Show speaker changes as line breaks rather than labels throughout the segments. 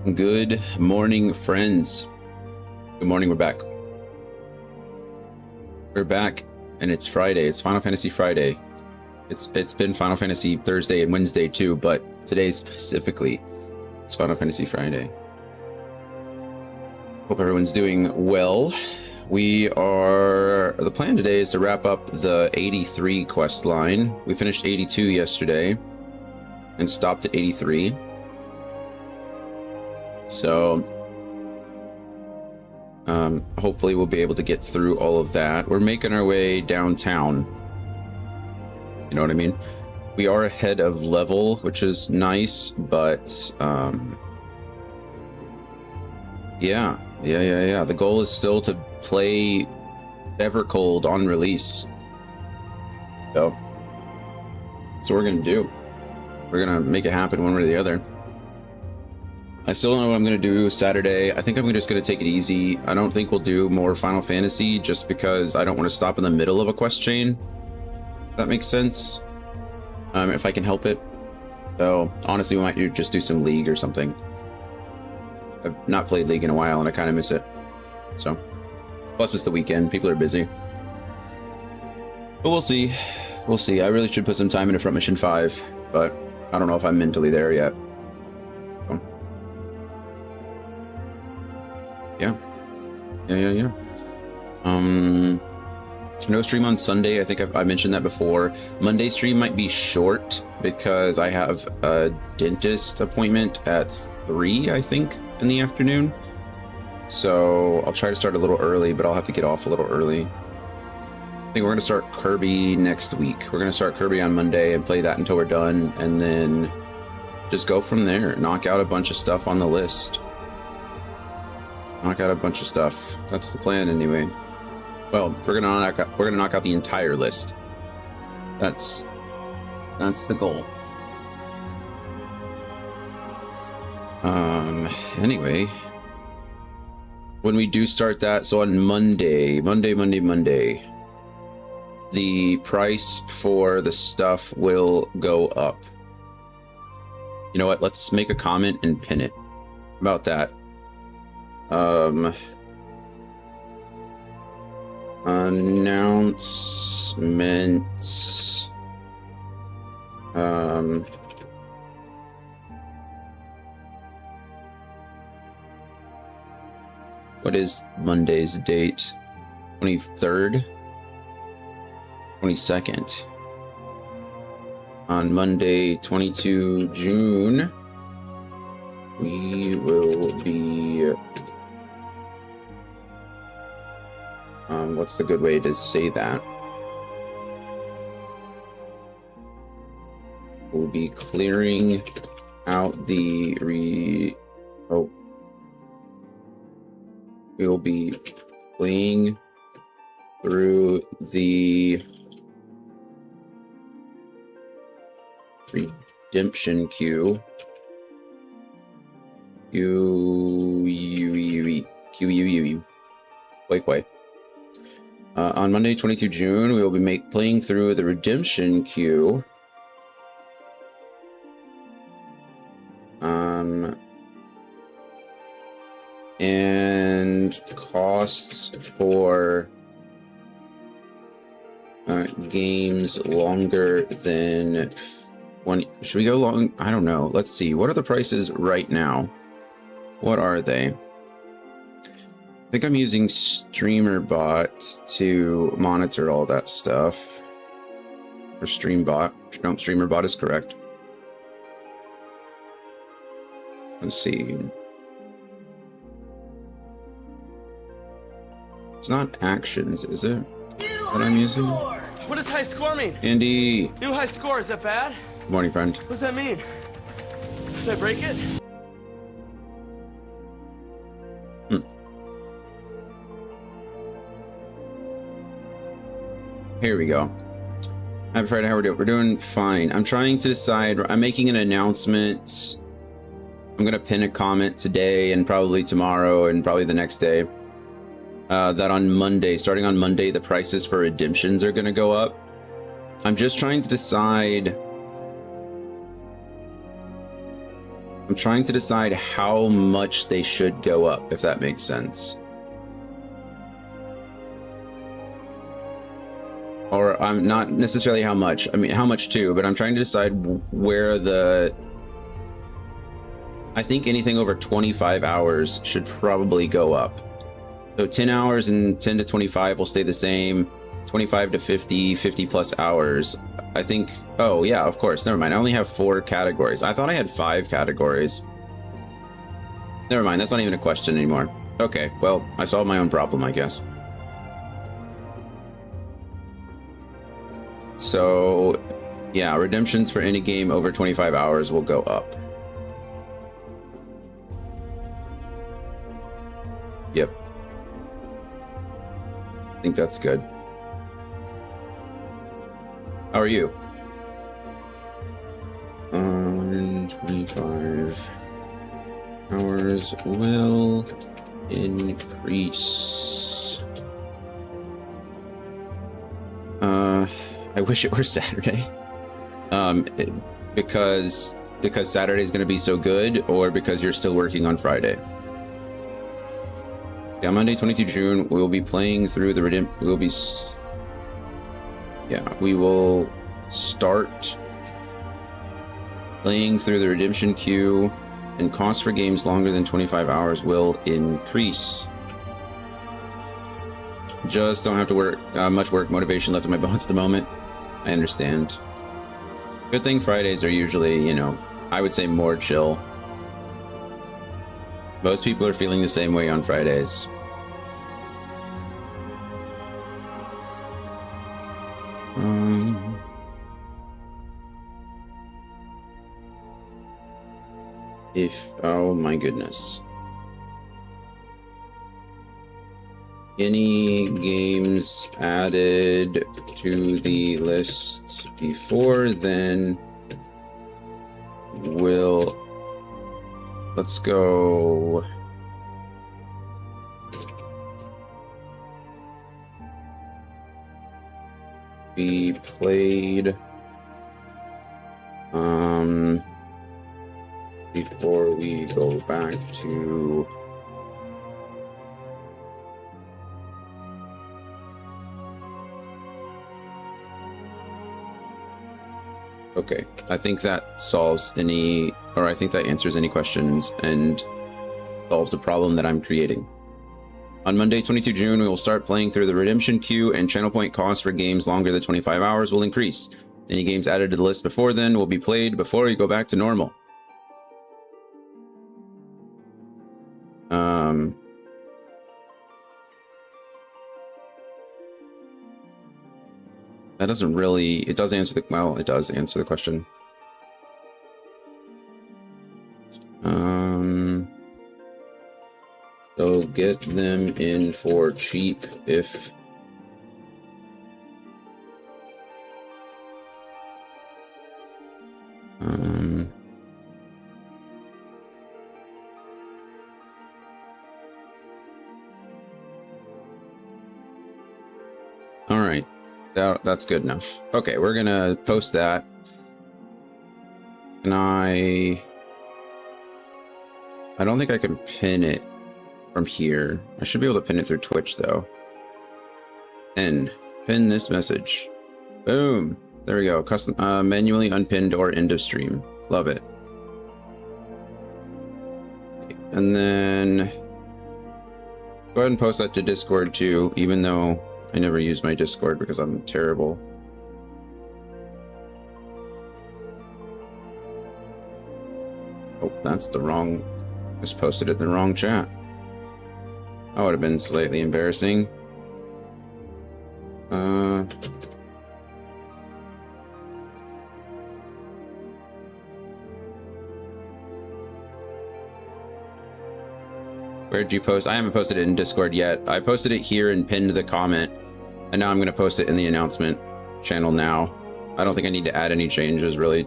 Good morning, friends. Good morning, we're back. We're back, and it's Friday. It's Final Fantasy Friday. It's been Final Fantasy Thursday and Wednesday too, but today specifically, it's Final Fantasy Friday. Hope everyone's doing well. The plan today is to wrap up the 83 quest line. We finished 82 yesterday and stopped at 83. So hopefully we'll be able to get through all of that. We're making our way downtown. You know what I mean? We are ahead of level, which is nice, but yeah. The goal is still to play Evercold on release. So that's what we're gonna do. We're gonna make it happen one way or the other. I still don't know what I'm going to do Saturday. I think I'm just going to take it easy. I don't think we'll do more Final Fantasy just because I don't want to stop in the middle of a quest chain. If that makes sense. If I can help it. So honestly, we might just do some League or something. I've not played League in a while and I kind of miss it. So, plus it's the weekend. People are busy. But we'll see. We'll see. I really should put some time into Front Mission 5, but I don't know if I'm mentally there yet. Yeah. No stream on Sunday. I think I mentioned that before. Monday stream might be short because I have a dentist appointment at 3, I think, in the afternoon. So I'll try to start a little early, but I'll have to get off a little early. I think we're going to start Kirby next week. We're going to start Kirby on Monday and play that until we're done, and then just go from there. Knock out a bunch of stuff on the list. Knock out a bunch of stuff. That's the plan anyway. Well, we're gonna knock out the entire list. That's the goal. Anyway, when we do start that, so on Monday, the price for the stuff will go up. You know what? Let's make a comment and pin it. How about that? Announcements. What is Monday's date? 23rd? 22nd. On Monday, 22 June, we will be... what's the good way to say that? We'll be clearing out the we'll be playing through the redemption queue. Wait. On Monday, 22 June, we will be playing through the redemption queue. And costs for games longer than 20. Should we go long? I don't know. Let's see. What are the prices right now? What are they? I think I'm using StreamerBot to monitor all that stuff. Or StreamBot. No, StreamerBot is correct. Let's see. It's not actions, is it? That I'm using?
What does high score mean?
Andy!
New high score, is that bad?
Good morning, friend.
What does that mean? Did I break it?
Here we go. Happy Friday, how are we doing? We're doing fine. I'm trying to decide. I'm making an announcement. I'm going to pin a comment today and probably tomorrow and probably the next day. That on Monday, starting on Monday, the prices for redemptions are going to go up. I'm just trying to decide. I'm I'm trying to decide how much they should go up, if that makes sense. Or I'm not necessarily how much. I mean, how much too, but I'm trying to decide where the... I think anything over 25 hours should probably go up. So 10 hours and 10 to 25 will stay the same. 25 to 50, 50 plus hours. I think... Oh, yeah, of course. Never mind. I only have 4 categories. I thought I had 5 categories. Never mind. That's not even a question anymore. Okay, well, I solved my own problem, I guess. So, yeah, redemptions for any game over 25 hours will go up. Yep. I think that's good. How are you? 25 hours will increase. I wish it were Saturday. Because Saturday is going to be so good, or because you're still working on Friday. Yeah, Monday, 22 June, we will be playing through the we will start playing through the redemption queue, and cost for games longer than 25 hours will increase. Just don't have to work much work motivation left in my bones at the moment. I understand. Good thing Fridays are usually, you know, I would say more chill. Most people are feeling the same way on Fridays. Oh my goodness. Any games added to the list before then will... Let's go... be played before we go back to okay, I think that solves any, or I think that answers any questions and solves the problem that I'm creating. On Monday, 22 June, we will start playing through the redemption queue, and channel point costs for games longer than 25 hours will increase. Any games added to the list before then will be played before we go back to normal. That doesn't really... It does answer the... Well, it does answer the question. So get them in for cheap if... All right. That's good enough. Okay, we're gonna post that. And I don't think I can pin it from here. I should be able to pin it through Twitch though. And pin this message. Boom. There we go. Custom manually unpinned or end of stream. Love it. And then go ahead and post that to Discord too, even though I never use my Discord because I'm terrible. Oh, that's the wrong... Just posted it in the wrong chat. That would have been slightly embarrassing. Where'd you post? I haven't posted it in Discord yet. I posted it here and pinned the comment. And now I'm going to post it in the announcement channel now. I don't think I need to add any changes, really.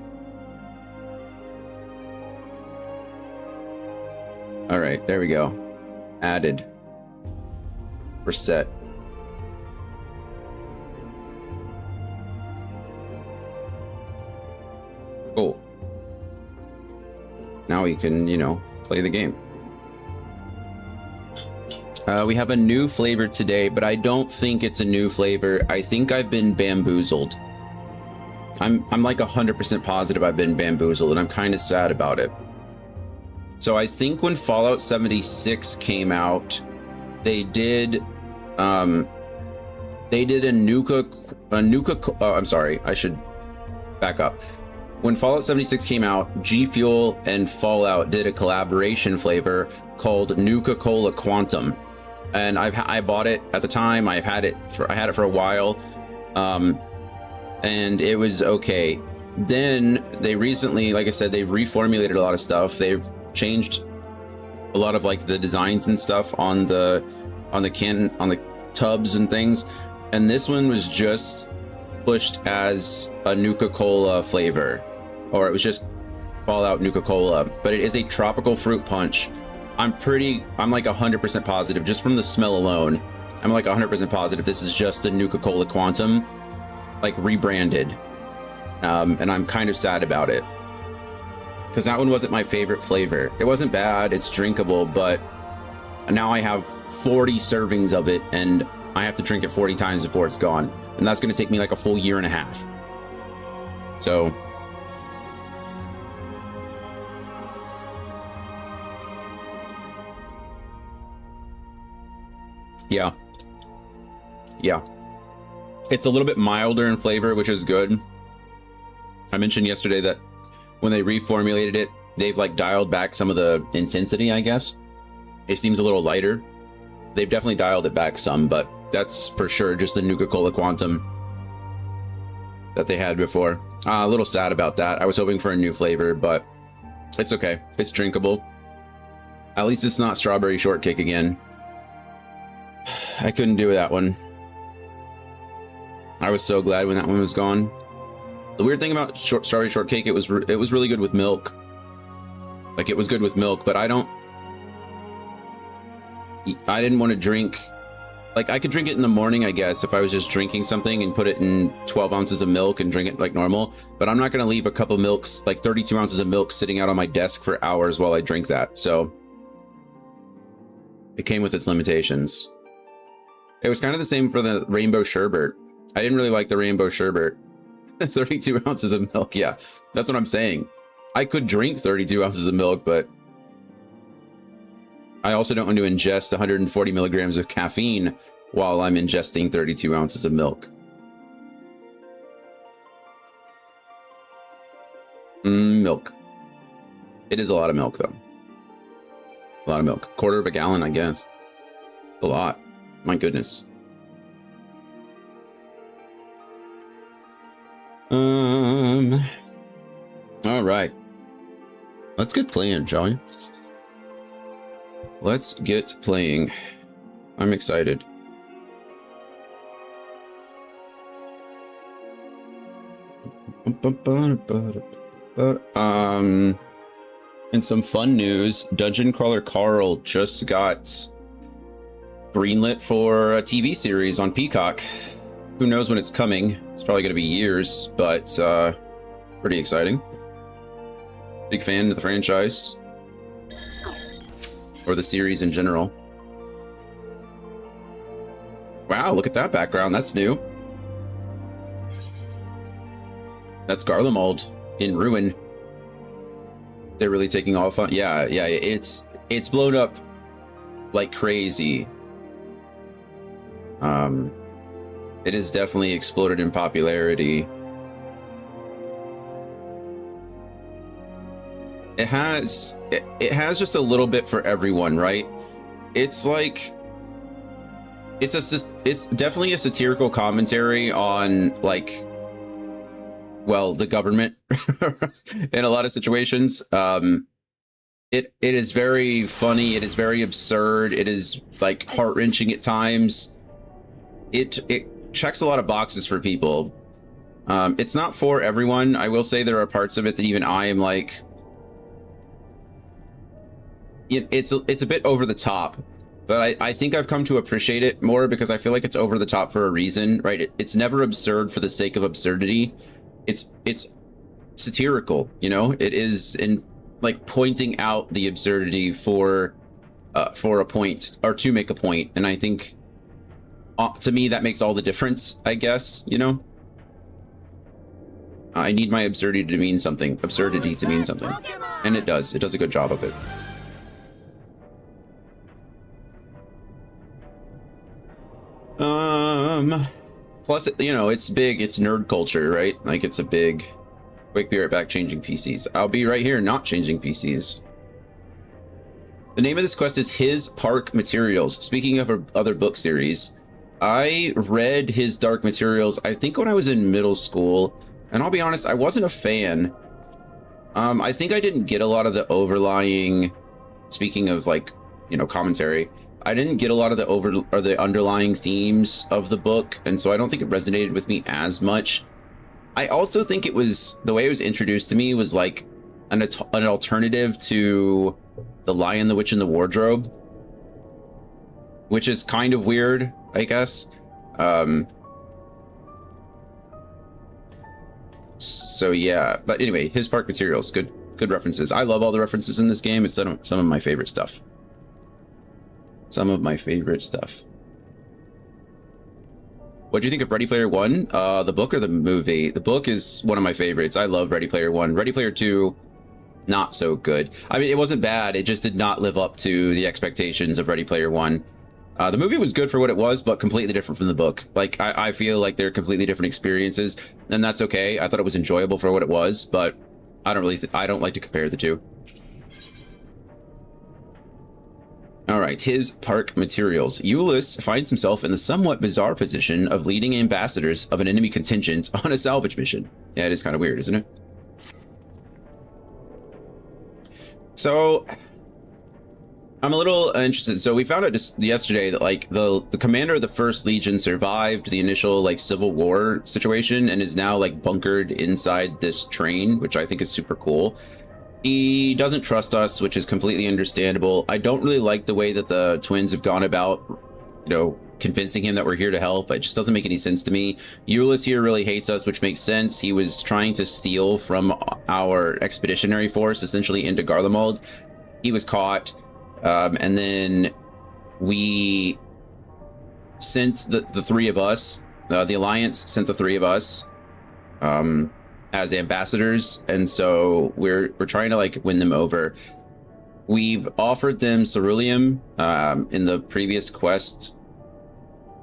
All right, there we go. Added. We're set. Cool. now we can, you know, play the game. We have a new flavor today, but I don't think it's a new flavor. I think I've been bamboozled. I'm like 100% positive I've been bamboozled, and I'm kind of sad about it. So I think when Fallout 76 came out, they did a Nuka. I'm sorry, I should back up. When Fallout 76 came out, G Fuel and Fallout did a collaboration flavor called Nuka-Cola Quantum, and I bought it at the time. I had it for a while, and it was okay. Then they recently, like I said, they've reformulated a lot of stuff. They've changed a lot of like the designs and stuff on the tubs and things, and this one was just pushed as a Nuka-Cola flavor, or it was just Fallout Nuka-Cola, but it is a tropical fruit punch. I'm like 100% positive, just from the smell alone, I'm like 100% positive this is just the Nuka-Cola Quantum, like rebranded. And I'm kind of sad about it, because that one wasn't my favorite flavor. It wasn't bad, it's drinkable, but now I have 40 servings of it, and I have to drink it 40 times before it's gone. And that's going to take me like a full year and a half. So yeah. It's a little bit milder in flavor, which is good. I mentioned yesterday that when they reformulated it, they've like dialed back some of the intensity, I guess. It seems a little lighter. They've definitely dialed it back some, but that's for sure just the Nuka-Cola Quantum that they had before. A little sad about that. I was hoping for a new flavor, but it's okay. It's drinkable. At least it's not strawberry shortcake again. I couldn't do that one. I was so glad when that one was gone. The weird thing about strawberry shortcake, it was really good with milk. Like, it was good with milk, but I didn't want to drink. Like, I could drink it in the morning, I guess, if I was just drinking something and put it in 12 ounces of milk and drink it like normal. But I'm not going to leave a cup of milks, like 32 ounces of milk, sitting out on my desk for hours while I drink that. So it came with its limitations. It was kind of the same for the rainbow sherbet. I didn't really like the rainbow sherbet. 32 ounces of milk, yeah. That's what I'm saying. I could drink 32 ounces of milk, but I also don't want to ingest 140 milligrams of caffeine while I'm ingesting 32 ounces of milk. Milk. It is a lot of milk, though. A lot of milk. Quarter of a gallon, I guess. A lot. My goodness. All right. Let's get playing, shall we? Let's get playing. I'm excited. In some fun news, Dungeon Crawler Carl just got greenlit for a TV series on Peacock. Who knows when it's coming? It's probably going to be years, but pretty exciting. Big fan of the franchise. Or the series in general. Wow, look at that background. That's new. That's Garlemald in ruin. They're really taking off on. Yeah, it's blown up like crazy. It has definitely exploded in popularity. It has just a little bit for everyone, right? It's like it's definitely a satirical commentary on, like, well, the government in a lot of situations. It is very funny. It is very absurd. It is like heart-wrenching at times. It checks a lot of boxes for people. It's not for everyone. I will say there are parts of it that even I am like, it's a bit over the top, but I think I've come to appreciate it more because I feel like it's over the top for a reason, right? It's never absurd for the sake of absurdity. It's satirical, you know? It is like pointing out the absurdity for a point, or to make a point. And I think to me that makes all the difference, I guess, you know. I need my absurdity to mean something, and it does a good job of it. Plus, you know, it's big, it's nerd culture, right? Like, it's a big... Wait, be right back, changing PCs. I'll be right here, not changing PCs. The name of this quest is His Park Materials. Speaking of other book series, I read his Dark Materials, I think when I was in middle school, and I'll be honest, I wasn't a fan. I think I didn't get a lot of the overlying, speaking of, like, you know, commentary, I didn't get a lot of the underlying themes of the book, and so I don't think it resonated with me as much. I also think it was, the way it was introduced to me was like an alternative to The Lion, the Witch, and the Wardrobe, which is kind of weird, I guess. So yeah, but anyway, His Park Materials, good references. I love all the references in this game. It's some of my favorite stuff. Some of my favorite stuff. What do you think of Ready Player One? The book or the movie? The book is one of my favorites. I love Ready Player One. Ready Player Two, not so good. I mean, it wasn't bad. It just did not live up to the expectations of Ready Player One. The movie was good for what it was, but completely different from the book. Like, I feel like they're completely different experiences, and that's okay. I thought it was enjoyable for what it was, but I don't like to compare the two. All right, His Park Materials. Ulysses finds himself in the somewhat bizarre position of leading ambassadors of an enemy contingent on a salvage mission. Yeah, it is kind of weird, isn't it? So, I'm a little interested. So we found out just yesterday that, like, the commander of the First Legion survived the initial, like, Civil War situation and is now, like, bunkered inside this train, which I think is super cool. He doesn't trust us, which is completely understandable. I don't really like the way that the twins have gone about, you know, convincing him that we're here to help. It just doesn't make any sense to me. Ulysses here really hates us, which makes sense. He was trying to steal from our expeditionary force, essentially into Garlemald. He was caught, and then we sent the three of us, the Alliance sent the three of us, as ambassadors, and so we're trying to, like, win them over. We've offered them ceruleum in the previous quest,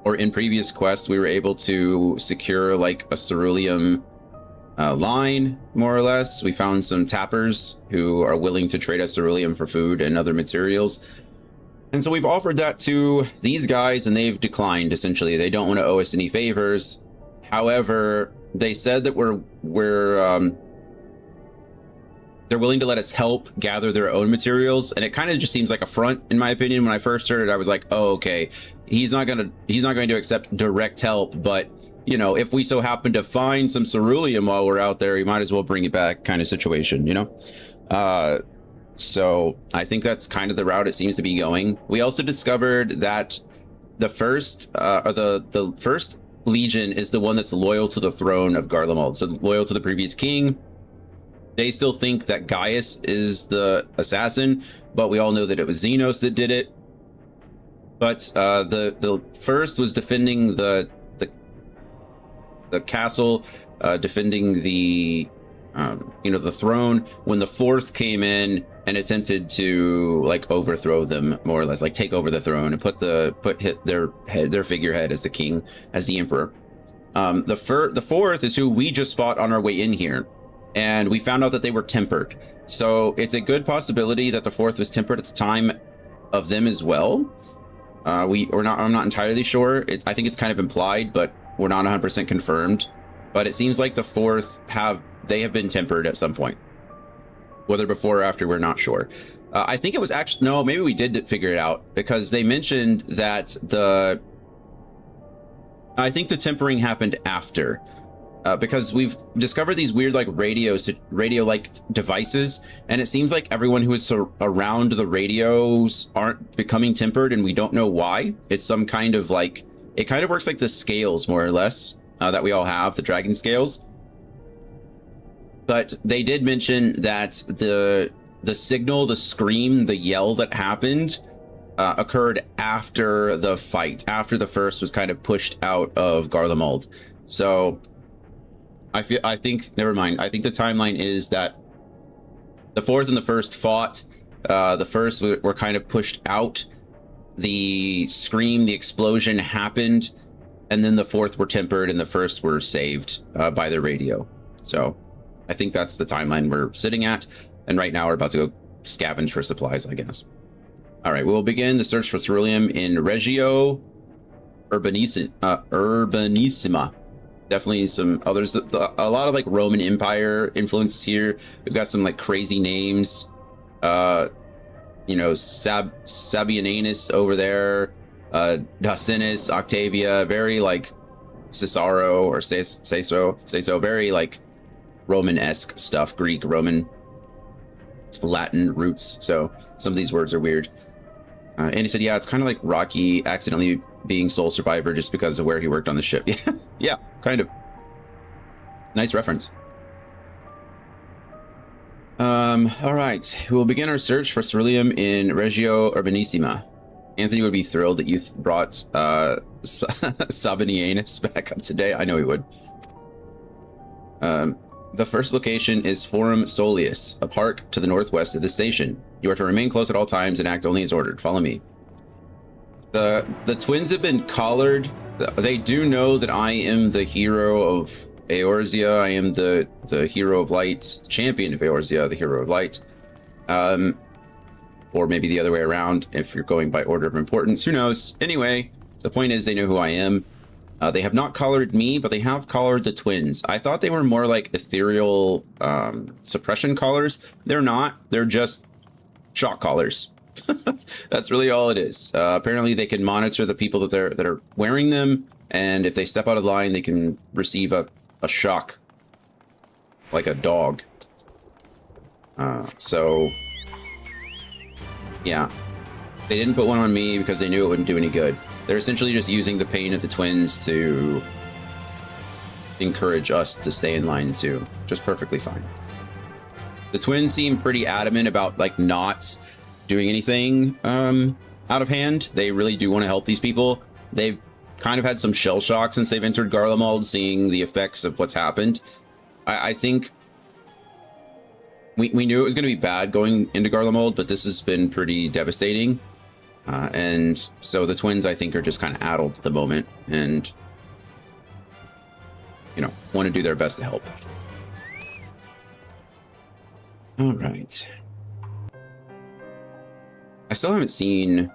or in previous quests we were able to secure, like, a ceruleum line, more or less. We found some tappers who are willing to trade us ceruleum for food and other materials, and so we've offered that to these guys, and they've declined. Essentially, they don't want to owe us any favors. However, they said that they're willing to let us help gather their own materials, and it kind of just seems like a front, in my opinion. When I first heard it, I was like, oh, okay, he's not going to accept direct help, but, you know, if we so happen to find some ceruleum while we're out there, he might as well bring it back, kind of situation, you know. So I think that's kind of the route it seems to be going. We also discovered that the first the first Legion is the one that's loyal to the throne of Garlemald, so loyal to the previous king. They still think that Gaius is the assassin, but we all know that it was Xenos that did it. But the first was defending the castle, defending the the throne, when the fourth came in and attempted to, like, overthrow them, more or less, like take over the throne and put their figurehead as the king, as the emperor. The fourth is who we just fought on our way in here, and we found out that they were tempered. So it's a good possibility that the fourth was tempered at the time of them as well. I'm not entirely sure. I think it's kind of implied, but we're not 100% confirmed. But it seems like the fourth they have been tempered at some point. Whether before or after, we're not sure. I think it was actually, no, maybe we did figure it out, because they mentioned that I think the tempering happened after, because we've discovered these weird, like, radio-like devices, and it seems like everyone who is around the radios aren't becoming tempered, and we don't know why. It's some kind of, like, it kind of works like the scales, more or less, that we all have, the dragon scales. But they did mention that the signal, the scream, the yell that happened occurred after the fight, after the first was kind of pushed out of Garlemald. So I think never mind. I think the timeline is that the fourth and the first fought. The first were kind of pushed out. The scream, the explosion happened, and then the fourth were tempered, and the first were saved by the radio. So I think that's the timeline we're sitting at. And right now we're about to go scavenge for supplies, I guess. All right, we'll begin the search for ceruleum in Regio Urbanissima. Definitely some others. A lot of like Roman Empire influences here. We've got some like crazy names. You know, Sabianus over there, Dacinus, Octavia, very like Cicero or say so, very like Roman-esque stuff, Greek, Roman, Latin roots. So some of these words are weird. And he said, yeah, it's kind of like Rocky accidentally being sole survivor just because of where he worked on the ship. Yeah, kind of. Nice reference. All right, we'll begin our search for ceruleum in Regio Urbanissima. Anthony would be thrilled that you brought Sabinianus back up today. I know he would. The first location is Forum Soleus, a park to the northwest of the station. You are to remain close at all times and act only as ordered. Follow me. The twins have been collared. They do know that I am the hero of Eorzea. I am the hero of light, champion of Eorzea, the hero of light. Or maybe the other way around if you're going by order of importance. Who knows? Anyway, the point is they know who I am. They have not collared me, but they have collared the twins. I thought they were more like ethereal suppression collars. They're not. They're just shock collars. That's really all it is. Apparently, they can monitor the people that are wearing them, and if they step out of line, they can receive a shock, like a dog. So, yeah, they didn't put one on me because they knew it wouldn't do any good. They're essentially just using the pain of the twins to encourage us to stay in line too. Just perfectly fine. The twins seem pretty adamant about like not doing anything out of hand. They really do want to help these people. They've kind of had some shell shock since they've entered Garlemald, seeing the effects of what's happened. I think we knew it was going to be bad going into Garlemald, but this has been pretty devastating. And so the twins, I think, are just kind of addled at the moment and, you know, want to do their best to help. All right. I still haven't seen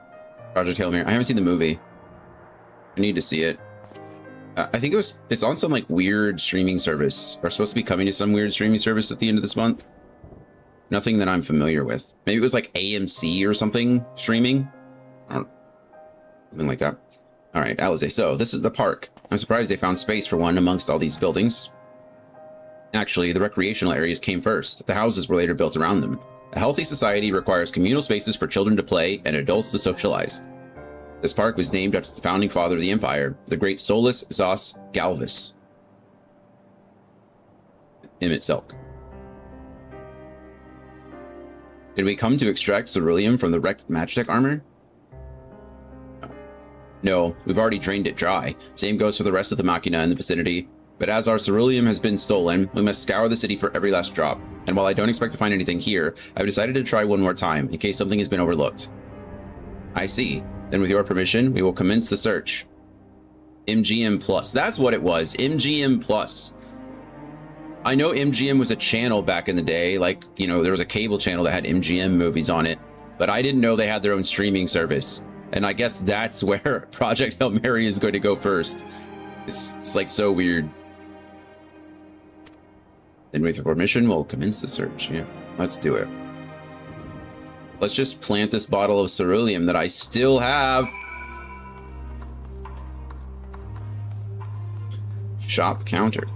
Project Hail Mary. I haven't seen the movie. I need to see it. I think it's on some like weird streaming service, or supposed to be coming to some weird streaming service at the end of this month. Nothing that I'm familiar with. Maybe it was like AMC or something streaming. Something like that. All right, Alize. So this is the park. I'm surprised they found space for one amongst all these buildings. Actually, the recreational areas came first. The houses were later built around them. A healthy society requires communal spaces for children to play and adults to socialize. This park was named after the founding father of the empire, the great Solus Zos Galvus. Emmett Selk. Did we come to extract ceruleum from the wrecked Magitech armor? No, we've already drained it dry. Same goes for the rest of the machina in the vicinity. But as our ceruleum has been stolen, we must scour the city for every last drop. And while I don't expect to find anything here, I've decided to try one more time, in case something has been overlooked. I see. Then with your permission, we will commence the search. MGM Plus. That's what it was. MGM Plus. I know MGM was a channel back in the day. Like, you know, there was a cable channel that had MGM movies on it. But I didn't know they had their own streaming service. And I guess that's where Project Hail Mary is going to go first. It's like so weird. Then with your permission, we'll commence the search. Yeah, let's do it. Let's just plant this bottle of ceruleum that I still have. Shop counter.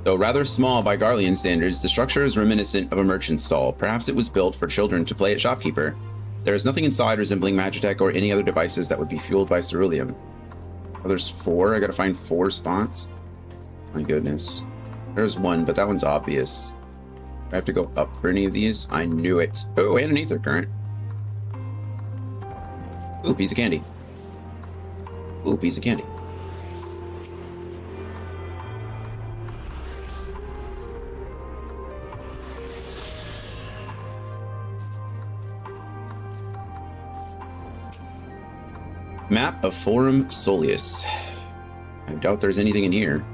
Though rather small by Garlean standards, the structure is reminiscent of a merchant's stall. Perhaps it was built for children to play at shopkeeper. There is nothing inside resembling Magitech or any other devices that would be fueled by ceruleum. Oh, there's 4. I gotta find 4 spots. My goodness. There's one, but that one's obvious. I have to go up for any of these? I knew it. Oh, and an ether current. Ooh, piece of candy. Ooh, piece of candy. Map of Forum Soleus. I doubt there's anything in here.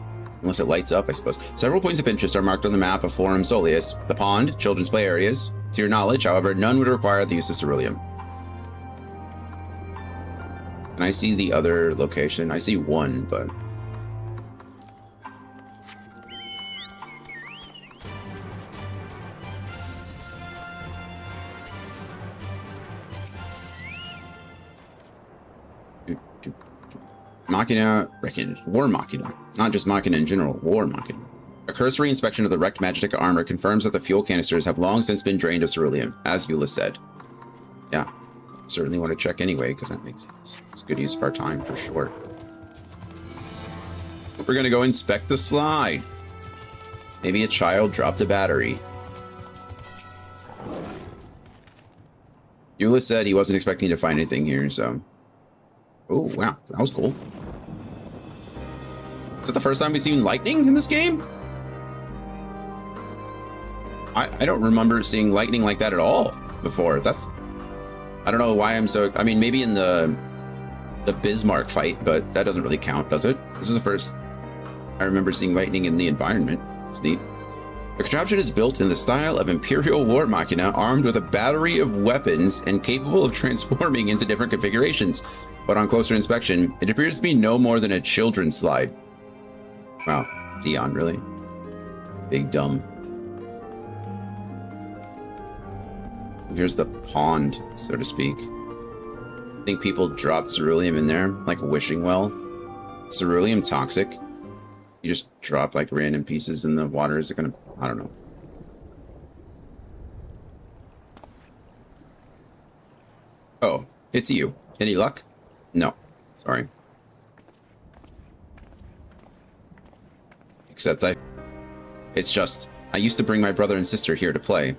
Unless it lights up, I suppose. Several points of interest are marked on the map of Forum Soleus. The pond, children's play areas. To your knowledge, however, none would require the use of ceruleum. Can I see the other location? I see one, but... Machina, reckon, War Machina. Not just Machina in general, War Machina. A cursory inspection of the wrecked Magitek armor confirms that the fuel canisters have long since been drained of ceruleum, as Eula said. Yeah, certainly want to check anyway, because that makes sense. It's a good use of our time, for sure. We're gonna go inspect the slide. Maybe a child dropped a battery. Eula said he wasn't expecting to find anything here, so... Oh, wow, that was cool. Is it the first time we've seen lightning in this game? I don't remember seeing lightning like that at all before. That's... I don't know why I'm so... I mean, maybe in the Bismarck fight, but that doesn't really count, does it? This is the first I remember seeing lightning in the environment. It's neat. The contraption is built in the style of Imperial War Machina, armed with a battery of weapons and capable of transforming into different configurations. But on closer inspection, it appears to be no more than a children's slide. Wow, Dion, really? Big dumb. Here's the pond, so to speak. I think people dropped ceruleum in there, like a wishing well. Ceruleum toxic. You just drop like random pieces in the water. Is it gonna... I don't know. Oh, it's you. Any luck? No. Sorry. Except it's just, I used to bring my brother and sister here to play.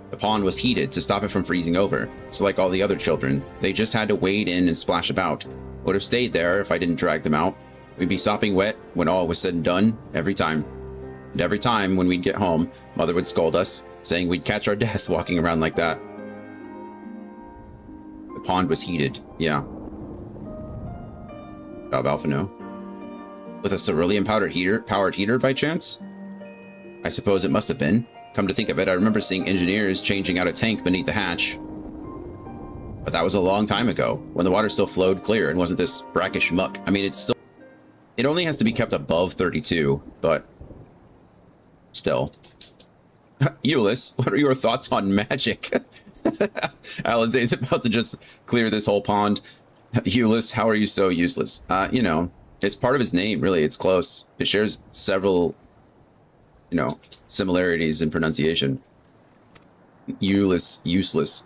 The pond was heated to stop it from freezing over, so like all the other children, they just had to wade in and splash about. Would have stayed there if I didn't drag them out. We'd be sopping wet when all was said and done, every time. And every time when we'd get home, Mother would scold us, saying we'd catch our death walking around like that. The pond was heated, yeah. Job Alpha, no. With a ceruleum powered heater by chance? I suppose it must have been. Come to think of it, I remember seeing engineers changing out a tank beneath the hatch. But that was a long time ago, when the water still flowed clear and wasn't this brackish muck. I mean, it's still... It only has to be kept above 32, but... Still. Euless, what are your thoughts on magic? Alizé is about to just clear this whole pond. Euless, how are you so useless? You know, it's part of his name, really. It's close. It shares several, you know, similarities in pronunciation. Euless, useless.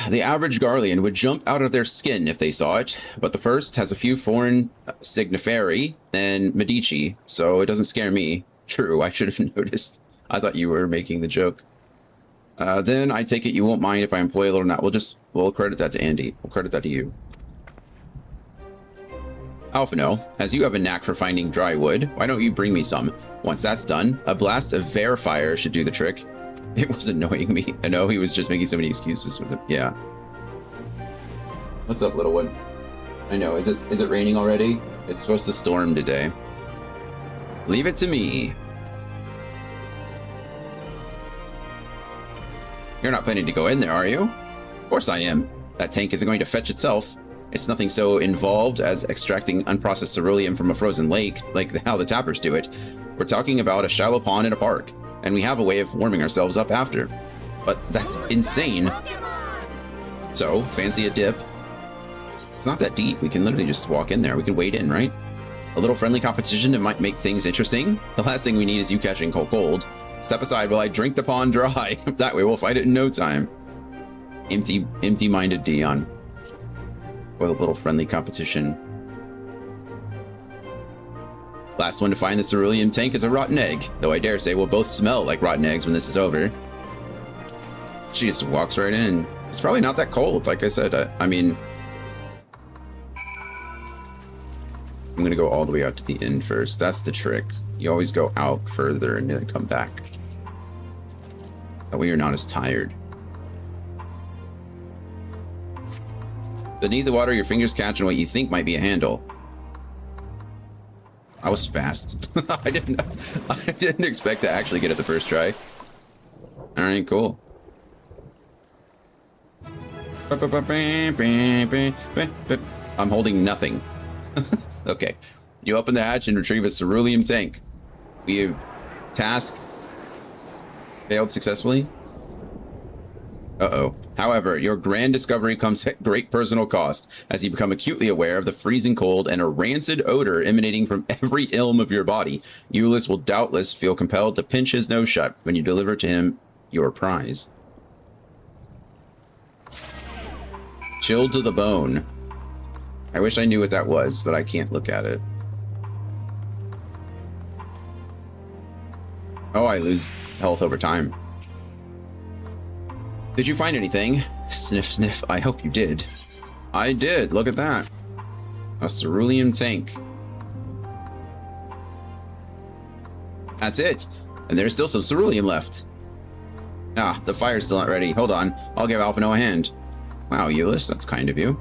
The average Garlean would jump out of their skin if they saw it, but the first has a few foreign signiferi and Medici, so it doesn't scare me. True, I should have noticed. I thought you were making the joke. Then I take it you won't mind if I employ a little now. We'll credit that to Andy. We'll credit that to you. Alphino, as you have a knack for finding dry wood, why don't you bring me some? Once that's done, a blast of Verfire should do the trick. It was annoying me. I know he was just making so many excuses with it. Yeah. What's up, little one? I know. Is it raining already? It's supposed to storm today. Leave it to me. You're not planning to go in there, are you? Of course I am. That tank isn't going to fetch itself. It's nothing so involved as extracting unprocessed ceruleum from a frozen lake, like how the tappers do it. We're talking about a shallow pond in a park, and we have a way of warming ourselves up after. But that's insane. So, fancy a dip? It's not that deep. We can literally just walk in there. We can wade in, right? A little friendly competition that might make things interesting. The last thing we need is you catching cold. Step aside while I drink the pond dry. That way we'll fight it in no time. Empty-minded Dion. With a little friendly competition. Last one to find the cerulean tank is a rotten egg, though I dare say we'll both smell like rotten eggs when this is over. She just walks right in. It's probably not that cold, like I said. I mean, I'm going to go all the way out to the end first. That's the trick. You always go out further and then come back. That way you're not as tired. Beneath the water, your fingers catch on what you think might be a handle. I was fast. I didn't expect to actually get it the first try. All right, cool. I'm holding nothing. Okay. You open the hatch and retrieve a cerulean tank. We have task failed successfully. Uh-oh. However, your grand discovery comes at great personal cost, as you become acutely aware of the freezing cold and a rancid odor emanating from every ilm of your body. Ulysses will doubtless feel compelled to pinch his nose shut when you deliver to him your prize. Chilled to the bone. I wish I knew what that was, but I can't look at it. Oh, I lose health over time. Did you find anything? Sniff, sniff. I hope you did. I did. Look at that. A cerulean tank. That's it. And there's still some cerulean left. Ah, the fire's still not ready. Hold on. I'll give Alphino a hand. Wow, Ulysses, that's kind of you.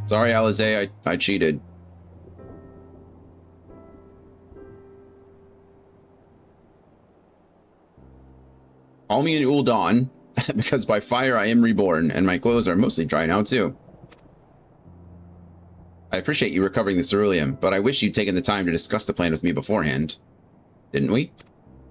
Sorry, Alizé, I cheated. Call me an Uldan, because by fire I am reborn, and my clothes are mostly dry now too. I appreciate you recovering the ceruleum, but I wish you'd taken the time to discuss the plan with me beforehand. Didn't we?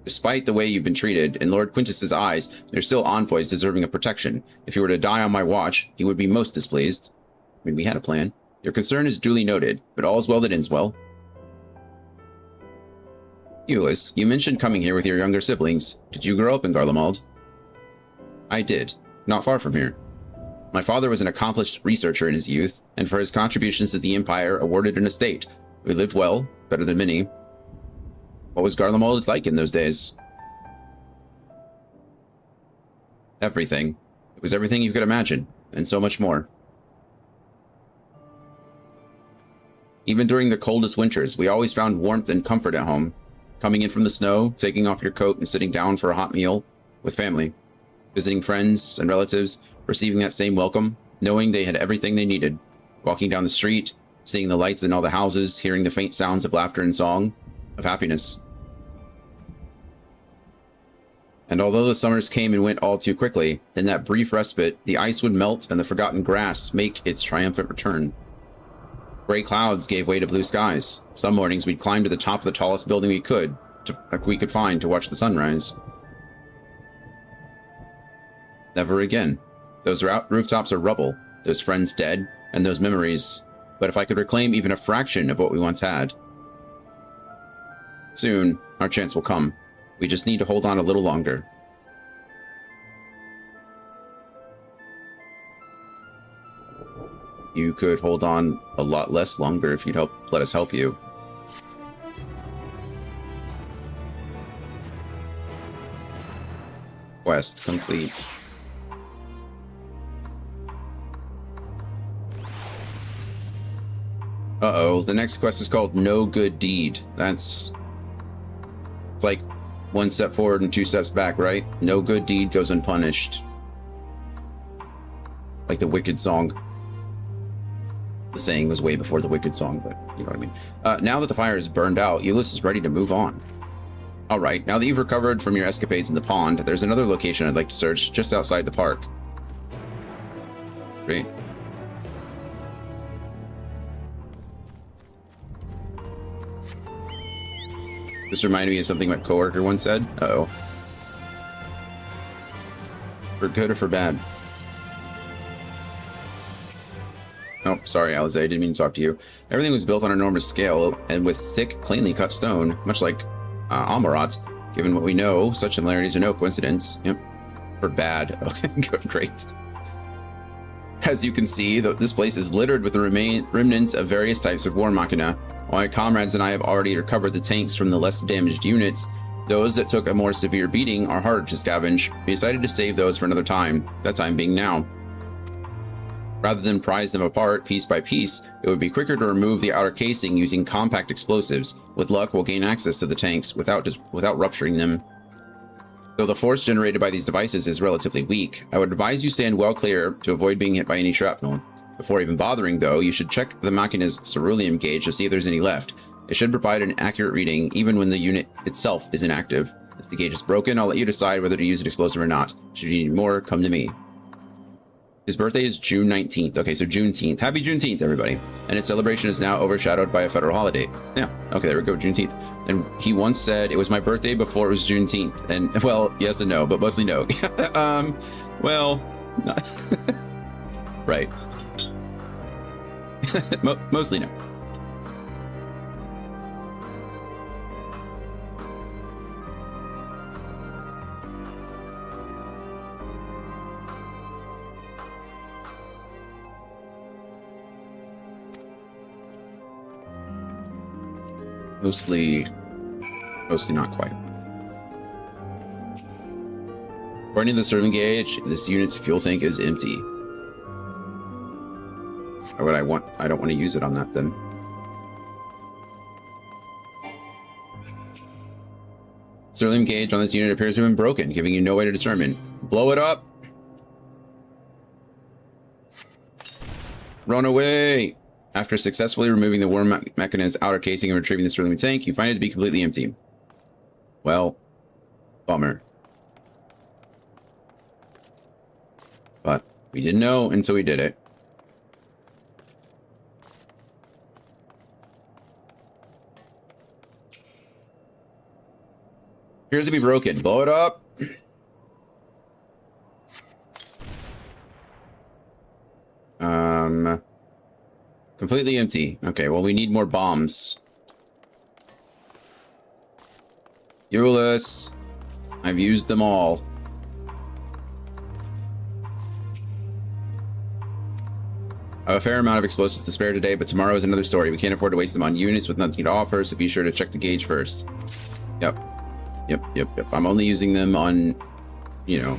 Despite the way you've been treated, in Lord Quintus's eyes, there's still envoys deserving of protection. If you were to die on my watch, he would be most displeased. I mean, we had a plan. Your concern is duly noted, but all is well that ends well. Ulysses, you mentioned coming here with your younger siblings. Did you grow up in Garlemald? I did, not far from here. My father was an accomplished researcher in his youth, and for his contributions to the Empire awarded an estate. We lived well, better than many. What was Garlemald like in those days? Everything. It was everything you could imagine, and so much more. Even during the coldest winters, we always found warmth and comfort at home. Coming in from the snow, taking off your coat and sitting down for a hot meal with family. Visiting friends and relatives, receiving that same welcome, knowing they had everything they needed. Walking down the street, seeing the lights in all the houses, hearing the faint sounds of laughter and song, of happiness. And although the summers came and went all too quickly, in that brief respite, the ice would melt and the forgotten grass make its triumphant return. Gray clouds gave way to blue skies. Some mornings we'd climb to the top of the tallest building we could find to watch the sunrise. Never again. Those rooftops are rubble, those friends dead, and those memories. But if I could reclaim even a fraction of what we once had. Soon, our chance will come. We just need to hold on a little longer. You could hold on a lot less longer if you'd let us help you. Quest complete. Uh-oh, the next quest is called No Good Deed. It's like 1 step forward and 2 steps back, right? No good deed goes unpunished. Like the Wicked song. The saying was way before the Wicked song, but you know what I mean. Now that the fire is burned out, Ulysses is ready to move on. Alright, now that you've recovered from your escapades in the pond, there's another location I'd like to search just outside the park. Great. This reminded me of something my coworker once said. Uh-oh. For good or for bad? Oh, sorry, Alizé. I didn't mean to talk to you. Everything was built on an enormous scale and with thick, plainly cut stone, much like Amarat. Given what we know, such similarities are no coincidence. Yep. For bad. Okay, great. As you can see, this place is littered with the remnants of various types of war machina. While my comrades and I have already recovered the tanks from the less damaged units, those that took a more severe beating are harder to scavenge. We decided to save those for another time, that time being now. Rather than prise them apart piece by piece, it would be quicker to remove the outer casing using compact explosives. With luck, we'll gain access to the tanks without rupturing them. Though the force generated by these devices is relatively weak, I would advise you stand well clear to avoid being hit by any shrapnel. Before even bothering, though, you should check the Machina's ceruleum gauge to see if there's any left. It should provide an accurate reading even when the unit itself is inactive. If the gauge is broken, I'll let you decide whether to use an explosive or not. Should you need more, come to me. His birthday is June 19th. Okay, so Juneteenth. Happy Juneteenth, everybody. And its celebration is now overshadowed by a federal holiday. Yeah, okay, there we go, Juneteenth. And he once said, it was my birthday before it was Juneteenth. And, well, yes and no, but mostly no. Well, right. Mostly no. Mostly not quite. According to the serving gauge, this unit's fuel tank is empty. Or what I don't want to use it on that then. Ceruleum gauge on this unit appears to have been broken, giving you no way to determine. Blow it up! Run away! After successfully removing the worm mechanism's outer casing and retrieving the ceruleum tank, you find it to be completely empty. Well, bummer. But we didn't know until we did it. Appears to be broken. Blow it up. Completely empty. Okay, well, we need more bombs. Euless. I've used them all. I have a fair amount of explosives to spare today, but tomorrow is another story. We can't afford to waste them on units with nothing to offer, so be sure to check the gauge first. Yep. I'm only using them on, you know,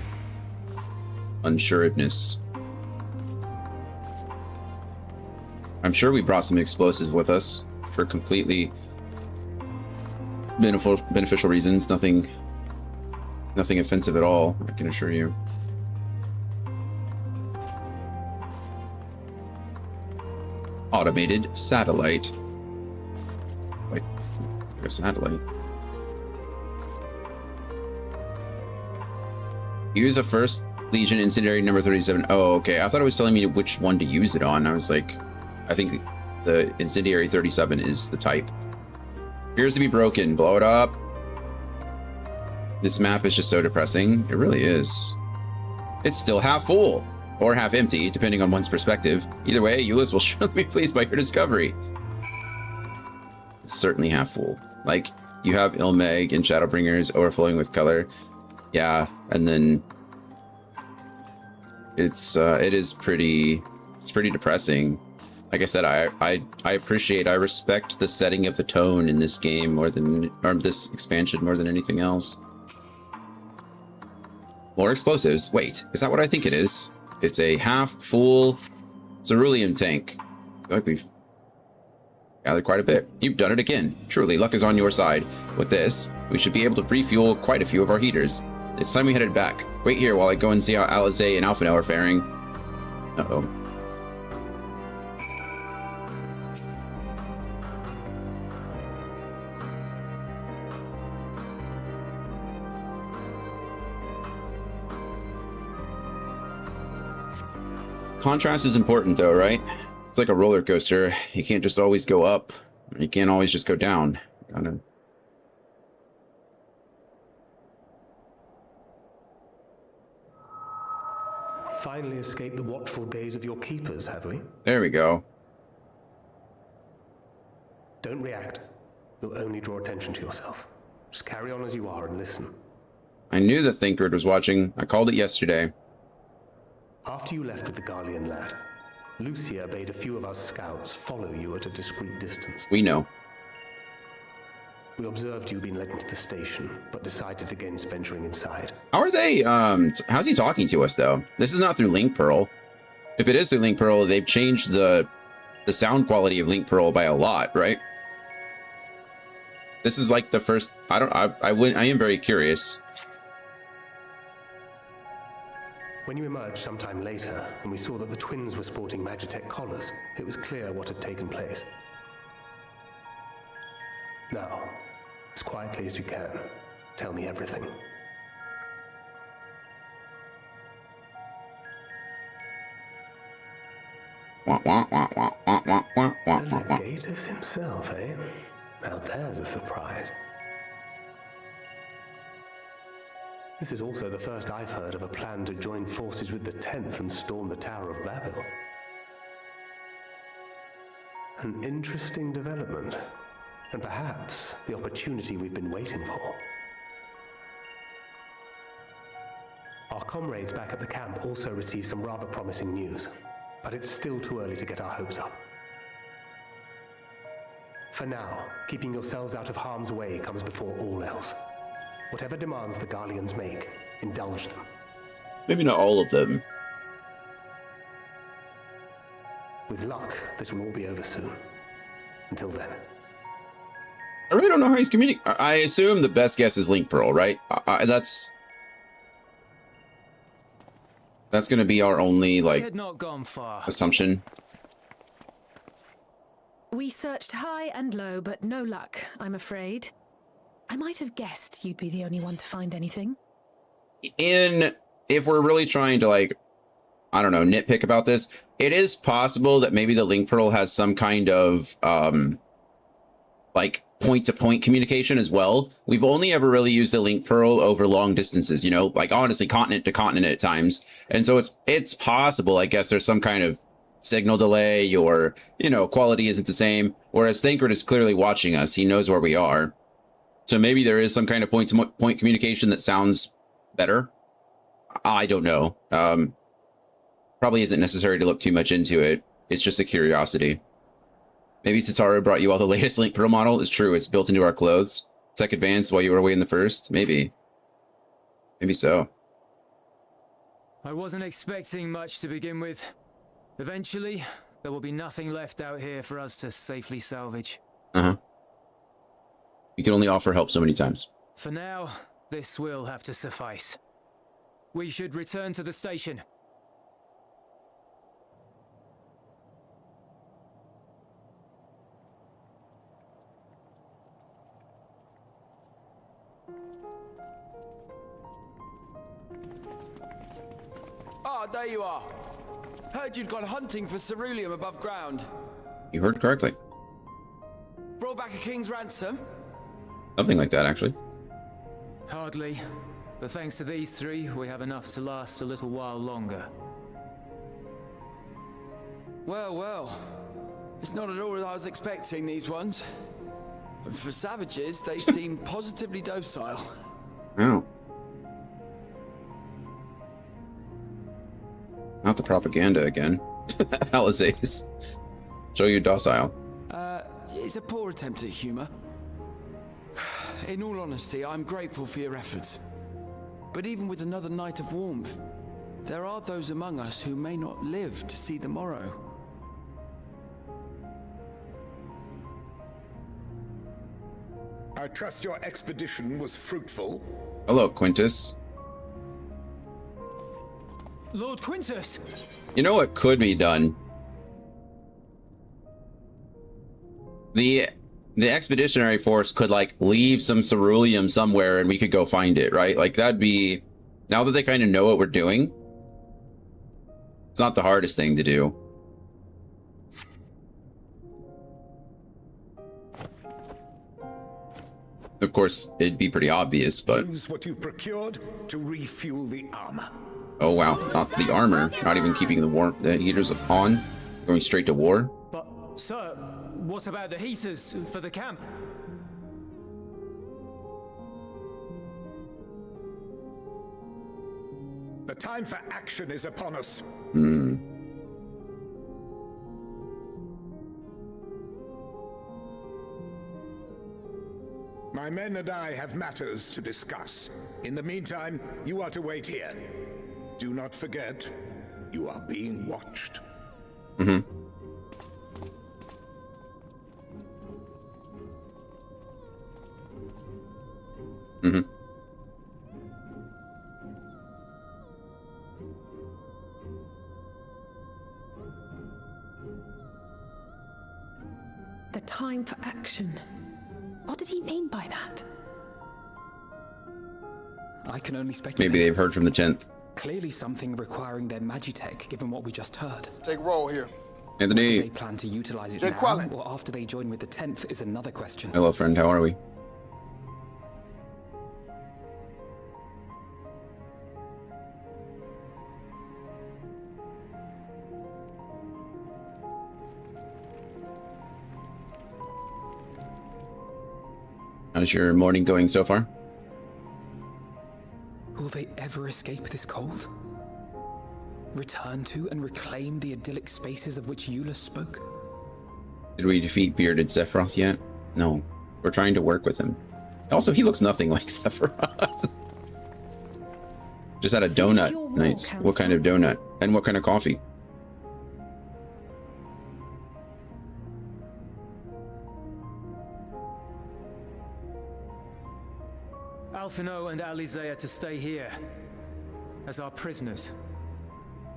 unsuredness. I'm sure we brought some explosives with us for completely beneficial reasons. Nothing offensive at all, I can assure you. Automated satellite. Wait, a satellite. Use a First Legion Incendiary number 37. Oh, okay. I thought it was telling me which one to use it on. I was like, I think the Incendiary 37 is the type. Appears to be broken. Blow it up. This map is just so depressing. It really is. It's still half full. Or half empty, depending on one's perspective. Either way, Euless will surely be pleased by your discovery. It's certainly half full. Like, you have Ilmeg and Shadowbringers overflowing with color. Yeah, and then it is pretty depressing. Like I said, I respect the setting of the tone in this game more than, or this expansion more than anything else. More explosives. Wait, is that what I think it is? It's a half-full ceruleum tank. I feel like we've gathered quite a bit. You've done it again. Truly, luck is on your side. With this, we should be able to refuel quite a few of our heaters. It's time we headed back. Wait here while I go and see how Alizé and Alphino are faring. Uh-oh. Contrast is important though, right? It's like a roller coaster. You can't just always go up. You can't always just go down. Gotta...
Finally escaped the watchful gaze of your keepers, have we?
There we go.
Don't react. You'll only draw attention to yourself. Just carry on as you are and listen.
I knew the Thinkard was watching. I called it yesterday.
After you left with the Garlean lad, Lucia bade a few of us scouts follow you at a discreet distance.
We know.
We observed you being led into the station, but decided against venturing inside.
How are they, how's he talking to us, though? This is not through Link Pearl. If it is through Link Pearl, they've changed the sound quality of Link Pearl by a lot, right? This is like the first, I am very curious.
When you emerged sometime later, and we saw that the twins were sporting Magitech collars, it was clear what had taken place. Now, as quietly as you can, tell me everything. The Legatus himself, eh? Now there's a surprise. This is also the first I've heard of a plan to join forces with the 10th and storm the Tower of Babel. An interesting development, and perhaps the opportunity we've been waiting for. Our comrades back at the camp also received some rather promising news, but it's still too early to get our hopes up. For now, keeping yourselves out of harm's way comes before all else. Whatever demands the Garleans make, indulge them.
Maybe not all of them.
With luck, this will all be over soon. Until then.
I really don't know how he's communicating. I assume the best guess is Link Pearl, right? That's going to be our only, like,
had not gone far.
assumption.
We searched high and low, but no luck, I'm afraid. I might have guessed you'd be the only one to find anything.
If we're really trying to, like, I don't know, nitpick about this, it is possible that maybe the Link Pearl has some kind of, like, point-to-point communication as well. We've only ever really used the Link Pearl over long distances, you know, like, honestly, continent to continent at times. And so it's possible, I guess, there's some kind of signal delay or, you know, quality isn't the same. Whereas Thancred is clearly watching us. He knows where we are. So maybe there is some kind of point-to-point communication that sounds better. I don't know. Probably isn't necessary to look too much into it. It's just a curiosity. Maybe Tataru brought you all the latest Link Pearl model. It's true. It's built into our clothes. Tech advanced while you were away in the first. Maybe. Maybe so.
I wasn't expecting much to begin with. Eventually, there will be nothing left out here for us to safely salvage.
Uh-huh. You can only offer help so many times.
For now, this will have to suffice. We should return to the station.
Ah, there you are. Heard you'd gone hunting for ceruleum above ground.
You heard correctly.
Brought back a king's ransom?
Something like that, actually.
Hardly. But thanks to these three, we have enough to last a little while longer.
Well, well. It's not at all what I was expecting, these ones. For savages, they seem positively docile.
Oh. Not the propaganda again. Alizés. Show you docile.
It's a poor attempt at humor. In all honesty, I'm grateful for your efforts. But even with another night of warmth, there are those among us who may not live to see the morrow.
I trust your expedition was fruitful.
Hello, Quintus.
Lord Quintus!
You know what could be done? The expeditionary force could, like, leave some ceruleum somewhere and we could go find it, right? Like, that'd be... Now that they kind of know what we're doing, it's not the hardest thing to do. Of course, it'd be pretty obvious, but...
Use what you procured to refuel the armor.
Oh, wow. Not the armor. Not even keeping the heaters on. Going straight to war.
But, sir, what about the heaters for the camp?
The time for action is upon us. My men and I have matters to discuss. In the meantime, you are to wait here. Do not forget, you are being watched.
Mm-hmm. Mm-hmm.
The time for action. What did he mean by that?
I can only speculate.
Maybe they've heard from the 10th.
Clearly something requiring their magitech, given what we just heard.
Take roll here.
Anthony.
Whether they plan to utilize it
Jake
now
Quallen.
or after they join with the 10th is another question.
Hello, friend. How are we? How's your morning going so far?
Will they ever escape this cold? Return to and reclaim the idyllic spaces of which Eula spoke?
Did we defeat bearded Sephiroth yet? No. We're trying to work with him. Also, he looks nothing like Sephiroth. Just had a donut. Nice. What kind of donut? And what kind of coffee?
Alphino and Alizé are to stay here as our prisoners.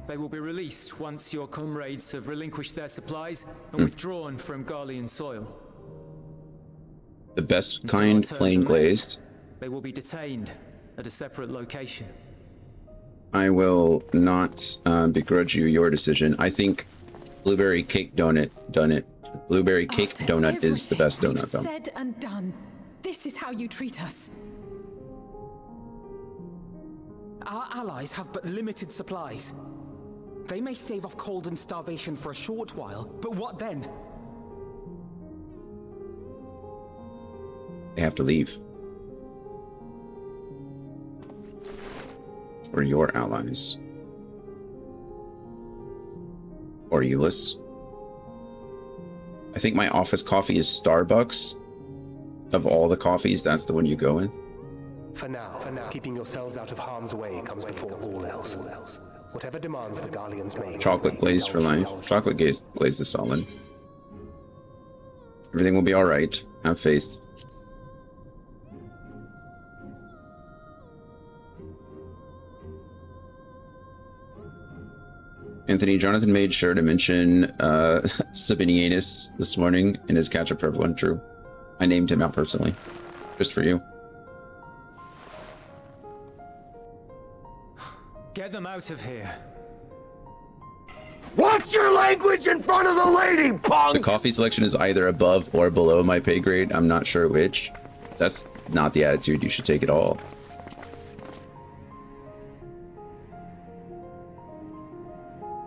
They will be released once your comrades have relinquished their supplies and withdrawn from Garlean soil.
The best
Until
kind,
our terms
plain
are met,
glazed.
They will be detained at a separate location.
I will not begrudge you your decision. I think blueberry cake donut done it. Blueberry cake
After
donut is the best
everything
donut, though.
we've said and done, this is how you treat us.
Our allies have but limited supplies. They may stave off cold and starvation for a short while, but what then?
They have to leave. Or your allies. Or Euless. I think my office coffee is Starbucks. Of all the coffees, that's the one you go with.
For now, keeping yourselves out of harm's way comes before all else. Whatever demands the Garleans make.
Chocolate glazed for life. Chocolate glaze is solid. Everything will be alright. Have faith. Anthony, Jonathan made sure to mention Sabinianus this morning in his catch-up for everyone. True. I named him out personally. Just for you.
Get them out of here.
Watch your language in front of the lady, punk!
The coffee selection is either above or below my pay grade. I'm not sure which. That's not the attitude you should take at all.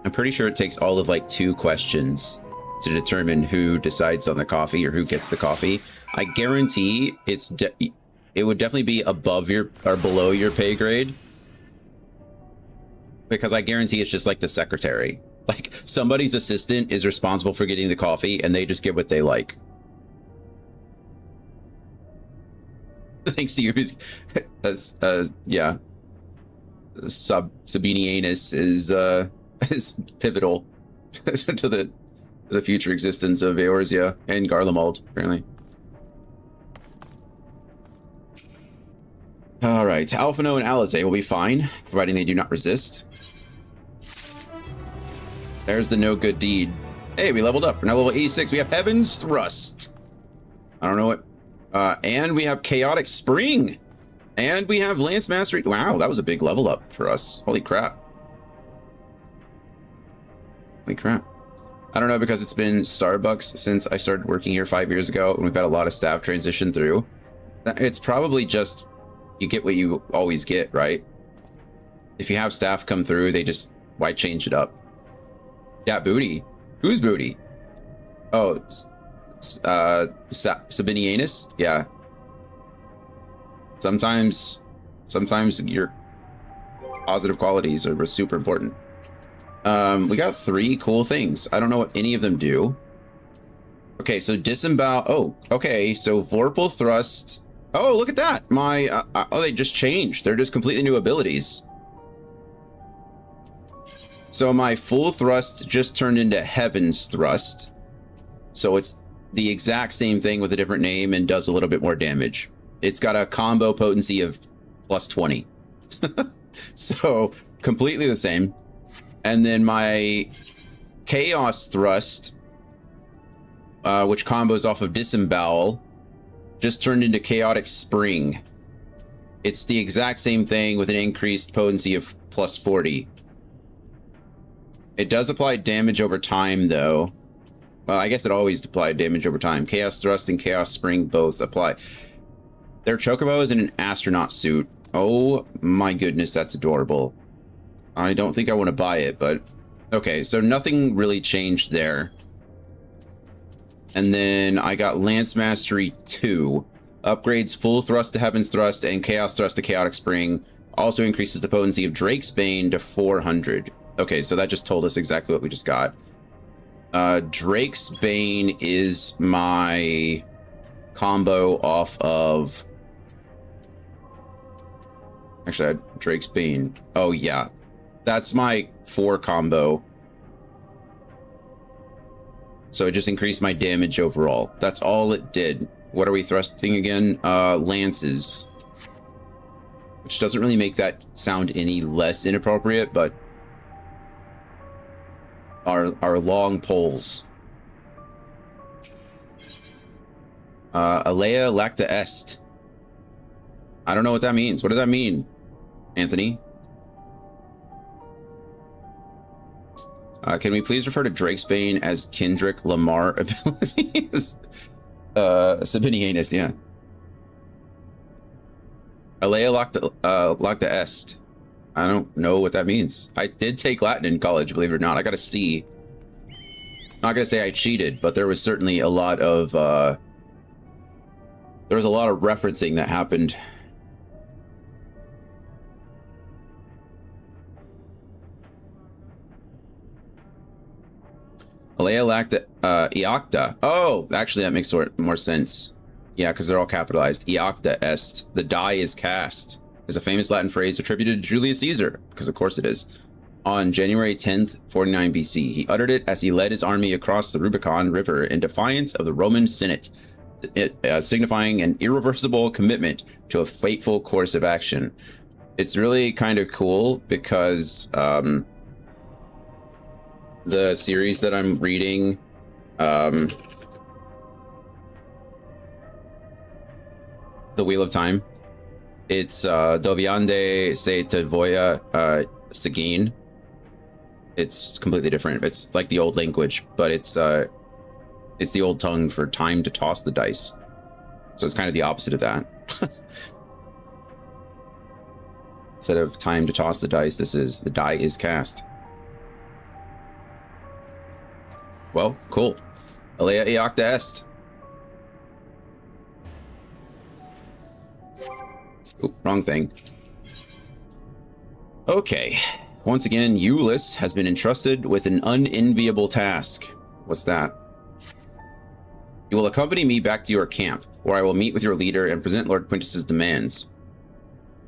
I'm pretty sure it takes all of like 2 questions to determine who decides on the coffee or who gets the coffee. I guarantee it would definitely be above your or below your pay grade. Because I guarantee it's just like the secretary. Like somebody's assistant is responsible for getting the coffee and they just get what they like. Thanks to you. Yeah. Sabinianus is pivotal to the future existence of Eorzea and Garlemald, apparently. Alright, Alphino and Alizé will be fine, providing they do not resist. There's the no good deed. Hey, we leveled up. We're now level 86. We have Heaven's Thrust. I don't know what. And we have Chaotic Spring. And we have Lance Mastery. Wow, that was a big level up for us. Holy crap. Holy crap. I don't know, because it's been Starbucks since I started working here 5 years ago, and we've had a lot of staff transition through. It's probably just you get what you always get, right? If you have staff come through, they just, why change it up? Yeah, booty. Who's booty? Oh, Sabinianus? Yeah. Sometimes your positive qualities are super important. We got 3 cool things. I don't know what any of them do. Okay, so disembowel. Oh, okay. So Vorpal Thrust, Oh, look at that. My, oh, they just changed. They're just completely new abilities. So my full thrust just turned into Heaven's Thrust. So it's the exact same thing with a different name and does a little bit more damage. It's got a combo potency of plus 20. So completely the same. And then my Chaos Thrust, which combos off of Disembowel, just turned into Chaotic Spring. It's the exact same thing with an increased potency of plus 40. It does apply damage over time, though. Well, I guess it always applied damage over time. Chaos Thrust and Chaos Spring both apply. Their Chocobo is in an astronaut suit. Oh my goodness, that's adorable. I don't think I want to buy it, but... Okay, so nothing really changed there. And then I got Lance Mastery 2. Upgrades Full Thrust to Heaven's Thrust and Chaos Thrust to Chaotic Spring. Also increases the potency of Drake's Bane to 400. Okay, so that just told us exactly what we just got. Drake's Bane is my combo off of... Actually, Drake's Bane. Oh, yeah. That's my 4 combo. So it just increased my damage overall. That's all it did. What are we thrusting again? Lances. Which doesn't really make that sound any less inappropriate, but... Our long poles. Alea Lacta Est. I don't know what that means. What does that mean, Anthony? Can we please refer to Drake's Bane as Kendrick Lamar abilities? Sabinianus, yeah. Alea Lacta Est. I don't know what that means. I did take Latin in college, believe it or not. I got a C. Not gonna say I cheated, but there was certainly a lot of there was a lot of referencing that happened. Alea Lacta Iacta. Oh, actually that makes more sense. Yeah, because they're all capitalized. Iacta Est. The die is cast. Is a famous Latin phrase attributed to Julius Caesar, because of course it is. On January 10th, 49 BC, he uttered it as he led his army across the Rubicon River in defiance of the Roman Senate, signifying an irreversible commitment to a fateful course of action. It's really kind of cool because the series that I'm reading, The Wheel of Time, it's Doviande se te voya seguin. It's completely different. It's like the old language, but it's the old tongue for time to toss the dice. So it's kind of the opposite of that. Instead of time to toss the dice, this is the die is cast. Well, cool. Alea Iacta Est. Oop, wrong thing. Okay. Once again, Euless has been entrusted with an unenviable task. What's that? You will accompany me back to your camp, where I will meet with your leader and present Lord Quintus's demands.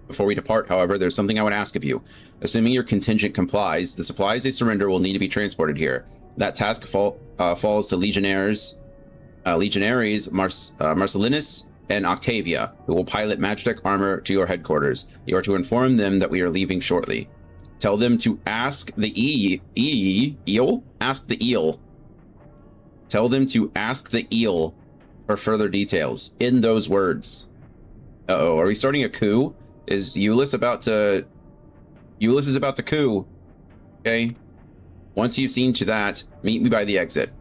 Before we depart, however, there's something I would ask of you. Assuming your contingent complies, the supplies they surrender will need to be transported here. That task falls to Legionaries Marcellinus and Octavia, who will pilot Magitech armor to your headquarters. You are to inform them that we are leaving shortly. Tell them to ask the eel? Ask the eel. Tell them to ask the eel for further details in those words. Uh-oh, are we starting a coup? Is Euless about to... Euless is about to coup. Okay. Once you've seen to that, meet me by the exit.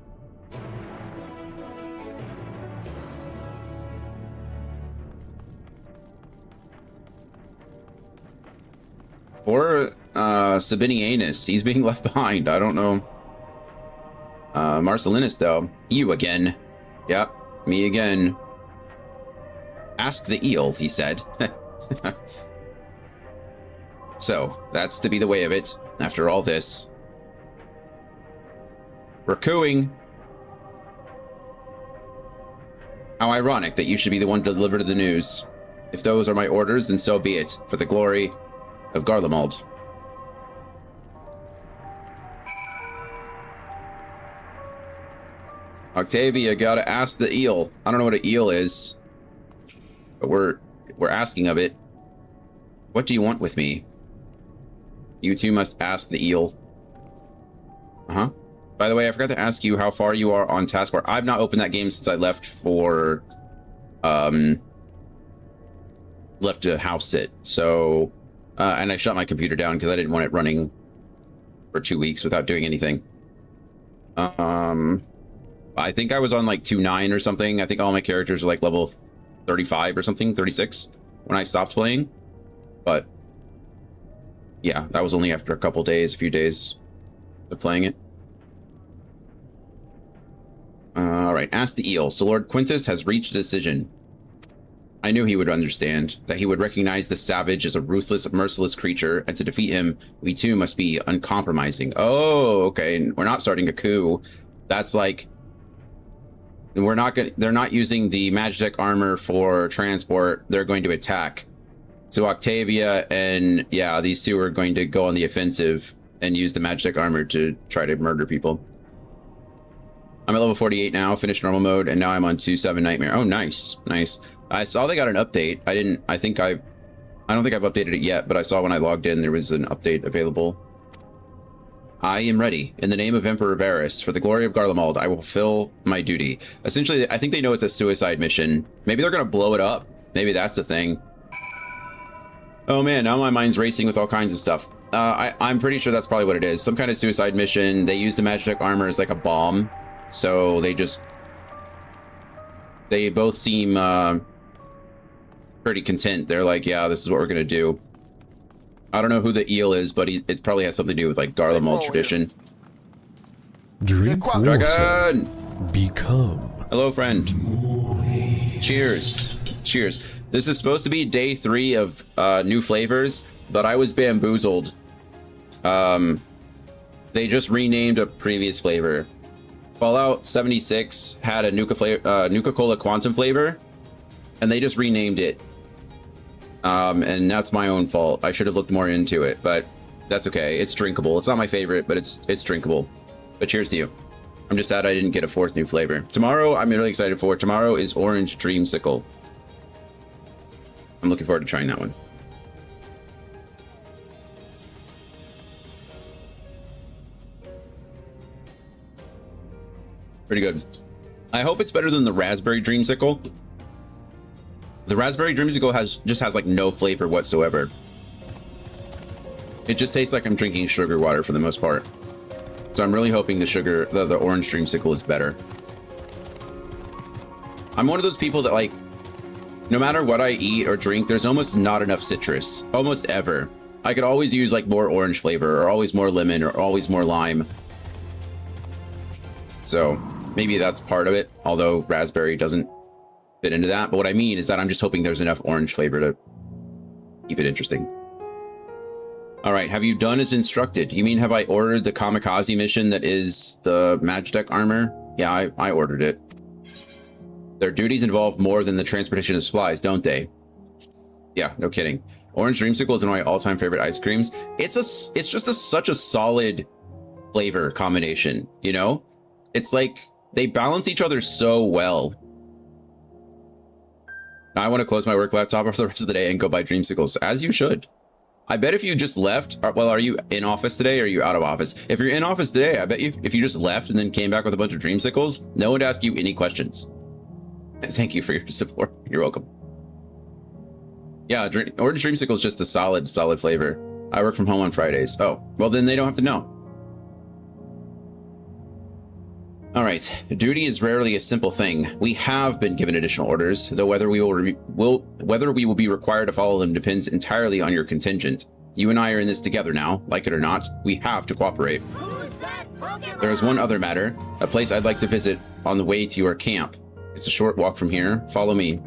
Or Sabinianus, he's being left behind. I don't know. Marcellinus, though. You again. Yep, me again. Ask the eel, he said. So, that's to be the way of it, after all this. We're cooing. How ironic that you should be the one to deliver the news. If those are my orders, then so be it, for the glory of Garlemald. Octavia, gotta ask the eel. I don't know what an eel is, but we're asking of it. What do you want with me? You two must ask the eel. Uh-huh. By the way, I forgot to ask you how far you are on taskbar. I've not opened that game since I left for left to house sit. So and I shut my computer down because I didn't want it running for 2 weeks without doing anything. I think I was on like 2.9 or something. I think all my characters are like level 35 or something, 36 when I stopped playing. But yeah, that was only after a few days of playing it. All right, ask the eel. So Lord Quintus has reached a decision. I knew he would understand, that he would recognize the savage as a ruthless, merciless creature, and to defeat him, we too must be uncompromising. Oh, okay. We're not starting a coup. That's like, they're not using the Magitech armor for transport. They're going to attack. So Octavia and, yeah, these two are going to go on the offensive and use the Magitech armor to try to murder people. I'm at level 48 now, finished normal mode, and now I'm on 2.7 Nightmare. Oh, nice, nice. I saw they got an update. I don't think I've updated it yet, but I saw when I logged in there was an update available. I am ready. In the name of Emperor Varus, for the glory of Garlemald, I will fulfill my duty. Essentially, I think they know it's a suicide mission. Maybe they're gonna blow it up. Maybe that's the thing. Oh man, now my mind's racing with all kinds of stuff. I'm pretty sure that's probably what it is. Some kind of suicide mission. They use the Magitech armor as like a bomb. So they both seem pretty content. They're like, yeah, this is what we're gonna do. I don't know who the eel is, but it probably has something to do with like Garlemald tradition.
Drink
Dragoon!
Become.
Hello, friend. Cheers. Cheers. This is supposed to be day 3 of new flavors, but I was bamboozled. They just renamed a previous flavor. Fallout 76 had a Nuka-Cola Quantum flavor, and they just renamed it. And that's my own fault. I should have looked more into it, but that's okay. It's drinkable. It's not my favorite, but it's drinkable. But cheers to you. I'm just sad I didn't get a 4th new flavor. Tomorrow, I'm really excited for. Tomorrow is Orange Dreamsicle. I'm looking forward to trying that one. Pretty good. I hope it's better than the Raspberry Dreamsicle. The Raspberry Dreamsicle just has like no flavor whatsoever. It just tastes like I'm drinking sugar water for the most part. So I'm really hoping the Orange Dreamsicle is better. I'm one of those people that like, no matter what I eat or drink, there's almost not enough citrus, almost ever. I could always use like more orange flavor, or always more lemon, or always more lime. So maybe that's part of it, although raspberry doesn't fit into that. But what I mean is that I'm just hoping there's enough orange flavor to keep it interesting. All right, have you done as instructed? You mean, have I ordered the kamikaze mission that is the Magitech armor? Yeah, I ordered it. Their duties involve more than the transportation of supplies, don't they? Yeah, no kidding. Orange Dreamsicle is one of my all-time favorite ice creams. It's just such a solid flavor combination, you know? It's like they balance each other so well. Now I want to close my work laptop for the rest of the day and go buy Dreamsicles, as you should. I bet if you just left, well, are you in office today or are you out of office? If you're in office today, I bet if you just left and then came back with a bunch of Dreamsicles, no one would ask you any questions. Thank you for your support. You're welcome. Yeah, Orange Dreamsicle is just a solid flavor. I work from home on Fridays. Oh, well then they don't have to know. All right, duty is rarely a simple thing. We have been given additional orders, though whether we will be required to follow them depends entirely on your contingent. You and I are in this together now, like it or not. We have to cooperate. There is one other matter, a place I'd like to visit on the way to your camp. It's a short walk from here. Follow me.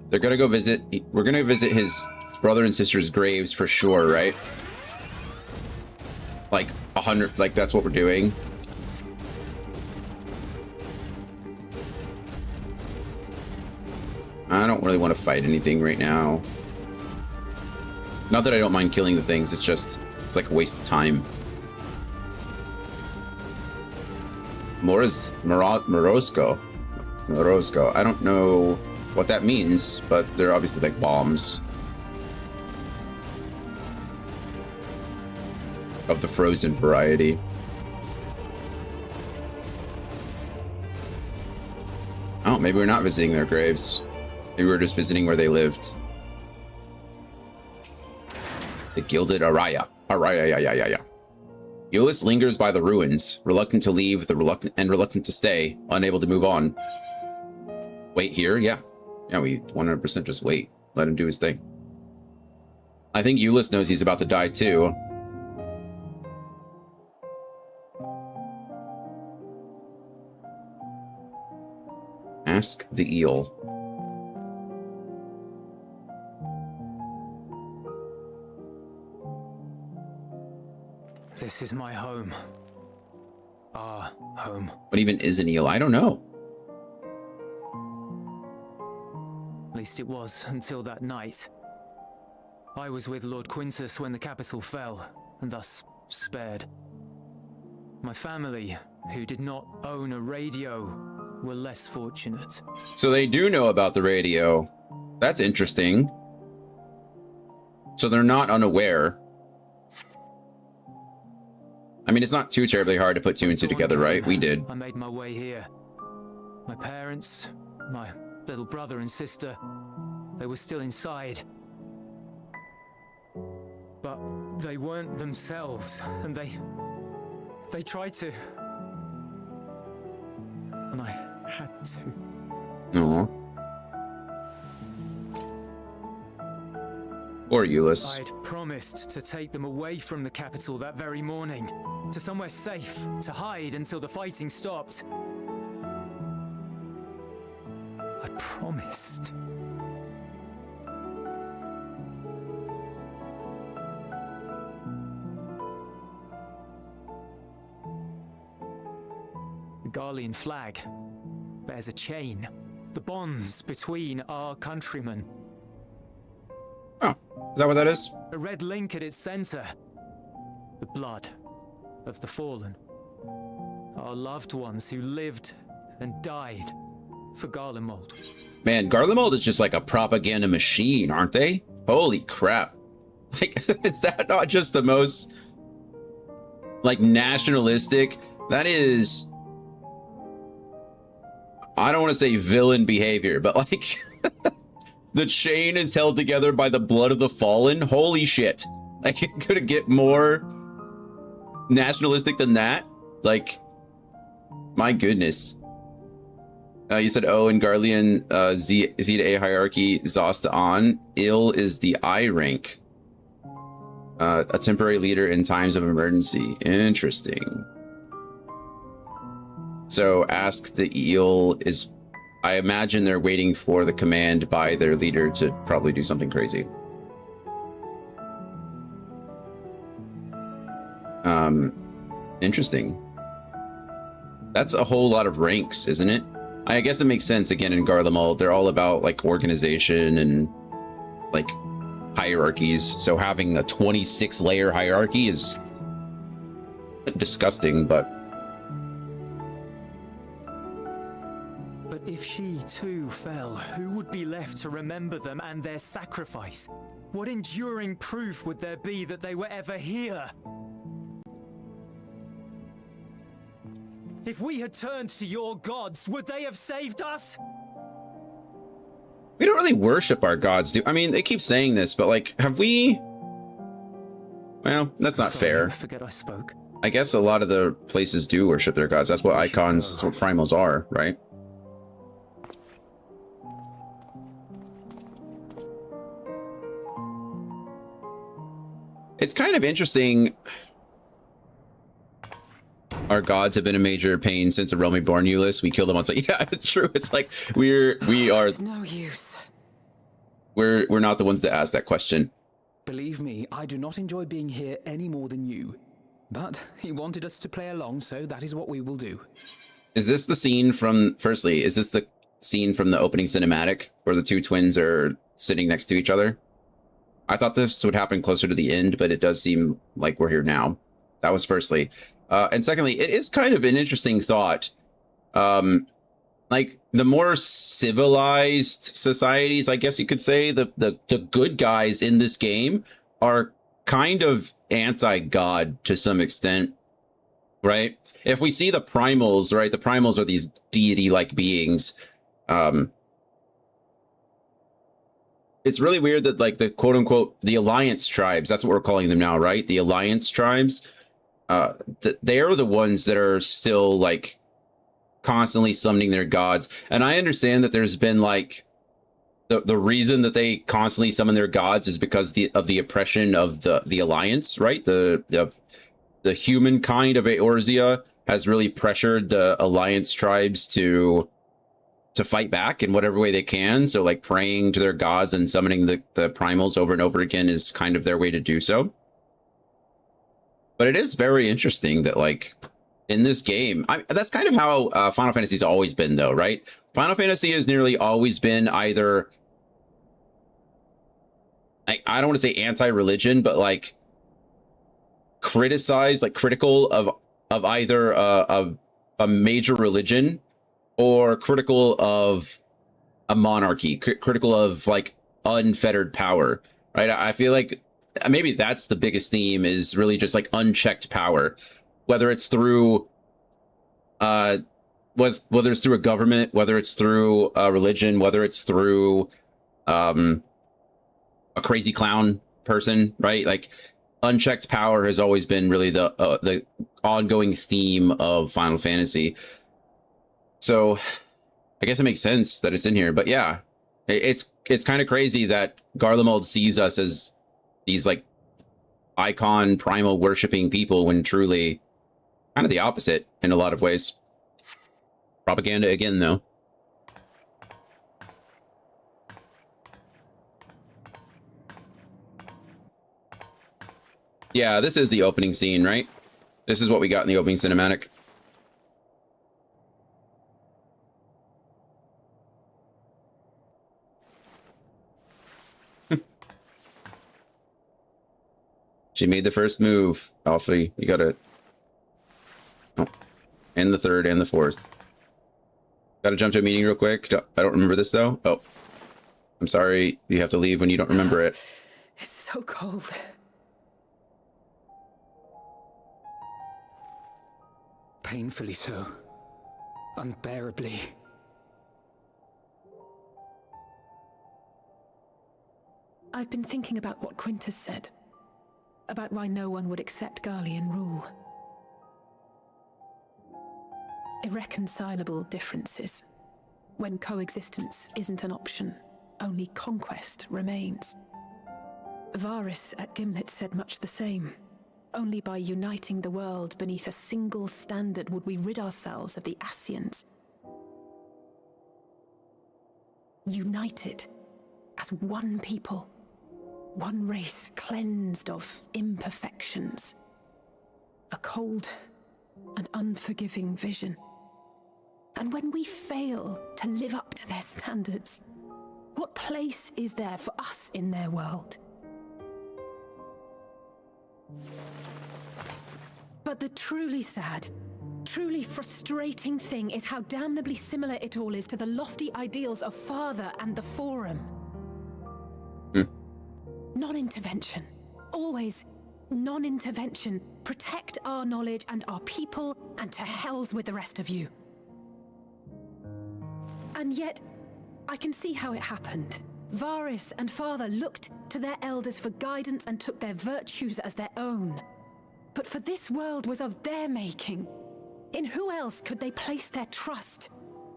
They're gonna go visit. We're gonna visit his brother and sister's graves for sure, right? Like 100. Like that's what we're doing. I don't really want to fight anything right now. Not that I don't mind killing the things, it's just, it's like a waste of time. Morozko. I don't know what that means, but they're obviously like bombs. Of the frozen variety. Oh, maybe we're not visiting their graves. Maybe we're just visiting where they lived. The Gilded Araya. Araya. Euless lingers by the ruins, reluctant to leave, reluctant to stay, unable to move on. Wait here? Yeah. Yeah, we 100% just wait. Let him do his thing. I think Euless knows he's about to die too. Ask the eel.
This is my home. Our home.
What even is an eel? I don't know.
At least it was until that night. I was with Lord Quintus when the capital fell, and thus spared. My family, who did not own a radio, were less fortunate.
So they do know about the radio. That's interesting. So they're not unaware. I mean, it's not too terribly hard to put two and two together, right? We did.
I made my way here. My parents, my little brother and sister, they were still inside. But they weren't themselves, and they tried to. And I had to.
No. Or Euless.
I'd promised to take them away from the capital that very morning, to somewhere safe, to hide until the fighting stopped. I promised. The Garlean flag bears a chain, the bonds between our countrymen.
Oh, is that what that is?
A red link at its center. The blood of the fallen. Our loved ones who lived and died for Garlemald.
Man, Garlemald is just like a propaganda machine, aren't they? Holy crap. Like, is that not just the most, like, nationalistic? That is, I don't want to say villain behavior, but like, the chain is held together by the blood of the fallen. Holy shit. Like, could it get more nationalistic than that? Like, my goodness. You said O in Garlean, Z to A hierarchy, Zost to On. Il is the I rank. A temporary leader in times of emergency. Interesting. So ask the eel is, I imagine they're waiting for the command by their leader to probably do something crazy. Interesting. That's a whole lot of ranks, isn't it? I guess it makes sense. Again, in Garlemald, they're all about like organization and like hierarchies. So having a 26-layer hierarchy is disgusting, but
if she too fell, who would be left to remember them and their sacrifice? What enduring proof would there be that they were ever here? If we had turned to your gods, would they have saved us?
We don't really worship our gods, do I mean, they keep saying this, but like, have we? Well, that's not fair.
I forget I spoke.
I guess a lot of the places do worship their gods. That's what icons, that's what primals are, right? It's kind of interesting. Our gods have been a major pain since a realm reborn, Euless. We killed them once. Like, yeah, it's true. It's like we are.
It's no use.
We're not the ones that ask that question.
Believe me, I do not enjoy being here any more than you. But he wanted us to play along, so that is what we will do.
Is this the scene from? Firstly, is this the scene from the opening cinematic where the two twins are sitting next to each other. I thought this would happen closer to the end, but it does seem like we're here now. That was firstly. And secondly, it is kind of an interesting thought. Like the more civilized societies, I guess you could say, the good guys in this game are kind of anti-God to some extent, right? If we see the primals, right? The primals are these deity-like beings. It's really weird that like the quote unquote the Alliance tribes, that's what we're calling them now, right? The Alliance tribes, they are the ones that are still like constantly summoning their gods. And I understand that there's been like the reason that they constantly summon their gods is because of the oppression of the Alliance, right? The humankind of Eorzea has really pressured the Alliance tribes to fight back in whatever way they can. So like praying to their gods and summoning the primals over and over again is kind of their way to do so. But it is very interesting that like in this game, that's kind of how Final Fantasy's always been though, right? Final Fantasy has nearly always been either, I don't want to say anti-religion, but like critical of either a major religion or critical of a monarchy, critical of like unfettered power, right? I feel like maybe that's the biggest theme, is really just like unchecked power, whether it's through whether it's through a government, whether it's through a religion, whether it's through a crazy clown person, right? Like unchecked power has always been really the ongoing theme of Final Fantasy. So I guess it makes sense that it's in here, but yeah, it's kind of crazy that Garlemald sees us as these like icon primal worshipping people when truly kind of the opposite in a lot of ways. Propaganda again, though. Yeah, this is the opening scene, right? This is what we got in the opening cinematic. She made the first move, Alfie. You gotta... Oh. And the third and the fourth. Gotta jump to a meeting real quick. I don't remember this, though. Oh. I'm sorry. You have to leave when you don't remember it.
It's so cold.
Painfully so. Unbearably.
I've been thinking about what Quintus said. About why no one would accept Garlean rule. Irreconcilable differences. When coexistence isn't an option, only conquest remains. Varys at Gimlet said much the same. Only by uniting the world beneath a single standard would we rid ourselves of the Ascians. United as one people. One race cleansed of imperfections. A cold and unforgiving vision. And when we fail to live up to their standards, what place is there for us in their world? But the truly sad, truly frustrating thing is how damnably similar it all is to the lofty ideals of Father and the Forum. Non-intervention. Always non-intervention. Protect our knowledge and our people, and to hells with the rest of you. And yet, I can see how it happened. Varys and Father looked to their elders for guidance and took their virtues as their own. But for this world was of their making. In who else could they place their trust?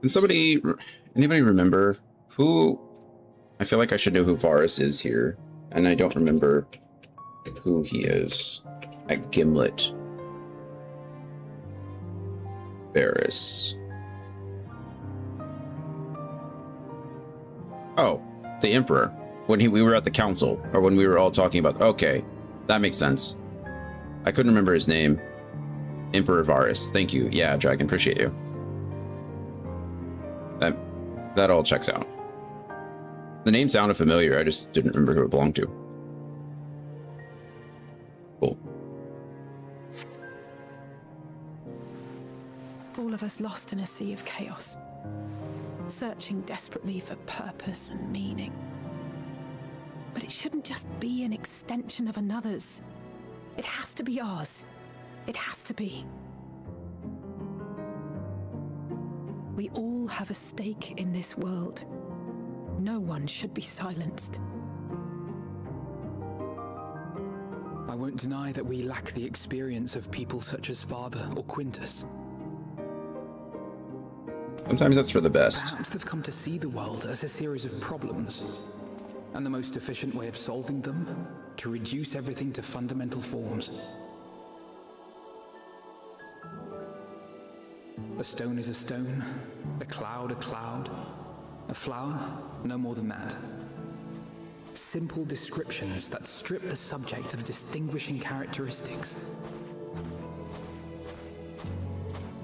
Can anybody remember who? I feel like I should know who Varys is here. And I don't remember who he is at Gimlet. Varys. Oh, the Emperor. When we were at the council, or when we were all talking about... Okay, that makes sense. I couldn't remember his name. Emperor Varys. Thank you. Yeah, Dragon, appreciate you. That that all checks out. The name sounded familiar. I just didn't remember who it belonged to. Cool.
All of us lost in a sea of chaos, searching desperately for purpose and meaning. But it shouldn't just be an extension of another's. It has to be ours. It has to be. We all have a stake in this world. No one should be silenced.
I won't deny that we lack the experience of people such as Father or Quintus.
Sometimes that's for the best.
Perhaps they've come to see the world as a series of problems, and the most efficient way of solving them, to reduce everything to fundamental forms. A stone is a stone, a cloud, a flower, no more than that. Simple descriptions that strip the subject of distinguishing characteristics.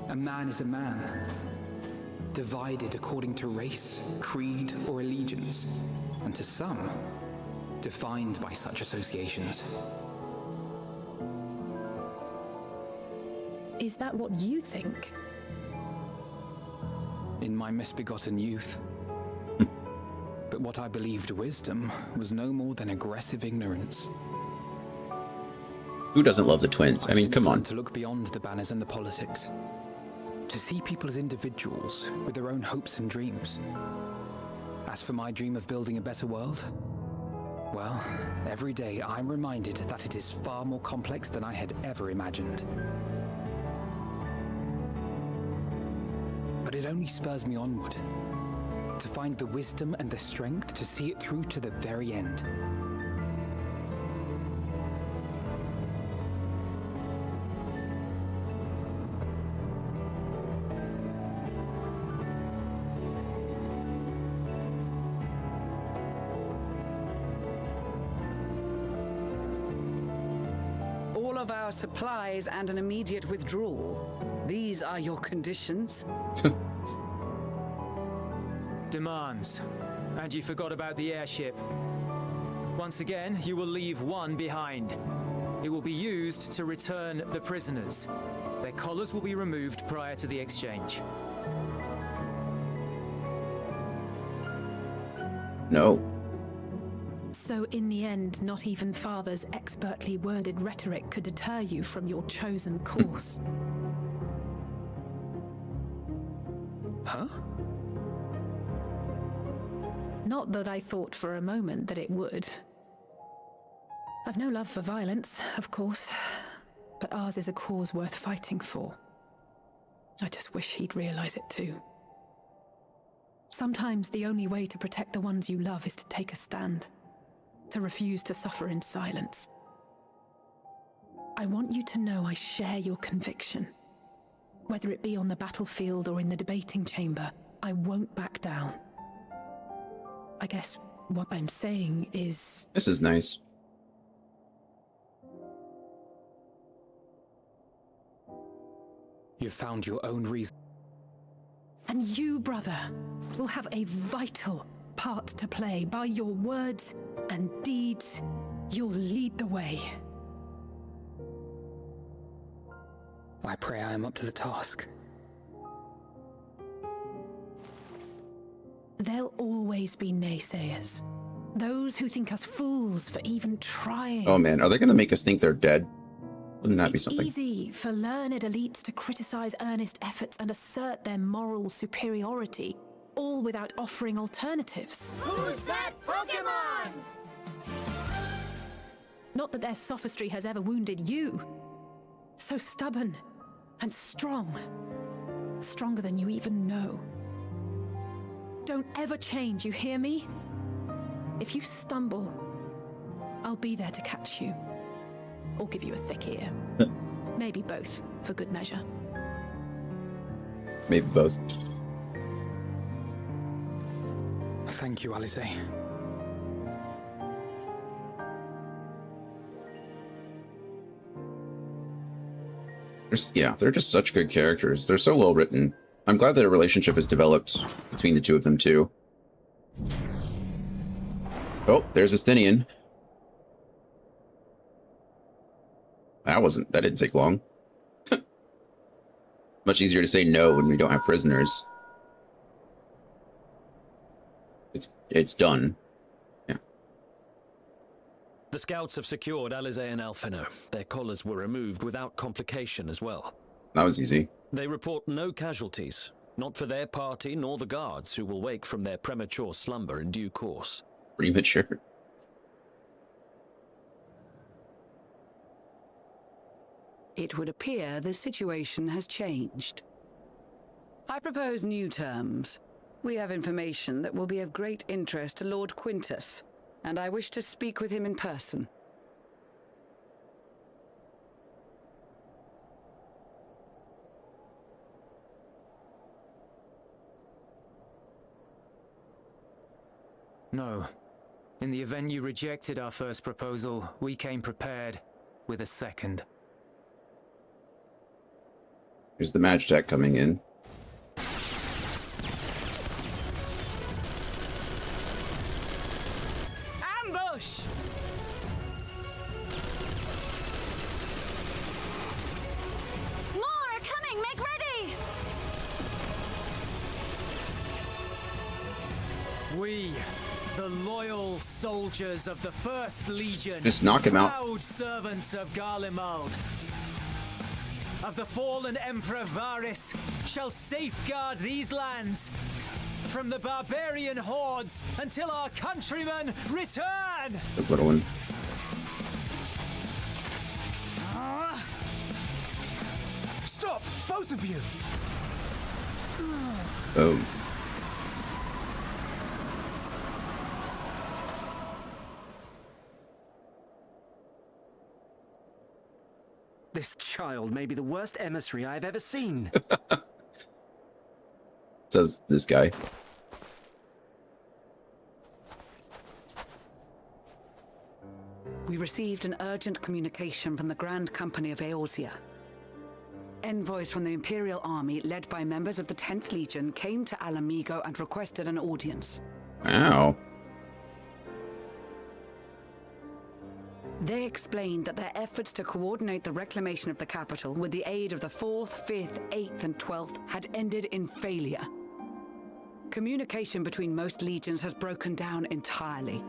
A man is a man, divided according to race, creed, or allegiance, and to some, defined by such associations.
Is that what you think?
In my misbegotten youth. But what I believed wisdom was no more than aggressive ignorance.
Who doesn't love the twins? I mean, come on.
To look beyond the banners and the politics. To see people as individuals with their own hopes and dreams. As for my dream of building a better world, well, every day I'm reminded that it is far more complex than I had ever imagined. But it only spurs me onward, to find the wisdom and the strength to see it through to the very end.
All of our supplies and an immediate withdrawal. These are your conditions?
Demands. And you forgot about the airship. Once again, you will leave one behind. It will be used to return the prisoners. Their collars will be removed prior to the exchange.
No.
So in the end, not even Father's expertly worded rhetoric could deter you from your chosen course.
Huh?
Not that I thought for a moment that it would. I've no love for violence, of course, but ours is a cause worth fighting for. I just wish he'd realize it too. Sometimes the only way to protect the ones you love is to take a stand, to refuse to suffer in silence. I want you to know I share your conviction. Whether it be on the battlefield or in the debating chamber, I won't back down. I guess what I'm saying is...
This is nice.
You've found your own reason.
And you, brother, will have a vital part to play. By your words and deeds, you'll lead the way.
I pray I am up to the task.
There'll always be naysayers. Those who think us fools for even trying.
Oh man, are they gonna make us think they're dead? Wouldn't that be something?
It's easy for learned elites to criticize earnest efforts and assert their moral superiority, all without offering alternatives.
Who's that Pokemon?
Not that their sophistry has ever wounded you. So stubborn and strong. Stronger than you even know. Don't ever change, you hear me? If you stumble, I'll be there to catch you. Or give you a thick ear. Maybe both, for good measure.
Maybe both.
Thank you, Alice.
Yeah, they're just such good characters. They're so well written. I'm glad that a relationship has developed between the two of them too. Oh, there's Estinian. That didn't take long. Much easier to say no when we don't have prisoners. It's done. Yeah.
The scouts have secured Alizé and Alphino. Their collars were removed without complication as well.
That was easy.
They report no casualties, not for their party nor the guards, who will wake from their premature slumber in due course.
Premature.
It would appear the situation has changed. I propose new terms. We have information that will be of great interest to Lord Quintus, and I wish to speak with him in person.
No. In the event you rejected our first proposal, we came prepared with a second.
Here's the Magitech coming in.
Ambush!
More are coming! Make ready!
We, the loyal soldiers of the First Legion,
Just knock him out.
proud servants of Garlemald, of the fallen Emperor Varys, shall safeguard these lands from the barbarian hordes until our countrymen return!
The little one.
Stop, both of you!
Oh.
This child may be the worst emissary I've ever seen.
Says this guy.
We received an urgent communication from the Grand Company of Eorzea. Envoys from the Imperial Army, led by members of the 10th Legion, came to Alamigo and requested an audience.
Wow.
They explained that their efforts to coordinate the reclamation of the capital with the aid of the 4th, 5th, 8th, and 12th had ended in failure. Communication between most legions has broken down entirely.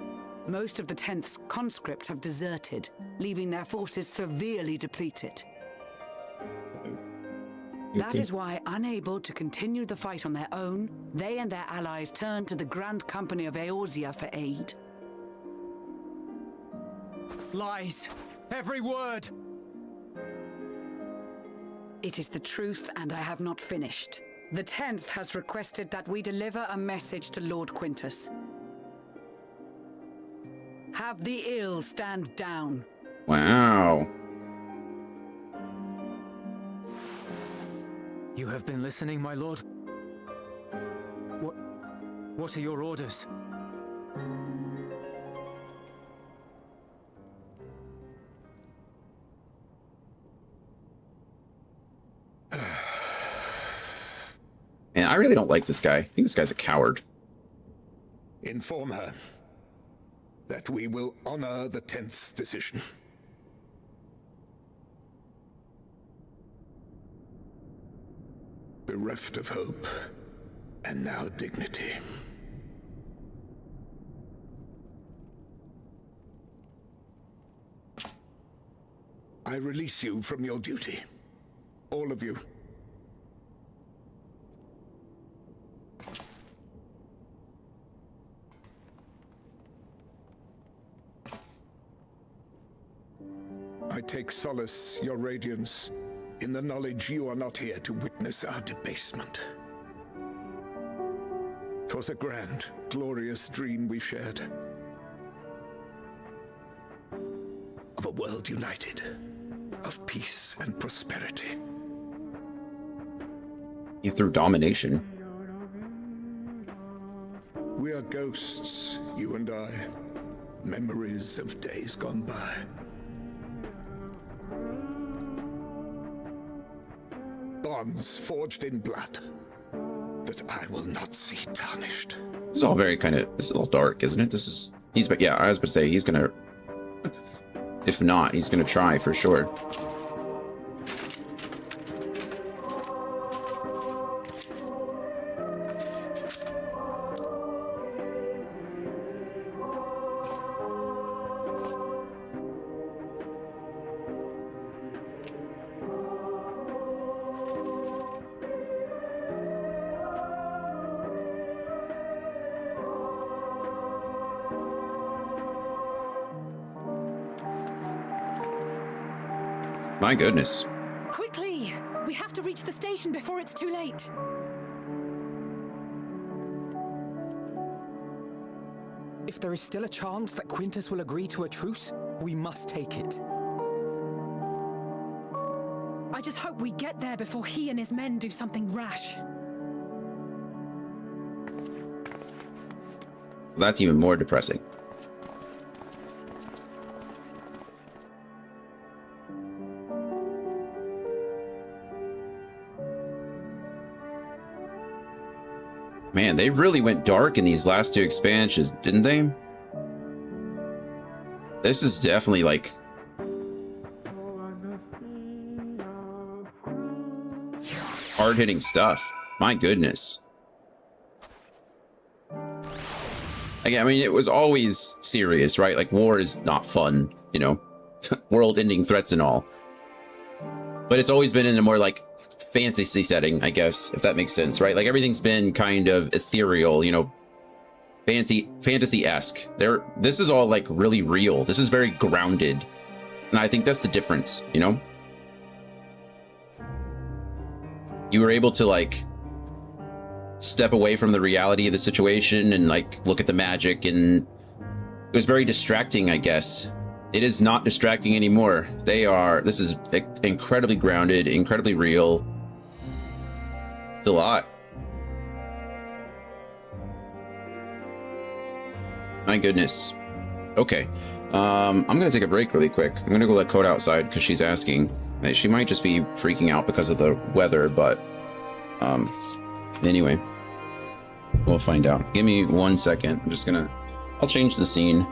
Most of the 10th's conscripts have deserted, leaving their forces severely depleted. That is why, unable to continue the fight on their own, they and their allies turned to the Grand Company of Eorzea for aid.
Lies! Every word!
It is the truth, and I have not finished. The 10th has requested that we deliver a message to Lord Quintus. Have the ill stand down.
Wow.
You have been listening, my lord? What are your orders?
And I really don't like this guy. I think this guy's a coward.
Inform her that we will honor the 10th's decision. Bereft of hope, and now dignity. I release you from your duty. All of you. I take solace, your radiance, in the knowledge you are not here to witness our debasement. 'Twas a grand, glorious dream we shared. Of a world united, of peace and prosperity.
Through domination.
We are ghosts, you and I. Memories of days gone by. Bonds forged in blood. that I will not see tarnished.
This is all very kind of, this is a little dark, isn't it? He's, but yeah, I was about to say, he's gonna, if not, he's gonna try for sure. My goodness.
Quickly! We have to reach the station before it's too late.
If there is still a chance that Quintus will agree to a truce, we must take it.
I just hope we get there before he and his men do something rash.
That's even more depressing. Man, they really went dark in these last two expansions, didn't they? This is definitely like hard-hitting stuff. My goodness. Like, I mean, it was always serious, right? Like, war is not fun, you know, world-ending threats and all. But it's always been in a more like fantasy setting, I guess, if that makes sense, right? Like everything's been kind of ethereal, you know, fantasy-esque. This is all like really real. This is very grounded. And I think that's the difference, you know? You were able to like step away from the reality of the situation and like look at the magic, and it was very distracting, I guess. It is not distracting anymore. This is incredibly grounded, incredibly real. It's a lot. My goodness. Okay. I'm gonna take a break really quick. I'm gonna go let Code outside because she's asking. She might just be freaking out because of the weather, but anyway. We'll find out. Give me 1 second. I'll change the scene.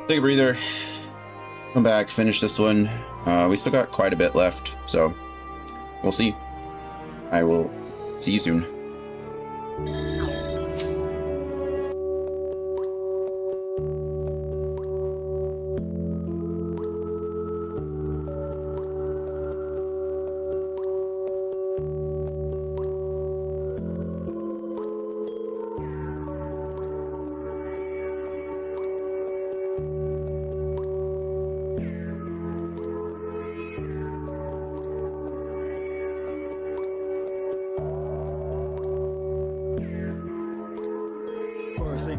Take a breather. Come back, finish this one. We still got quite a bit left, so we'll see. I will see you soon.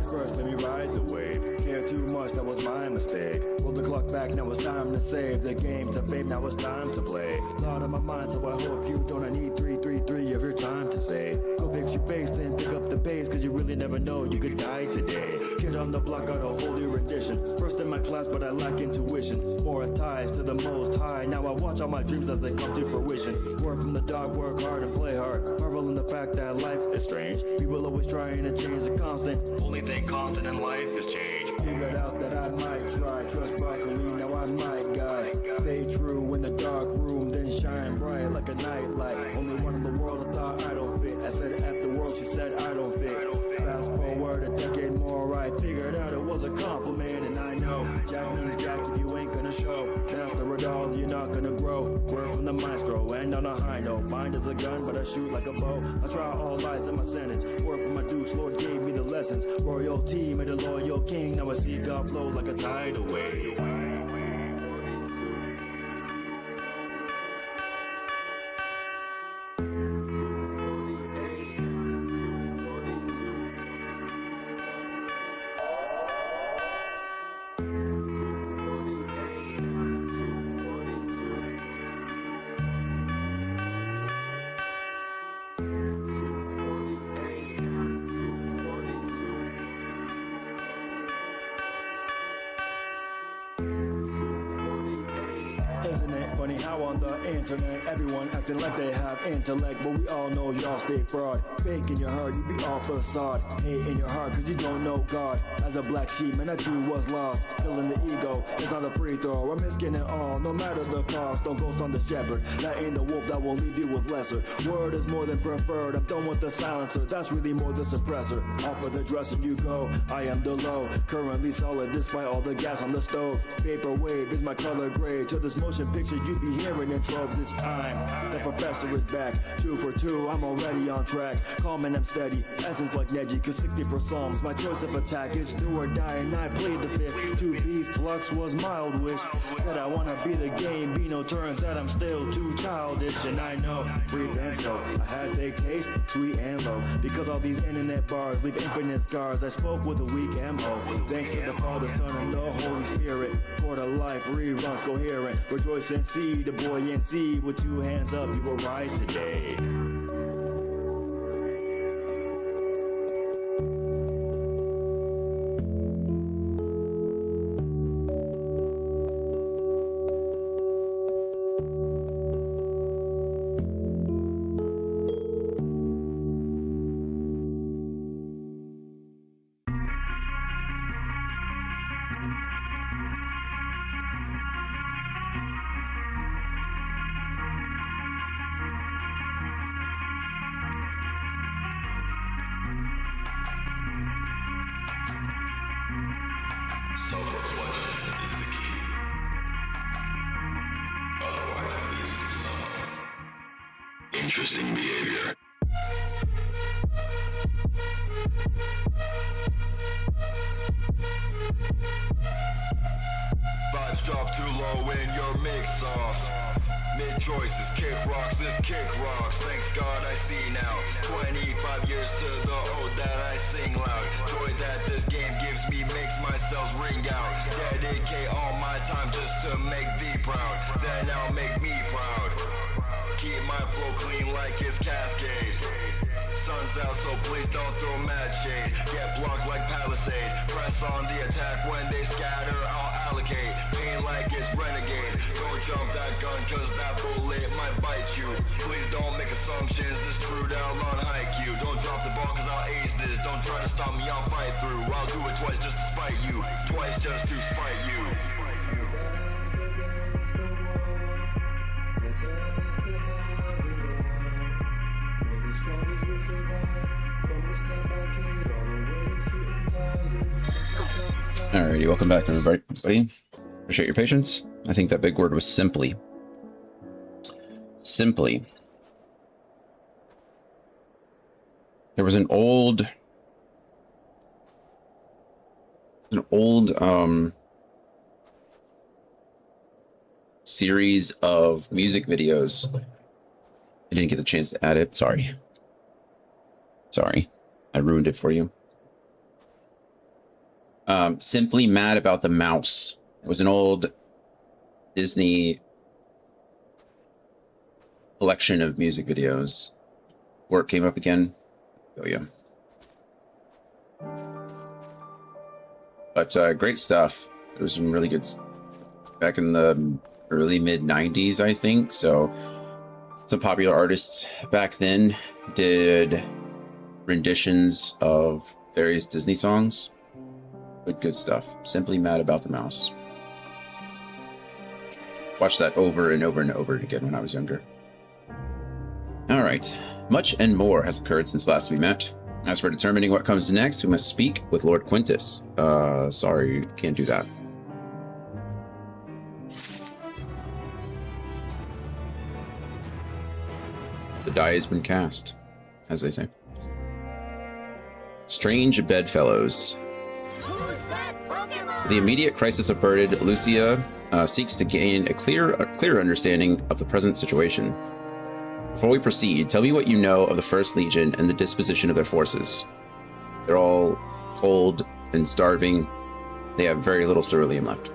First, let me ride the wave. Care too much, that was my mistake. Roll the clock back, now it's time to save the game to fame, now it's time to play. Thought on my mind, so I hope you don't. I need 333 of your time to say. Go fix your face, then pick up the pace, cause you really never know, you could die today. Kid on the block, got a whole new rendition. First in my class, but I lack intuition. More ties to the most high. Now I watch all my dreams as they come to fruition. Work from the dog, work hard and play hard. Marvel in the fact that life is strange. People always trying to change the constant. Only thing constant in life is change. Figured out that I might try. Trust broccoli, now I might guide. Stay true in the dark room, then shine bright like a nightlight. Only one in the world I thought I don't fit. I said F the world, she said I don't fit. Fast forward a decade more, I figured out it was a compliment. And I know Jack means Jack if you ain't gonna show. Master it all, you're not gonna grow. Word from the maestro, and on a high note. Mind is a gun, but I shoot like a bow. I try all lies in my sentence. Word from my dukes, Lord gave me the lessons. Royalty made a loyal king. Now I see God flow like a tidal wave. Isn't it funny how on the internet everyone acting like they have intellect, but we all know y'all stay fraud. Fake in your heart, you be all facade. Hate in your heart cause you don't know God. As a black sheep, man, that you was lost. Killing the ego, it's not a free throw. I'm risking it all, no matter the cost. Don't ghost on the shepherd, that ain't the wolf that will leave you with lesser. Word is more than preferred, I'm done with the silencer. That's really more the suppressor. Off of the dresser you go, I am the low. Currently solid despite all the gas on the stove. Paper wave is my color grade. To this motion picture you be hearing in troves. It's time, the professor is back. 2 for 2, I'm already on track. Calm and I'm steady, essence like Neji. Cause 60 for Psalms, my choice of attack is do or die. And I played the fifth. To be flux was my old wish. Said I wanna be the game, be no turns that I'm still too childish. And I know, breathe and slow. I had fake taste, sweet and low. Because all these internet bars leave infinite scars. I spoke with a weak MO. Thanks to the Father, Son, and the Holy Spirit. For the life reruns coherent. Rejoice and see the buoyancy. With 2 hands up, you will rise today.
Self-reflection is the key. Otherwise it leads to some interesting behavior. Vibes drop too low when your mix off. Mid-choices, kick rocks, this kick rocks. Thanks God I see now. 25 years to the ode that I sing loud. Joy that this game gives me makes my cells ring out. Dedicate all my time just to make thee proud. Then I'll make me proud. Keep my flow clean like it's Cascade. Sun's out, so please don't throw mad shade. Get blocks like Palisade. Press on the attack when they scatter, I'll allocate. Pain like it's Renegade. Don't jump that gun, cause that bullet might bite you. Please don't make assumptions, this true down on haiku. Don't drop the ball, cause I'll ace this. Don't try to stop me, I'll fight through. I'll do it twice just to spite you. Twice just to spite you.
Alrighty, welcome back everybody. Appreciate your patience. I think that big word was simply. Simply. There was an old series of music videos. I didn't get the chance to add it. Sorry. I ruined it for you. Simply Mad About the Mouse. It was an old Disney collection of music videos. Where it came up again. Oh yeah. But great stuff. There was some really good back in the early mid 90s, I think. So some popular artists back then did renditions of various Disney songs. Good stuff. Simply Mad About the Mouse. Watched that over and over and over again when I was younger. All right. Much and more has occurred since last we met. As for determining what comes next, we must speak with Lord Quintus. Sorry, can't do that. The die has been cast, as they say. Strange bedfellows. The immediate crisis averted, Lucia seeks to gain a clear understanding of the present situation. Before we proceed, tell me what you know of the First Legion and the disposition of their forces. They're all cold and starving. They have very little ceruleum left.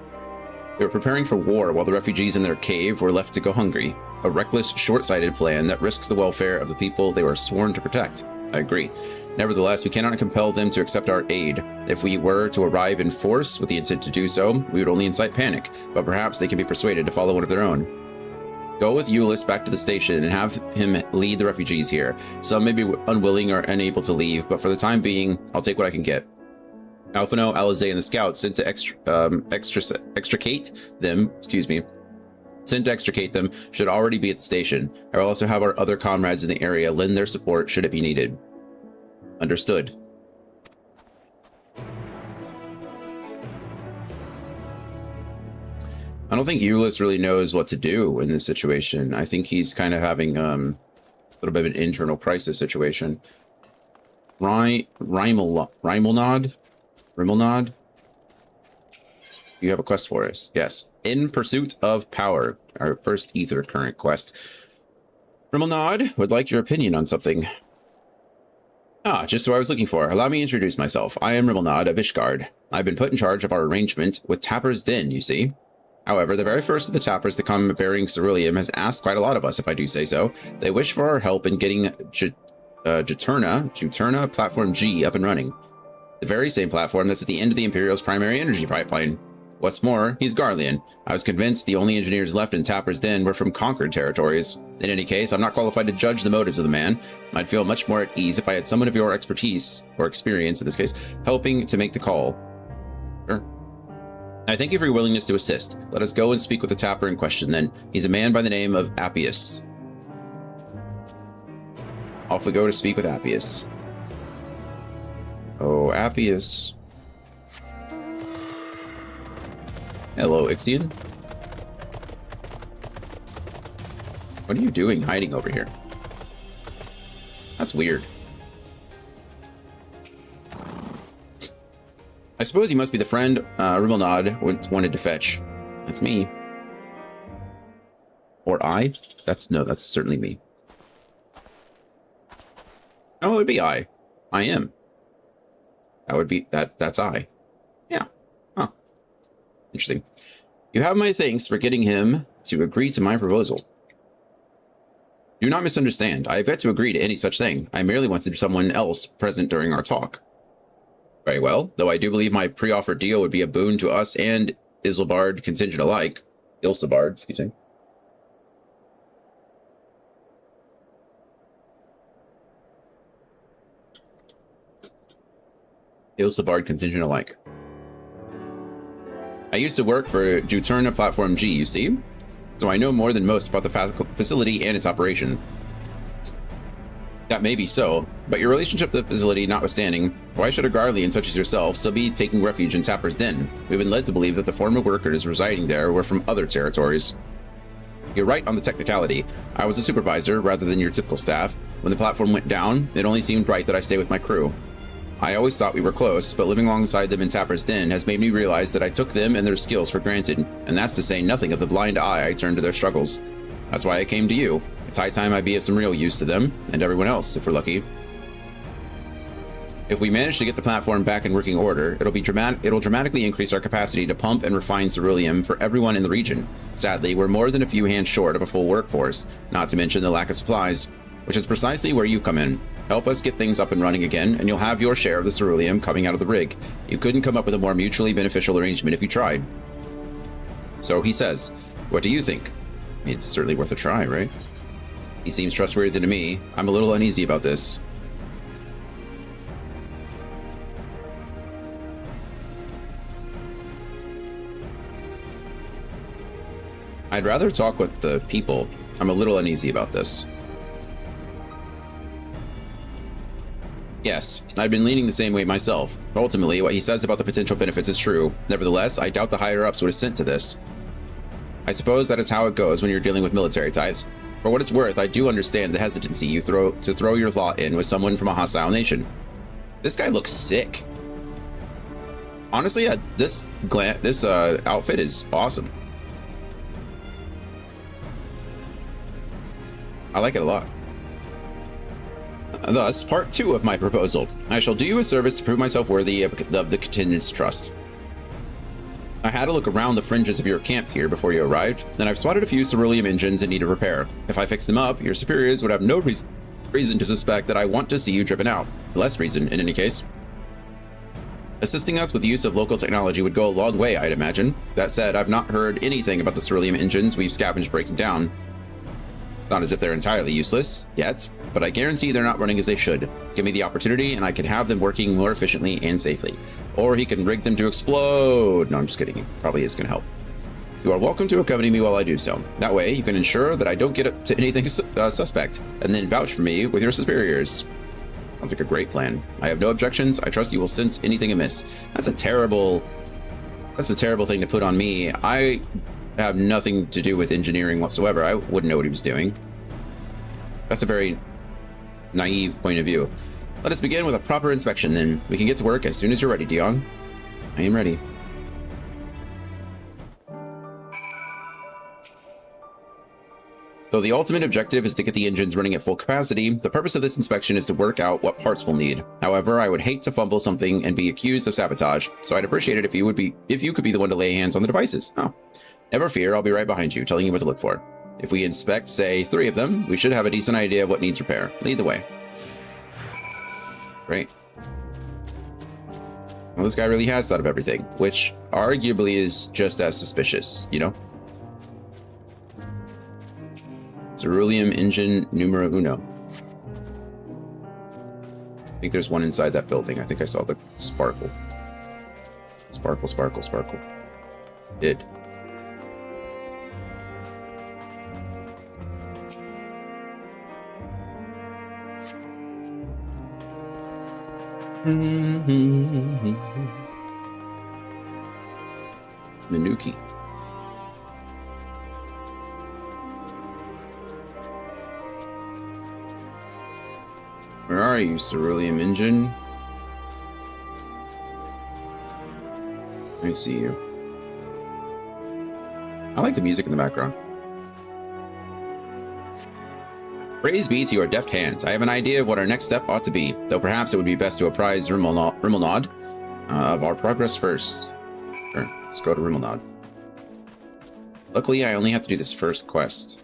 They were preparing for war while the refugees in their cave were left to go hungry. A reckless, short-sighted plan that risks the welfare of the people they were sworn to protect. I agree. Nevertheless, we cannot compel them to accept our aid. If we were to arrive in force with the intent to do so, we would only incite panic, but perhaps they can be persuaded to follow one of their own. Go with Euless back to the station and have him lead the refugees here. Some may be unwilling or unable to leave, but for the time being, I'll take what I can get. Alphino, Alizé, and the scouts sent to extricate them, should already be at the station. I will also have our other comrades in the area lend their support should it be needed. Understood. I don't think Euless really knows what to do in this situation. I think he's kind of having a little bit of an internal crisis situation. Rimelnod? You have a quest for us. Yes. In Pursuit of Power. Our first Ether current quest. Rimelnod would like your opinion on something. Ah, just what I was looking for. Allow me to introduce myself. I am Rimelnod of Ishgard. I've been put in charge of our arrangement with Tapper's Den, you see. However, the very first of the Tappers to come bearing ceruleum has asked quite a lot of us, if I do say so. They wish for our help in getting Juturna Platform G up and running. The very same platform that's at the end of the Imperial's primary energy pipeline. What's more, he's Garlean. I was convinced the only engineers left in Tapper's Den were from conquered territories. In any case, I'm not qualified to judge the motives of the man. I'd feel much more at ease if I had someone of your expertise, or experience in this case, helping to make the call. Sure. I thank you for your willingness to assist. Let us go and speak with the Tapper in question then. He's a man by the name of Appius. Off we go to speak with Appius. Oh, Appius. Hello, Ixion. What are you doing hiding over here? That's weird. I suppose he must be the friend Rimelnod wanted to fetch. That's me. Or I? That's certainly me. Oh, it would be I. I am. That would be that's I. Yeah. Huh. Interesting. You have my thanks for getting him to agree to my proposal. Do not misunderstand. I have yet to agree to any such thing. I merely wanted someone else present during our talk. Very well, though I do believe my pre-offered deal would be a boon to us and Isilbard contingent alike. Ilsabard, excuse me. Ilsabard contingent alike. I used to work for Juturna Platform G, you see? So I know more than most about the facility and its operation. That may be so, but your relationship to the facility notwithstanding, why should a Garlean such as yourself still be taking refuge in Tapper's Den? We've been led to believe that the former workers residing there were from other territories. You're right on the technicality. I was a supervisor rather than your typical staff. When the platform went down, it only seemed right that I stay with my crew. I always thought we were close, but living alongside them in Tapper's Den has made me realize that I took them and their skills for granted, and that's to say nothing of the blind eye I turned to their struggles. That's why I came to you. It's high time I be of some real use to them, and everyone else, if we're lucky. If we manage to get the platform back in working order, it'll dramatically increase our capacity to pump and refine ceruleum for everyone in the region. Sadly, we're more than a few hands short of a full workforce, not to mention the lack of supplies, which is precisely where you come in. Help us get things up and running again, and you'll have your share of the ceruleum coming out of the rig. You couldn't come up with a more mutually beneficial arrangement if you tried. So he says, what do you think? It's certainly worth a try, right? He seems trustworthy to me. I'm a little uneasy about this. I'd rather talk with the people. I'm a little uneasy about this. Yes, I've been leaning the same way myself. Ultimately, what he says about the potential benefits is true. Nevertheless, I doubt the higher-ups would assent to this. I suppose that is how it goes when you're dealing with military types. For what it's worth, I do understand the hesitancy you throw your lot in with someone from a hostile nation. This guy looks sick. Honestly, yeah, this outfit is awesome. I like it a lot. Thus, part 2 of my proposal. I shall do you a service to prove myself worthy of the contingent's trust. I had a look around the fringes of your camp here before you arrived, and I've spotted a few ceruleum engines in need of repair. If I fix them up, your superiors would have no reason to suspect that I want to see you driven out. Less reason, in any case. Assisting us with the use of local technology would go a long way, I'd imagine. That said, I've not heard anything about the ceruleum engines we've scavenged breaking down. Not as if they're entirely useless, yet, but I guarantee they're not running as they should. Give me the opportunity, and I can have them working more efficiently and safely. Or he can rig them to explode. No, I'm just kidding. He probably is going to help. You are welcome to accompany me while I do so. That way, you can ensure that I don't get up to anything suspect, and then vouch for me with your superiors. Sounds like a great plan. I have no objections. I trust you will sense anything amiss. That's a terrible thing to put on me. I have nothing to do with engineering whatsoever. I wouldn't know what he was doing. That's a very naive point of view. Let us begin with a proper inspection, then. We can get to work as soon as you're ready, Dion. I am ready. Though the ultimate objective is to get the engines running at full capacity, the purpose of this inspection is to work out what parts we'll need. However, I would hate to fumble something and be accused of sabotage, so I'd appreciate it if you could be the one to lay hands on the devices. Oh. Never fear, I'll be right behind you, telling you what to look for. If we inspect, say, 3 of them, we should have a decent idea of what needs repair. Lead the way. Great. Well, this guy really has thought of everything, which arguably is just as suspicious, you know? Ceruleum engine numero uno. I think there's one inside that building. I think I saw the sparkle. Sparkle, sparkle, sparkle. Did. Nanuki. Where are you, Ceruleum engine? I see you. I like the music in the background. Praise be to your deft hands. I have an idea of what our next step ought to be, though perhaps it would be best to apprise Rimmelnod of our progress first. Sure, let's go to Rimmelnod. Luckily, I only have to do this first quest.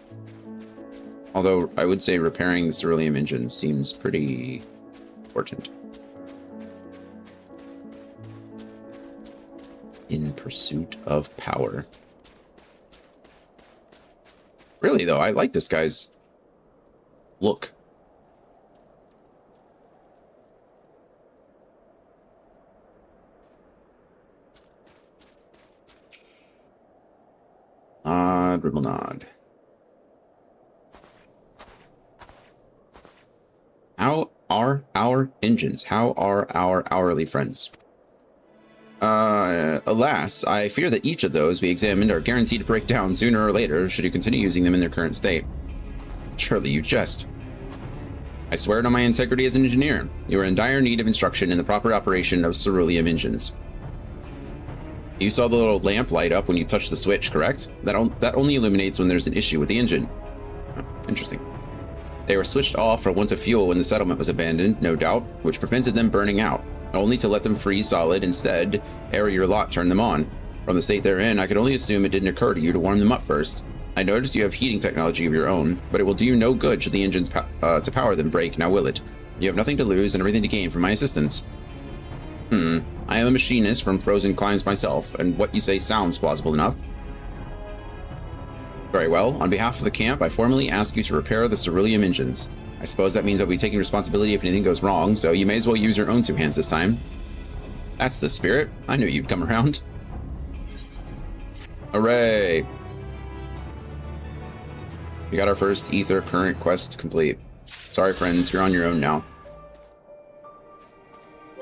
Although, I would say repairing the Ceruleum engine seems pretty important. In pursuit of power. Really, though, I like this guy's look. Dribble nod. How are our engines? How are our hourly friends? Alas, I fear that each of those we examined are guaranteed to break down sooner or later should you continue using them in their current state. Surely you jest. I swear it on my integrity as an engineer. You are in dire need of instruction in the proper operation of Ceruleum engines. You saw the little lamp light up when you touched the switch, correct? That only illuminates when there's an issue with the engine. Oh, interesting. They were switched off for want of fuel when the settlement was abandoned, no doubt, which prevented them burning out, only to let them freeze solid instead, ere your lot turned them on. From the state they're in, I could only assume it didn't occur to you to warm them up first. I noticed you have heating technology of your own, but it will do you no good should the engines to power them break, now will it? You have nothing to lose and everything to gain from my assistance. I am a machinist from Frozen Climes myself, and what you say sounds plausible enough. Very well. On behalf of the camp, I formally ask you to repair the Ceruleum engines. I suppose that means I'll be taking responsibility if anything goes wrong, so you may as well use your own 2 hands this time. That's the spirit. I knew you'd come around. Hooray! We got our first ether current quest complete. Sorry, friends, you're on your own now.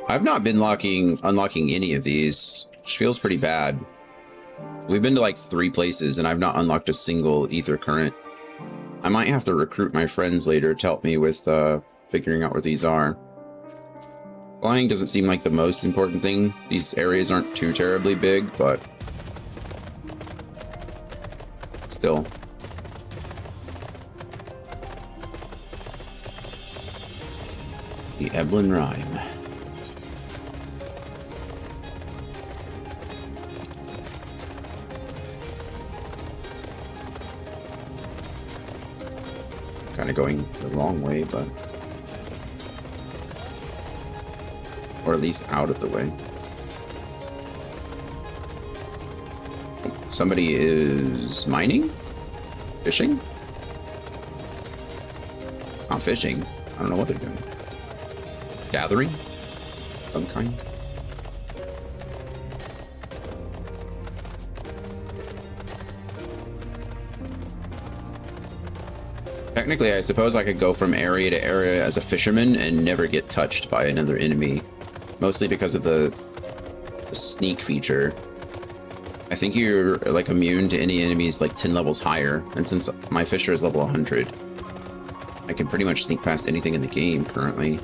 I've not been unlocking any of these, which feels pretty bad. We've been to like 3 places and I've not unlocked a single ether current. I might have to recruit my friends later to help me with figuring out where these are. Flying doesn't seem like the most important thing. These areas aren't too terribly big, but still. The Eblin Rhyme. Kind of going the wrong way, but... or at least out of the way. Somebody is mining? Fishing? Not fishing. I don't know what they're doing. Gathering? Some kind? Technically, I suppose I could go from area to area as a fisherman and never get touched by another enemy. Mostly because of the sneak feature. I think you're like immune to any enemies like 10 levels higher. And since my fisher is level 100, I can pretty much sneak past anything in the game currently.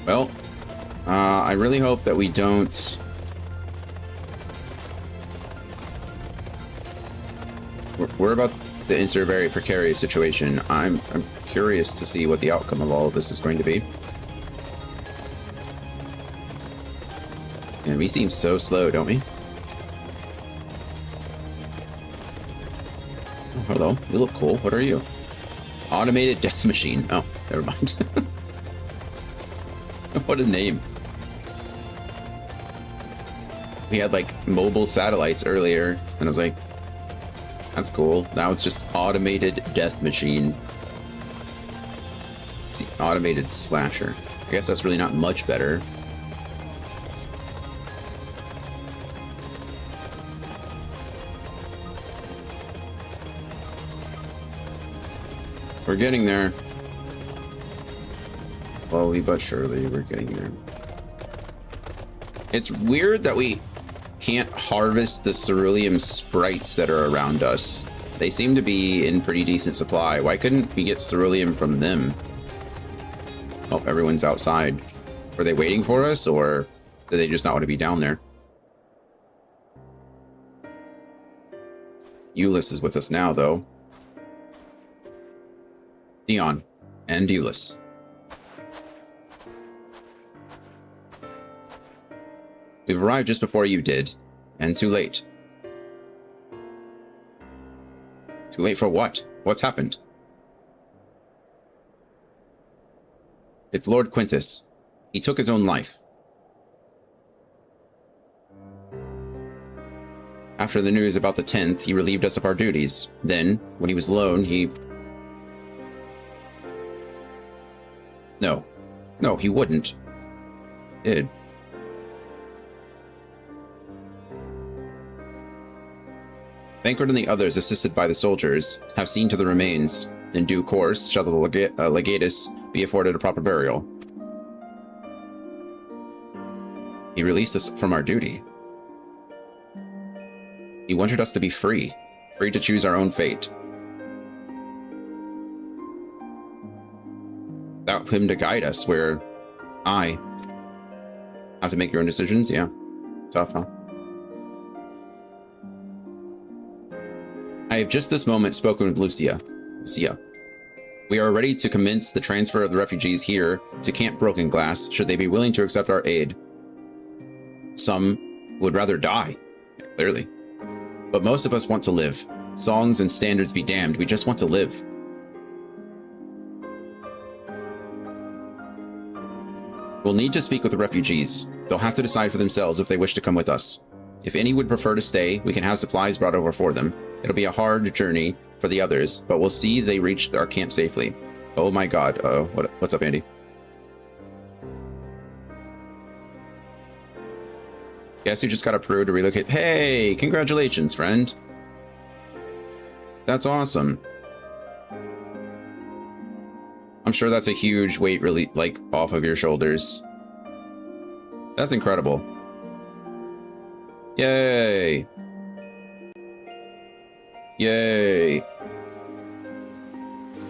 Well, I really hope that we don't... We're about to enter a very precarious situation. I'm curious to see what the outcome of all of this is going to be. And we seem so slow, don't we? Oh, hello. You look cool. What are you? Automated death machine. Oh, never mind. What a name. We had like mobile satellites earlier, and I was like, that's cool. Now it's just automated death machine. Let's see, automated slasher. I guess that's really not much better. We're getting there. Slowly but surely, we're getting there. It's weird that we can't harvest the ceruleum sprites that are around us. They seem to be in pretty decent supply. Why couldn't we get ceruleum from them? Oh, everyone's outside. Were they waiting for us, or did they just not want to be down there? Euless is with us now, though. Dion and Euless. We've arrived just before you did, and too late. Too late for what? What's happened? It's Lord Quintus. He took his own life. After the news about the 10th, he relieved us of our duties. Then, when he was alone, he... No. No, he wouldn't. Did. Banquet and the others, assisted by the soldiers, have seen to the remains. In due course, shall the legatus be afforded a proper burial. He released us from our duty. He wanted us to be free, free to choose our own fate. Without him to guide us, where I have to make your own decisions, yeah. Tough, huh? I have just this moment spoken with Lucia. We are ready to commence the transfer of the refugees here to Camp Broken Glass, should they be willing to accept our aid. Some would rather die, clearly. But most of us want to live. Songs and standards be damned, we just want to live. We'll need to speak with the refugees. They'll have to decide for themselves if they wish to come with us. If any would prefer to stay, we can have supplies brought over for them. It'll be a hard journey for the others, but we'll see they reach our camp safely. Oh my god. What's up, Andy? Guess you just got approved to relocate. Hey, congratulations, friend. That's awesome. I'm sure that's a huge weight really like off of your shoulders. That's incredible. Yay. Yay.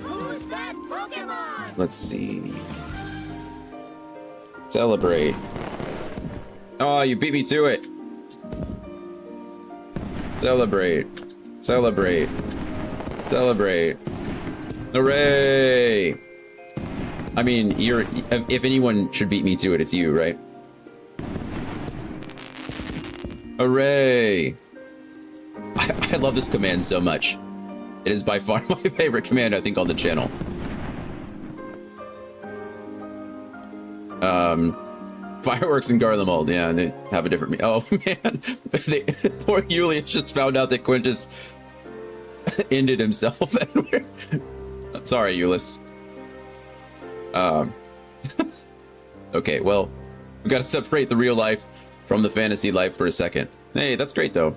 Who's that Pokemon?
Let's see. Celebrate. Oh, you beat me to it. Celebrate. Celebrate. Celebrate. Hooray. I mean, if anyone should beat me to it, it's you, right? Hooray. I love this command so much. It is by far my favorite command, I think, on the channel. Fireworks in Garlemald, yeah, and they have a different. Oh man, poor Julius just found out that Quintus ended himself. Sorry, Euless. Okay, well, we gotta separate the real life from the fantasy life for a second. Hey, that's great though.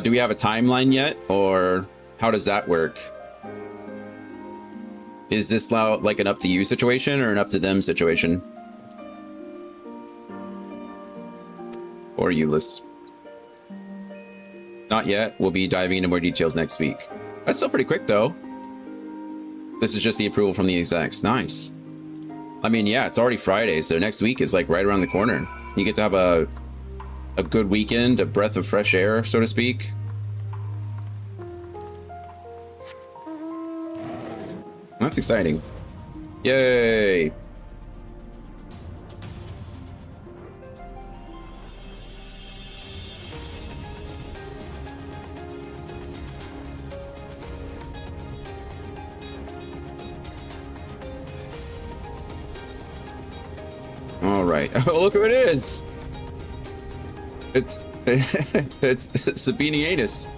Do we have a timeline yet, or how does that work? Is this like an up to you situation or an up to them situation? Or Euless? Not yet. We'll be diving into more details next week. That's still pretty quick though. This is just the approval from the execs. Nice. I mean, yeah, it's already Friday, so next week is like right around the corner. You get to have a good weekend, a breath of fresh air, so to speak. That's exciting. Yay! All right. Oh, look who it is! It's Sabinianus.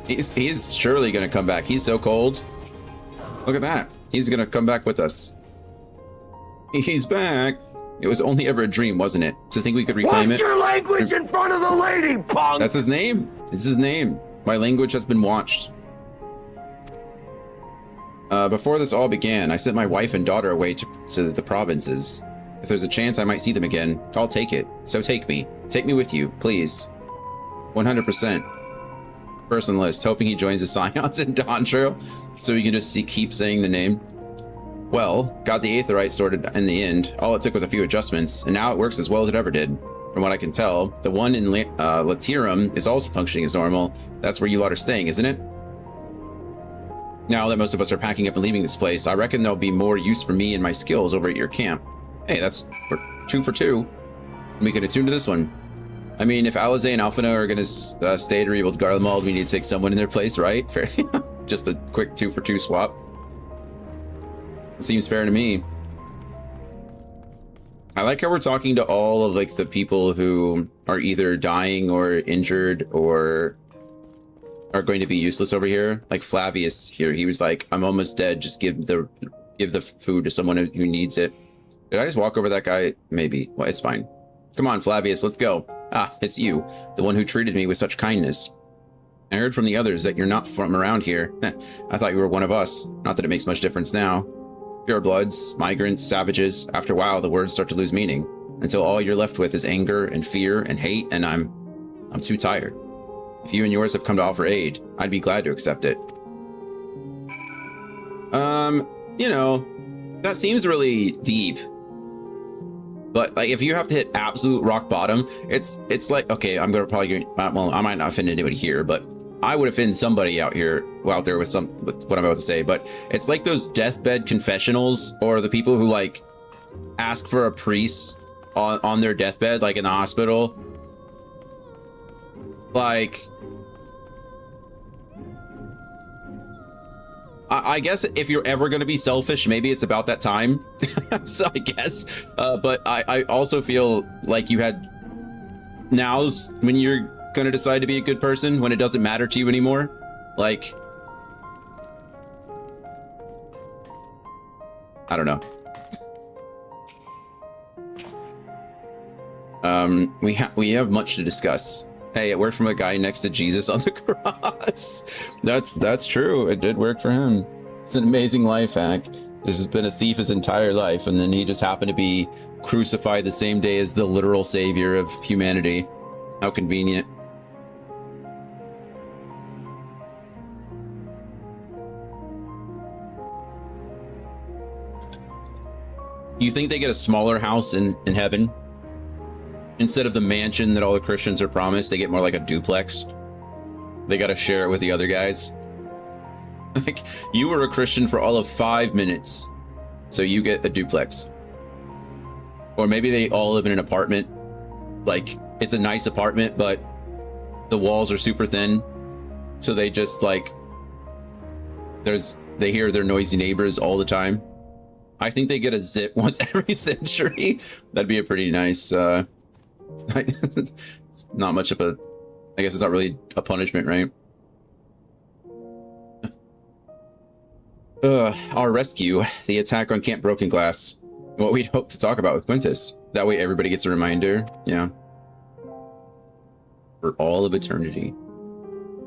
He's surely gonna come back. He's so cold. Look at that. He's gonna come back with us. He's back. It was only ever a dream, wasn't it? To think we could reclaim
Watch
it.
your language in front of the lady, punk!
That's his name. It's his name. My language has been watched. Before this all began, I sent my wife and daughter away to the provinces. If there's a chance I might see them again, I'll take it. So take me. Take me with you, please. 100%. First on the list, hoping he joins the Scions in Dawntrail, so we can just keep saying the name. Well, got the Aetherite sorted in the end. All it took was a few adjustments, and now it works as well as it ever did. From what I can tell, the one in Latirum is also functioning as normal. That's where you lot are staying, isn't it? Now that most of us are packing up and leaving this place, I reckon there'll be more use for me and my skills over at your camp. Hey, we're 2 for 2. We could attune to this one. I mean, if Alizé and Alphino are going to stay to rebuild Garlemald, we need to take someone in their place, right? Fair. Just a quick 2 for 2 swap. Seems fair to me. I like how we're talking to all of like the people who are either dying or injured or are going to be useless over here. Like Flavius here, he was like, "I'm almost dead. Just give the food to someone who needs it." Did I just walk over that guy? Maybe. Well, it's fine. Come on, Flavius, let's go. Ah, it's you, the one who treated me with such kindness. I heard from the others that you're not from around here. I thought you were one of us. Not that it makes much difference now. Purebloods, migrants, savages. After a while, the words start to lose meaning, until all you're left with is anger and fear and hate, and I'm too tired. If you and yours have come to offer aid, I'd be glad to accept it. You know, that seems really deep. But like, if you have to hit absolute rock bottom, it's like, okay, I'm gonna probably, well, I might not offend anybody here, but I would offend somebody out there with what I'm about to say. But it's like those deathbed confessionals, or the people who like ask for a priest on their deathbed, like in the hospital. Like, I guess if you're ever going to be selfish, maybe it's about that time. So I guess, but I also feel like you had now's when you're going to decide to be a good person, when it doesn't matter to you anymore. Like, I don't know. We have much to discuss. Hey, it worked from a guy next to Jesus on the cross. That's true. It did work for him. It's an amazing life hack. This has been a thief his entire life, and then he just happened to be crucified the same day as the literal savior of humanity. How convenient. You think they get a smaller house in heaven? Instead of the mansion that all the Christians are promised, they get more like a duplex. They gotta share it with the other guys. Like, you were a Christian for all of 5 minutes, so you get a duplex. Or maybe they all live in an apartment. Like, it's a nice apartment, but the walls are super thin. So they just like, they hear their noisy neighbors all the time. I think they get a zip once every century. That'd be a pretty nice, it's not much of a, I guess it's not really a punishment, right? Our rescue, the attack on Camp Broken Glass. What we'd hoped to talk about with Quintus. That way everybody gets a reminder. Yeah. For all of eternity.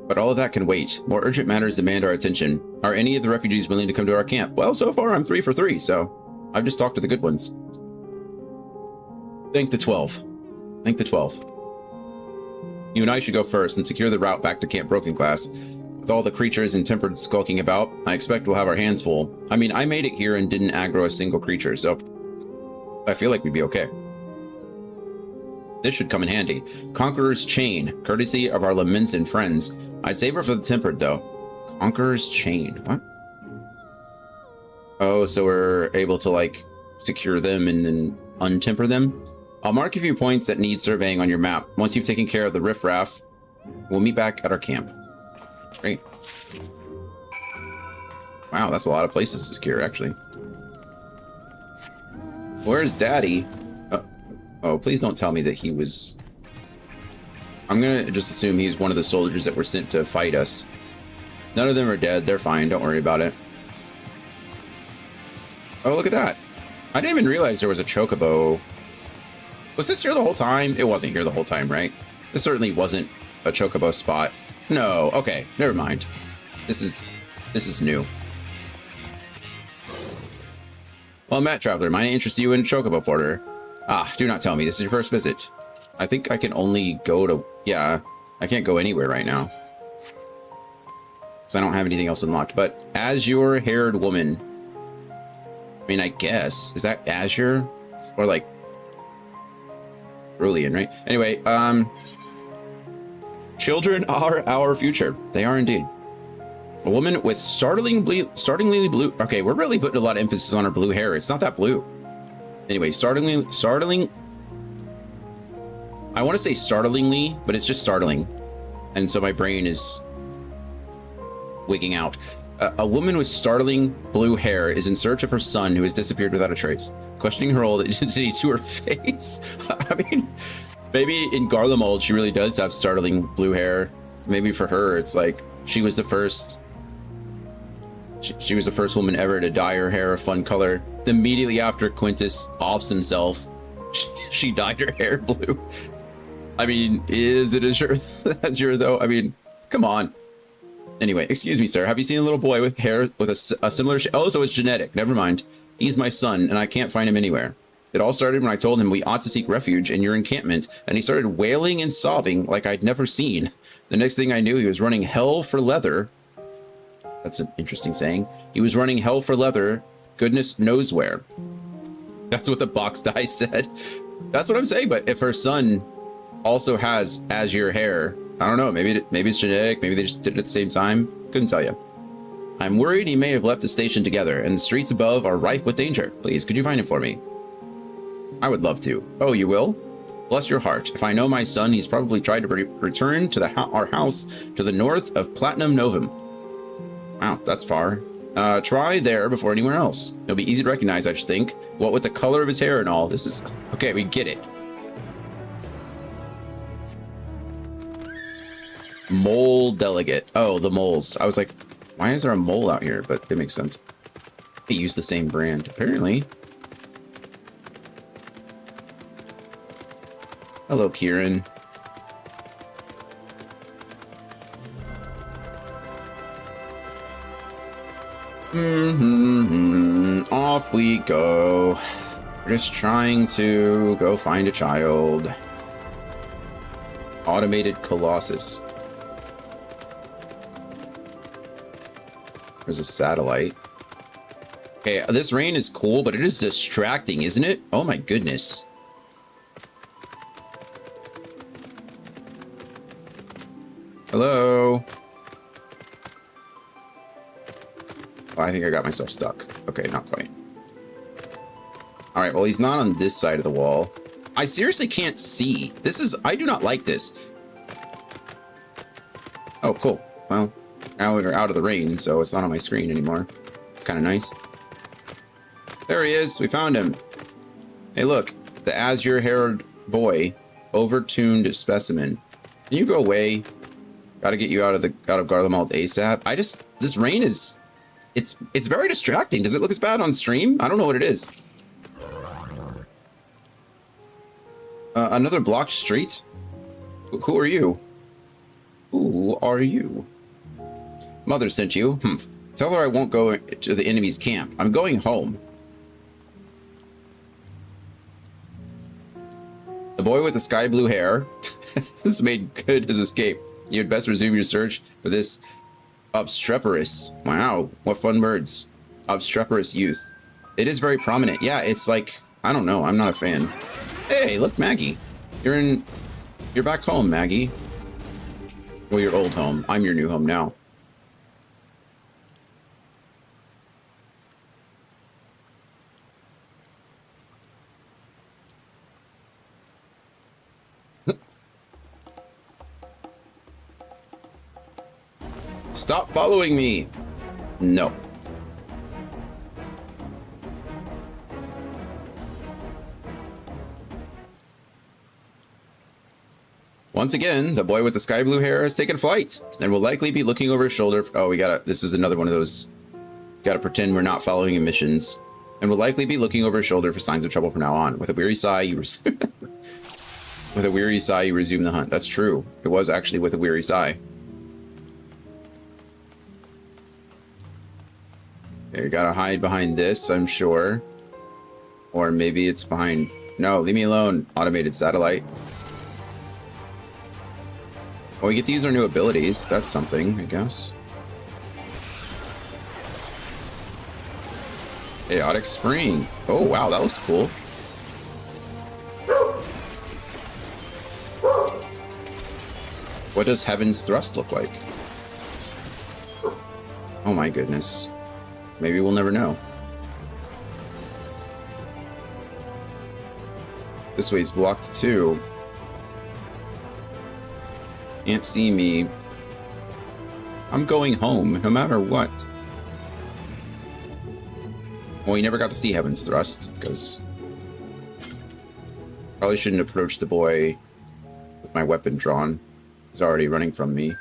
But all of that can wait. More urgent matters demand our attention. Are any of the refugees willing to come to our camp? Well, so far I'm 3 for 3, so I've just talked to the good ones. Thank the 12. Thank the 12. You and I should go first and secure the route back to Camp Broken Glass. With all the creatures and tempered skulking about, I expect we'll have our hands full. I mean, I made it here and didn't aggro a single creature, so I feel like we'd be okay. This should come in handy. Conqueror's Chain, courtesy of our Lamensin friends. I'd save her for the tempered, though. Conqueror's Chain. What? Oh, so we're able to, like, secure them and then untemper them? I'll mark a few points that need surveying on your map. Once you've taken care of the riffraff, we'll meet back at our camp. Great. Wow, that's a lot of places to secure, actually. Where's Daddy? Oh, please don't tell me that he was... I'm gonna just assume he's one of the soldiers that were sent to fight us. None of them are dead. They're fine. Don't worry about it. Oh, look at that. I didn't even realize there was a chocobo. Was this here the whole time? It wasn't here the whole time, right? This certainly wasn't a chocobo spot. No, okay, never mind. This is new. Well, Matt Traveler, might interest you in chocobo porter. Ah, do not tell me this is your first visit. I think I can only go to... Yeah, I can't go anywhere right now. Because I don't have anything else unlocked. But azure-haired woman. I mean, I guess. Is that azure? Or like... Cerulean, right? Anyway, children are our future. They are indeed. A woman with startlingly blue... Okay, we're really putting a lot of emphasis on her blue hair. It's not that blue. Anyway, startling... I want to say startlingly, but it's just startling. And so my brain is wigging out. A woman with startling blue hair is in search of her son who has disappeared without a trace. Questioning her old identity to her face. I mean, maybe in Garlemald she really does have startling blue hair. Maybe for her it's like she was the first... She was the first woman ever to dye her hair a fun color. Immediately after Quintus offs himself, she dyed her hair blue. I mean, is it azure though? I mean, come on. Anyway, excuse me, sir. Have you seen a little boy with hair with a similar oh, so it's genetic. Never mind. He's my son, and I can't find him anywhere. It all started when I told him we ought to seek refuge in your encampment, and he started wailing and sobbing like I'd never seen. The next thing I knew, he was running hell for leather. That's an interesting saying. He was running hell for leather, goodness knows where. That's what the box die said. That's what I'm saying, but if her son also has azure hair, I don't know, maybe it's genetic, maybe they just did it at the same time. Couldn't tell you. I'm worried he may have left the station together, and the streets above are rife with danger. Please, could you find him for me? I would love to. Oh, you will? Bless your heart. If I know my son, he's probably tried to return to our house to the north of Platinum Novum. Wow, that's far. Try there before anywhere else. It'll be easy to recognize, I should think. What with the color of his hair and all. This is... Okay, we get it. Mole delegate. Oh, the moles. I was like, why is there a mole out here? But it makes sense. They use the same brand, apparently. Hello, Kieran. Off we go. We're just trying to go find a child. Automated Colossus. There's a satellite. Okay, this rain is cool, but it is distracting, isn't it? Oh my goodness. Hello? Oh, I think I got myself stuck. Okay, not quite. All right, well, he's not on this side of the wall. I seriously can't see. This is... I do not like this. Oh, cool. Well, now we're out of the rain, so it's not on my screen anymore. It's kind of nice. There he is. We found him. Hey, look. The azure-haired boy. Overtuned specimen. Can you go away? Gotta get you out of Garlemald ASAP. This rain is... It's very distracting. Does it look as bad on stream? I don't know what it is. Another blocked street? Who are you? Who are you? Mother sent you. Tell her I won't go to the enemy's camp. I'm going home. The boy with the sky blue hair has made good his escape. You'd best resume your search for this obstreperous. Wow, what fun words. Obstreperous youth. It is very prominent. Yeah, it's like, I don't know. I'm not a fan. Hey, look, Maggie. You're back home, Maggie. Well, your old home. I'm your new home now. Stop following me. No. Once again, the boy with the sky blue hair has taken flight and will likely be looking over his shoulder. Oh, this is another one of those. Gotta pretend we're not following him missions. And will likely be looking over his shoulder for signs of trouble from now on. With a weary sigh, you resume the hunt. That's true. It was actually with a weary sigh. You gotta hide behind this, I'm sure. Or maybe it's behind... No, leave me alone, automated satellite. Well, we get to use our new abilities. That's something, I guess. Chaotic Spring. Oh, wow, that looks cool. What does Heaven's Thrust look like? Oh my goodness. Maybe we'll never know. This way's blocked too. Can't see me. I'm going home, no matter what. Well, you never got to see Heaven's Thrust, because... Probably shouldn't approach the boy with my weapon drawn. He's already running from me.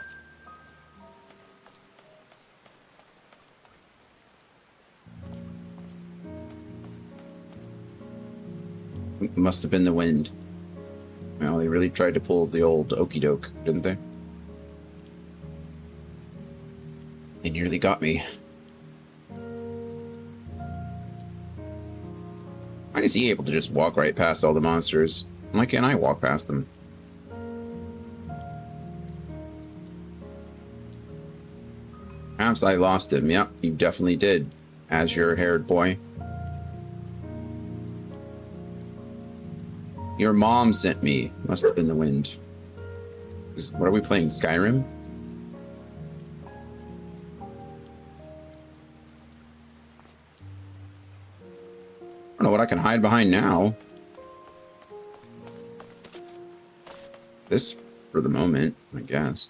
It must have been the wind. Well, they really tried to pull the old okey doke, didn't they? They nearly got me. Why is he able to just walk right past all the monsters? Why can't I walk past them? Perhaps I lost him. Yep, you definitely did, azure-haired boy. Your mom sent me. Must have been the wind. What are we playing? Skyrim? I don't know what I can hide behind now. This for the moment, I guess.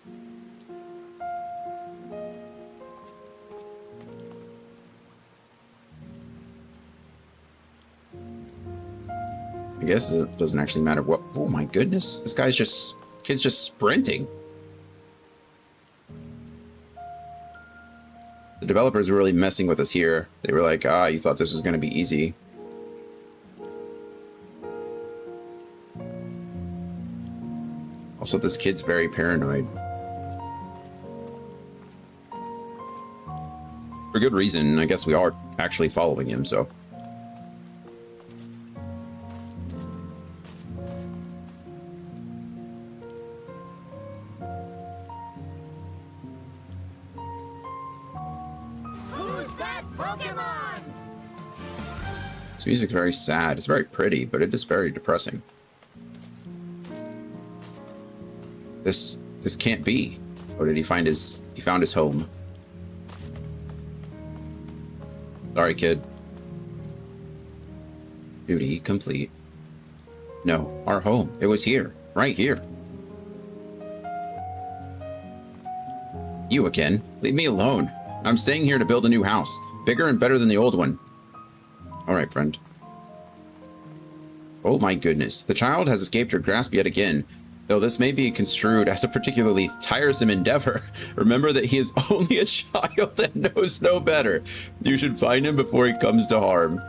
I guess it doesn't actually matter what... Oh my goodness. This guy's just... Kid's just sprinting. The developers were really messing with us here. They were like, you thought this was going to be easy. Also, this kid's very paranoid. For good reason. I guess we are actually following him, so... This music's very sad. It's very pretty, but it is very depressing. This can't be. Or did he find his... He found his home. Sorry, kid. Duty complete. No, our home. It was here. Right here. You again. Leave me alone. I'm staying here to build a new house. Bigger and better than the old one. All right, friend. Oh my goodness. The child has escaped your grasp yet again. Though this may be construed as a particularly tiresome endeavor, remember that he is only a child that knows no better. You should find him before he comes to harm.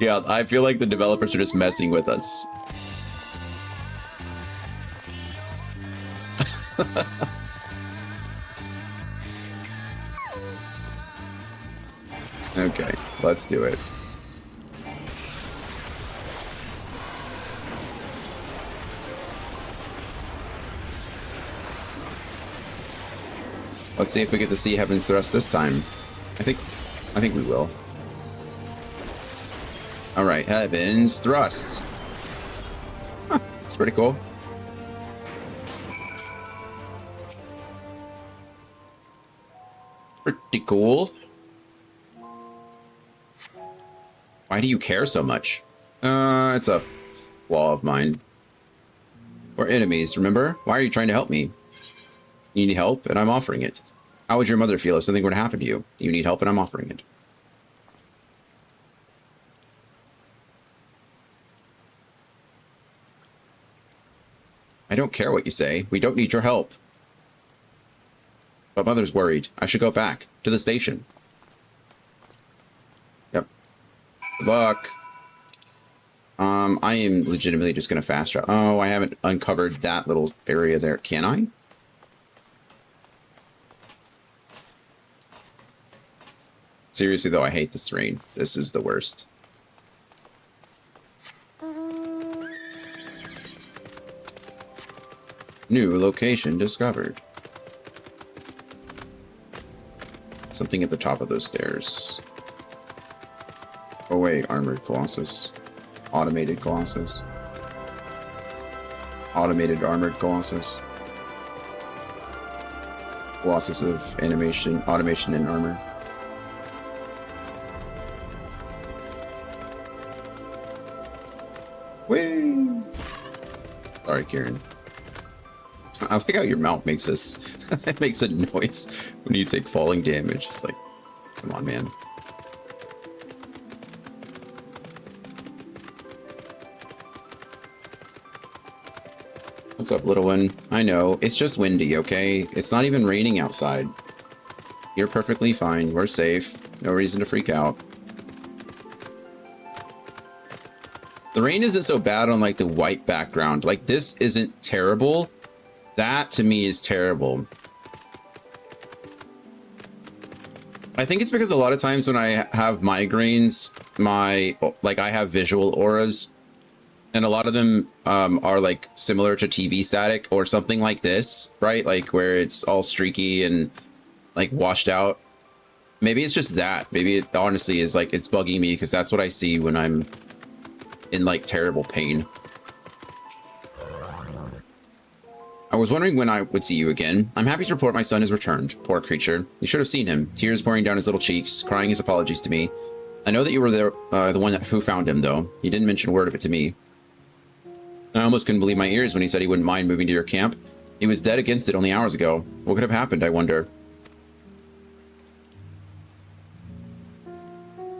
Yeah, I feel like the developers are just messing with us. Okay, let's do it. Let's see if we get to see Heaven's Thrust this time. I think we will. All right, Heaven's Thrust. Huh, it's pretty cool. Pretty cool. Why do you care so much? It's a flaw of mine. We're enemies, remember? Why are you trying to help me? You need help, and I'm offering it. How would your mother feel if something were to happen to you? You need help, and I'm offering it. I don't care what you say. We don't need your help. But mother's worried. I should go back to the station. Yep. Good luck. I am legitimately just gonna fast travel. Oh, I haven't uncovered that little area there. Can I? Seriously though, I hate this rain. This is the worst. New location discovered. Something at the top of those stairs. Oh wait, armored Colossus. Automated Colossus. Automated armored Colossus. Colossus of automation and armor. Whee! Sorry, Kieran. I like how your mount makes this. It makes a noise when you take falling damage. It's like, come on, man. What's up, little one? I know, it's just windy, okay? It's not even raining outside. You're perfectly fine. We're safe. No reason to freak out. The rain isn't so bad on, like, the white background. Like, this isn't terrible. That, to me, is terrible. I think it's because a lot of times when I have migraines, I have visual auras. And a lot of them are, like, similar to TV static or something like this, right? Like, where it's all streaky and, like, washed out. Maybe it's just that. Maybe it honestly is, like, it's bugging me because that's what I see when I'm in, like, terrible pain. I was wondering when I would see you again. I'm happy to report my son has returned. Poor creature. You should have seen him. Tears pouring down his little cheeks, crying his apologies to me. I know that you were the one who found him, though. He didn't mention a word of it to me. I almost couldn't believe my ears when he said he wouldn't mind moving to your camp. He was dead against it only hours ago. What could have happened, I wonder?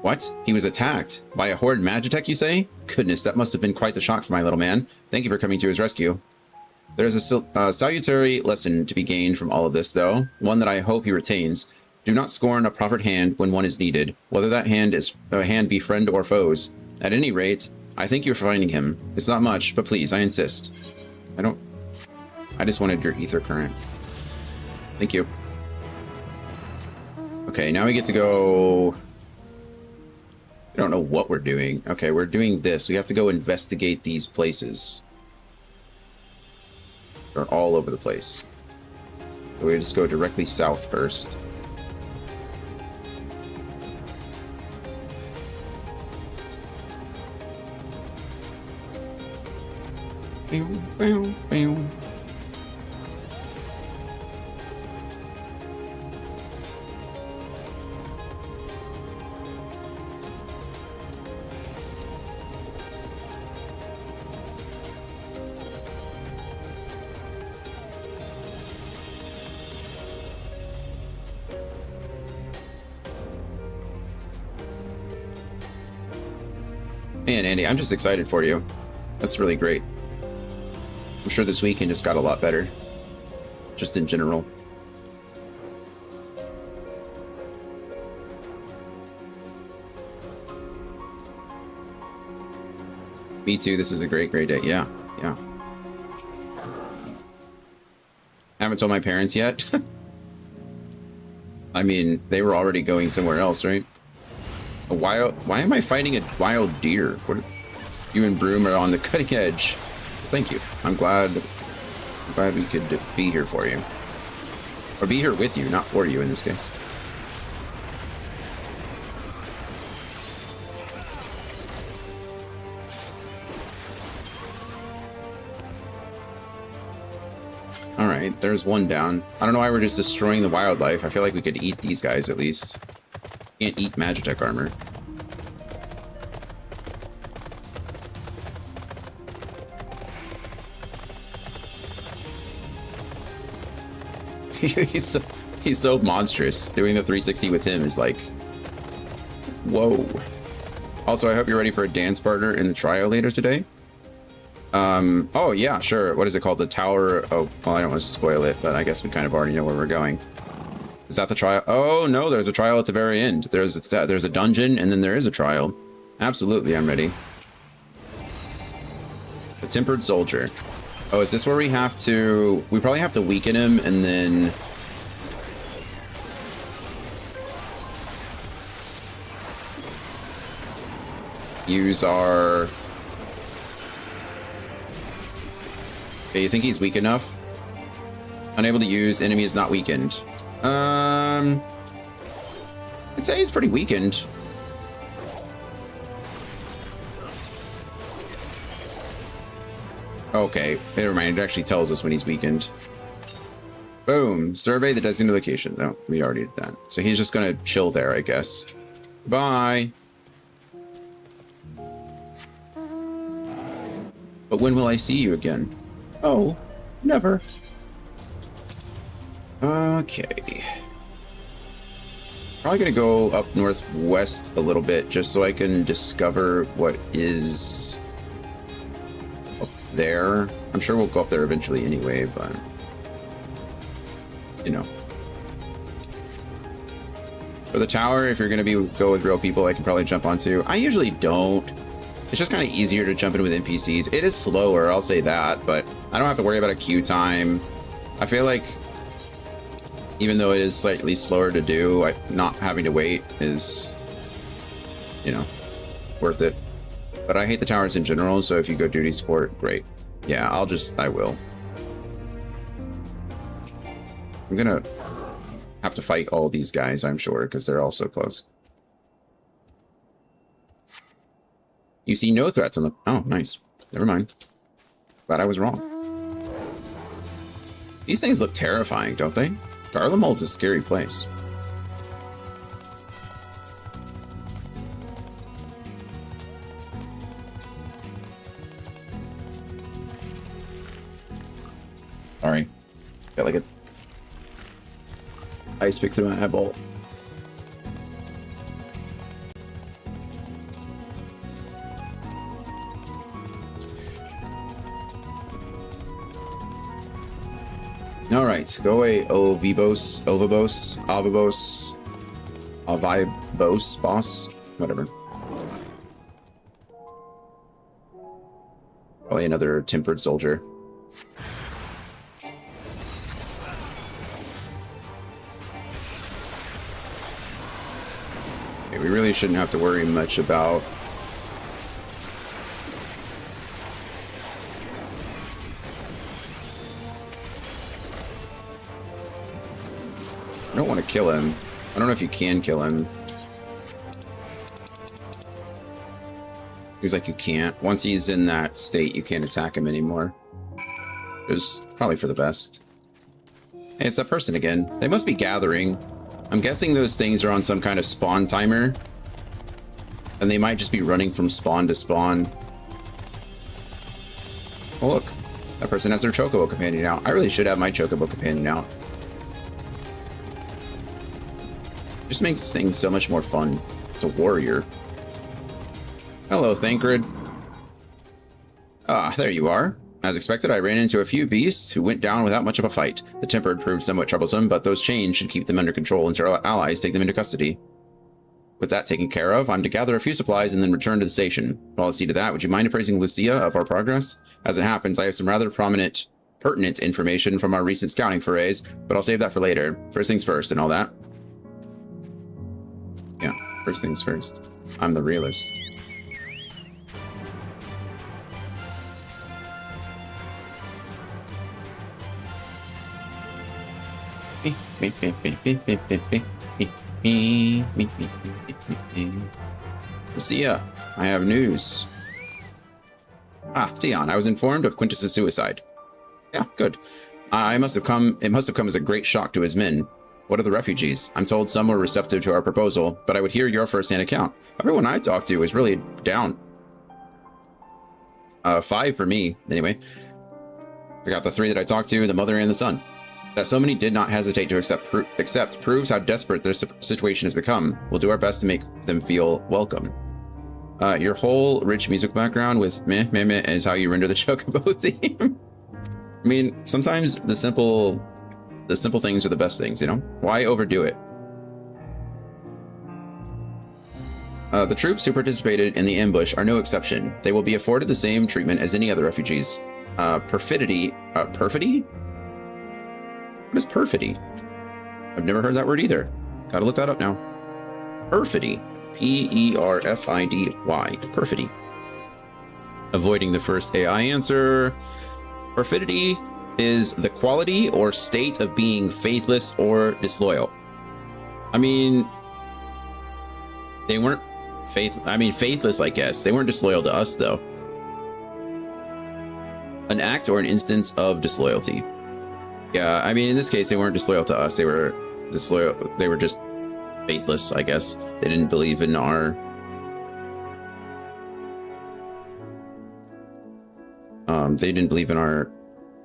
What? He was attacked? By a horde Magitech, you say? Goodness, that must have been quite the shock for my little man. Thank you for coming to his rescue. There's a salutary lesson to be gained from all of this, though. One that I hope he retains. Do not scorn a proffered hand when one is needed, whether that hand be friend or foes. At any rate, I think you're finding him. It's not much, but please, I insist. I just wanted your ether current. Thank you. Okay, now we get to go... I don't know what we're doing. Okay, we're doing this. We have to go investigate these places. They're all over the place. So we just go directly south first. Man, Andy, I'm just excited for you. That's really great. I'm sure this weekend just got a lot better. Just in general. Me too. This is a great day. Yeah, yeah. I haven't told my parents yet. I mean, they were already going somewhere else, right? A wild... Why am I fighting a wild deer? What? You and Broom are on the cutting edge. Thank you. I'm glad we could be here for you. Or be here with you, not for you in this case. Alright, there's one down. I don't know why we're just destroying the wildlife. I feel like we could eat these guys at least. Can't eat Magitech armor. he's so monstrous. Doing the 360 with him is like, whoa. Also, I hope you're ready for a dance partner in the trial later today. Oh yeah, sure. What is it called? The Tower. Oh, well, I don't want to spoil it, but I guess we kind of already know where we're going. Is that the trial? Oh no, there's a trial at the very end. There's a dungeon, and then there is a trial. Absolutely, I'm ready. The Tempered Soldier. Oh, is this where we have to... We probably have to weaken him, and then... use our... Okay, you think he's weak enough? Unable to use, enemy is not weakened. I'd say he's pretty weakened. Okay, never mind. It actually tells us when he's weakened. Boom. Survey the designated location. No, we already did that. So he's just gonna chill there, I guess. Bye. But when will I see you again? Oh, never. Okay. Probably gonna go up northwest a little bit just so I can discover what is up there. I'm sure we'll go up there eventually anyway, but you know. For the tower, if you're gonna go with real people, I can probably jump onto. I usually don't. It's just kind of easier to jump in with NPCs. It is slower, I'll say that, but I don't have to worry about a queue time. I feel like even though it is slightly slower to do, not having to wait is, you know, worth it. But I hate the towers in general, so if you go duty support, great. Yeah, I will. I'm gonna have to fight all these guys, I'm sure, because they're all so close. You see no threats on the... Oh, nice. Never mind. Glad I was wrong. These things look terrifying, don't they? Garlemald's a scary place. Sorry. Got like a ice pick through my eyeball. All right, go away, Ovibos, Avibos, boss, whatever. Probably another tempered soldier. Okay, we really shouldn't have to worry much about I don't want to kill him. I don't know if you can kill him. He's like, you can't. Once he's in that state, you can't attack him anymore. It's probably for the best. Hey, it's that person again. They must be gathering. I'm guessing those things are on some kind of spawn timer. And they might just be running from spawn to spawn. Oh, look. That person has their Chocobo companion out. I really should have my Chocobo companion out. Just makes things so much more fun. It's a warrior. Hello, Thancred. Ah, there you are. As expected, I ran into a few beasts who went down without much of a fight. The Tempered proved somewhat troublesome, but those chains should keep them under control until our allies take them into custody. With that taken care of, I'm to gather a few supplies and then return to the station. While I see to that, would you mind appraising Lucia of our progress? As it happens, I have some rather pertinent information from our recent scouting forays, but I'll save that for later. First things first and all that. Yeah, first things first. I'm the realist. Lucia, I have news. Ah, Dion, I was informed of Quintus's suicide. Yeah, good. It must have come as a great shock to his men. What of the refugees? I'm told some were receptive to our proposal, but I would hear your first-hand account. Everyone I talked to was really down. 5 for me, anyway. I got the 3 that I talked to, the mother and the son. That so many did not hesitate to accept proves how desperate their situation has become. We'll do our best to make them feel welcome. Your whole rich music background with meh, meh, meh is how you render the Chocobo theme. I mean, sometimes the simple things are the best things, you know? Why overdo it? The troops who participated in the ambush are no exception. They will be afforded the same treatment as any other refugees. Perfidy? What is perfidy? I've never heard that word either. Gotta look that up now. Perfidy. P-E-R-F-I-D-Y. Perfidy. Avoiding the first AI answer. Perfidy is the quality or state of being faithless or disloyal. I mean, they weren't faithless, I guess. They weren't disloyal to us, though. An act or an instance of disloyalty. Yeah, I mean, in this case, they weren't disloyal to us. They were disloyal. They were just faithless, I guess. They didn't believe in our... they didn't believe in our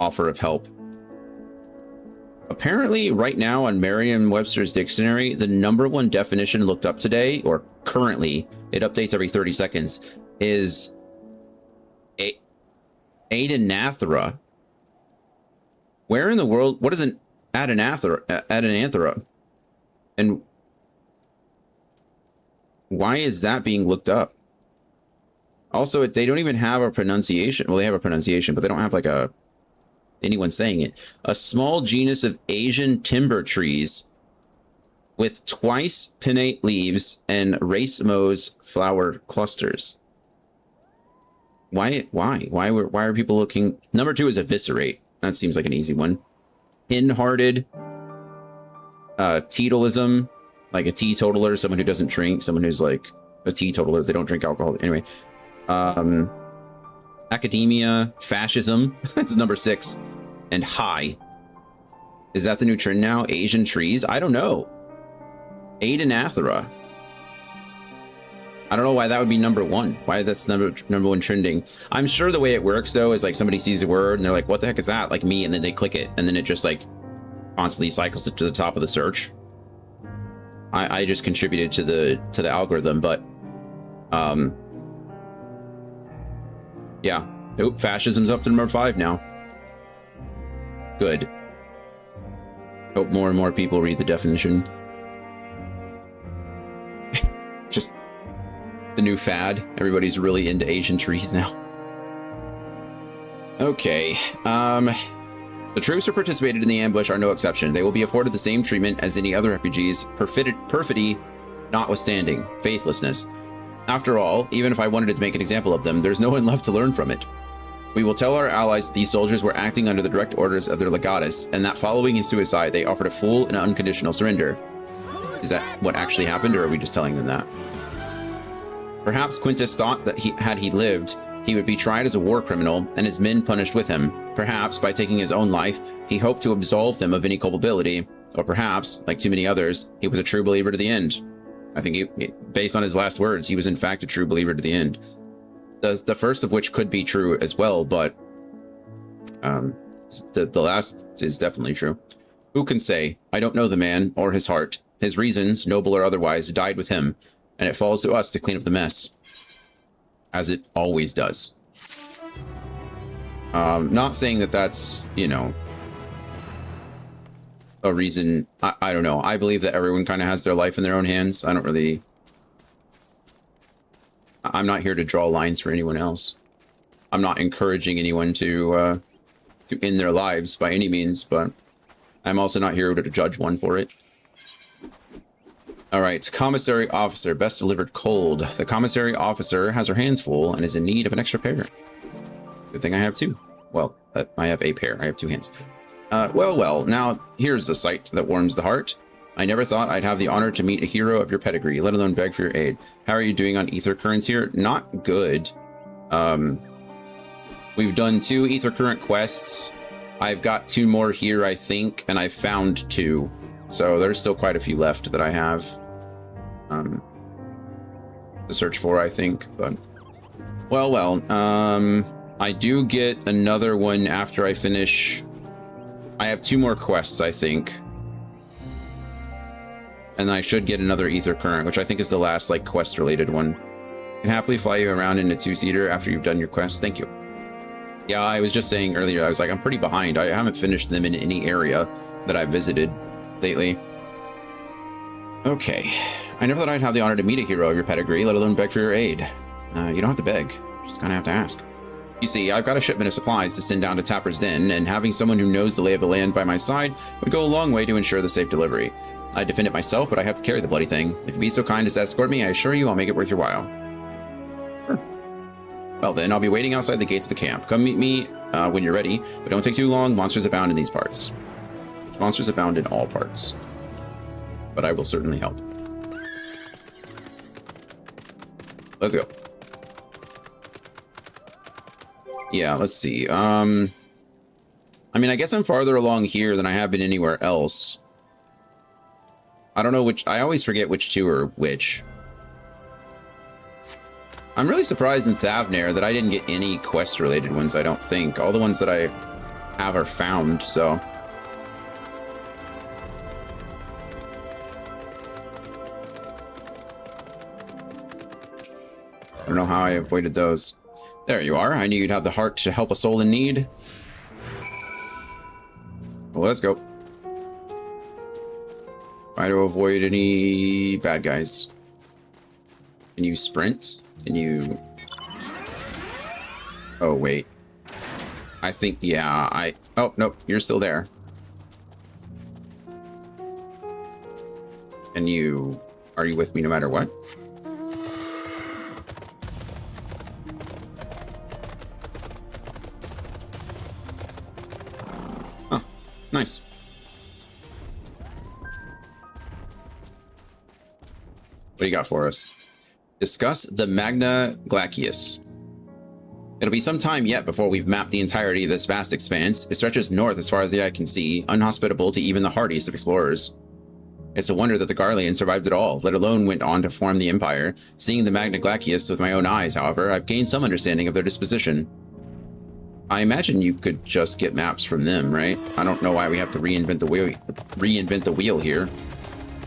offer of help. Apparently, right now on Merriam-Webster's dictionary, the #1 definition looked up today, or currently, it updates every 30 seconds, is Adanathera. Where in the world? What is an Adanathera? And why is that being looked up? Also, they don't even have a pronunciation. Well, they have a pronunciation, but they don't have like anyone saying it. A small genus of Asian timber trees with twice pinnate leaves and racemose flower clusters. Why are people looking? #2 is eviscerate. That seems like an easy one. Pin-hearted. Teetotalism. Like a teetotaler, someone who doesn't drink. Someone who's like a teetotaler. They don't drink alcohol. Anyway. Academia. Fascism is #6. And high. Is that the new trend now? Asian trees? I don't know. Adanathera. I don't know why that would be #1. Why that's number one trending. I'm sure the way it works though is like somebody sees a word and they're like, what the heck is that? Like me, and then they click it and then it just like constantly cycles it to the top of the search. I just contributed to the algorithm, but yeah. Nope, fascism's up to #5 now. Good. Hope more and more people read the definition. Just the new fad. Everybody's really into Asian trees now. Okay. The troops who participated in the ambush are no exception. They will be afforded the same treatment as any other refugees, perfidy notwithstanding, faithlessness. After all, even if I wanted to make an example of them, there's no one left to learn from it. We will tell our allies that these soldiers were acting under the direct orders of their legatus, and that following his suicide, they offered a full and unconditional surrender. Is that what actually happened, or are we just telling them that? Perhaps Quintus thought that had he lived, he would be tried as a war criminal and his men punished with him. Perhaps, by taking his own life, he hoped to absolve them of any culpability. Or perhaps, like too many others, he was a true believer to the end. I think, based on his last words, he was in fact a true believer to the end. The first of which could be true as well, but the last is definitely true. Who can say? I don't know the man or his heart. His reasons, noble or otherwise, died with him, and it falls to us to clean up the mess. as it always does. Not saying that that's, you know, a reason. I don't know. I believe that everyone kind of has their life in their own hands. I don't really... I'm not here to draw lines for anyone else. I'm not encouraging anyone to end their lives by any means, but I'm also not here to judge one for it. All right, commissary officer, best delivered cold. The commissary officer has her hands full and is in need of an extra pair. Good thing I have two. Well, I have a pair. I have two hands. Well, now here's a sight that warms the heart. I never thought I'd have the honor to meet a hero of your pedigree, let alone beg for your aid. How are you doing on ether currents here? Not good. We've done 2 ether current quests. I've got 2 more here, I think, and I've found 2. So there's still quite a few left that I have to search for, I think. But well. I do get another one after I finish. I have 2 more quests, I think. And I should get another ether current, which I think is the last, like, quest-related one. I can happily fly you around in a 2-seater after you've done your quest. Thank you. Yeah, I was just saying earlier, I was like, I'm pretty behind. I haven't finished them in any area that I've visited lately. Okay. I never thought I'd have the honor to meet a hero of your pedigree, let alone beg for your aid. You don't have to beg. You just kind of have to ask. You see, I've got a shipment of supplies to send down to Tapper's Den, and having someone who knows the lay of the land by my side would go a long way to ensure the safe delivery. I'd defend it myself, but I have to carry the bloody thing. If you'd be so kind as to escort me, I assure you I'll make it worth your while. Sure. Well then, I'll be waiting outside the gates of the camp. Come meet me when you're ready, but don't take too long. Monsters abound in these parts. Monsters abound in all parts. But I will certainly help. Let's go. Yeah, let's see. I mean, I guess I'm farther along here than I have been anywhere else. I don't know which... I always forget which 2 are which. I'm really surprised in Thavnair that I didn't get any quest-related ones, I don't think. All the ones that I have are found, so... I don't know how I avoided those. There you are. I knew you'd have the heart to help a soul in need. Well, let's go. Try to avoid any bad guys. Can you sprint? Can you... Oh, wait. I think, yeah, Oh, nope, you're still there. Can you... Are you with me no matter what? Oh, nice. What do you got for us? Discuss the Magna Glacius. It'll be some time yet before we've mapped the entirety of this vast expanse. It stretches north as far as the eye can see, unhospitable to even the hardiest of explorers. It's a wonder that the Garleans survived at all, let alone went on to form the Empire. Seeing the Magna Glacius with my own eyes, however, I've gained some understanding of their disposition. I imagine you could just get maps from them, right? I don't know why we have to reinvent the wheel here.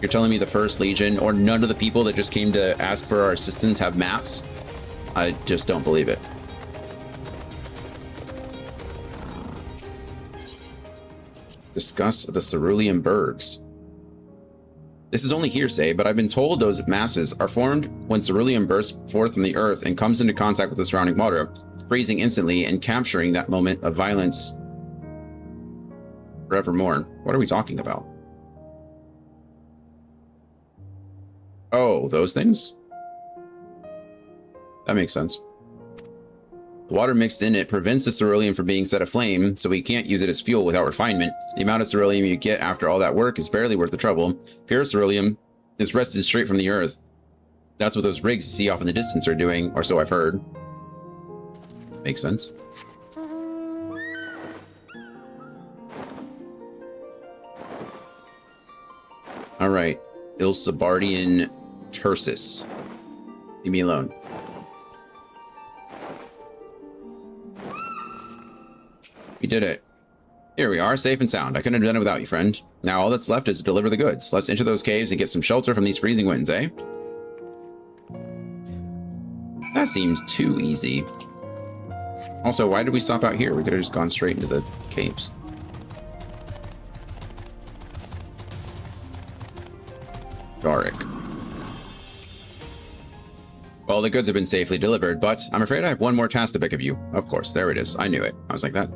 You're telling me the First Legion, or none of the people that just came to ask for our assistance, have maps? I just don't believe it. Discuss the Cerulean Bergs. This is only hearsay, but I've been told those masses are formed when cerulean bursts forth from the earth and comes into contact with the surrounding water, freezing instantly and capturing that moment of violence forevermore. What are we talking about? Oh, those things? That makes sense. The water mixed in it prevents the cerulean from being set aflame, so we can't use it as fuel without refinement. The amount of cerulean you get after all that work is barely worth the trouble. Pure cerulean is wrested straight from the earth. That's what those rigs you see off in the distance are doing, or so I've heard. Makes sense. Alright. Ilsabardian Tursus. Leave me alone. We did it. Here we are, safe and sound. I couldn't have done it without you, friend. Now all that's left is to deliver the goods. Let's enter those caves and get some shelter from these freezing winds, eh? That seems too easy. Also, why did we stop out here? We could have just gone straight into the caves. Daric. Well, the goods have been safely delivered, but I'm afraid I have one more task to beg of you. Of course, there it is. I knew it. I was like, that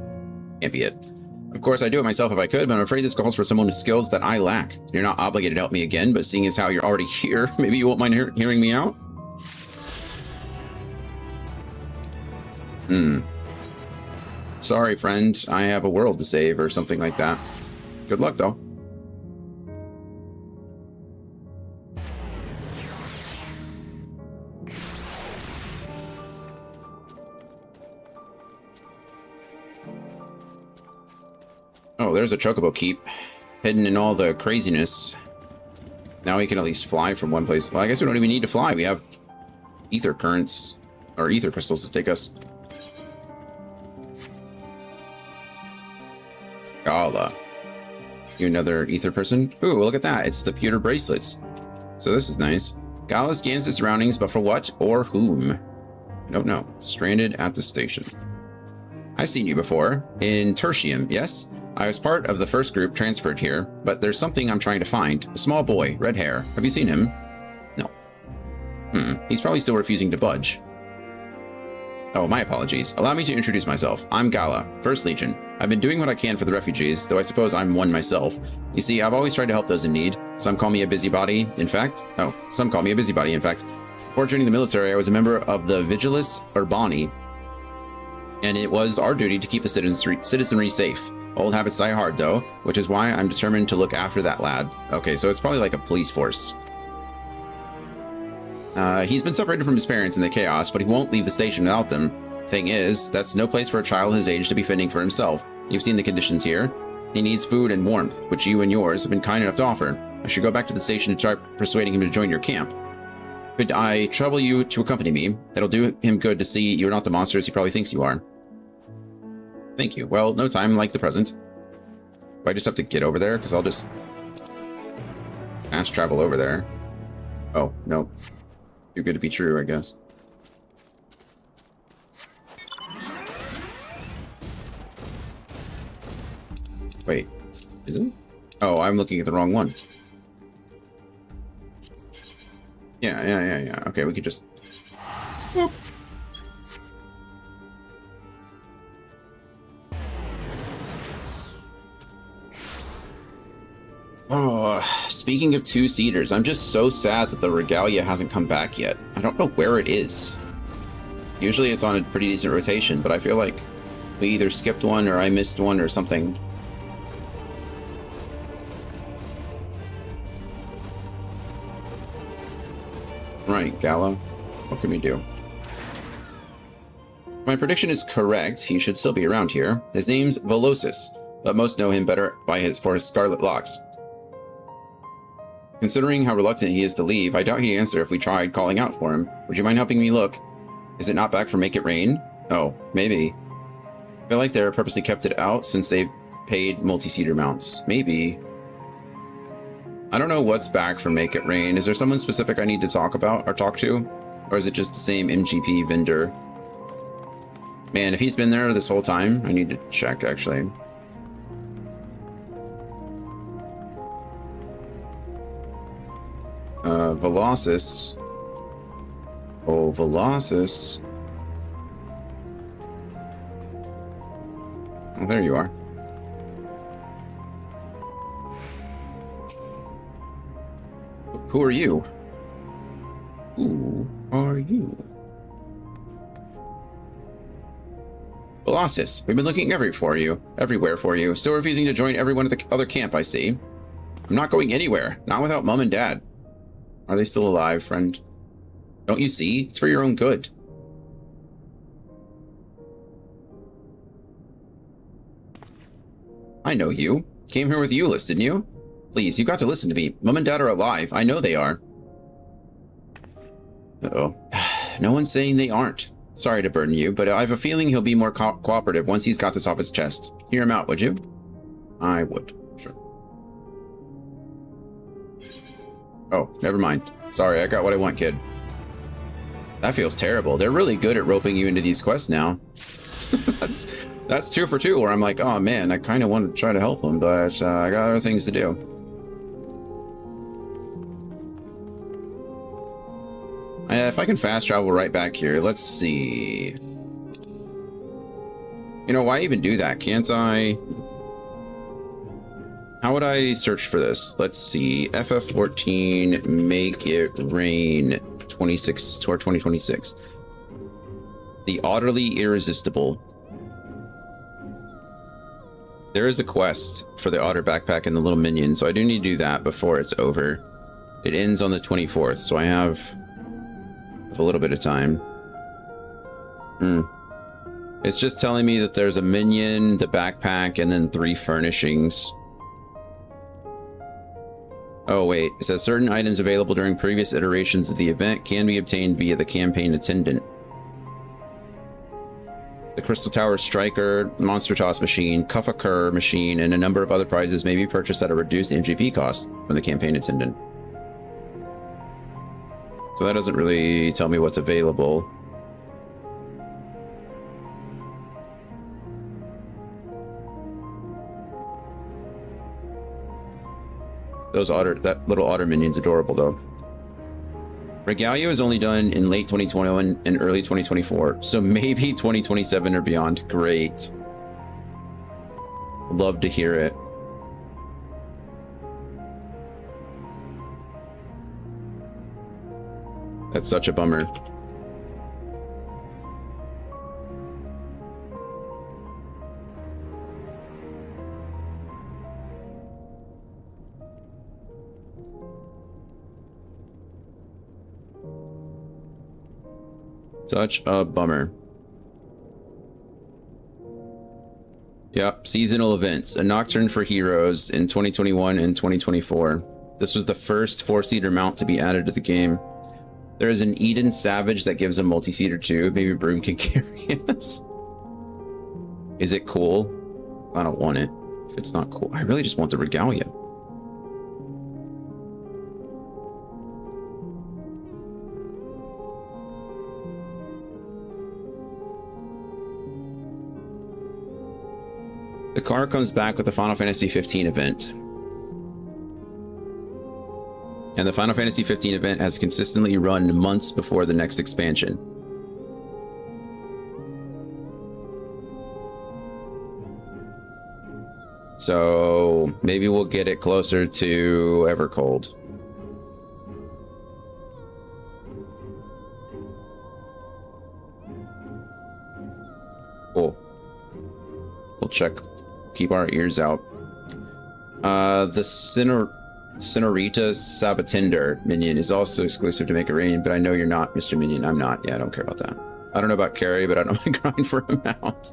can't be it. Of course, I'd do it myself if I could, but I'm afraid this calls for someone with skills that I lack. You're not obligated to help me again, but seeing as how you're already here, maybe you won't mind hearing me out? Sorry, friend. I have a world to save, or something like that. Good luck, though. Oh, there's a chocobo keep, hidden in all the craziness. Now we can at least fly from one place. Well, I guess we don't even need to fly. We have ether currents, or ether crystals to take us. Gala. You another ether person? Ooh, look at that. It's the pewter bracelets. So this is nice. Gala scans the surroundings, but for what or whom? I don't know. Stranded at the station. I've seen you before. In Tertium, yes? I was part of the first group transferred here, but there's something I'm trying to find. A small boy, red hair. Have you seen him? No. He's probably still refusing to budge. Oh, my apologies. Allow me to introduce myself. I'm Gala, 1st Legion. I've been doing what I can for the refugees, though I suppose I'm one myself. You see, I've always tried to help those in need. Some call me a busybody, in fact. Before joining the military, I was a member of the Vigilis Urbani, and it was our duty to keep the citizenry safe. Old habits die hard, though, which is why I'm determined to look after that lad. Okay, so it's probably like a police force. He's been separated from his parents in the chaos, but he won't leave the station without them. Thing is, that's no place for a child his age to be fending for himself. You've seen the conditions here. He needs food and warmth, which you and yours have been kind enough to offer. I should go back to the station and try persuading him to join your camp. Could I trouble you to accompany me? It'll do him good to see you're not the monsters he probably thinks you are. Thank you. Well, no time like the present. Do I just have to get over there? Because I'll just fast travel over there. Oh, no. Too good to be true, I guess. Wait, is it? Oh, I'm looking at the wrong one. Yeah. Okay, we could just... Whoop. Oh, speaking of two-seaters, I'm just so sad that the regalia hasn't come back yet. I don't know where it is. Usually it's on a pretty decent rotation, but I feel like we either skipped one or I missed one or something. Right, Gallo. What can we do? My prediction is correct. He should still be around here. His name's Velocis, but most know him better for his scarlet locks. Considering how reluctant he is to leave, I doubt he'd answer if we tried calling out for him. Would you mind helping me look? Is it not back from Make It Rain? Oh, maybe. I feel like they're purposely kept it out since they've paid multi-seater mounts. Maybe. I don't know what's back from Make It Rain. Is there someone specific I need to talk about or talk to? Or is it just the same MGP vendor? Man, if he's been there this whole time, I need to check, actually. Velocis. Oh, Velocis. Oh, there you are. Who are you? Who are you? Velocis, we've been looking everywhere for you. Still refusing to join everyone at the other camp, I see. I'm not going anywhere. Not without Mom and Dad. Are they still alive, friend? Don't you see? It's for your own good. I know you. Came here with Euless, didn't you? Please, you got to listen to me. Mom and Dad are alive. I know they are. Uh-oh. No one's saying they aren't. Sorry to burden you, but I have a feeling he'll be more cooperative once he's got this off his chest. Hear him out, would you? I would. Sure. Oh, never mind. Sorry, I got what I want, kid. That feels terrible. They're really good at roping you into these quests now. That's 2 for 2, where I'm like, oh man, I kind of want to try to help them, but I got other things to do. If I can fast travel right back here, let's see. You know, why even do that? Can't I? How would I search for this? Let's see. FF14, make it rain 26 toward 2026. The utterly irresistible. There is a quest for the otter backpack and the little minion, so I do need to do that before it's over. It ends on the 24th, so I have a little bit of time. It's just telling me that there's a minion, the backpack, and then 3 furnishings. Oh wait, it says certain items available during previous iterations of the event can be obtained via the campaign attendant. The Crystal Tower Striker, Monster Toss Machine, Kuffakur Machine, and a number of other prizes may be purchased at a reduced MGP cost from the campaign attendant. So that doesn't really tell me what's available. That little otter minion's adorable though. Regalia is only done in late 2021 and early 2024, so maybe 2027 or beyond. Great. Love to hear it. That's such a bummer. Such a bummer. Yep, seasonal events. A Nocturne for Heroes in 2021 and 2024. This was the first 4-seater mount to be added to the game. There is an Eden Savage that gives a multi-seater too. Maybe Broom can carry us. Is it cool? I don't want it. If it's not cool, I really just want the Regalia. The car comes back with the Final Fantasy 15 event. And the Final Fantasy 15 event has consistently run months before the next expansion. So maybe we'll get it closer to Evercold. Cool. We'll check. Keep our ears out. The Cinerita Sabatinder minion is also exclusive to Make It Rain, but I know you're not, Mr. Minion. I'm not. Yeah, I don't care about that. I don't know about Carrie, but I don't mind grind for him out.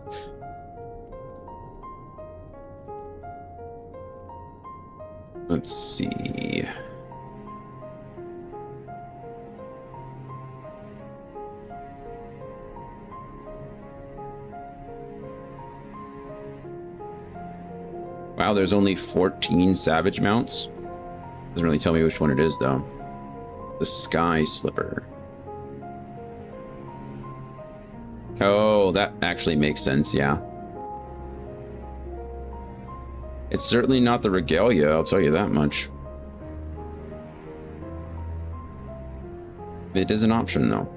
Let's see. Wow, there's only 14 Savage mounts. Doesn't really tell me which one it is, though. The Sky Slipper. Oh, that actually makes sense, yeah. It's certainly not the Regalia, I'll tell you that much. It is an option, though.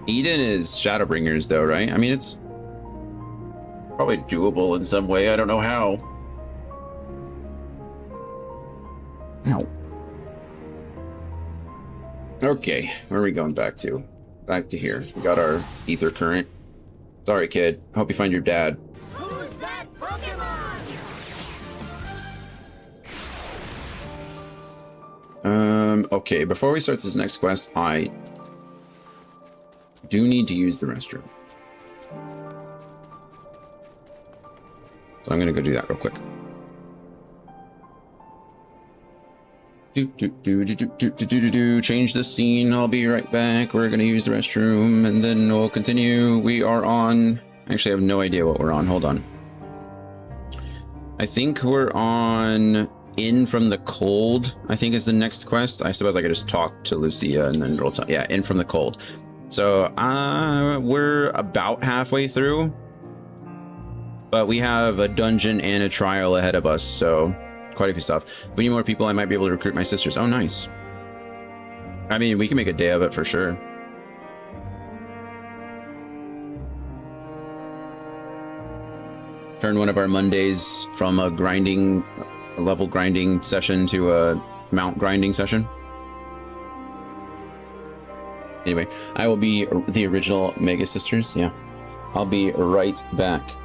Eden is Shadowbringers, though, right? I mean, it's probably doable in some way. I don't know how. Ow. Okay, where are we going back to? Back to here. We got our ether current. Sorry, kid. I hope you find your dad.
Who's that Pokemon?
Okay, before we start this next quest, I do need to use the restroom. So I'm gonna go do that real quick. Change the scene. I'll be right back. We're gonna use the restroom and then we'll continue. We are on. Actually, I have no idea what we're on. Hold on. I think we're on In from the Cold, I think is the next quest. I suppose I could just talk to Lucia and then it'll tell. Yeah, In from the Cold. So we're about halfway through, but we have a dungeon and a trial ahead of us, so quite a few stuff. If we need more people, I might be able to recruit my sisters. Oh, nice. I mean, we can make a day of it for sure. Turn one of our Mondays from a level grinding session to a mount grinding session. Anyway, I will be the original Mega Sisters. Yeah, I'll be right back.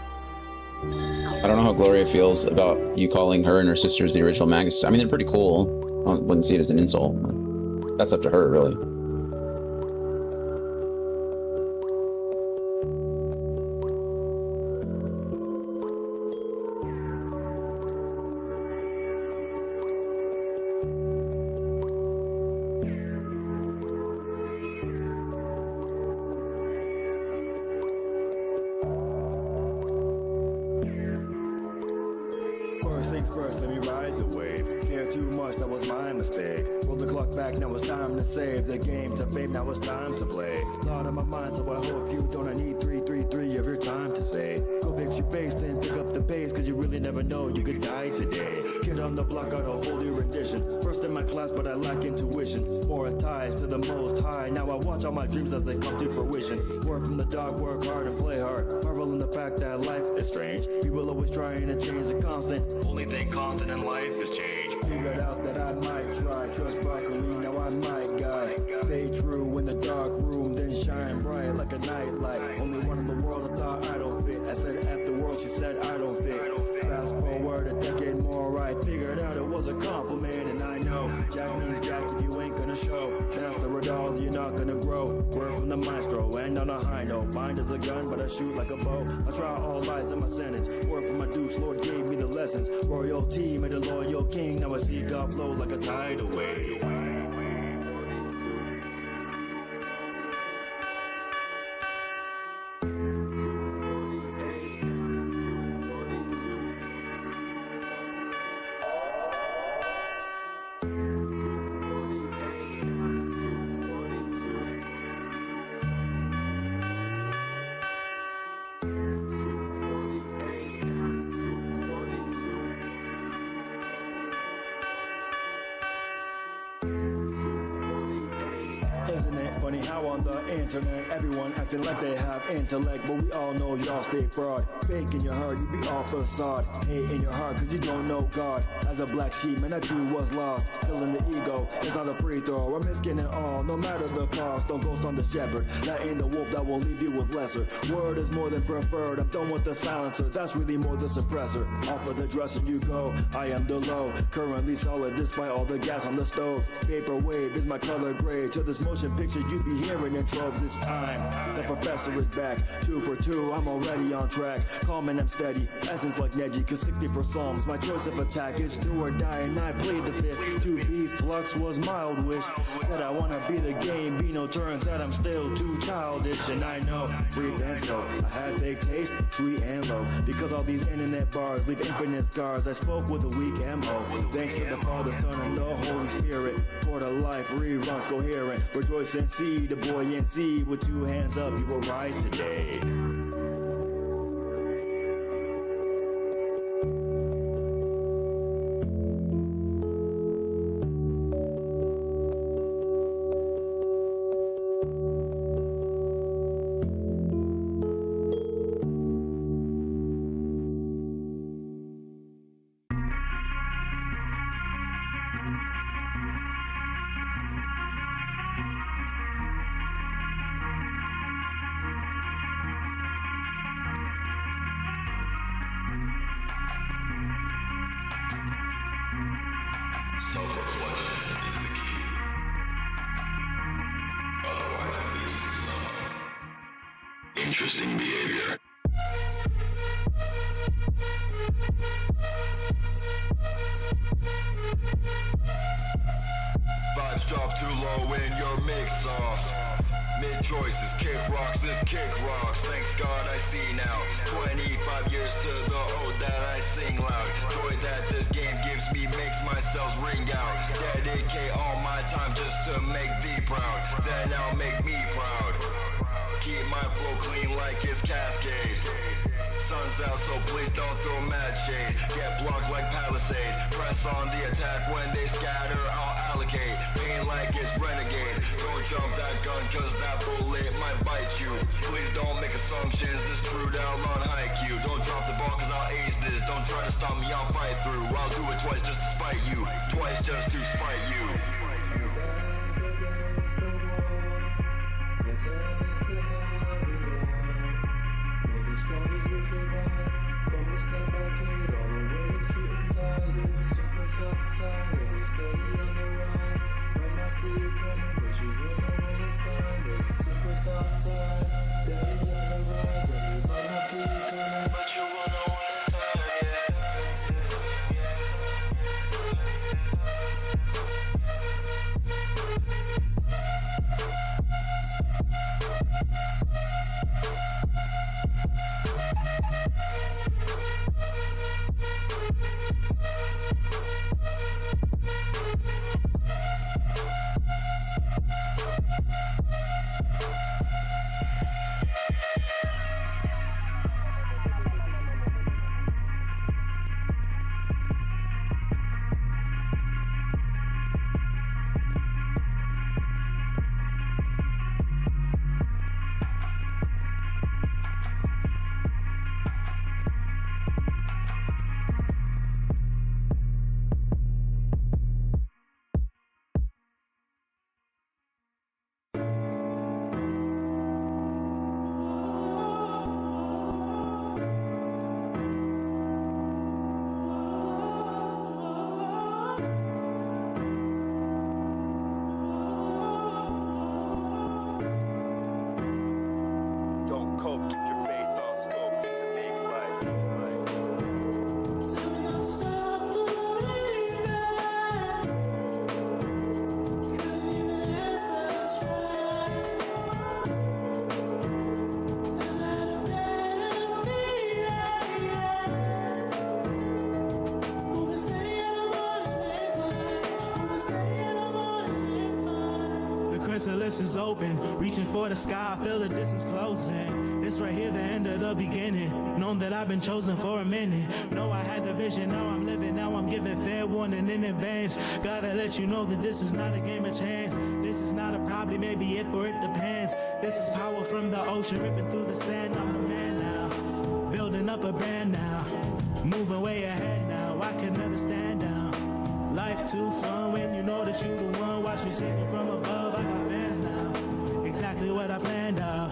I don't know how Gloria feels about you calling her and her sisters the original Mega Sisters. I mean, they're pretty cool. I wouldn't see it as an insult. That's up to her, really.
First, let me ride the wave. Care too much, that was my mistake. Roll the clock back, now it's time to save the game to fame, now it's time to play. Thought on my mind, so I hope you don't. I need 333 of your time to say. Go fix your face, then pick up the pace, cause you really never know, you could die today. Kid on the block, got a whole new rendition. First in my class, but I lack intuition. More ties to the most high. Now I watch all my dreams as they come to fruition. Work from the dog, work hard and play hard. Marvel in the fact that life is strange. People always trying to change the constant. Only thing constant in life is change. Figured out that I might try. Trust broccoli, now I might guy. Stay true in the dark room, then shine bright like a nightlight. Only one in the world I thought I don't fit. I said F the world, she said I don't fit. Fast forward a decade more, I figured out it was a compliment. And I know Jack means Jack if you ain't gonna show. Master it all, you're not gonna grow. Word from the maestro, and on a high note. Mind is a gun, but I shoot like a bow. I try all lies in my sentence. Word from my dukes, Lord gave me the lessons. Royalty made a loyal king. Now I see God flow like a tidal wave. Isn't it funny how on the internet everyone acting like they have intellect, but we all know y'all stay fraud. Fake in your heart, you be all facade. Hate in your heart cause you don't know God. As a black sheep, man, that too was lost. Killing the ego, it's not a free throw. I'm risking it all, no matter the cost. Don't ghost on the shepherd, that ain't the wolf that will leave you with lesser. Word is more than preferred, I'm done with the silencer. That's really more the suppressor. Off of the dresser you go, I am the low. Currently solid despite all the gas on the stove. Vaporwave is my color grade. To this motion picture you be hearing in troves. It's time, the professor is back. 2 for 2, I'm already on track. Calm and I'm steady, essence like Neji. Cause 64 psalms, my choice of attack is do or die. And I played the fifth. To be flux was mild wish. Said I wanna be the game, be no turns that I'm still too childish. And I know, breathe and slow. I had fake taste, sweet and low. Because all these internet bars leave infinite scars. I spoke with a weak MO. Thanks to the Father, Son, and the Holy Spirit. For the life reruns coherent. Rejoice and see the buoyancy. With 2 hands up, you will rise today.
Self-reflection is the key. Otherwise it leads to some interesting behavior. Vibes drop too low in your mix-off. Mid-choices, kick rocks, this kick rocks. Thanks God I see now. 25 years to the ode that I sing loud. cells ring out. Dedicate all my time just to make thee proud. Then I'll make me proud. Keep my flow clean like it's Cascade. Sun's out, so please don't throw mad shade. Get blocks like Palisade. Press on the attack when they scatter, I'll allocate. Pain like it's Renegade. Don't jump that gun, cause that bullet might bite you. Please don't make assumptions, this true down on haiku. Don't drop the ball, cause I'll ace this. Don't try to stop me, I'll fight through. I'll do it twice just to spite you. Twice just to spite you.
chrysalis is open, reaching for the sky, I feel the distance closing. This right here, the end of the beginning. Known that I've been chosen for a minute. Know I had the vision, now I'm living, now I'm giving fair warning in advance. Gotta let you know that this is not a game of chance. This is not a probably, maybe if or it depends. This is power from the ocean, ripping through the sand. I'm a man now, building up a brand now. Moving way ahead now, I can never stand down. Life too fun when you know that you the one. Watch me singing from above, I got fans now. Exactly what I planned out.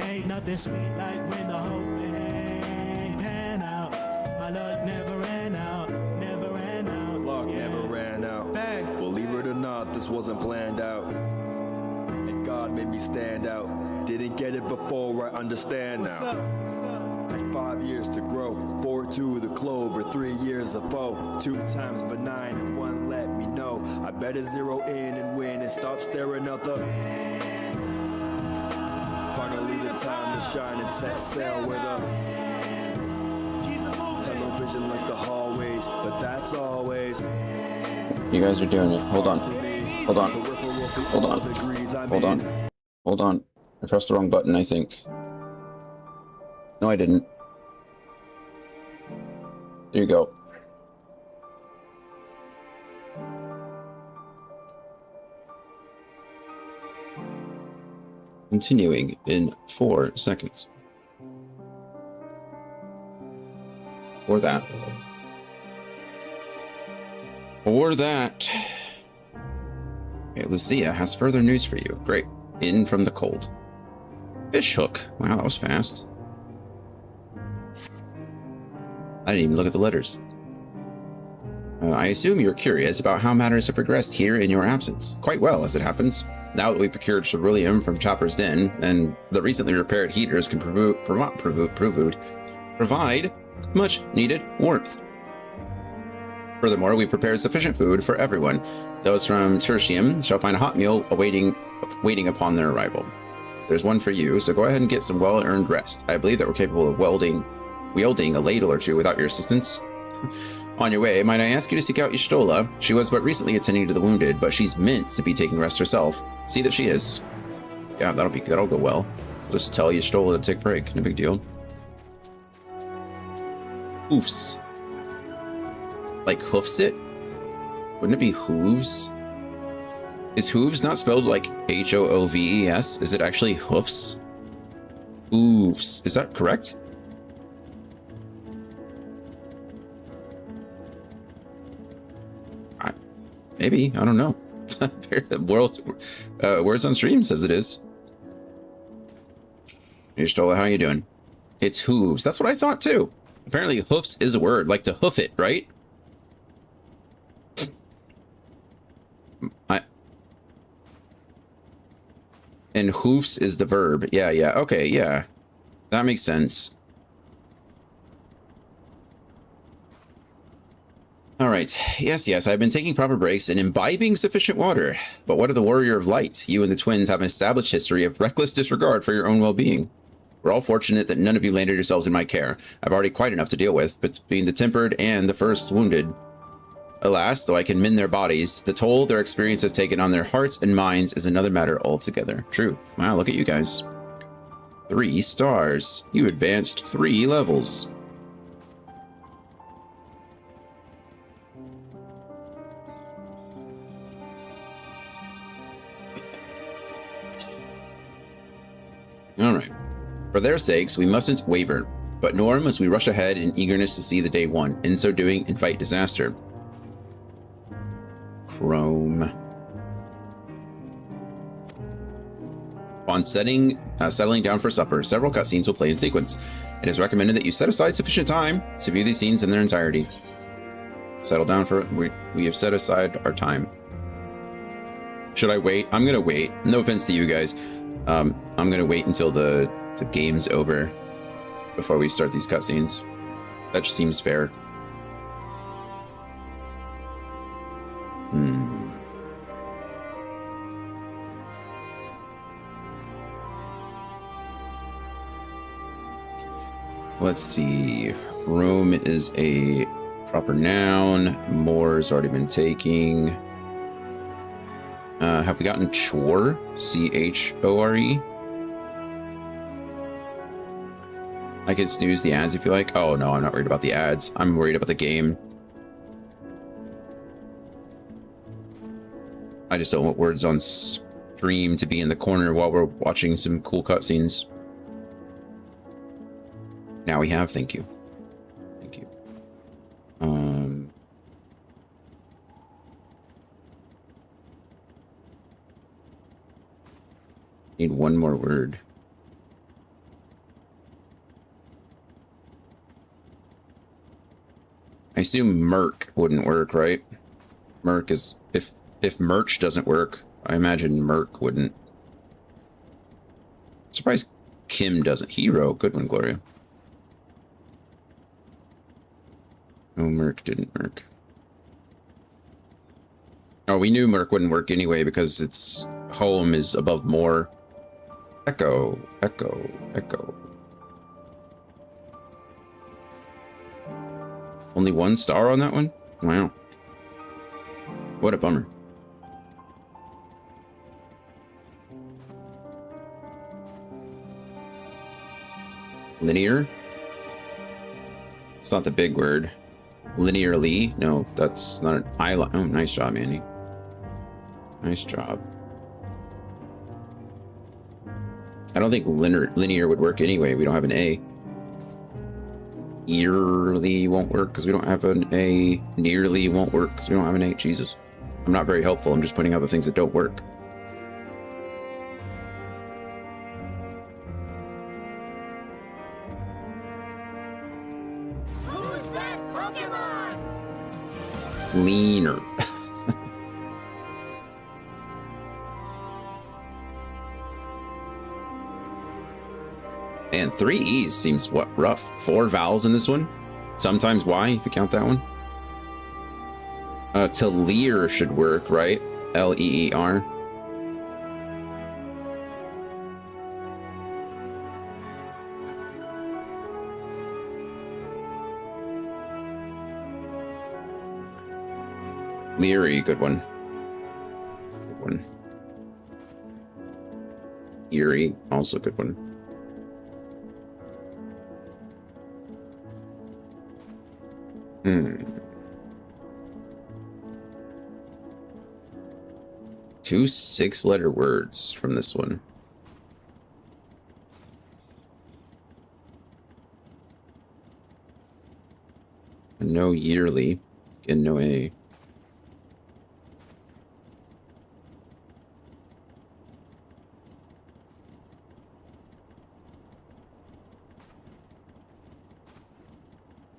Ain't nothing sweet like when the whole thing pan out. My luck never ran out, never ran out.
Luck never ran out.
Facts.
Believe it or not, this wasn't planned out. And God made me stand out. Didn't get it before, I understand now.
What's up?
Had 5 years to grow, 4 to the clover, 3 years of foe, 2 times benign and 1 let me know. I better zero in and win and stop staring out the. Finally the time to shine and set sail with a television like the hallways, but that's always.
You guys are doing it. Hold on. Hold on. Hold on. Hold on. Hold on. I pressed the wrong button, I think. No, I didn't. There you go. Continuing in 4 seconds. Or that. Or that. Okay, Lucia has further news for you. Great. In from the cold. Fishhook. Wow, that was fast. I didn't even look at the letters. I assume you're curious about how matters have progressed here in your absence. Quite well, as it happens. Now that we procured Ceruleum from Chopper's Den, and the recently repaired heaters can provide much needed warmth. Furthermore, we prepared sufficient food for everyone. Those from Tertium shall find a hot meal waiting upon their arrival. There's one for you, so go ahead and get some well-earned rest. I believe that we're capable of wielding a ladle or two without your assistance. On your way, might I ask you to seek out Y'shtola? She was but recently attending to the wounded, but she's meant to be taking rest herself. See that she is. Yeah, that'll go well. Just tell Y'shtola to take a break. No big deal. Hoofs. Like hoofs it? Wouldn't it be hooves? Is hooves not spelled like H-O-O-V-E-S? Is it actually hoofs? Hooves. Is that correct? Maybe. I don't know. Words on Stream says it is. Y'shtola, how you doing? It's hooves. That's what I thought too. Apparently hoofs is a word. Like to hoof it, right? And hoofs is the verb. Yeah, yeah. Okay, yeah. That makes sense. All right. Yes, yes. I've been taking proper breaks and imbibing sufficient water. But what of the Warrior of Light? You and the twins have an established history of reckless disregard for your own well-being. We're all fortunate that none of you landed yourselves in my care. I've already quite enough to deal with, between the tempered and the first wounded. Alas, though I can mend their bodies, the toll their experience has taken on their hearts and minds is another matter altogether. True. Wow, look at you guys. 3 stars. You advanced 3 levels. Alright. For their sakes, we mustn't waver, but nor must we rush ahead in eagerness to see the day won, in so doing, and fight disaster. Chrome. Upon settling down for supper, several cutscenes will play in sequence. It is recommended that you set aside sufficient time to view these scenes in their entirety. Settle down for we have set aside our time. Should I wait? I'm gonna wait. No offense to you guys. I'm gonna wait until the game's over before we start these cutscenes. That just seems fair. Let's see. Room is a proper noun. More's already been taking. Have we gotten chore? C-H-O-R-E? I can snooze the ads if you like. Oh no, I'm not worried about the ads. I'm worried about the game. I just don't want words on stream to be in the corner while we're watching some cool cutscenes. Now we have, thank you. Thank you. Need one more word. I assume merc wouldn't work, right? Merc is if merch doesn't work, I imagine merc wouldn't. Surprised Kim doesn't. Hero, good one, Gloria. No, merc didn't work. Oh, we knew merc wouldn't work anyway because its home is above more. Echo, echo, echo. Only 1 star on that one? Wow. What a bummer. Linear? It's not the big word. Linearly? No, that's not an eyeliner. Oh, nice job, Andy. Nice job. I don't think linear would work anyway. We don't have an A. Yearly won't work because we don't have an A. Nearly won't work because we don't have an A. Jesus. I'm not very helpful. I'm just pointing out the things that don't work.
Who's that Pokemon?
Leaner. Man, 3 E's seems what rough. 4 vowels in this one. Sometimes Y if you count that one. To leer should work, right? L-E-E-R. Leary, good one. Good one. Eerie, also good one. Two 6-letter words from this one. And no yearly, and no A.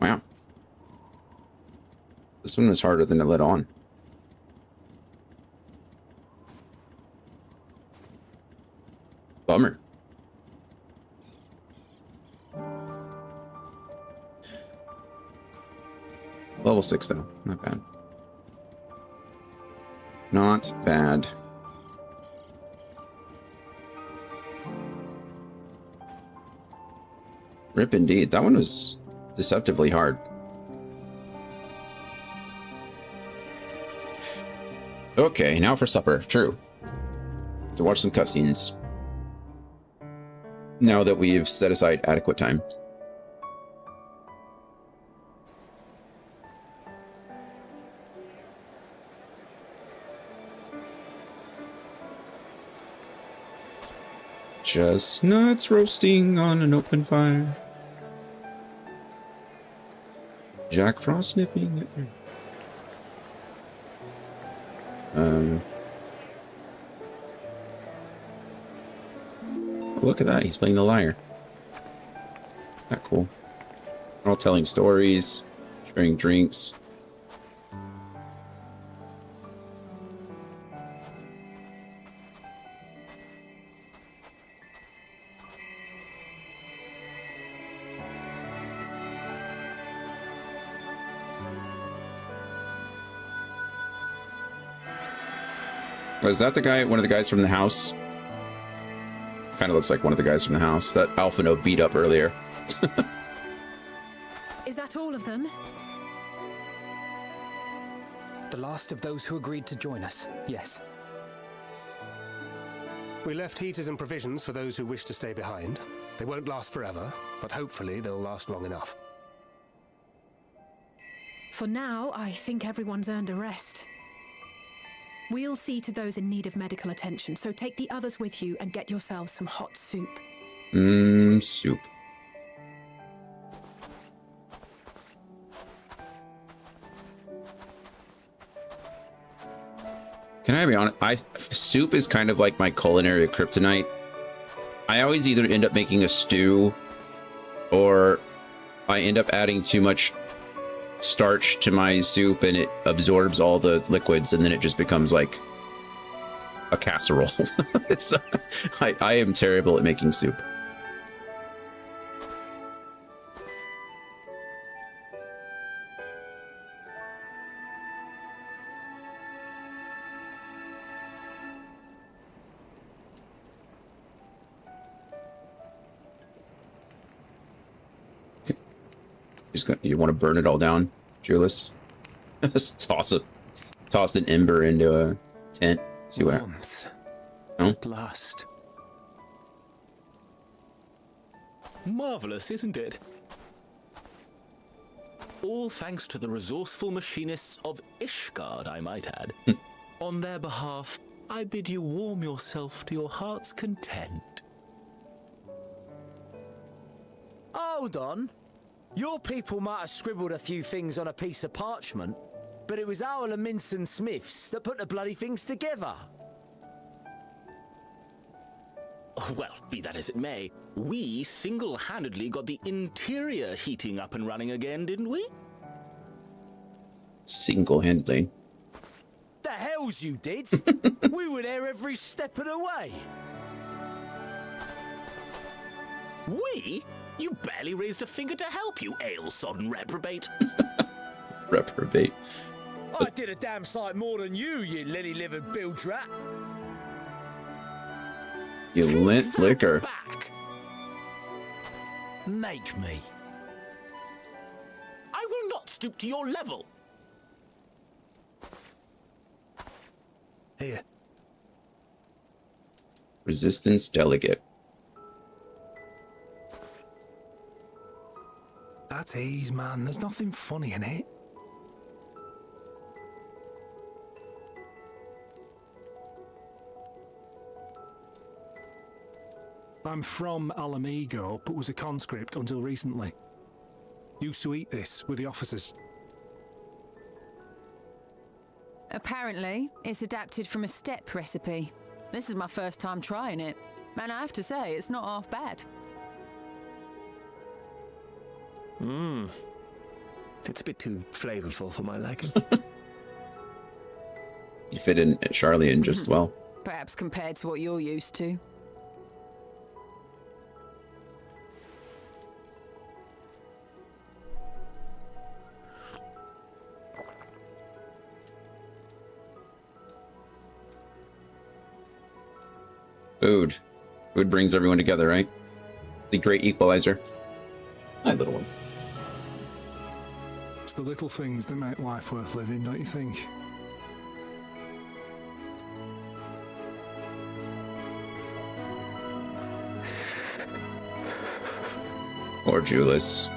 Wow. This one was harder than it let on. Bummer. Level 6 though, not bad. Not bad. Rip indeed. That one was deceptively hard. Okay, now for supper. True. To watch some cutscenes. Now that we've set aside adequate time. Chestnuts roasting on an open fire. Jack Frost nipping at your... Look at that, he's playing the lyre. That cool. We're all telling stories, sharing drinks. Was that the guy, one of the guys from the house? Kind of looks like one of the guys from the house that Alphino beat up earlier.
Is that all of them?
The last of those who agreed to join us, yes.
We left heaters and provisions for those who wish to stay behind. They won't last forever, but hopefully they'll last long enough.
For now, I think everyone's earned a rest. We'll see to those in need of medical attention, so take the others with you and get yourselves some hot soup.
Soup. Can I be honest? Soup is kind of like my culinary kryptonite. I always either end up making a stew, or I end up adding too much starch to my soup and it absorbs all the liquids and then it just becomes like a casserole. It's I am terrible at making soup. You want to burn it all down, Julius? Just toss an ember into a tent. See what happens. No?
At last. Marvelous, isn't it? All thanks to the resourceful machinists of Ishgard, I might add. On their behalf, I bid you warm yourself to your heart's content.
Hold on. Your people might have scribbled a few things on a piece of parchment, but it was our Minson Smiths that put the bloody things together.
Well, be that as it may, we single-handedly got the interior heating up and running again, didn't we?
Single-handedly?
The hells you did! We were there every step of the way.
We? You barely raised a finger to help, you ale-sodden reprobate.
Reprobate.
I did a damn sight more than you, you lily-livered bilge rat.
You lint liquor.
Make me.
I will not stoop to your level.
Here.
Resistance delegate.
At ease, man. There's nothing funny in it. I'm from Alamigo, but was a conscript until recently. Used to eat this with the officers.
Apparently, it's adapted from a steppe recipe. This is my first time trying it, and I have to say, it's not half bad.
Mmm. It's a bit too flavorful for my liking.
You fit in Charlie in just well.
Perhaps compared to what you're used to.
Food. Food brings everyone together, right? The great equalizer. Hi, little one.
It's the little things that make life worth living, don't you think?
Or Julius.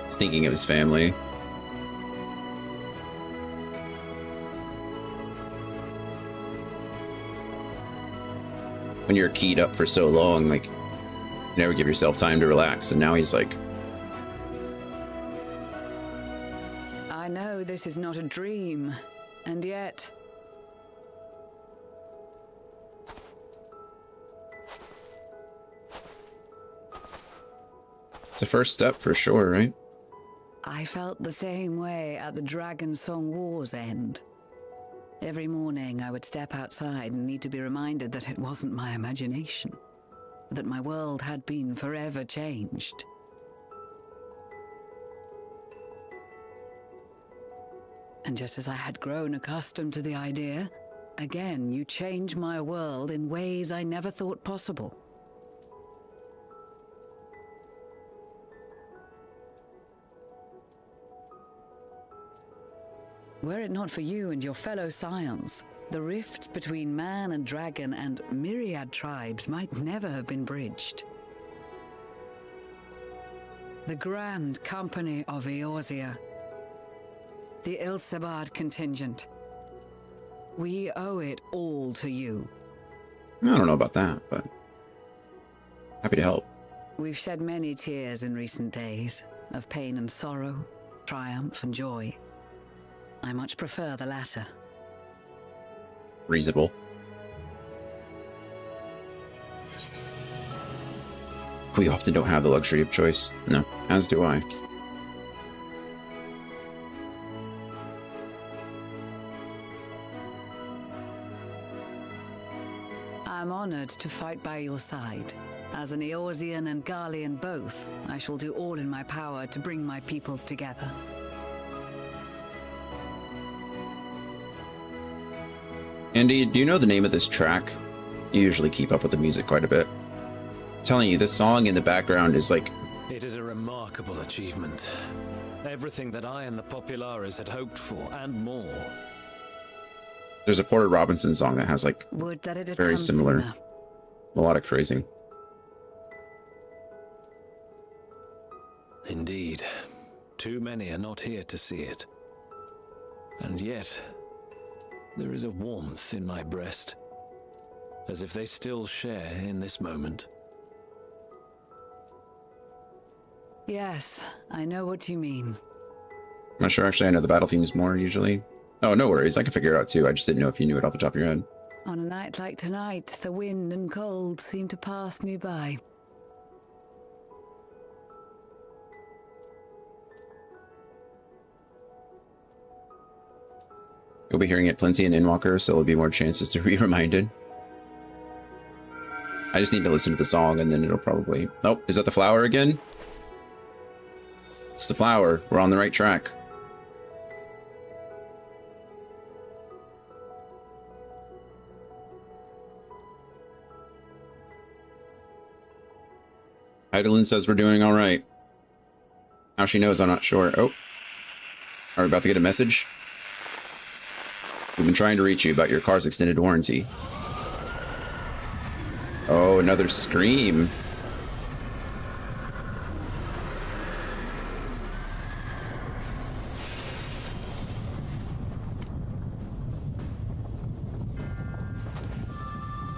He's thinking of his family. When you're keyed up for so long, like, you never give yourself time to relax, and now he's like...
I know this is not a dream, and yet...
It's a first step for sure, right?
I felt the same way at the Dragon Song War's end. Every morning I would step outside and need to be reminded that it wasn't my imagination, that my world had been forever changed. And just as I had grown accustomed to the idea, again you change my world in ways I never thought possible. Were it not for you and your fellow scions, the rifts between man and dragon and myriad tribes might never have been bridged. The Grand Company of Eorzea, the Ilsabard contingent, we owe it all to you.
I don't know about that, but happy to help.
We've shed many tears in recent days, of pain and sorrow, triumph and joy. I much prefer the latter.
Reasonable. We often don't have the luxury of choice. No, as do I.
I'm honored to fight by your side. As an Eorzean and Garlean both, I shall do all in my power to bring my peoples together.
Andy, do you know the name of this track? You usually keep up with the music quite a bit. I'm telling you, this song in the background is like...
It is a remarkable achievement. Everything that I and the Populares had hoped for, and more.
There's a Porter Robinson song that has like
Would that it had
very
come
similar
sooner.
melodic phrasing.
Indeed. Too many are not here to see it. And yet, there is a warmth in my breast, as if they still share in this moment.
Yes, I know what you mean.
I'm not sure, actually. I know the battle themes more usually. Oh, no worries. I can figure it out too. I just didn't know if you knew it off the top of your head.
On a night like tonight, the wind and cold seem to pass me by.
You'll be hearing it plenty in Endwalker, so there'll be more chances to be reminded. I just need to listen to the song, and then it'll probably... Nope, is that the flower again? It's the flower. We're on the right track. Heidelin says we're doing all right. How she knows, I'm not sure. Oh. Are we about to get a message? We've been trying to reach you about your car's extended warranty. Oh, another scream.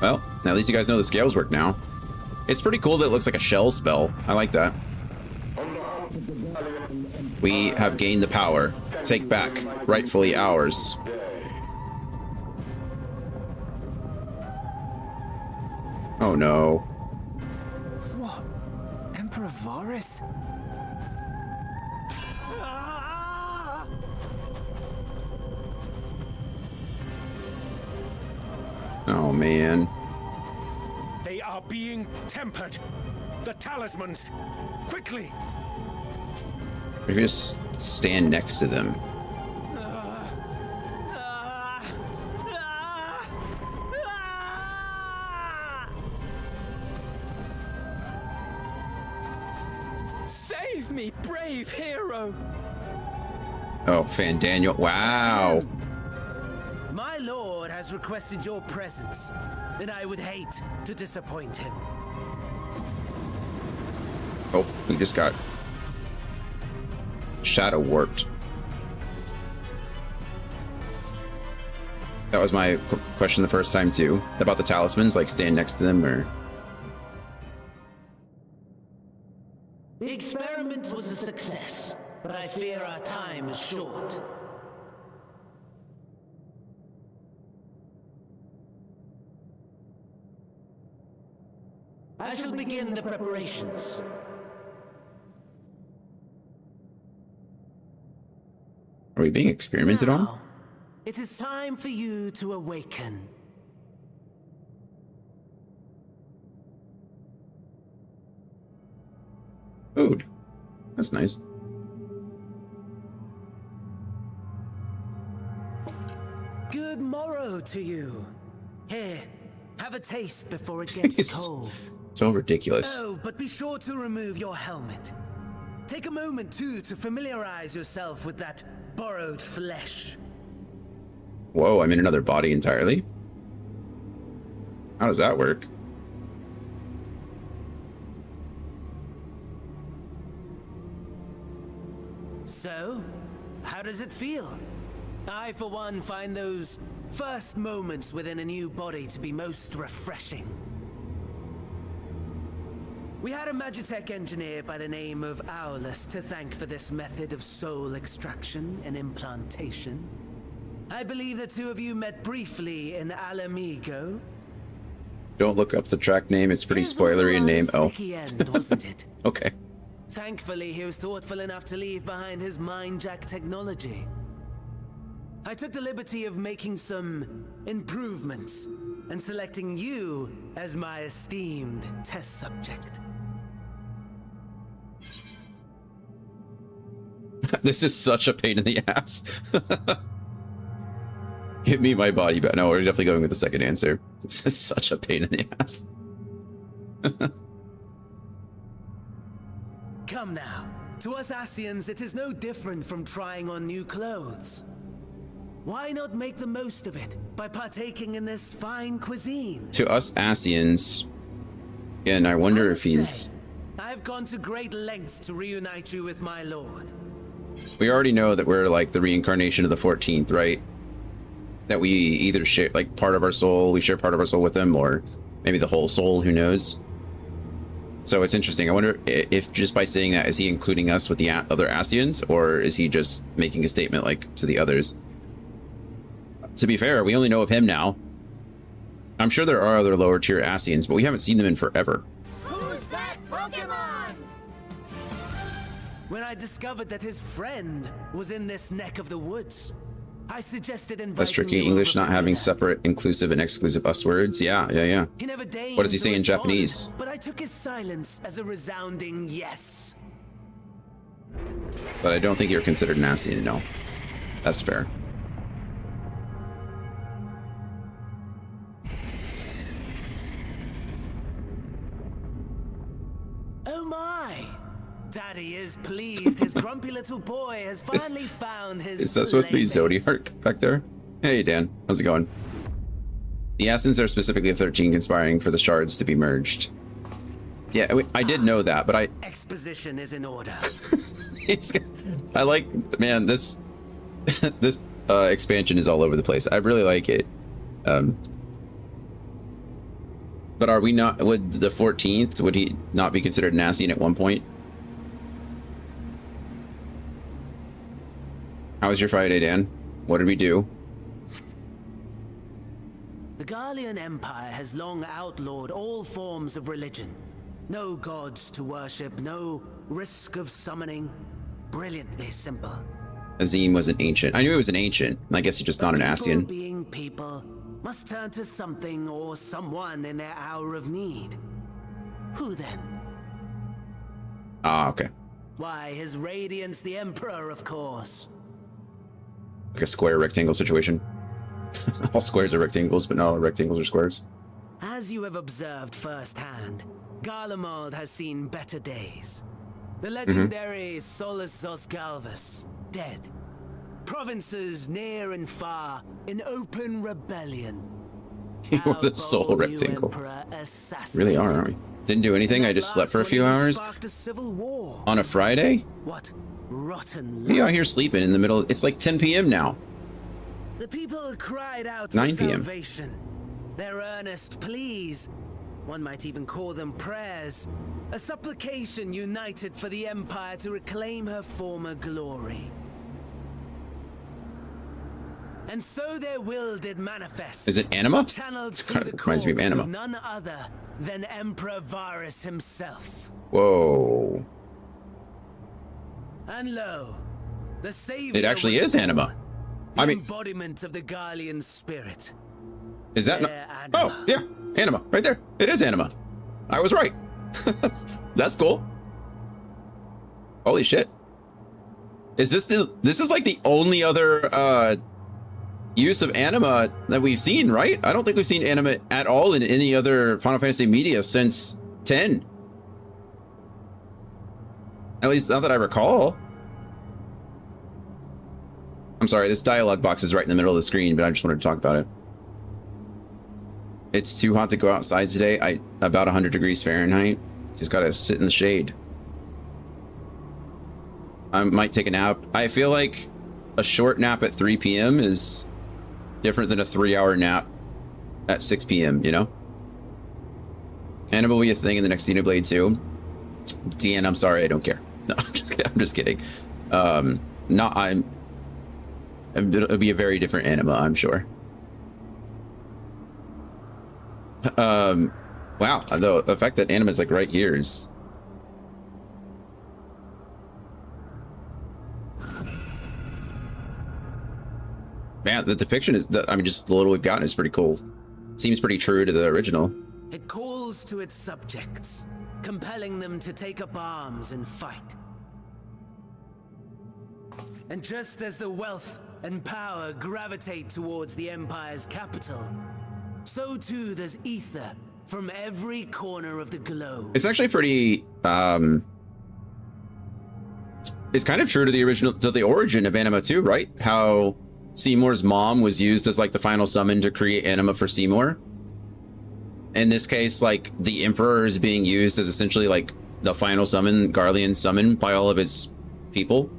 Well, at least you guys know the scales work now. It's pretty cool that it looks like a shell spell. I like that. We have gained the power. Take back, rightfully ours. Oh no.
What? Emperor Varus?
Oh man.
They are being tempered. The talismans. Quickly.
If you just stand next to them.
Save me, brave hero!
Oh, Fan Daniel. Wow.
My lord has requested your presence, and I would hate to disappoint him.
Oh, we just got shadow warped. That was my question the first time too, about the talismans, like stand next to them or...
The experiment was a success, but I fear our time is short. I shall begin the preparations.
Are we being experimented on?
It is time for you to awaken.
Food. That's nice.
Good morrow to you. Here, have a taste before it gets cold.
So ridiculous.
Oh, but be sure to remove your helmet. Take a moment, too, to familiarize yourself with that borrowed flesh.
Whoa, I'm in another body entirely? How does that work?
So, how does it feel? I, for one, find those first moments within a new body to be most refreshing. We had a Magitech engineer by the name of Aulus to thank for this method of soul extraction and implantation. I believe the two of you met briefly in Alamigo.
Don't look up the track name, it's pretty spoilery in name. Oh.
End, wasn't it?
Okay.
Thankfully, he was thoughtful enough to leave behind his mind-jack technology. I took the liberty of making some improvements and selecting you as my esteemed test subject.
This is such a pain in the ass. Give me my body back. No, we're definitely going with the second answer. This is such a pain in the ass.
Come now. To us Asians, it is no different from trying on new clothes. Why not make the most of it by partaking in this fine cuisine?
To us Asians, again, I wonder if he's...
I've gone to great lengths to reunite you with my lord.
We already know that we're like the reincarnation of the 14th, right? That we either share like part of our soul, we share part of our soul with him, or maybe the whole soul, who knows? So it's interesting. I wonder if just by saying that, is he including us with the other Asians, or is he just making a statement like to the others? To be fair, we only know of him now. I'm sure there are other lower tier Asians, but we haven't seen them in forever.
Who's that Pokemon?
When I discovered that his friend was in this neck of the woods, I suggested inviting
That's tricky.
you
English
over
not
for
having
dinner.
separate inclusive and exclusive us words. Yeah.
He never deigned
What does he
to
say in
respond,
Japanese?
But I took his silence as a resounding yes.
But I don't think you're considered an Asian, no. That's fair.
Oh my! Daddy is pleased. His grumpy little boy has finally found his.
Is that supposed to be Zodiac back there? Hey, Dan. How's it going? The Assassins are specifically 13 conspiring for the shards to be merged. Yeah, I did know that, but I...
Exposition is in order.
I like... Man, this... this expansion is all over the place. I really like it. But are we not... Would the 14th, would he not be considered an Ascian at one point? How was your Friday, Dan? What did we do?
The Garlean Empire has long outlawed all forms of religion. No gods to worship, no risk of summoning. Brilliantly simple.
Azim was an ancient. I knew he was an ancient. I guess he's just not an Ascian.
People being people must turn to something or someone in their hour of need. Who then?
Ah, okay.
Why, His Radiance the Emperor, of course.
Like a square rectangle situation. All squares are rectangles, but not all rectangles are squares.
As you have observed firsthand, Garlemald has seen better days. The legendary Solus Zos Galvus, dead. Provinces near and far in open rebellion.
You are the sole rectangle. Really are, aren't we? Didn't do anything. I just slept for a few hours. On a Friday?
What rotten
luck. You out here sleeping in the middle. It's like 10 p.m. now.
The people cried out
9
for
p.m.
salvation. Their earnest pleas, one might even call them prayers, a supplication united for the Empire to reclaim her former glory. And so their will did manifest.
Is it Anima?
Channeled
It kind of reminds me of Anima.
none other than Emperor Varus himself.
Whoa.
And lo, the savior
It actually
was
is
born,
Anima.
the
I mean,
embodiment of the Garlean spirit.
is that not? Oh, yeah, Anima, right there. It is Anima. I was right. That's cool. Holy shit. Is this this is like the only other use of Anima that we've seen, right? I don't think we've seen Anima at all in any other Final Fantasy media since 10. At least not that I recall. I'm sorry, this dialogue box is right in the middle of the screen, but I just wanted to talk about it. It's too hot to go outside today. About 100 degrees Fahrenheit. Just gotta sit in the shade. I might take a nap. I feel like a short nap at 3 p.m. is different than a 3-hour nap at 6 p.m., you know? And it will be a thing in the next Xenoblade 2. DN, I'm sorry, I don't care. No, I'm just kidding. It'll be a very different Anima, I'm sure. Wow, though the fact that Anima is like right here is... Man, the depiction is, I mean, just the little we've gotten is pretty cool. Seems pretty true to the original.
It calls to its subjects, compelling them to take up arms and fight. And just as the wealth and power gravitate towards the Empire's capital, so too does ether from every corner of the globe.
It's actually pretty, it's kind of true to the original, to the origin of Anima too, right? How Seymour's mom was used as like the final summon to create Anima for Seymour. In this case, like the Emperor is being used as essentially like the final summon, Garlean summon by all of his people.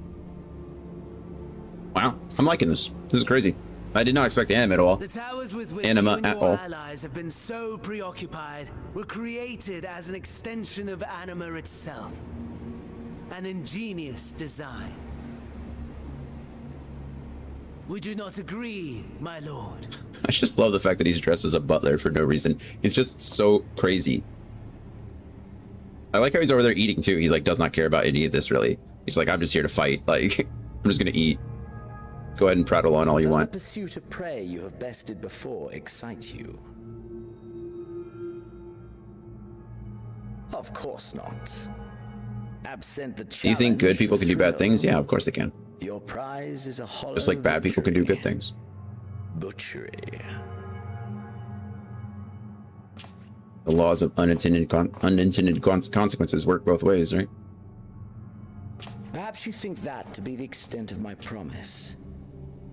Wow, I'm liking this. This is crazy. I did not expect Anima at all.
The towers with which
Anima
you and
at
your
all.
allies have been so preoccupied were created as an extension of Anima itself. An ingenious design. Would you not agree, my lord?
I just love the fact that he's dressed as a butler for no reason. He's just so crazy. I like how he's over there eating too. He's like, does not care about any of this really. He's like, I'm just here to fight. Like, I'm just gonna eat. Go ahead and prattle on all you want.
Does the pursuit of prey you have bested before excite you? Of course not. Absent the
Do you think good people can do bad things? Yeah, of course they can.
Your prize is a hollow
Just like bad people can do good things.
Butchery.
The laws of unintended consequences work both ways, right?
Perhaps you think that to be the extent of my promise.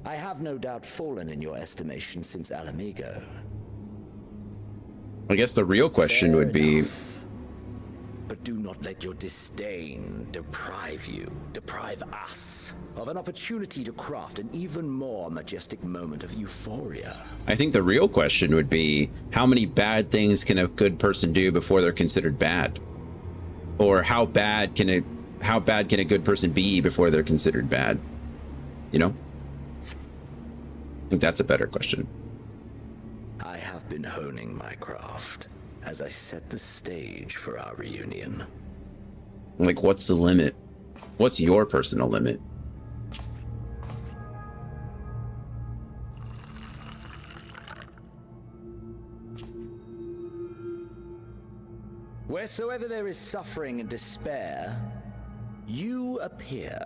I have no doubt fallen in your estimation since Alamigo.
I guess the real question would be...
But do not let your disdain deprive us, of an opportunity to craft an even more majestic moment of euphoria.
I think the real question would be, how many bad things can a good person do before they're considered bad? Or how bad can a good person be before they're considered bad? You know? I think that's a better question.
I have been honing my craft as I set the stage for our reunion.
Like, what's the limit? What's your personal limit?
Wheresoever there is suffering and despair, you appear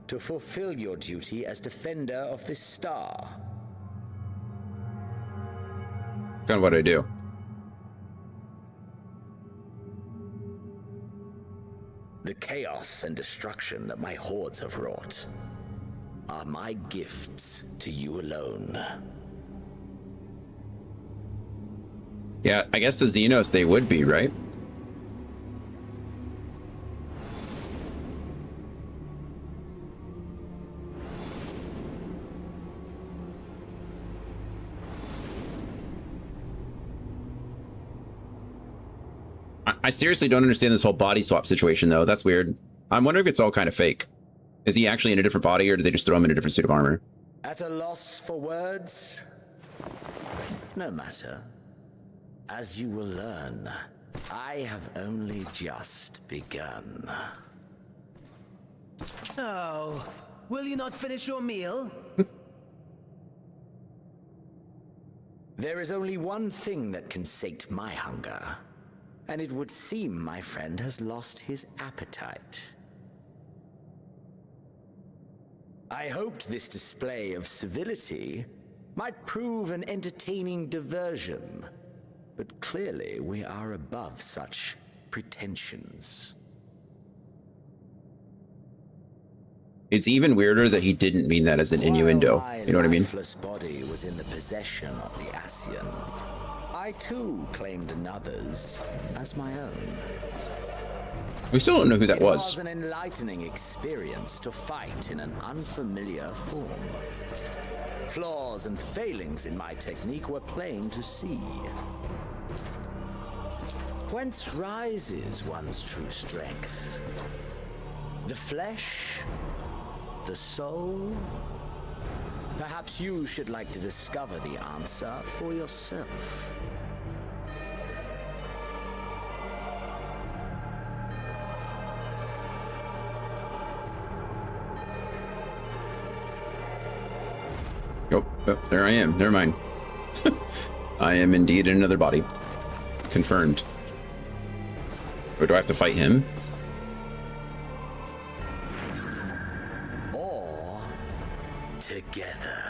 to fulfill your duty as defender of this star.
Kind of what I do.
The chaos and destruction that my hordes have wrought are my gifts to you alone.
Yeah, I guess the Xenos, they would be, right? I seriously don't understand this whole body swap situation, though. That's weird. I'm wondering if it's all kind of fake. Is he actually in a different body, or did they just throw him in a different suit of armor?
At a loss for words? No matter. As you will learn, I have only just begun.
Oh, will you not finish your meal?
There is only one thing that can sate my hunger. And it would seem my friend has lost his appetite. I hoped this display of civility might prove an entertaining diversion, but clearly we are above such pretensions.
It's even weirder that he didn't mean that as an innuendo. You know what I mean?
My lifeless body was in the possession of the Ascian. I too claimed another's as my own.
We still don't know who that was.
It was an enlightening experience to fight in an unfamiliar form. Flaws and failings in my technique were plain to see. Whence rises one's true strength? The flesh? The soul? Perhaps you should like to discover the answer for yourself.
Oh, there I am. Never mind. I am indeed in another body. Confirmed. Or do I have to fight him?
Or together.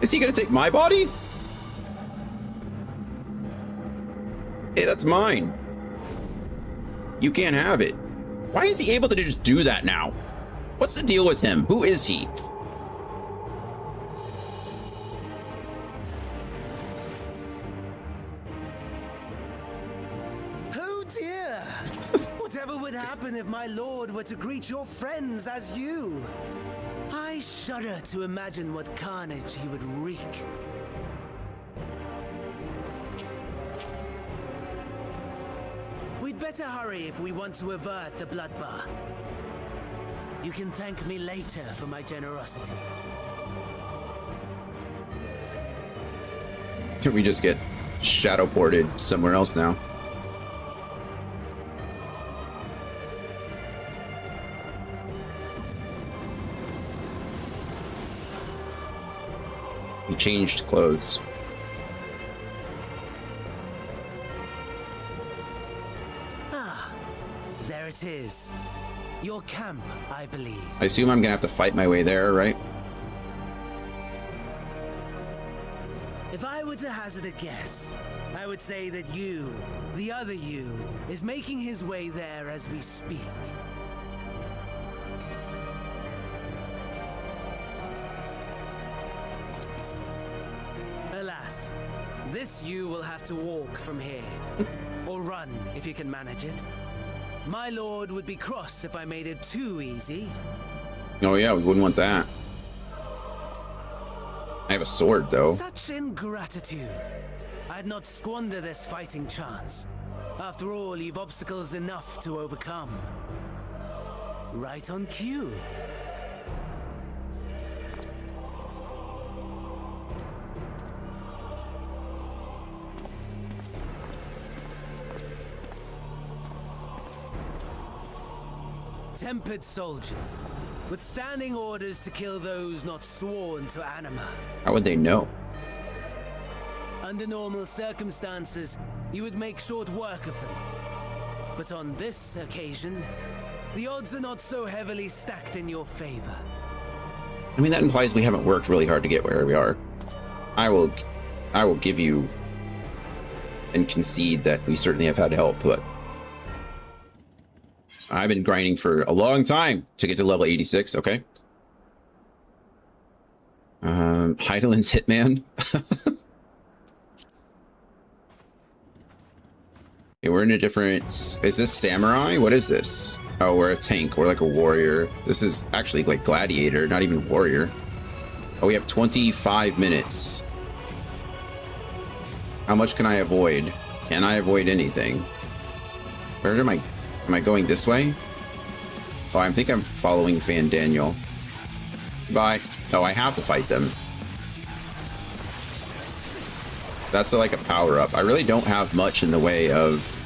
Is he gonna take my body? Hey, that's mine. You can't have it. Why is he able to just do that now? What's the deal with him? Who is he?
Oh dear! Whatever would happen if my lord were to greet your friends as you? I shudder to imagine what carnage he would wreak. We'd better hurry if we want to avert the bloodbath. You can thank me later for my generosity.
Can we just get shadow ported somewhere else now? He changed clothes.
There it is. Your camp, I believe.
I assume I'm gonna have to fight my way there, right?
If If I were to hazard a guess, I would say that you, the other you, is making his way there as we speak. Alas, this you will have to walk from here. Or run, if you can manage it. My lord would be cross if I made it too easy.
Oh yeah, we wouldn't want that. I have a sword, though.
Such ingratitude. I'd not squander this fighting chance. After all, you've obstacles enough to overcome. Right on cue. Tempered soldiers, with standing orders to kill those not sworn to anima.
How would they know?
Under normal circumstances, you would make short work of them. But on this occasion, the odds are not so heavily stacked in your favor.
I mean, that implies we haven't worked really hard to get where we are. I will give you and concede that we certainly have had help, but I've been grinding for a long time to get to level 86. Okay. Heidelin's Hitman. Okay, we're in a different... Is this samurai? What is this? Oh, we're a tank. We're like a warrior. This is actually like gladiator, not even warrior. Oh, we have 25 minutes. How much can I avoid? Can I avoid anything? Where am I? Am I going this way? Oh, I think I'm following Fan Daniel. Bye. Oh, I have to fight them. That's like a power-up. I really don't have much in the way of...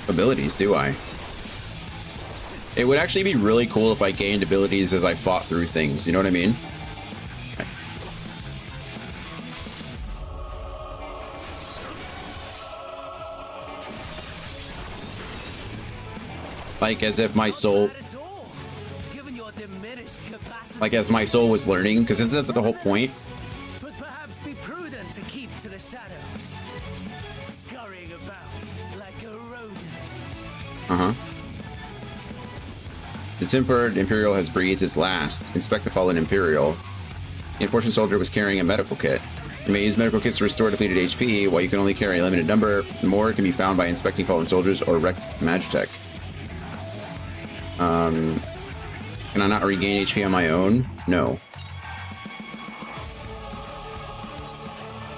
abilities, do I? It would actually be really cool if I gained abilities as I fought through things, you know what I mean? Okay. Like as if my soul... Like as my soul was learning, because isn't that the whole point?
Twould perhaps be prudent to keep to the shadows, scurrying about like a rodent.
Uh-huh. The tempered Imperial has breathed his last. Inspect the fallen Imperial. The unfortunate soldier was carrying a medical kit. You may use medical kits to restore depleted HP, while you can only carry a limited number. More can be found by inspecting fallen soldiers or wrecked Magitech. Can I not regain HP on my own? No.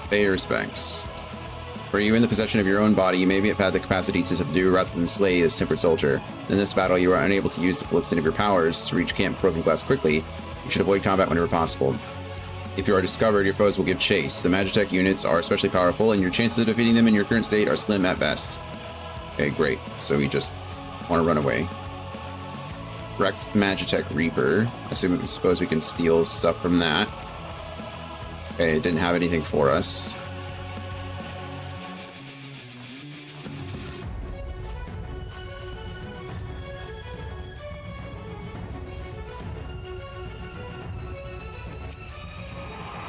Pay your respects. Were you in the possession of your own body, you maybe have had the capacity to subdue rather than slay this tempered soldier. In this battle, you are unable to use the full extent of your powers to reach Camp Broken Glass quickly. You should avoid combat whenever possible. If you are discovered, your foes will give chase. The Magitech units are especially powerful, and your chances of defeating them in your current state are slim at best. Okay, great. So we just want to run away. Wrecked Magitech Reaper. I suppose we can steal stuff from that. Okay, it didn't have anything for us.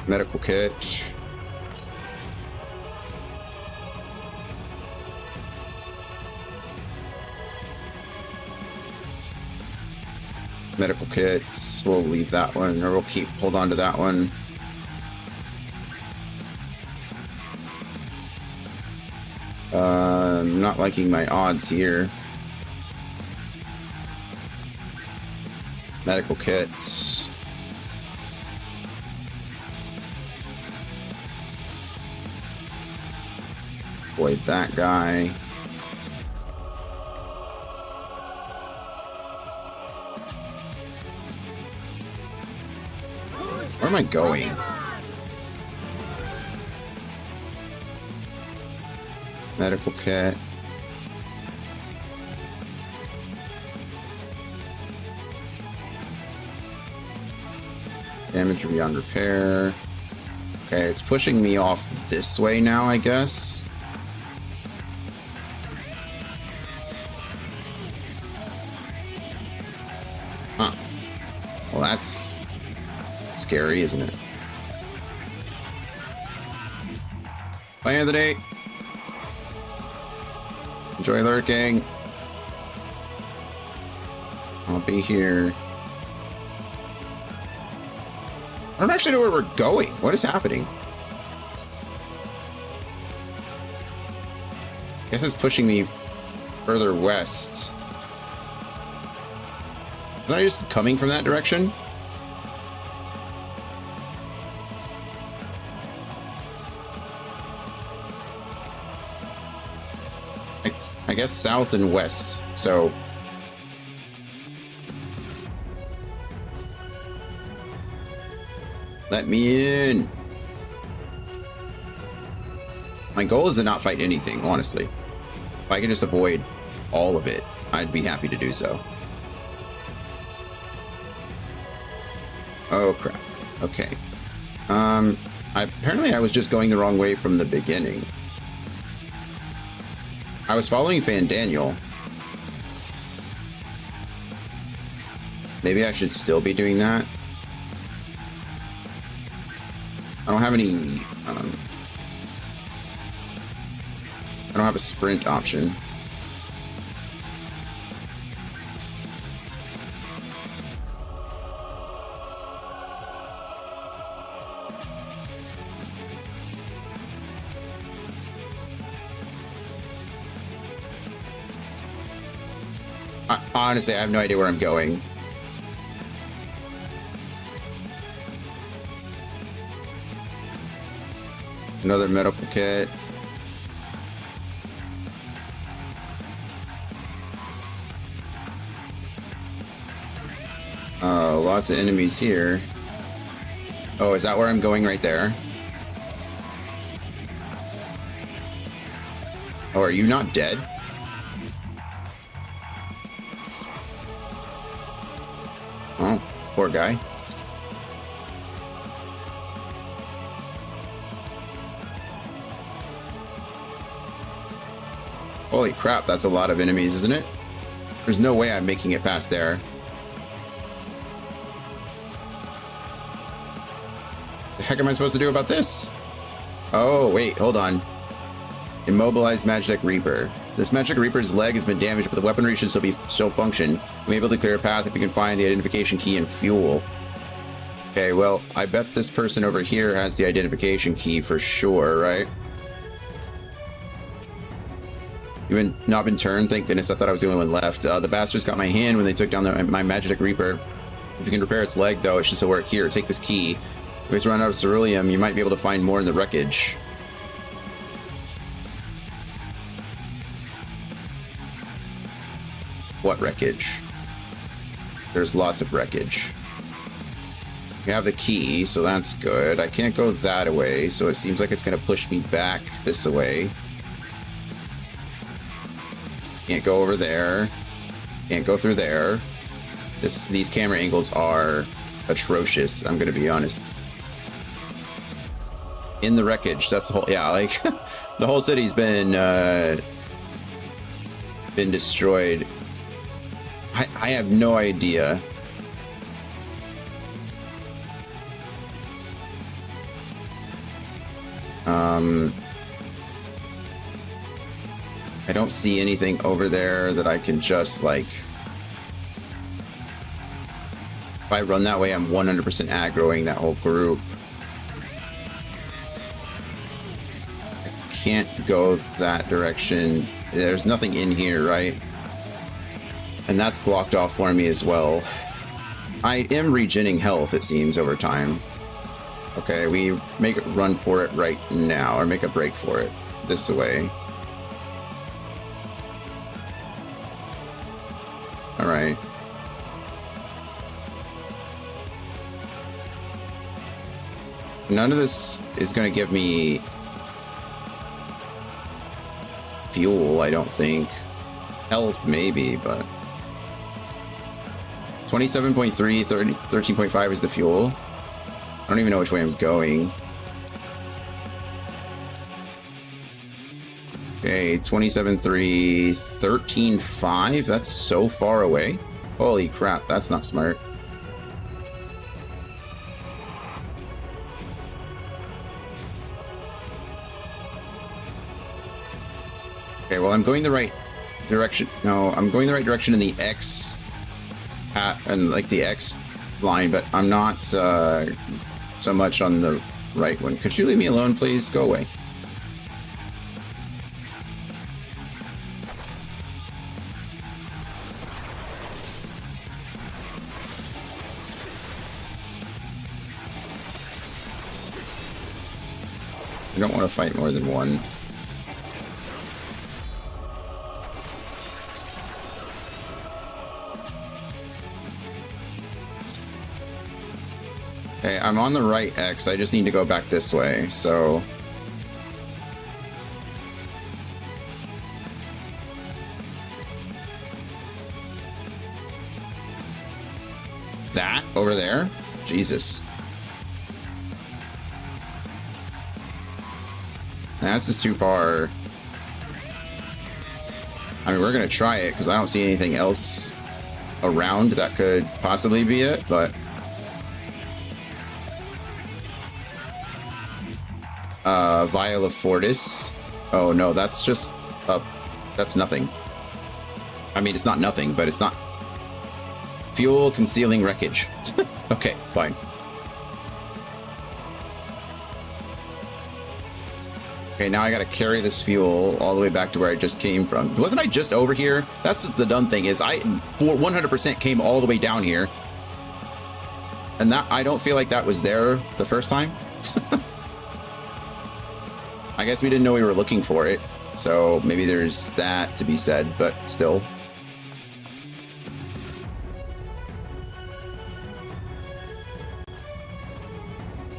Medical kit. Medical kits. We'll leave that one, or we'll hold on to that one. I'm not liking my odds here. Medical kits. Avoid that guy. Where am I going? Medical kit. Damage beyond repair. Okay, it's pushing me off this way now, I guess. Well, that's scary, isn't it? Bye, Anthony. Enjoy lurking. I'll be here. I don't actually know where we're going. What is happening? I guess it's pushing me further west. Was I just coming from that direction? I guess south and west, so... Let me in! My goal is to not fight anything, honestly. If I can just avoid all of it, I'd be happy to do so. Oh, crap. Okay. Apparently I was just going the wrong way from the beginning. I was following Fan Daniel. Maybe I should still be doing that. I don't have any... I don't have a sprint option. Honestly, I have no idea where I'm going. Another medical kit. Lots of enemies here. Oh, is that where I'm going right there? Oh, are you not dead? Oh, poor guy. Holy crap, that's a lot of enemies, isn't it? There's no way I'm making it past there. The heck am I supposed to do about this? Oh, wait, hold on. Immobilized Magic Reaper. This Magic Reaper's leg has been damaged, but the weaponry should still function. I'm able to clear a path if you can find the identification key and fuel. Okay, well, I bet this person over here has the identification key for sure, right? You've not been turned? Thank goodness, I thought I was the only one left. The bastards got my hand when they took down my Magic Reaper. If you can repair its leg, though, it should still work. Here, take this key. If it's run out of ceruleum, you might be able to find more in the wreckage. What wreckage? There's lots of wreckage. We have the key, so that's good. I can't go that way, so it seems like it's going to push me back this way. Can't go over there. Can't go through there. These camera angles are atrocious, I'm going to be honest. In the wreckage, that's the whole... Yeah, like, the whole city's been destroyed. I have no idea. I don't see anything over there that I can just, like... If I run that way, I'm 100% aggroing that whole group. I can't go that direction. There's nothing in here, right? And that's blocked off for me as well. I am regenerating health, it seems, over time. Okay, we make a run for it right now, or make a break for it this way. All right. None of this is going to give me fuel, I don't think. Health, maybe, but... 27.3, 13.5 is the fuel. I don't even know which way I'm going. Okay, 27.3, 13.5? That's so far away. Holy crap, that's not smart. Okay, well, I'm going the right direction. No, I'm going the right direction in the X and like the X line, but I'm not so much on the right one. Could you leave me alone, please? Go away. I don't want to fight more than one. Okay, I'm on the right X. I just need to go back this way, so... That? Over there? Jesus. That's just too far. I mean, we're gonna try it, because I don't see anything else around that could possibly be it, but... Vial of Fortis. Oh no, that's just that's nothing. I mean, it's not nothing, but it's not fuel concealing wreckage. Okay, fine. Okay, now I gotta carry this fuel all the way back to where I just came from. Wasn't I just over here? That's the dumb thing, is I 100% came all the way down here, and that I don't feel like that was there the first time. I guess we didn't know we were looking for it, so maybe there's that to be said, but still.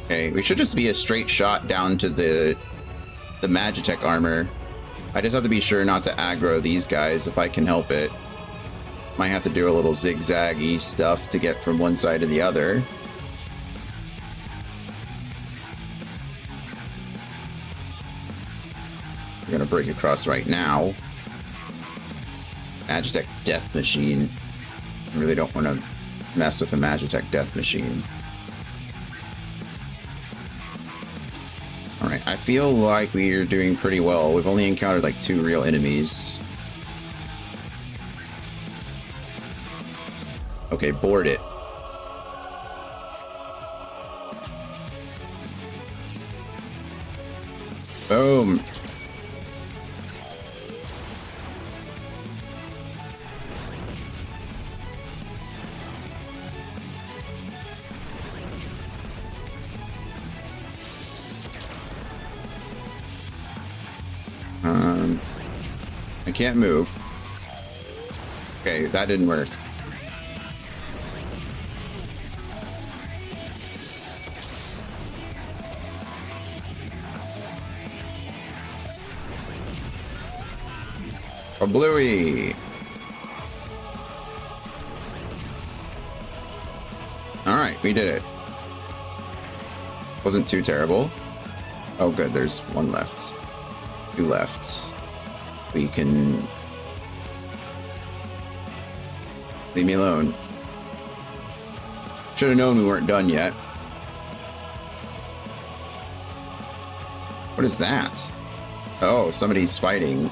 Okay, we should just be a straight shot down to the Magitech armor. I just have to be sure not to aggro these guys if I can help it. Might have to do a little zigzaggy stuff to get from one side to the other. We're gonna break across right now. Magitech Death Machine. I really don't want to mess with the Magitech Death Machine. Alright, I feel like we're doing pretty well. We've only encountered like 2 real enemies. Okay, board it. Boom. I can't move. Okay, that didn't work. A bluey. All right, we did it. Wasn't too terrible. Oh, good. There's one left. 2 left. We can... Leave me alone. Should have known we weren't done yet. What is that? Oh, somebody's fighting.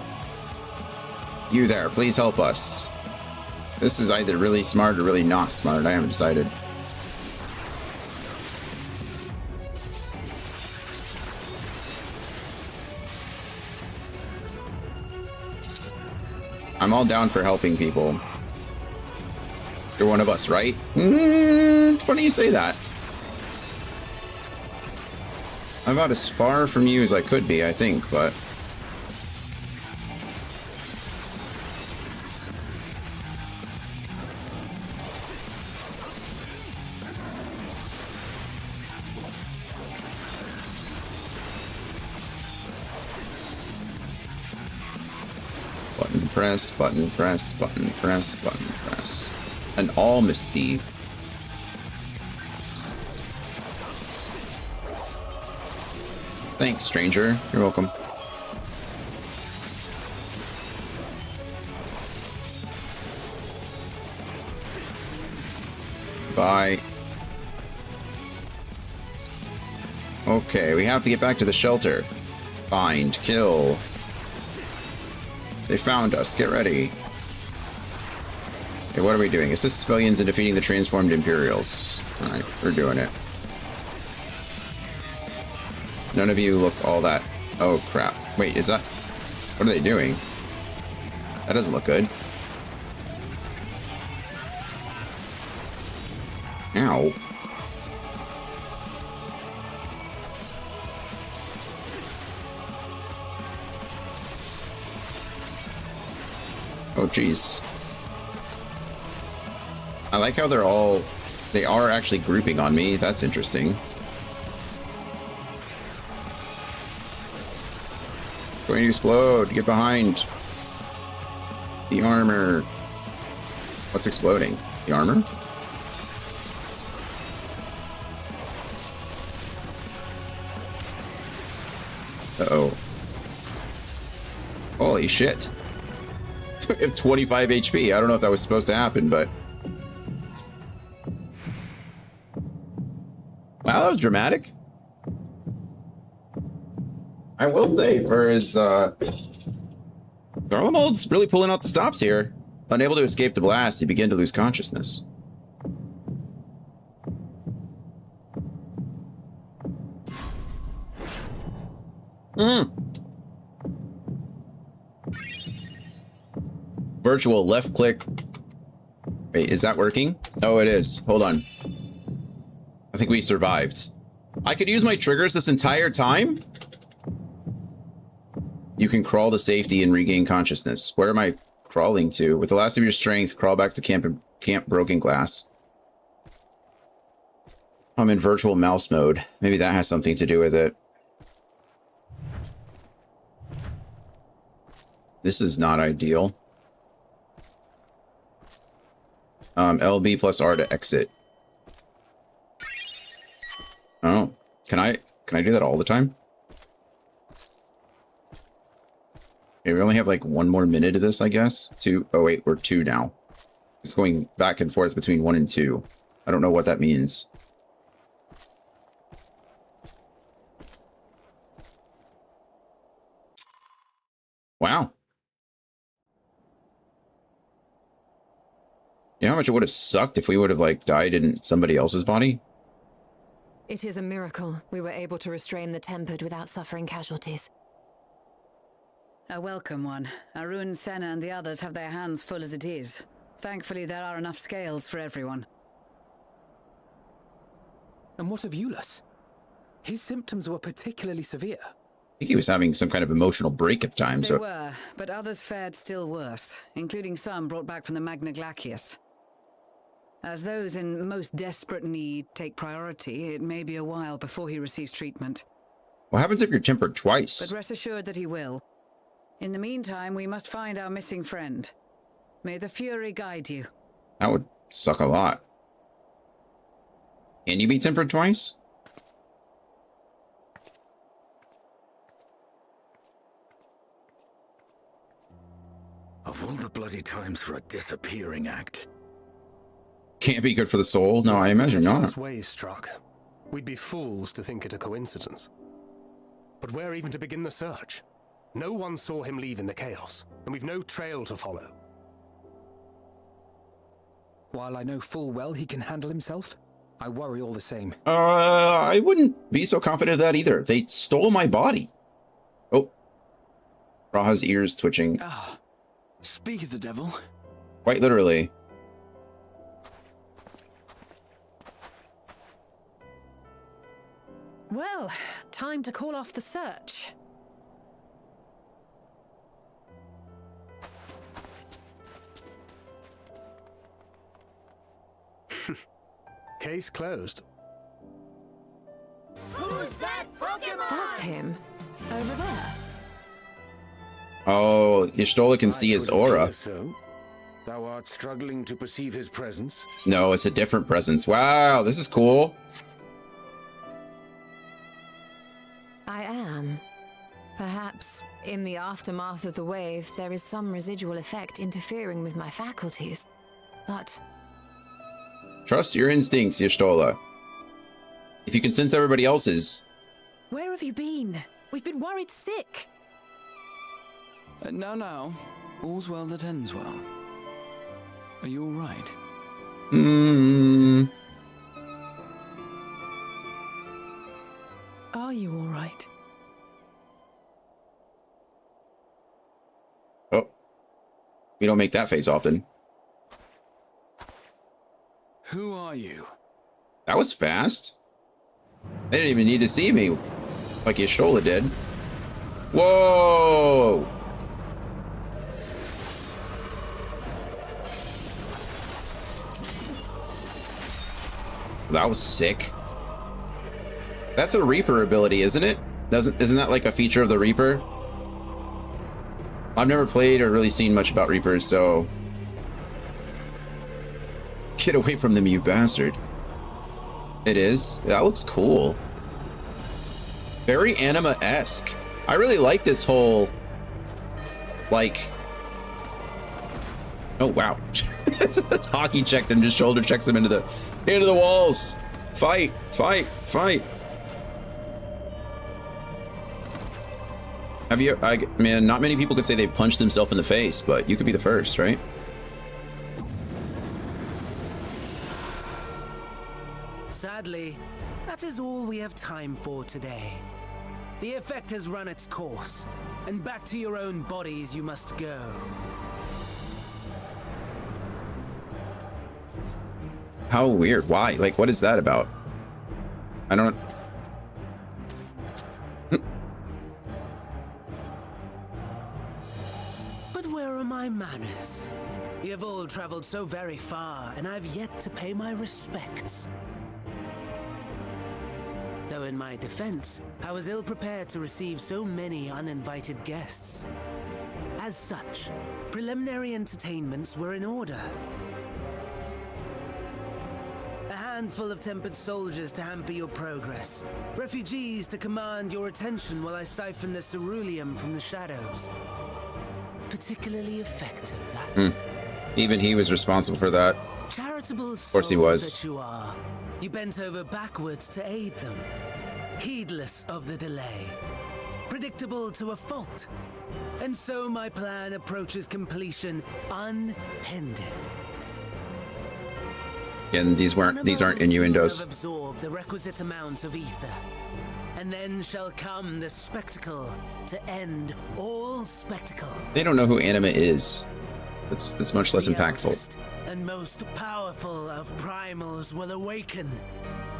You there, please help us. This is either really smart or really not smart. I haven't decided. I'm all down for helping people. You're one of us, right? Funny you say that. I'm about as far from you as I could be, I think, but... Button press, button press, button press, button press. An almisty. Thanks, stranger. You're welcome. Bye. Okay, we have to get back to the shelter. Find, kill. They found us. Get ready. Okay, what are we doing? Assist civilians in defeating the transformed Imperials. Alright, we're doing it. None of you look all that... Oh, crap. Wait, is that... What are they doing? That doesn't look good. Ow. Oh, jeez. I like how they're all... They are actually grouping on me. That's interesting. It's going to explode. Get behind. The armor. What's exploding? The armor? Uh-oh. Holy shit. I have 25 HP. I don't know if that was supposed to happen, but... Wow, that was dramatic. I will say, for his, Garlemald's really pulling out the stops here. Unable to escape the blast, he began to lose consciousness. Virtual left click. Wait, is that working? Oh, it is. Hold on. I think we survived. I could use my triggers this entire time? You can crawl to safety and regain consciousness. Where am I crawling to? With the last of your strength, crawl back to Camp Broken Glass. I'm in virtual mouse mode. Maybe that has something to do with it. This is not ideal. LB plus R to exit. Oh, can I do that all the time? Okay, we only have like 1 more minute of this, I guess. 2. Oh wait, we're 2 now. It's going back and forth between 1 and 2. I don't know what that means. Wow. You know how much it would have sucked if we would have like died in somebody else's body?
It is a miracle we were able to restrain the Tempered without suffering casualties.
A welcome one. Arun, Senna, and the others have their hands full as it is. Thankfully, there are enough scales for everyone.
And what of Eulus? His symptoms were particularly severe.
I think he was having some kind of emotional break at the time.
They were, but others fared still worse, including some brought back from the Magna Glacius. As those in most desperate need take priority, it may be a while before he receives treatment.
What happens if you're tempered twice?
But rest assured that he will. In the meantime, we must find our missing friend. May the Fury guide you.
That would suck a lot. Can you be tempered twice?
Of all the bloody times for a disappearing act.
Can't be good for the soul? No, I imagine not.
First wave struck. We'd be fools to think it a coincidence. But where even to begin the search? No one saw him leave in the chaos, and we've no trail to follow.
While I know full well he can handle himself, I worry all the same.
I wouldn't be so confident of that either. They stole my body. Oh. Raha's ears twitching.
Ah, speak of the devil.
Quite literally.
Well, time to call off the search.
Case closed.
Who's that Pokemon?
That's him. Over there.
Oh, Y'shtola can see his aura.
So, thou art struggling to perceive his presence?
No, it's a different presence. Wow, this is cool.
I am. Perhaps, in the aftermath of the wave, there is some residual effect interfering with my faculties. But...
Trust your instincts, Y'shtola. If you can sense everybody else's...
Where have you been? We've been worried sick.
No. All's well that ends well. Are you all right?
Hmm.
Are you all right?
Oh. We don't make that face often.
Who are you?
That was fast. They didn't even need to see me. Like Y'shtola did. Whoa! That was sick. That's a Reaper ability, isn't it? Isn't that like a feature of the Reaper? I've never played or really seen much about Reapers, so... Get away from them, you bastard. It is? That looks cool. Very anima-esque. I really like this whole... Like... Oh, wow. Hockey checked him, just shoulder checks him into the walls. Fight, fight, fight. Have you, man, not many people could say they punched themselves in the face, but you could be the first, right?
Sadly, that is all we have time for today. The effect has run its course, and back to your own bodies you must go.
How weird. Why? Like, what is that about? I don't...
But where are my manners? You have all traveled so very far, and I've yet to pay my respects. Though in my defense, I was ill-prepared to receive so many uninvited guests. As such, preliminary entertainments were in order. A handful of tempered soldiers to hamper your progress. Refugees to command your attention while I siphon the ceruleum from the shadows. Particularly effective, that.
Even he was responsible for that.
Charitable
of course he was.
that you are. You bent over backwards to aid them. Heedless of the delay. Predictable to a fault. And so my plan approaches completion unhindered.
And these aren't innuendos.
Absorb the requisite amount of ether, and then shall come the spectacle to end all spectacle.
They don't know who Anima is. That's much less impactful.
And most powerful of primals will awaken,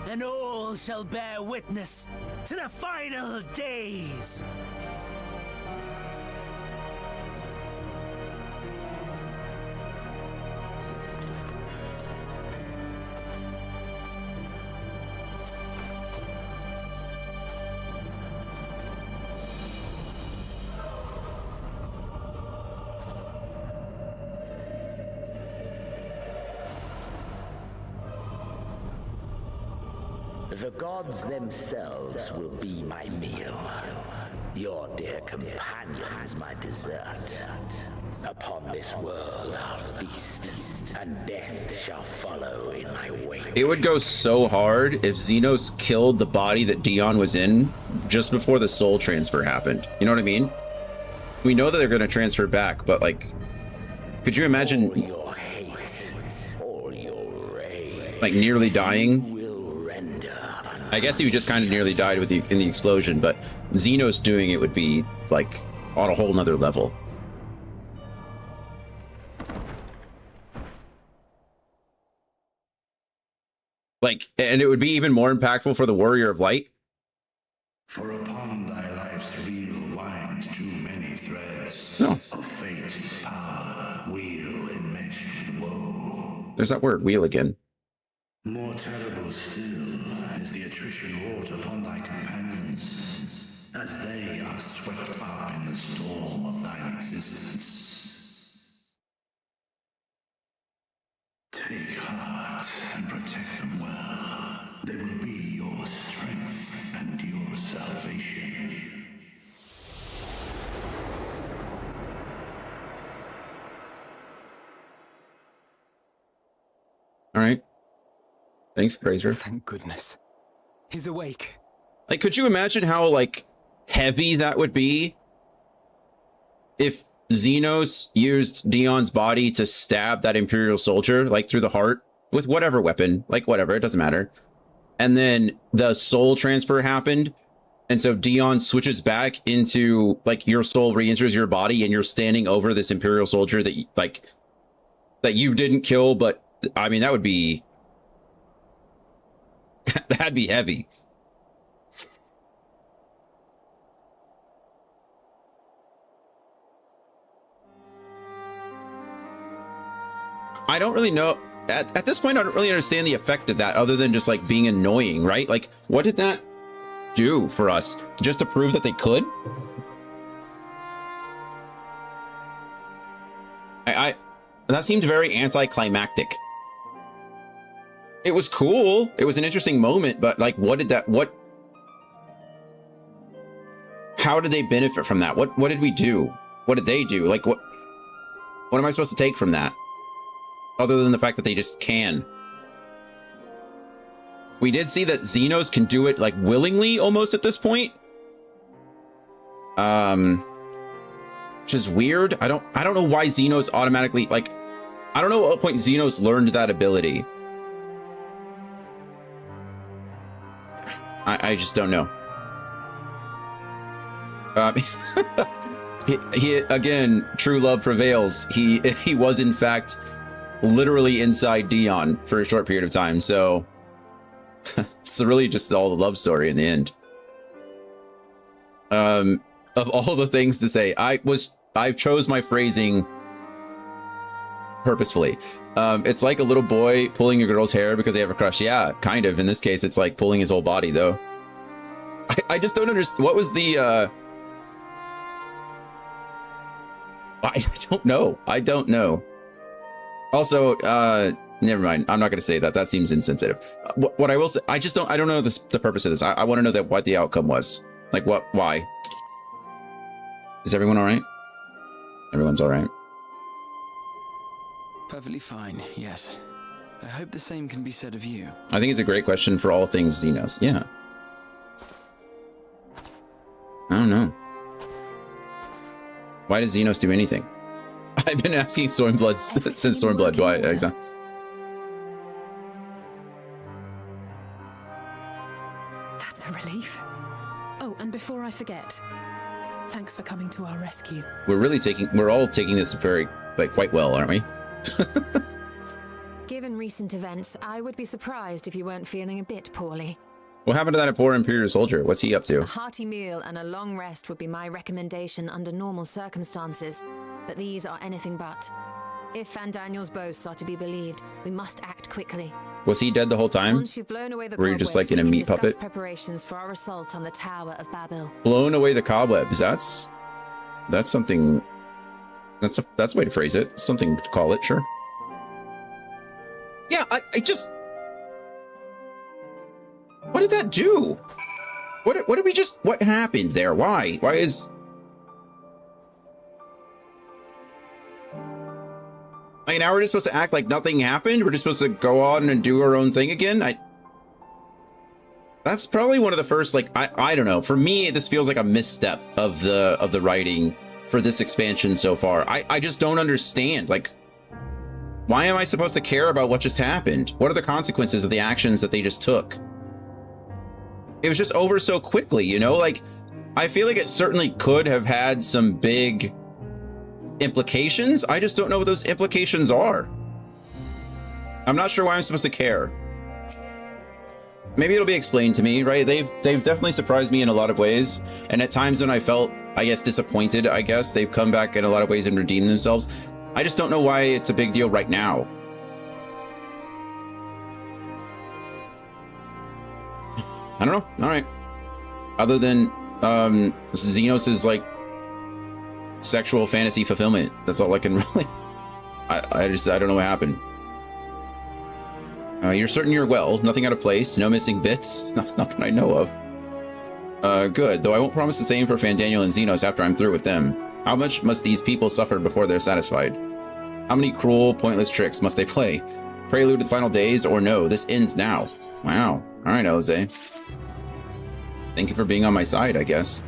and all shall bear witness to the final days.
The gods themselves will be my meal. Your dear companions my dessert. Upon this world I'll feast, and death shall follow in my wake.
It would go so hard if Xenos killed the body that Dion was in just before the soul transfer happened. You know what I mean? We know that they're going to transfer back, but like, could you imagine
All your hate, all your rage,
like nearly dying?
will render.
I guess he just kind of nearly died with in the explosion, but Xenos doing it would be like on a whole nother level. Like, and it would be even more impactful for the Warrior of Light.
For upon thy life's wheel wind too many threads of fate, power, wheel enmeshed with woe.
There's that word, wheel again.
More terrible still is the attrition wrought upon thy companions, as they are swept up in the storm of thine existence. Take heart and protect them well. They will be your strength and your salvation.
All right. Thanks, Fraser.
Thank goodness. He's awake.
Like, could you imagine how, like, heavy that would be? If Xenos used Dion's body to stab that Imperial soldier, like through the heart, with whatever weapon, like whatever, it doesn't matter. And then the soul transfer happened. And so Dion switches back into, like, your soul re-enters your body and you're standing over this Imperial soldier that, that you didn't kill, but, I mean, that would be... that'd be heavy. I don't really know. At this point, I don't really understand the effect of that other than just, like, being annoying, right? Like, what did that do for us? Just to prove that they could? That seemed very anticlimactic. It was cool. It was an interesting moment, but, like, how did they benefit from that? What did we do? What did they do? Like, what am I supposed to take from that? Other than the fact that they just can. We did see that Xenos can do it, like, willingly almost at this point. Which is weird. I don't know why Xenos automatically, like, I don't know at what point Xenos learned that ability. I just don't know. He again, true love prevails. He was in fact literally inside Dion for a short period of time, so it's really just all the love story in the end. Of all the things to say, I chose my phrasing purposefully. It's like a little boy pulling a girl's hair because they have a crush. Yeah, kind of. In this case, it's like pulling his whole body, though. I just don't understand. What was the I don't know. Also, never mind. I'm not going to say that. That seems insensitive. What I will say, I don't know the purpose of this. I want to know what the outcome was. Like, why? Is everyone all right? Everyone's all right.
Perfectly fine, yes. I hope the same can be said of you.
I think it's a great question for all things Xenos. Yeah. I don't know. Why does Xenos do anything? I've been asking Stormblood since Stormblood. Why? Exactly.
That's a relief. Oh, and before I forget, thanks for coming to our rescue.
We're all taking this very, like, quite well, aren't we?
Given recent events, I would be surprised if you weren't feeling a bit poorly.
What happened to that poor Imperial soldier? What's he up to?
A hearty meal and a long rest would be my recommendation under normal circumstances, but these are anything but. If Van Daniel's boasts are to be believed, we must act quickly.
Was he dead the whole time?
Once you've blown away the
Were you just like in a meat puppet?
Preparations for our assault on the Tower of Babel.
Blown away the cobwebs. That's something. That's a way to phrase it. Something to call it, sure. Yeah, I just. What did that do? What did we just? What happened there? Why? Why is? Like, now we're just supposed to act like nothing happened? We're just supposed to go on and do our own thing again? That's probably one of the first, like, I don't know. For me, this feels like a misstep of the writing for this expansion so far. I just don't understand. Like, why am I supposed to care about what just happened? What are the consequences of the actions that they just took? It was just over so quickly, you know? Like, I feel like it certainly could have had some big implications. I just don't know what those implications are. I'm not sure why I'm supposed to care. Maybe it'll be explained to me, right? They've definitely surprised me in a lot of ways, and at times when I felt, I guess, disappointed, I guess, they've come back in a lot of ways and redeemed themselves. I just don't know why it's a big deal right now. I don't know. All right. Other than Xenos' like sexual fantasy fulfillment. That's all I can really. I don't know what happened. You're certain you're well. Nothing out of place. No missing bits. Not that I know of. Good. Though I won't promise the same for Fandaniel and Xenos after I'm through with them. How much must these people suffer before they're satisfied? How many cruel, pointless tricks must they play? Prelude to the final days, or no? This ends now. Wow. All right, Alize. Thank you for being on my side, I guess.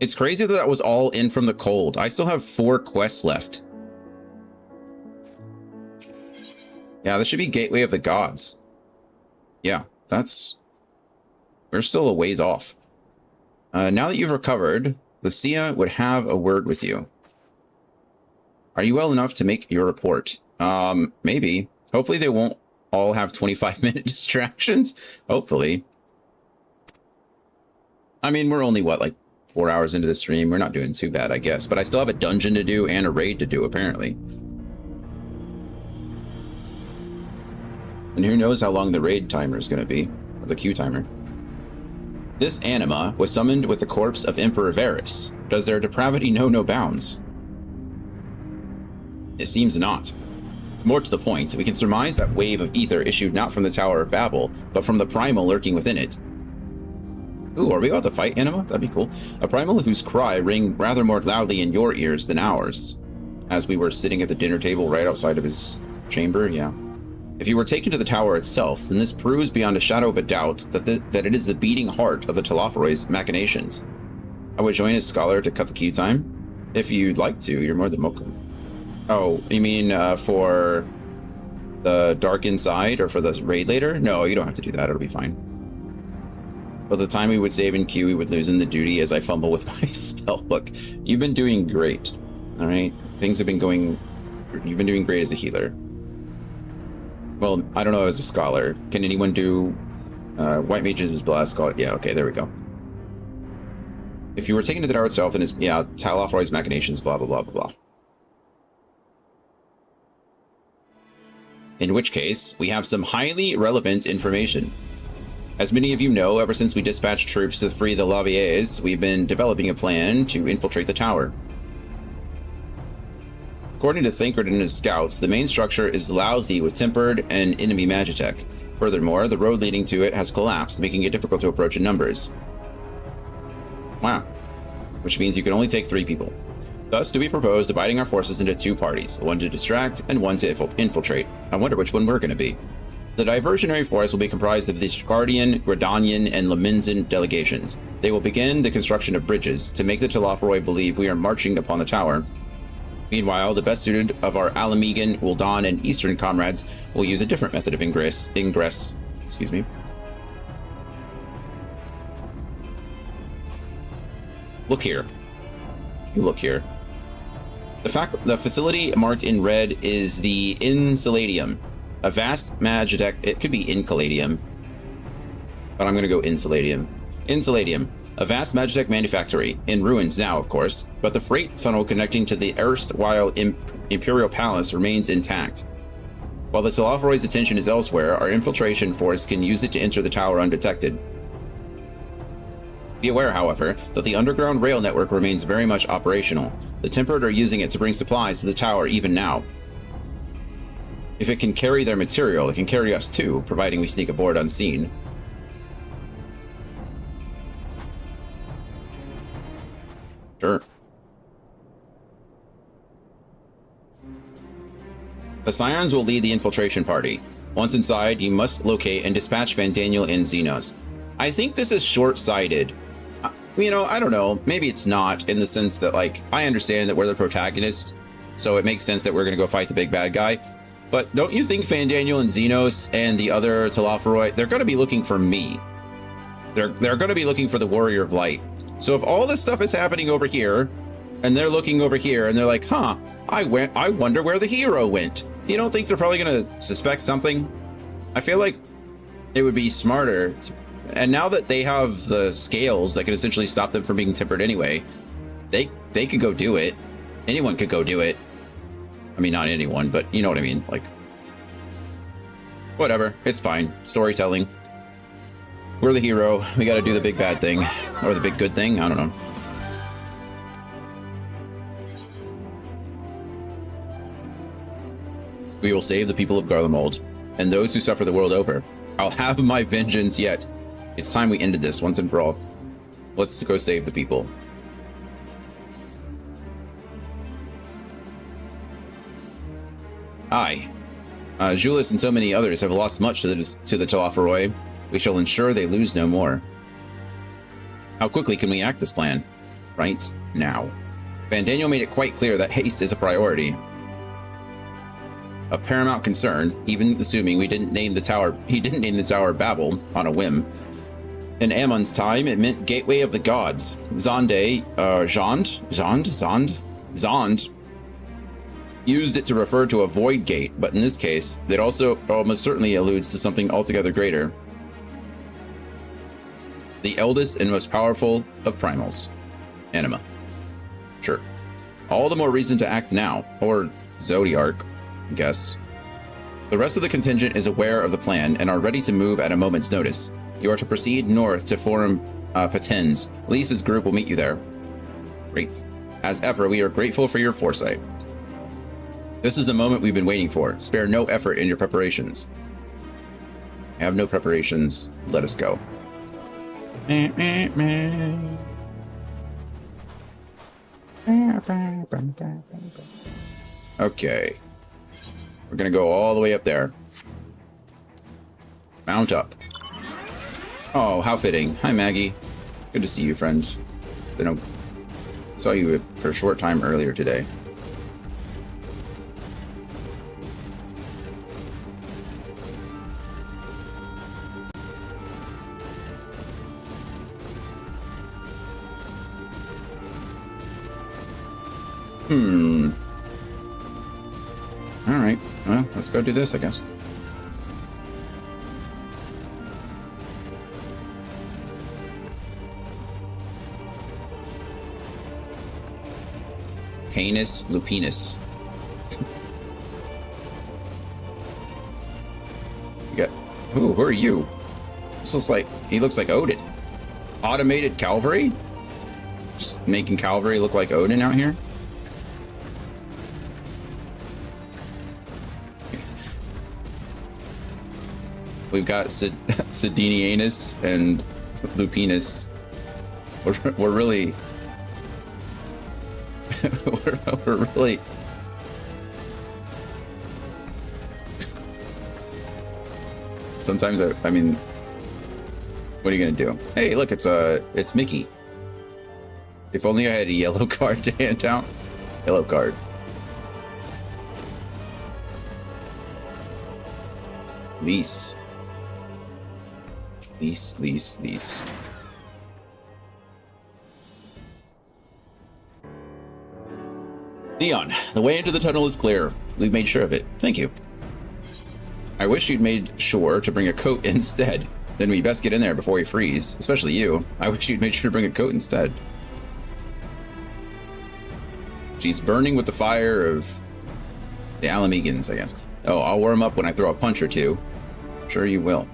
It's crazy that that was all in from the cold. I still have 4 quests left. Yeah, this should be Gateway of the Gods. Yeah, that's... We're still a ways off. Now that you've recovered, Lucia would have a word with you. Are you well enough to make your report? Maybe. Hopefully they won't all have 25-minute distractions. Hopefully. I mean, we're only, what, like 4 hours into the stream? We're not doing too bad, I guess. But I still have a dungeon to do and a raid to do, apparently. And who knows how long the raid timer is going to be, or the queue timer. This anima was summoned with the corpse of Emperor Varus. Does their depravity know no bounds? It seems not. More to the point, we can surmise that wave of ether issued not from the Tower of Babel, but from the primal lurking within it. Ooh, are we about to fight anima? That'd be cool. A primal whose cry rang rather more loudly in your ears than ours. As we were sitting at the dinner table right outside of his chamber, yeah. If you were taken to the tower itself, then this proves beyond a shadow of a doubt that it is the beating heart of the Telophoroid's machinations. I would join as scholar to cut the queue time. If you'd like to, you're more than welcome. Oh, you mean for the Dark Inside or for the raid later? No, you don't have to do that. It'll be fine. But the time we would save in queue, we would lose in the duty as I fumble with my spell book. You've been doing great. All right. Things have been going... You've been doing great as a healer. Well, I don't know as a scholar. Can anyone do White Mage's Blast? Yeah, okay, there we go. If you were taken to the tower itself, then it's, yeah, Telophoroid's machinations, blah, blah, blah, blah, blah. In which case, we have some highly relevant information. As many of you know, ever since we dispatched troops to free the Laviers, we've been developing a plan to infiltrate the tower. According to Thancred and his scouts, the main structure is lousy with tempered and enemy magitech. Furthermore, the road leading to it has collapsed, making it difficult to approach in numbers. Wow. Which means you can only take 3 people. Thus, do we propose dividing our forces into 2 parties, one to distract and one to infiltrate. I wonder which one we're going to be. The diversionary force will be comprised of the Guardian, Gradanian, and Leminzan delegations. They will begin the construction of bridges to make the Telophoroi believe we are marching upon the tower. Meanwhile, the best suited of our Alamegan, Ul'dan, and Eastern comrades will use a different method of ingress. Excuse me. Look here. You look here. The facility marked in red is the Insuladium, a vast magitech. It could be Incaladium, but I'm going to go Insuladium. Insuladium. A vast magitech manufactory, in ruins now, of course, but the freight tunnel connecting to the erstwhile Imperial Palace remains intact. While the Telophoroid's attention is elsewhere, our infiltration force can use it to enter the tower undetected. Be aware, however, that the underground rail network remains very much operational. The Tempered are using it to bring supplies to the tower even now. If it can carry their material, it can carry us too, providing we sneak aboard unseen. Sure. The Scions will lead the infiltration party. Once inside, you must locate and dispatch Vandaniel and Xenos. I think this is short-sighted. You know, I don't know. Maybe it's not, in the sense that, like, I understand that we're the protagonist, so it makes sense that we're going to go fight the big bad guy. But don't you think Vandaniel and Xenos and the other Telophoroi, they're going to be looking for me? They're going to be looking for the Warrior of Light. So if all this stuff is happening over here, and they're looking over here, and they're like, huh, I wonder where the hero went. You don't think they're probably going to suspect something? I feel like it would be smarter to, and now that they have the scales that can essentially stop them from being tempered anyway, they could go do it. Anyone could go do it. I mean, not anyone, but you know what I mean. Like, whatever. It's fine. Storytelling. We're the hero. We got to do the big bad thing. Or the big good thing. I don't know. We will save the people of Garlemald and those who suffer the world over. I'll have my vengeance yet. It's time we ended this once and for all. Let's go save the people. Aye. Julius and so many others have lost much to the Telophoroi. We shall ensure they lose no more. How quickly can we act this plan? right now. Van Daniel made it quite clear that haste is a priority. Of paramount concern, even assuming he didn't name the tower Babel on a whim. In Ammon's time, it meant Gateway of the Gods. Zond used it to refer to a void gate, but in this case, it also almost certainly alludes to something altogether greater. The eldest and most powerful of primals. Anima. Sure. All the more reason to act now, or Zodiarch, I guess. The rest of the contingent is aware of the plan and are ready to move at a moment's notice. You are to proceed north to Forum Patens. Lisa's group will meet you there. Great. As ever, we are grateful for your foresight. This is the moment we've been waiting for. Spare no effort in your preparations. I have no preparations. Let us go. Okay. We're gonna go all the way up there. Mount up. Oh, how fitting. Hi, Maggie. Good to see you, friend. Saw you for a short time earlier today. All right. Well, let's go do this, I guess. Canis lupinus. You got. Ooh, who are you? This looks like he looks like Odin. Automated cavalry? Just making cavalry look like Odin out here? We've got Sidinianus and Lupinus. We're really... we're really... Sometimes I mean, what are you gonna do? Hey, look, it's Mickey. If only I had a yellow card to hand out. Yellow card. Lease. Lease. Neon, the way into the tunnel is clear. We've made sure of it. Thank you. I wish you'd made sure to bring a coat instead. Then we best get in there before we freeze. Especially you. I wish you'd made sure to bring a coat instead. She's burning with the fire of the Alamegans, I guess. Oh, I'll warm up when I throw a punch or two. Sure you will.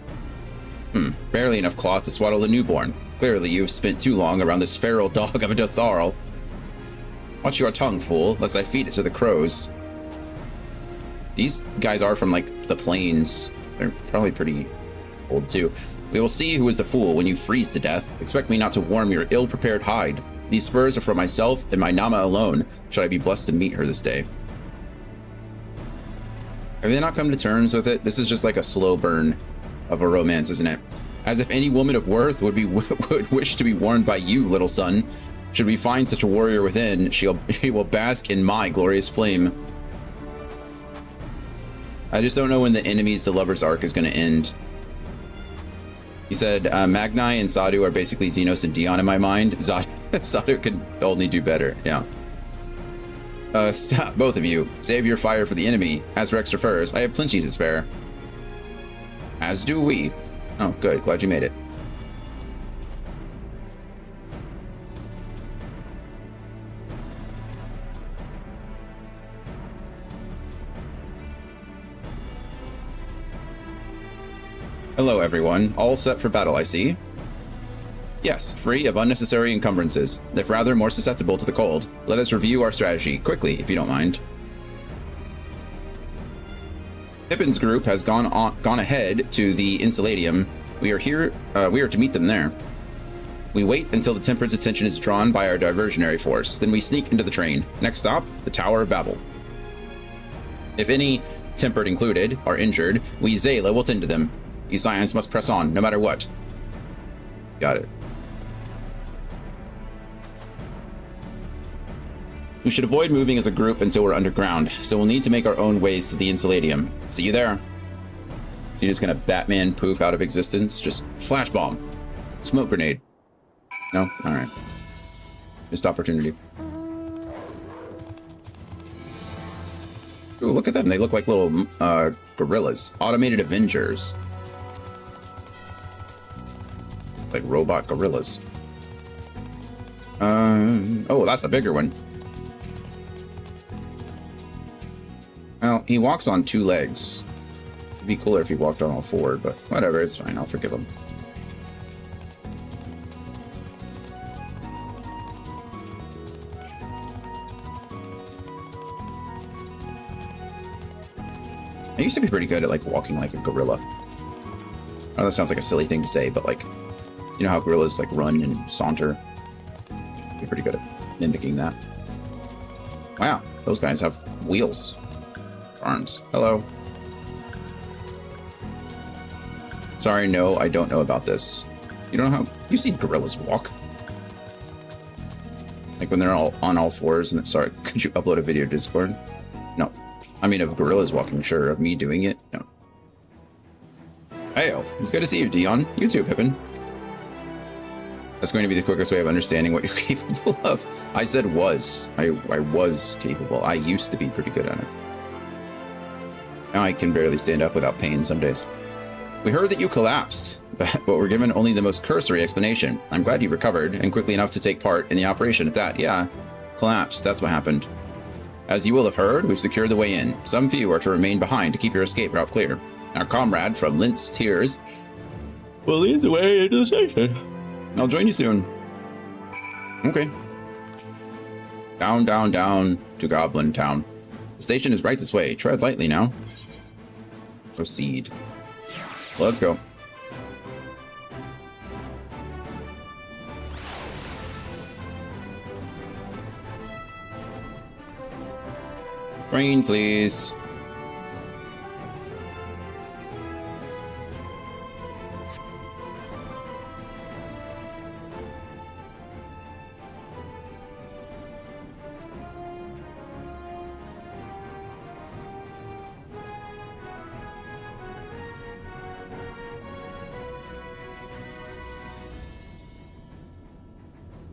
Barely enough cloth to swaddle the newborn. Clearly you've spent too long around this feral dog of a Dotharl. Watch your tongue, fool, lest I feed it to the crows. These guys are from, like, the plains. They're probably pretty old, too. We will see who is the fool when you freeze to death. Expect me not to warm your ill-prepared hide. These spurs are for myself and my Nama alone, should I be blessed to meet her this day. Have they not come to terms with it? This is just like a slow burn of a romance, isn't it? As if any woman of worth would wish to be warned by you, little son. Should we find such a warrior within, she will bask in my glorious flame. I just don't know when the enemies to lovers arc is going to end. He said Magnai and Sadu are basically Xenos and Dion in my mind. Sadu could only do better. Yeah. Stop, both of you. Save your fire for the enemy. As for extra furs, I have plenty to spare. As do we. Oh, good. Glad you made it. Hello, everyone. All set for battle, I see. Yes, free of unnecessary encumbrances, if rather more susceptible to the cold. Let us review our strategy, quickly, if you don't mind. Pippin's group has gone ahead to the Insuladium. We are to meet them there. We wait until the Tempered's attention is drawn by our diversionary force, then we sneak into the train. Next stop, the Tower of Babel. If any, Tempered included, are injured, we Zayla will tend to them. You Scions must press on, no matter what. Got it. We should avoid moving as a group until we're underground, so we'll need to make our own ways to the Insuladium. See you there. So you're just gonna Batman poof out of existence? Just flash bomb. Smoke grenade. No? Alright. Missed opportunity. Ooh, look at them. They look like little gorillas. Automated Avengers. Like robot gorillas. Oh, that's a bigger one. Well, he walks on 2 legs. It'd be cooler if he walked on all 4, but whatever, it's fine. I'll forgive him. I used to be pretty good at like walking like a gorilla. I know that sounds like a silly thing to say, but like, you know how gorillas like run and saunter? Be pretty good at mimicking that. Wow, those guys have wheels. Arms. Hello. Sorry, no, I don't know about this. You don't know how... You've seen gorillas walk? Like when they're all on all 4s and... Sorry, could you upload a video to Discord? No. I mean, of gorillas walking, sure. Of me doing it? No. Hey, it's good to see you, Dion. You too, Pippin. That's going to be the quickest way of understanding what you're capable of. I said was. I was capable. I used to be pretty good at it. Now I can barely stand up without pain some days. We heard that you collapsed, but were given only the most cursory explanation. I'm glad you recovered, and quickly enough to take part in the operation at that. Yeah, collapsed, that's what happened. As you will have heard, we've secured the way in. Some few are to remain behind to keep your escape route clear. Our comrade from Lint's Tears will lead the way into the station. I'll join you soon. Okay. Down, down, down to Goblin Town. The station is right this way. Tread lightly now. Proceed. Let's go. Train, please.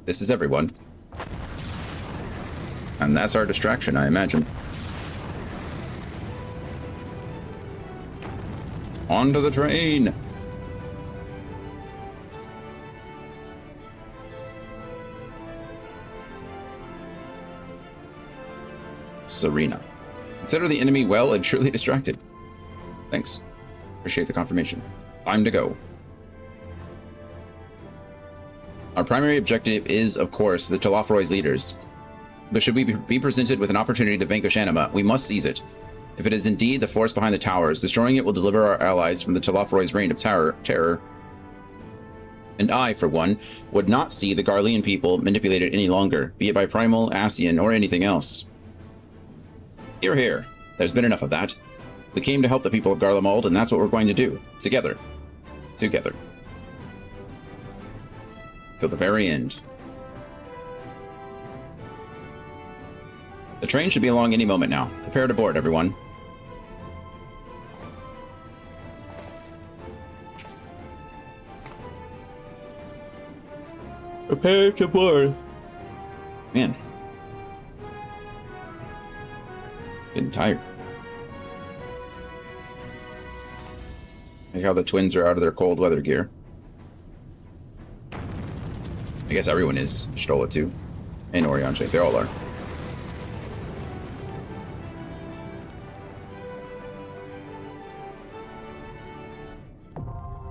This is everyone. And that's our distraction, I imagine. Onto the train! Serena. Consider the enemy well and truly distracted. Thanks. Appreciate the confirmation. Time to go. Our primary objective is, of course, the Telophoroid's leaders. But should we be presented with an opportunity to vanquish Anima, we must seize it. If it is indeed the force behind the towers, destroying it will deliver our allies from the Telophoroid's reign of terror. And I, for one, would not see the Garlean people manipulated any longer, be it by Primal, Ascian, or anything else. Hear, hear. There's been enough of that. We came to help the people of Garlemald, and that's what we're going to do. Together. Together. Till the very end. The train should be along any moment now. Prepare to board, everyone. Prepare to board. Man. Getting tired. Like how the twins are out of their cold weather gear. I guess everyone is. Stola too. And Orianche. They all are.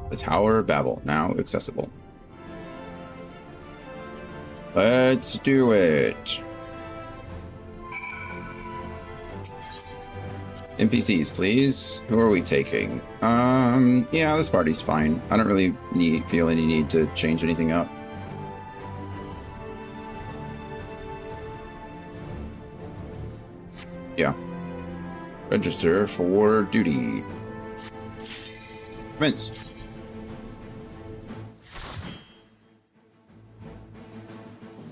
The Tower of Babel, now accessible. Let's do it. NPCs, please. Who are we taking? Yeah, this party's fine. I don't really feel any need to change anything up. Yeah. Register for duty. Commence.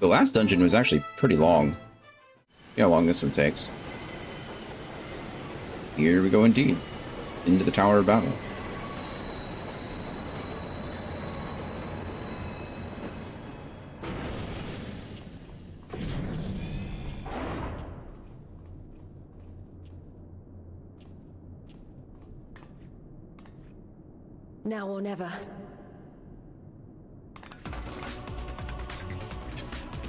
The last dungeon was actually pretty long. See how long this one takes. Here we go indeed. Into the Tower of Battle.
Now or never.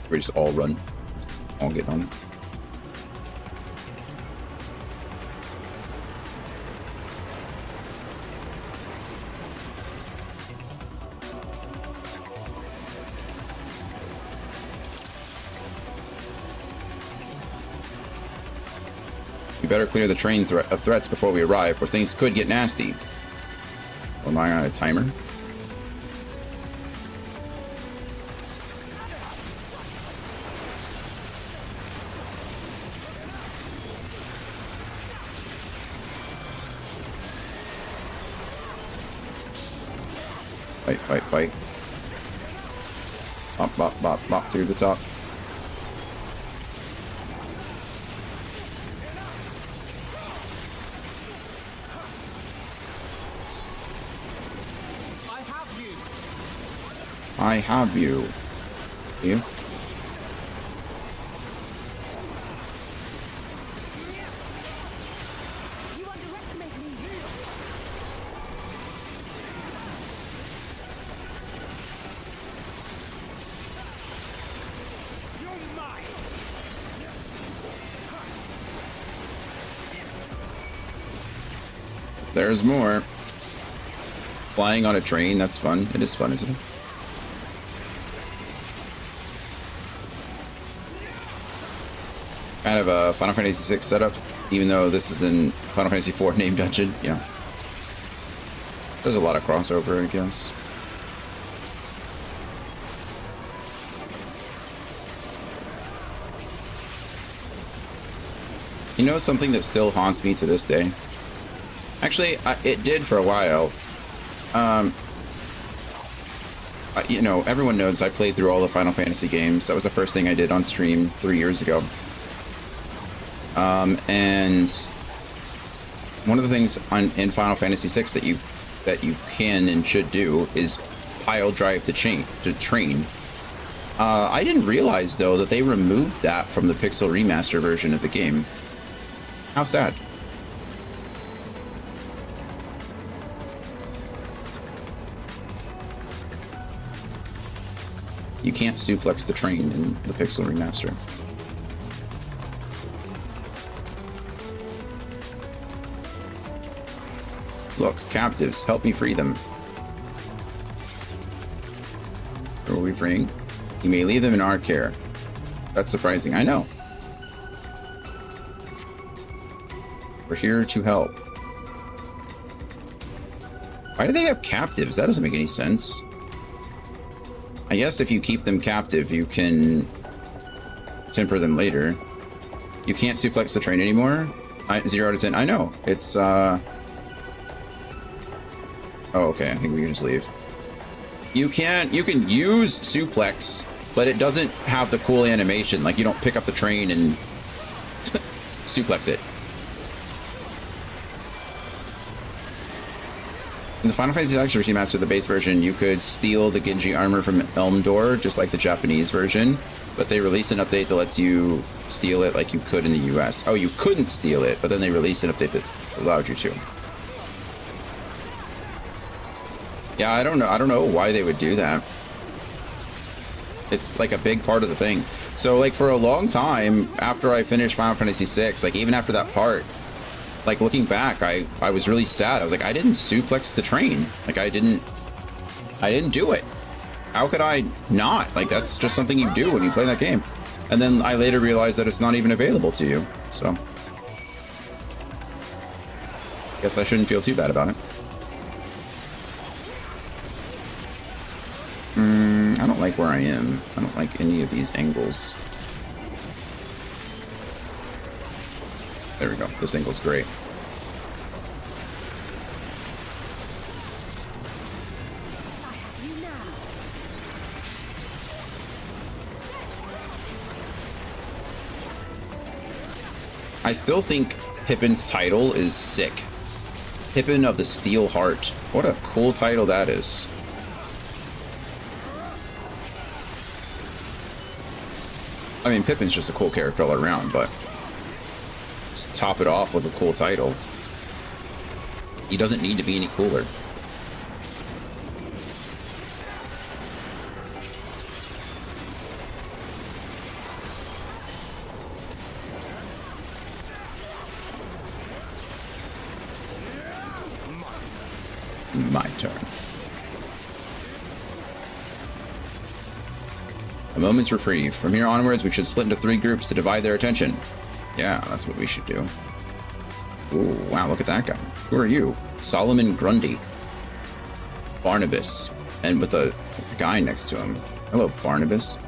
We just all run. All get on it. We better clear the train of threats before we arrive, or things could get nasty. Or am I on a timer? Fight, fight, fight. Bop, bop, bop, bop through the top. I have you. You? There's more. Flying on a train, that's fun. It is fun, isn't it? Kind of a Final Fantasy VI setup, even though this is in Final Fantasy IV named dungeon. Yeah. There's a lot of crossover, I guess. You know something that still haunts me to this day? Actually, it did for a while. You know, everyone knows I played through all the Final Fantasy games. That was the first thing I did on stream 3 years ago. And one of the things in Final Fantasy VI that you can and should do is pile drive the train. I didn't realize though that they removed that from the Pixel Remaster version of the game. How sad. You can't suplex the train in the Pixel Remaster. Look, captives, help me free them. Who are we freeing? You may leave them in our care. That's surprising, I know. We're here to help. Why do they have captives? That doesn't make any sense. I guess if you keep them captive, you can temper them later. You can't suplex the train anymore? 0 out of 10. I know. It's, Oh, okay. I think we can just leave. You can use suplex, but it doesn't have the cool animation. Like, you don't pick up the train and suplex it. In the Final Fantasy X Remaster, the base version, you could steal the Genji armor from Elmdor, just like the Japanese version, but they released an update that lets you steal it like you could in the US. Oh, you couldn't steal it, but then they released an update that allowed you to. Yeah, I don't know why they would do that. It's like a big part of the thing. So like for a long time after I finished Final Fantasy VI, like even after that part, like looking back, I was really sad. I was like, I didn't suplex the train. Like I didn't do it. How could I not? Like that's just something you do when you play that game. And then I later realized that it's not even available to you. So guess I shouldn't feel too bad about it. I don't like where I am. I don't like any of these angles. There we go. This angle's great. I still think Pippin's title is sick. Pippin of the Steel Heart. What a cool title that is. I mean, Pippin's just a cool character all around, but just top it off with a cool title. He doesn't need to be any cooler. My turn. A moment's reprieve. From here onwards, we should split into 3 groups to divide their attention. Yeah, that's what we should do. Ooh, wow, look at that guy. Who are you? Solomon Grundy. Barnabas. And with the guy next to him. Hello, Barnabas.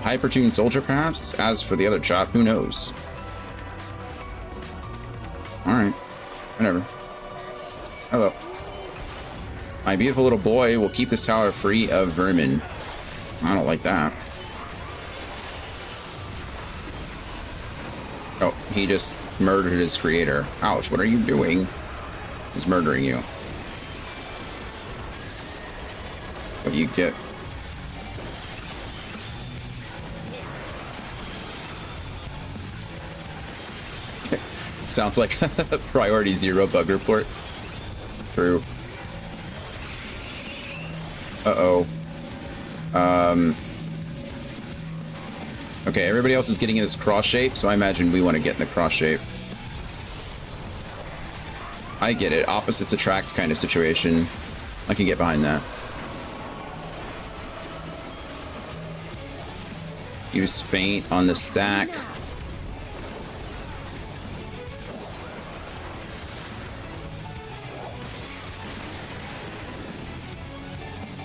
Hypertune soldier, perhaps? As for the other chap, who knows? Alright. Whatever. Hello. My beautiful little boy will keep this tower free of vermin. I don't like that. Oh, he just murdered his creator. Ouch, what are you doing? He's murdering you. What do you get? Sounds like Priority 0 bug report. True. Uh-oh. Okay, everybody else is getting in this cross shape, so I imagine we want to get in the cross shape. I get it. Opposites attract kind of situation. I can get behind that. Use feint on the stack.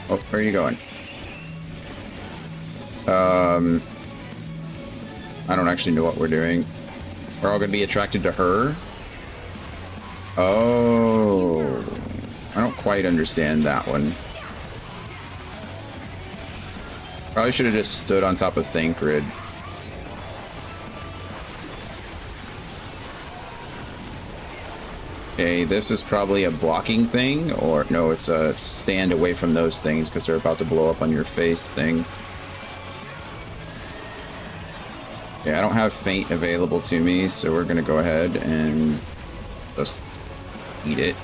Oh, where are you going? I don't actually know what we're doing. We're all going to be attracted to her? Oh. I don't quite understand that one. Probably should have just stood on top of Thancred. Okay, this is probably a blocking thing, or no, it's a stand away from those things because they're about to blow up on your face thing. Yeah, I don't have feint available to me, so we're gonna go ahead and just eat it.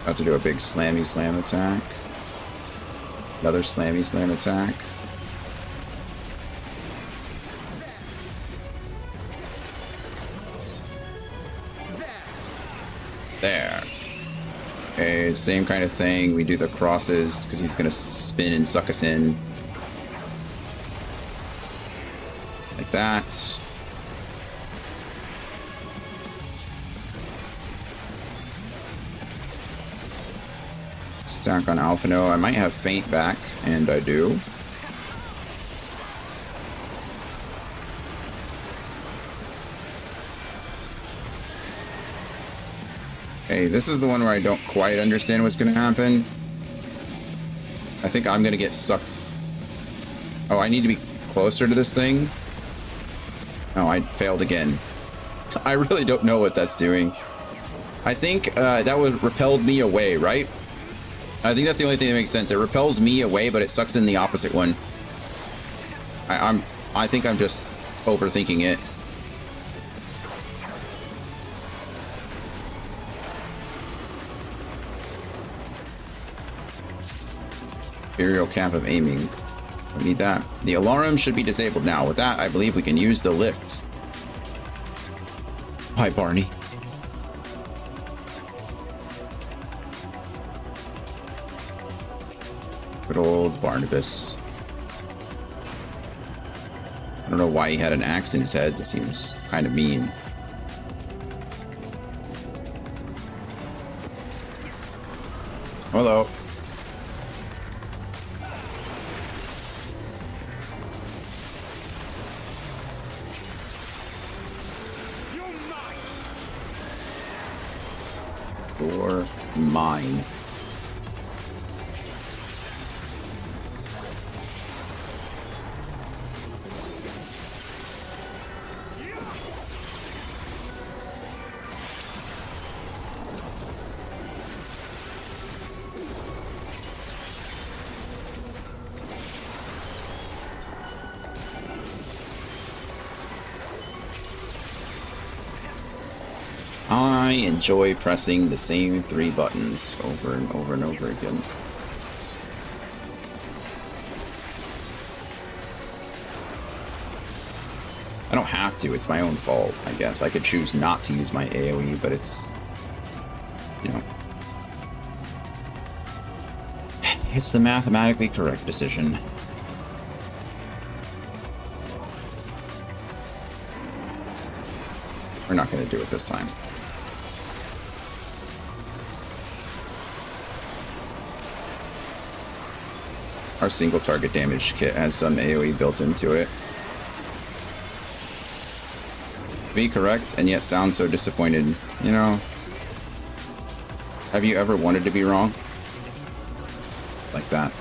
About to do a big slammy slam attack. Another slammy slam attack. There. Okay, same kind of thing. We do the crosses because he's gonna spin and suck us in. Like that. Stack on Alphino. I might have feint back, and I do. Okay, this is the one where I don't quite understand what's going to happen. I think I'm going to get sucked. Oh, I need to be closer to this thing. Oh, I failed again. I really don't know what that's doing. I think that would repelled me away, right? I think that's the only thing that makes sense. It repels me away, but it sucks in the opposite one. I think I'm just overthinking it. Imperial Camp of Aiming. We need that. The alarm should be disabled now. With that, I believe we can use the lift. Hi, Barney. Good old Barnabas. I don't know why he had an axe in his head. It seems kind of mean. Hello. You're mine. I enjoy pressing the same 3 buttons over and over and over again. I don't have to, it's my own fault, I guess. I could choose not to use my AoE, but it's, you know, it's the mathematically correct decision. We're not going to do it this time. Our single target damage kit has some AoE built into it. Be correct, and yet sound so disappointed. You know, have you ever wanted to be wrong? Like that.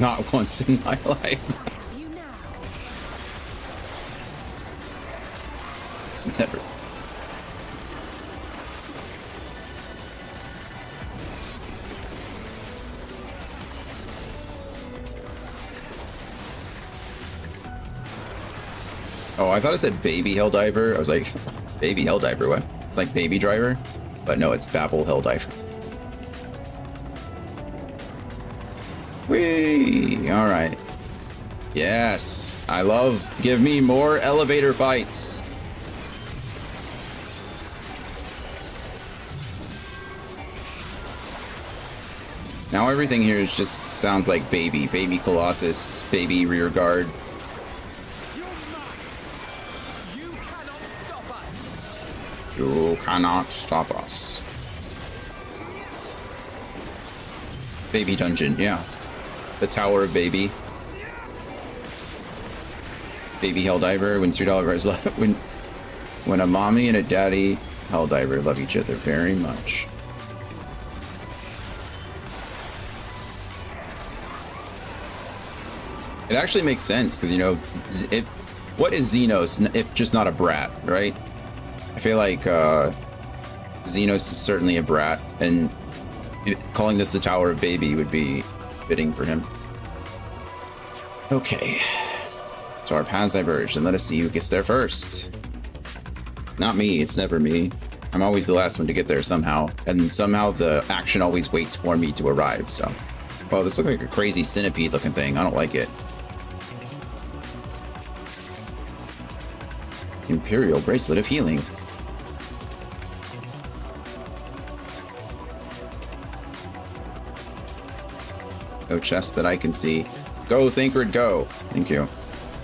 Not once in my life. It's never. Oh, I thought it said baby Helldiver. I was like, baby Helldiver, what? It's like baby driver, but no, it's Babel Helldiver. Whee! All right. Yes, I love. Give me more elevator fights. Now everything here is just sounds like baby Colossus, baby rear guard. You cannot stop us. Baby dungeon, yeah. The Tower of Baby. Baby Helldiver, when $3 when a mommy and a daddy Helldiver love each other very much. It actually makes sense, because, you know, what is Xenos if just not a brat, right? I feel like Xenos is certainly a brat, and calling this the Tower of Baby would be fitting for him. Okay, so our paths diverged, and let us see who gets there first. Not me, it's never me. I'm always the last one to get there somehow, and somehow the action always waits for me to arrive, so. Well, this looks like a crazy centipede looking thing. I don't like it. Imperial Bracelet of Healing. No chest that I can see. Go, Thinkard, go. Thank you.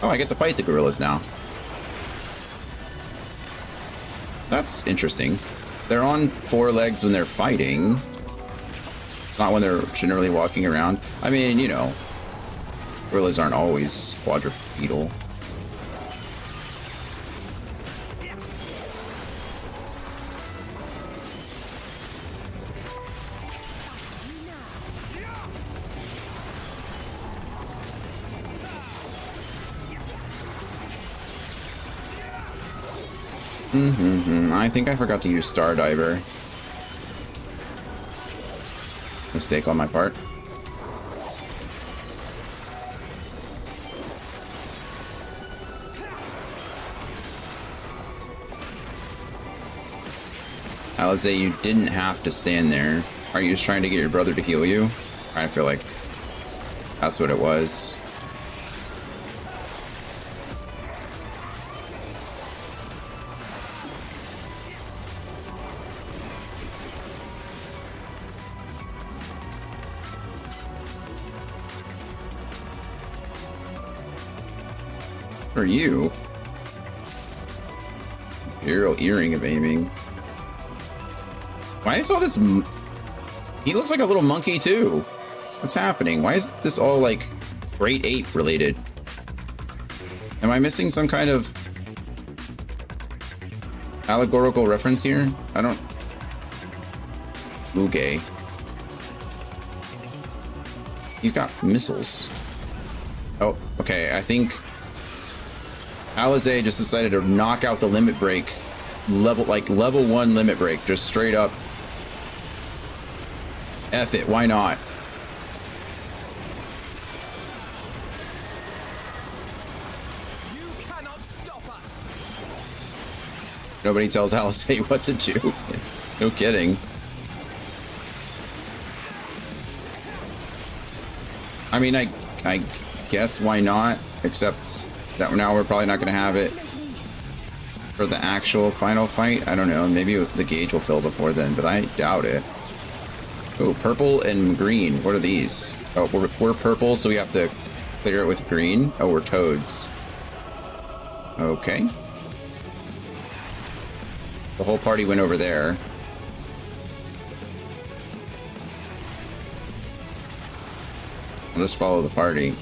Oh, I get to fight the gorillas now. That's interesting. They're on 4 legs when they're fighting. Not when they're generally walking around. I mean, you know, gorillas aren't always quadrupedal. I think I forgot to use Stardiver. Mistake on my part. Alize, you didn't have to stand there. Are you just trying to get your brother to heal you? I feel like that's what it was. For you. Imperial Earring of Aiming. Why is all this... He looks like a little monkey too. What's happening? Why is this all like Great Ape related? Am I missing some kind of allegorical reference here? I don't... Muge. He's got missiles. Oh, okay, I think Alizé just decided to knock out the limit break. Level 1 limit break, just straight up. F it, why not? Nobody tells Alizé what to do. No kidding. I mean, I guess why not? Except that now we're probably not going to have it for the actual final fight. I don't know. Maybe the gauge will fill before then, but I doubt it. Oh, purple and green. What are these? Oh, we're purple, so we have to clear it with green. Oh, we're toads. Okay. The whole party went over there. I'll just follow the party.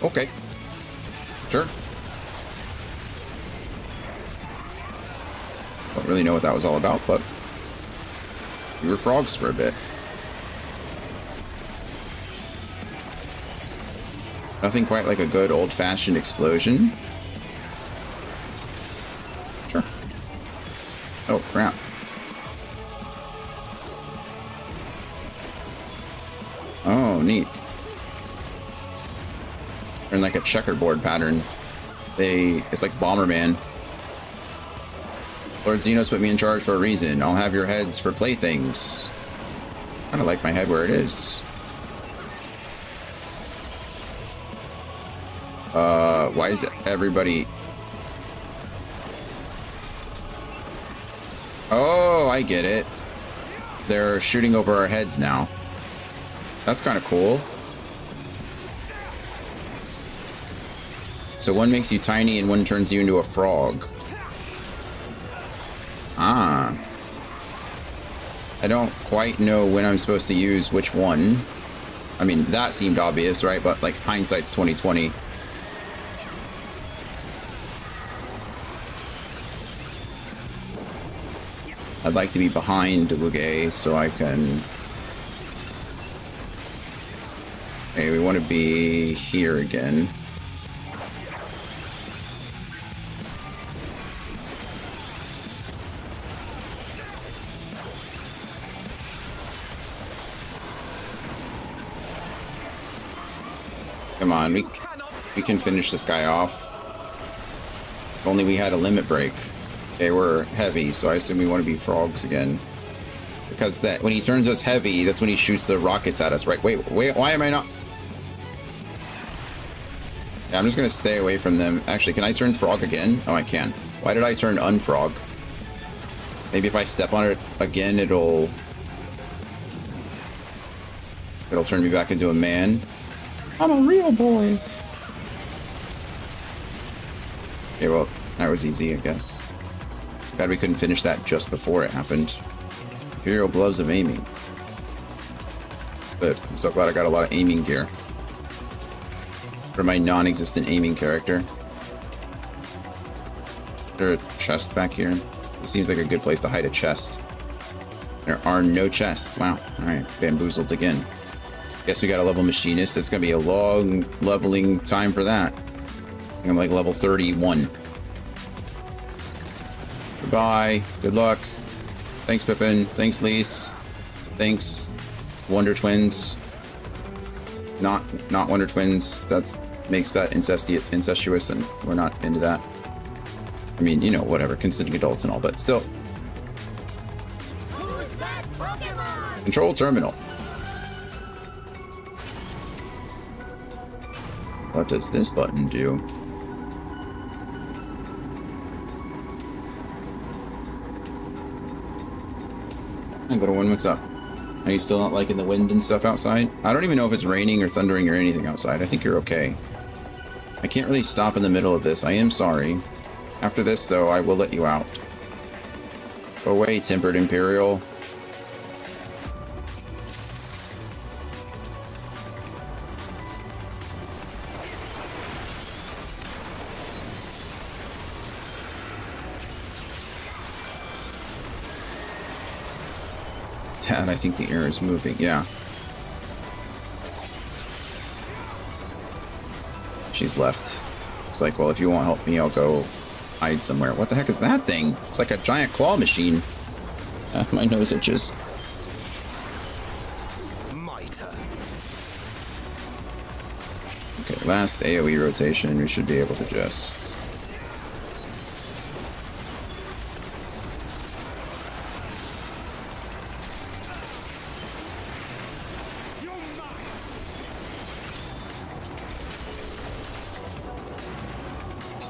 Okay. Sure. Don't really know what that was all about, but we were frogs for a bit. Nothing quite like a good old-fashioned explosion. Sure. Oh, crap. Oh, neat. They're in like a checkerboard pattern. It's like Bomberman. Lord Xenos put me in charge for a reason. I'll have your heads for playthings. Kinda like my head where it is. Why is everybody... Oh, I get it. They're shooting over our heads now. That's kind of cool. So one makes you tiny and one turns you into a frog. Ah. I don't quite know when I'm supposed to use which one. I mean, that seemed obvious, right? But like hindsight's 2020. I'd like to be behind Wuge so I can... Okay, we want to be here again. Come on, we can finish this guy off. If only we had a limit break. Okay, we're heavy, so I assume we want to be frogs again. Because that when he turns us heavy, that's when he shoots the rockets at us, right? Wait, why am I not? Yeah, I'm just gonna stay away from them. Actually, can I turn frog again? Oh, I can. Why did I turn unfrog? Maybe if I step on it again, it'll turn me back into a man. I'm a real boy. Okay, well, that was easy, I guess. Glad we couldn't finish that just before it happened. Imperial gloves of aiming. Good. I'm so glad I got a lot of aiming gear. For my non-existent aiming character. Is there a chest back here? This seems like a good place to hide a chest. There are no chests. Wow. Alright, bamboozled again. Guess we got a level machinist. It's gonna be a long leveling time for that. I'm like level 31. Goodbye. Good luck. Thanks, Pippin. Thanks, Lise. Thanks, Wonder Twins. Not Wonder Twins. That makes that incestuous, and we're not into that. I mean, you know, whatever. Consenting adults and all, but still.
Who's that Pokemon?
Control terminal. What does this button do? Little one, what's up? Are you still not liking the wind and stuff outside? I don't even know if it's raining or thundering or anything outside. I think you're okay. I can't really stop in the middle of this. I am sorry. After this, though, I will let you out. Go away, tempered Imperial. that? I think the air is moving. Yeah. She's left. It's like, well, if you won't help me, I'll go hide somewhere. What the heck is that thing? It's like a giant claw machine. My nose itches. Okay, last AoE rotation. We should be able to just...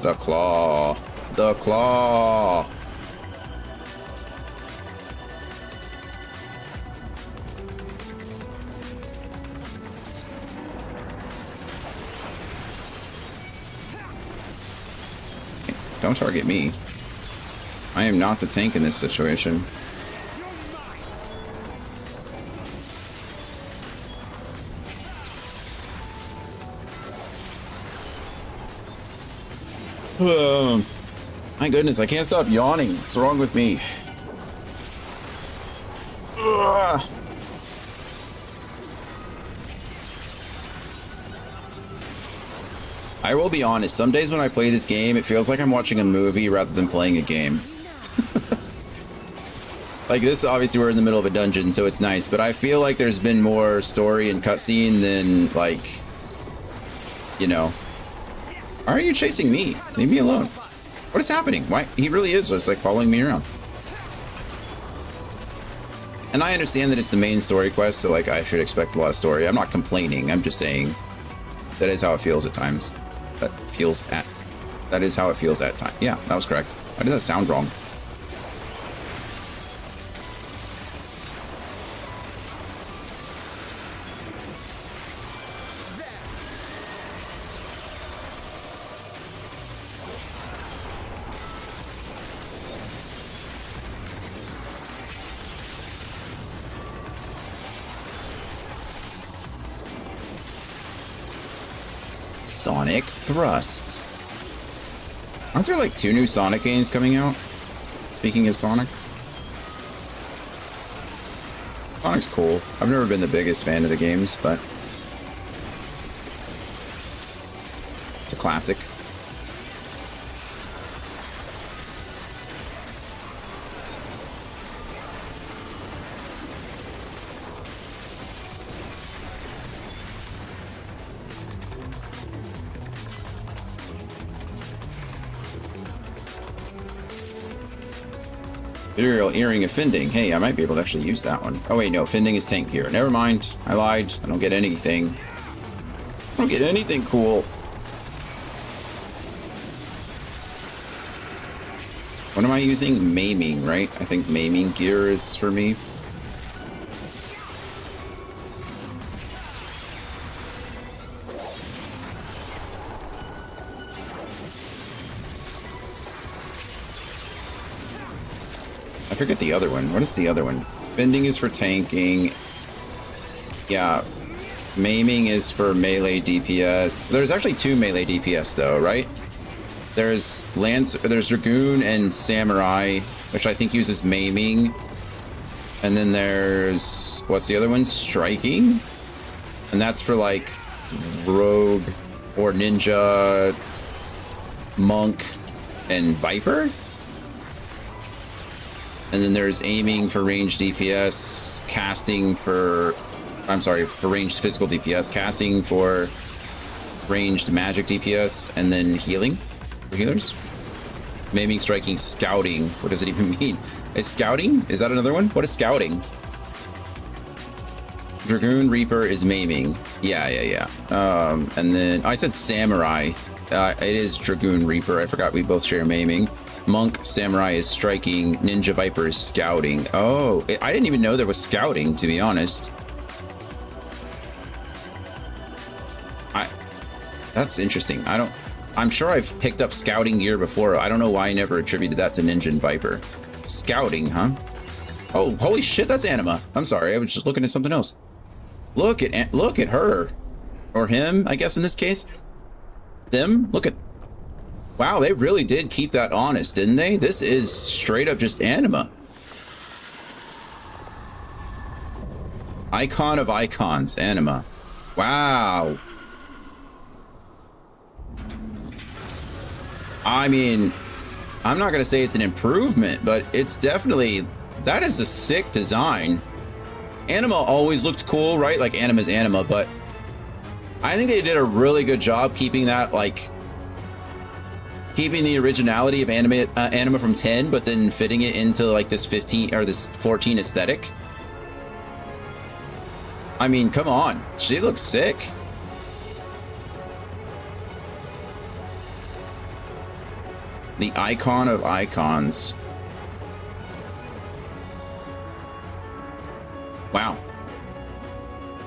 The claw. The claw. Don't target me. I am not the tank in this situation. My goodness, I can't stop yawning. What's wrong with me? Ugh. I will be honest, some days when I play this game, it feels like I'm watching a movie rather than playing a game. Like this, obviously we're in the middle of a dungeon, so it's nice, but I feel like there's been more story and cutscene than, like, you know. Why are you chasing me? Leave me alone. What is happening? Why? He really is just like following me around. And I understand that it's the main story quest, so like I should expect a lot of story. I'm not complaining. I'm just saying that is how it feels at times. That is how it feels at times. Yeah, that was correct. Why did that sound wrong? Sonic Thrust. Aren't there like 2 new Sonic games coming out? Speaking of Sonic. Sonic's cool. I've never been the biggest fan of the games, but it's a classic. Ethereal Earring of Fending. Hey, I might be able to actually use that one. Oh wait, no, Fending is tank gear. Never mind. I lied. I don't get anything. I don't get anything cool. What am I using? Maiming, right? I think maiming gear is for me. I forget the other one. What is the other one? Fending is for tanking. Yeah. Maiming is for melee DPS. There's actually 2 melee DPS though, right? There's Dragoon and Samurai, which I think uses maiming. And then there's, what's the other one? Striking? And that's for like rogue or ninja, monk, and viper. And then there's aiming for ranged DPS, casting for, I'm sorry, for ranged physical DPS, casting for ranged magic DPS, and then healing for healers. Maiming, striking, scouting. What does it even mean? Is scouting? Is that another one? What is scouting? Dragoon Reaper is maiming. Yeah. And then I said samurai. It is Dragoon Reaper. I forgot we both share maiming. Monk, Samurai is striking, Ninja Viper is scouting. Oh, I didn't even know there was scouting, to be honest. That's interesting. I'm sure I've picked up scouting gear before. I don't know why I never attributed that to Ninja and Viper. Scouting, huh? Oh, holy shit, that's Anima. I'm sorry, I was just looking at something else. Look at her. Or him, I guess in this case. Them, look at... Wow, they really did keep that honest, didn't they? This is straight up just Anima. Icon of icons, Anima. Wow. I mean, I'm not gonna say it's an improvement, but it's definitely, that is a sick design. Anima always looked cool, right? Like Anima's Anima, but I think they did a really good job keeping that, like, keeping the originality of Anima from 10, but then fitting it into like this 15 or this 14 aesthetic. I mean, come on, she looks sick. The icon of icons. Wow.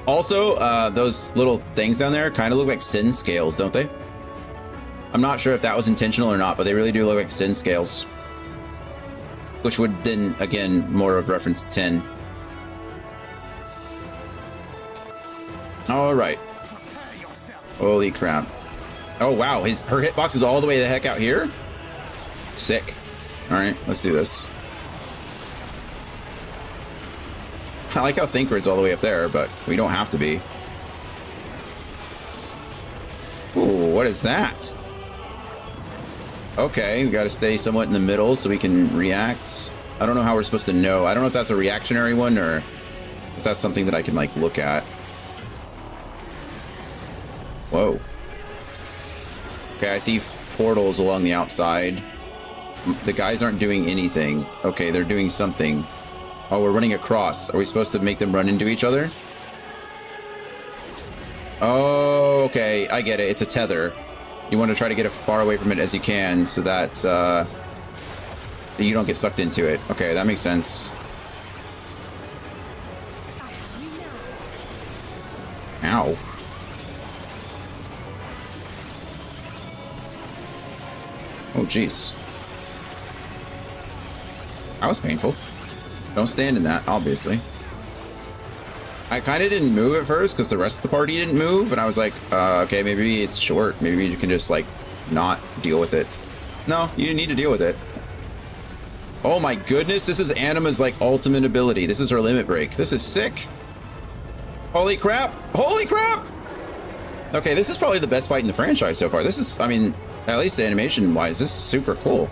Also, those little things down there kind of look like sin scales, don't they? I'm not sure if that was intentional or not, but they really do look like sin scales. Which would then, again, more of reference to 10. All right. Holy crap. Oh, wow. Her hitbox is all the way the heck out here? Sick. All right, let's do this. I like how Thinkbird's all the way up there, but we don't have to be. Ooh, what is that? Okay, we got to stay somewhat in the middle so we can react. I don't know how we're supposed to know. I don't know if that's a reactionary one or if that's something that I can, like, look at. Whoa. Okay, I see portals along the outside. The guys aren't doing anything. Okay, they're doing something. Oh, we're running across. Are we supposed to make them run into each other? Oh, okay. I get it. It's a tether. You want to try to get as far away from it as you can so that you don't get sucked into it. Okay, that makes sense. Ow. Oh, jeez. That was painful. Don't stand in that, obviously. I kind of didn't move at first because the rest of the party didn't move, and I was like, okay, maybe it's short. Maybe you can just, like, not deal with it. No, you need to deal with it. Oh my goodness, this is Anima's, like, ultimate ability. This is her limit break. This is sick. Holy crap. Holy crap! Okay, this is probably the best fight in the franchise so far. This is, I mean, at least animation-wise, this is super cool.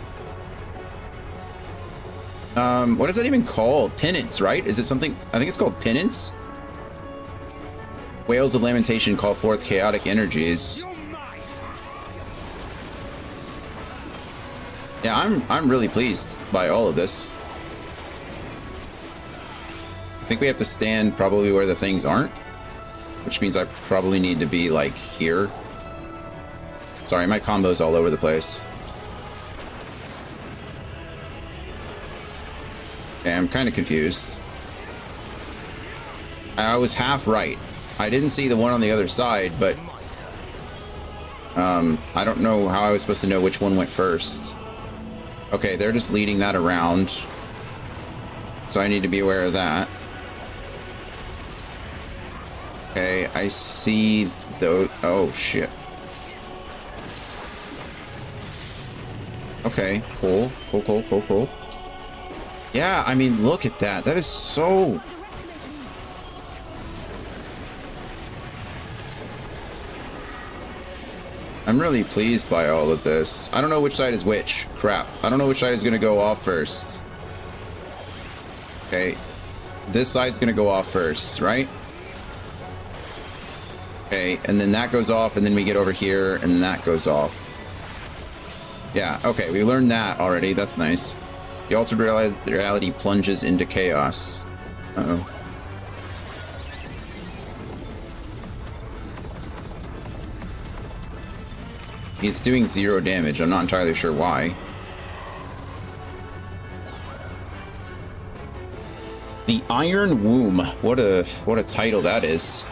What is that even called? Penance, right? Is it something? I think it's called Penance. Whales of Lamentation call forth chaotic energies. Yeah, I'm really pleased by all of this. I think we have to stand probably where the things aren't, which means I probably need to be like here. Sorry, my combo's all over the place. Okay, I'm kind of confused. I was half right. I didn't see the one on the other side, but I don't know how I was supposed to know which one went first. Okay, they're just leading that around, so I need to be aware of that. Okay, I see those. Oh shit. Okay, cool. Cool. Yeah, I mean, look at that. That is so... I'm really pleased by all of this. I don't know which side is which. Crap. I don't know which side is going to go off first. Okay. This side's going to go off first, right? Okay, and then that goes off, and then we get over here, and that goes off. Yeah, okay, we learned that already. That's nice. The altered reality plunges into chaos. Uh-oh. He's doing 0 damage. I'm not entirely sure why. The Iron Womb. What a title that is.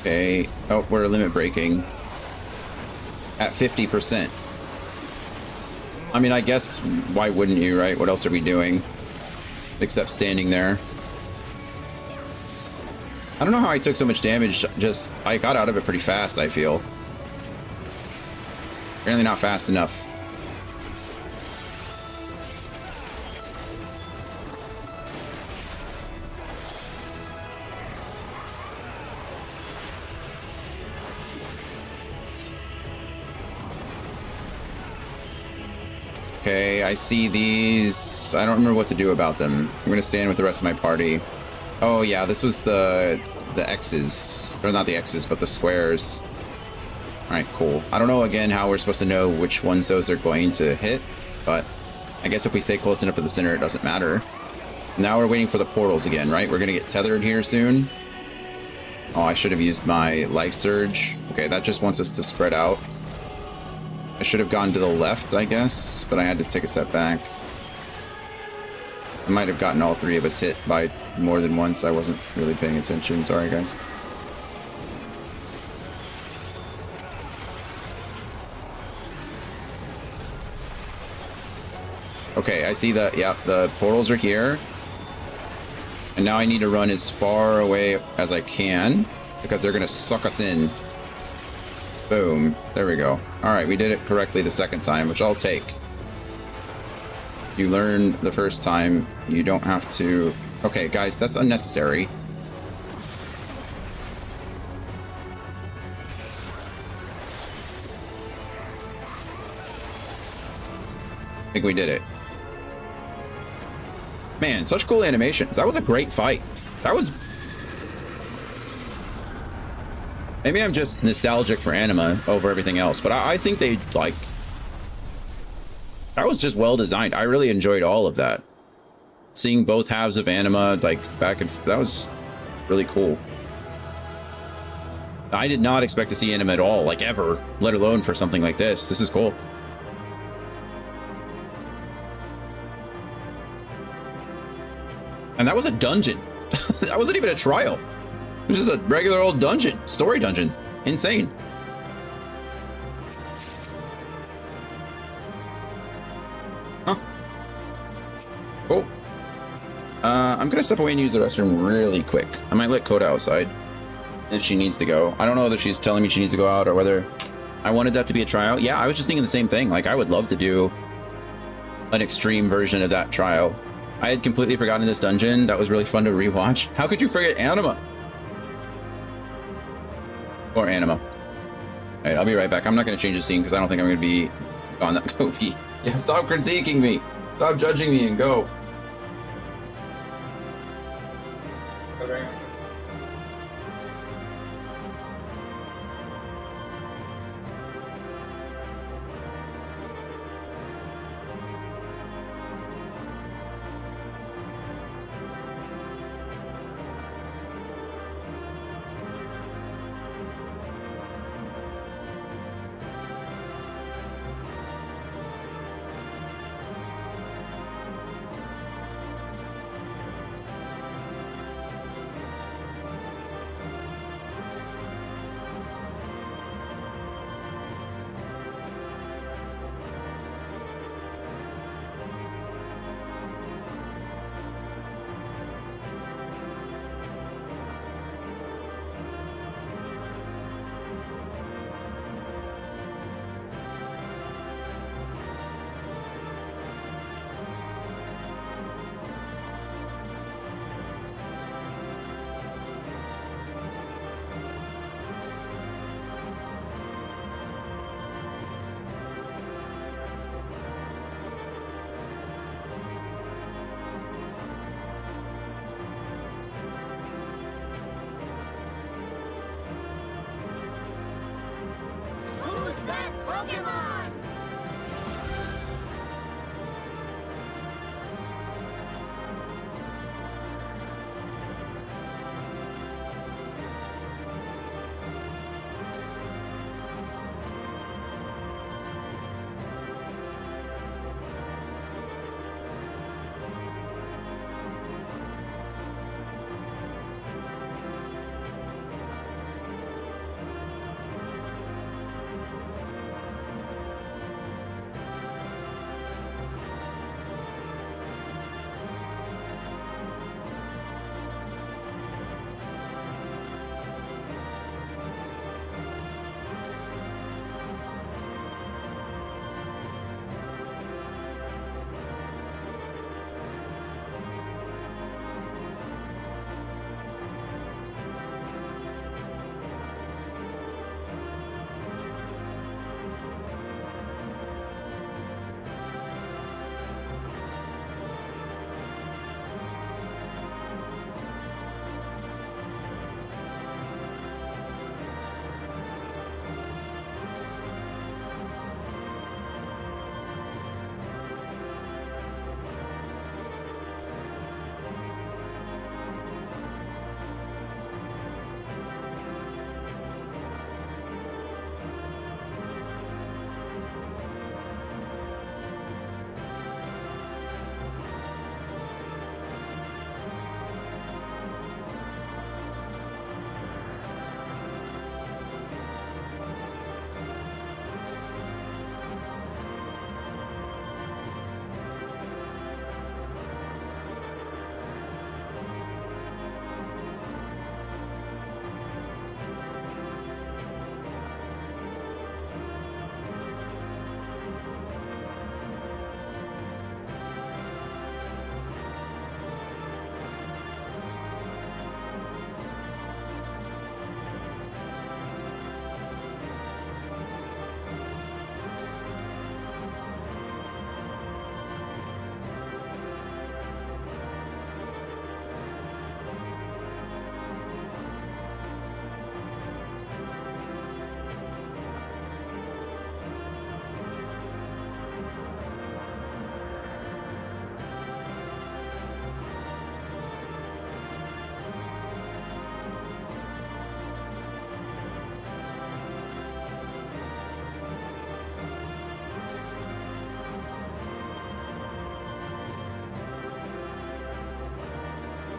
Okay. Oh, we're limit breaking. At 50%. I mean, I guess, why wouldn't you, right? What else are we doing? Except standing there. I don't know how I took so much damage, just... I got out of it pretty fast, I feel. Apparently not fast enough. Okay, I see these. I don't remember what to do about them. I'm gonna stand with the rest of my party. Oh yeah, this was the X's. Or not the X's, but the squares. Alright, cool. I don't know again how we're supposed to know which ones those are going to hit, but I guess if we stay close enough to the center, it doesn't matter. Now we're waiting for the portals again, right? We're gonna get tethered here soon. Oh, I should have used my life surge. Okay, that just wants us to spread out. I should have gone to the left, I guess, but I had to take a step back. I might have gotten all three of us hit by more than once. I wasn't really paying attention. Sorry, guys. Okay, I see that. Yeah, the portals are here. And now I need to run as far away as I can because they're going to suck us in. Boom. There we go. Alright, we did it correctly the second time, which I'll take. You learn the first time, you don't have to... Okay, guys, that's unnecessary. I think we did it. Man, such cool animations. That was a great fight. That was... Maybe I'm just nostalgic for anima over everything else, but I think they, like... That was just well designed. I really enjoyed all of that. Seeing both halves of anima, like, back and... That was really cool. I did not expect to see anima at all, like, ever. Let alone for something like this. This is cool. And that was a dungeon. That wasn't even a trial. It was just a regular old dungeon. Story dungeon. Insane. Huh. Cool. I'm gonna step away and use the restroom really quick. I might let Coda outside if she needs to go. I don't know whether she's telling me she needs to go out or whether I wanted that to be a tryout. Yeah, I was just thinking the same thing. Like, I would love to do an extreme version of that trial. I had completely forgotten this dungeon. That was really fun to rewatch. How could you forget anima? Or anima. Alright, I'll be right back. I'm not going to change the scene because I don't think I'm going to be on that. Go be. Yeah, stop critiquing me. Stop judging me and go. Okay.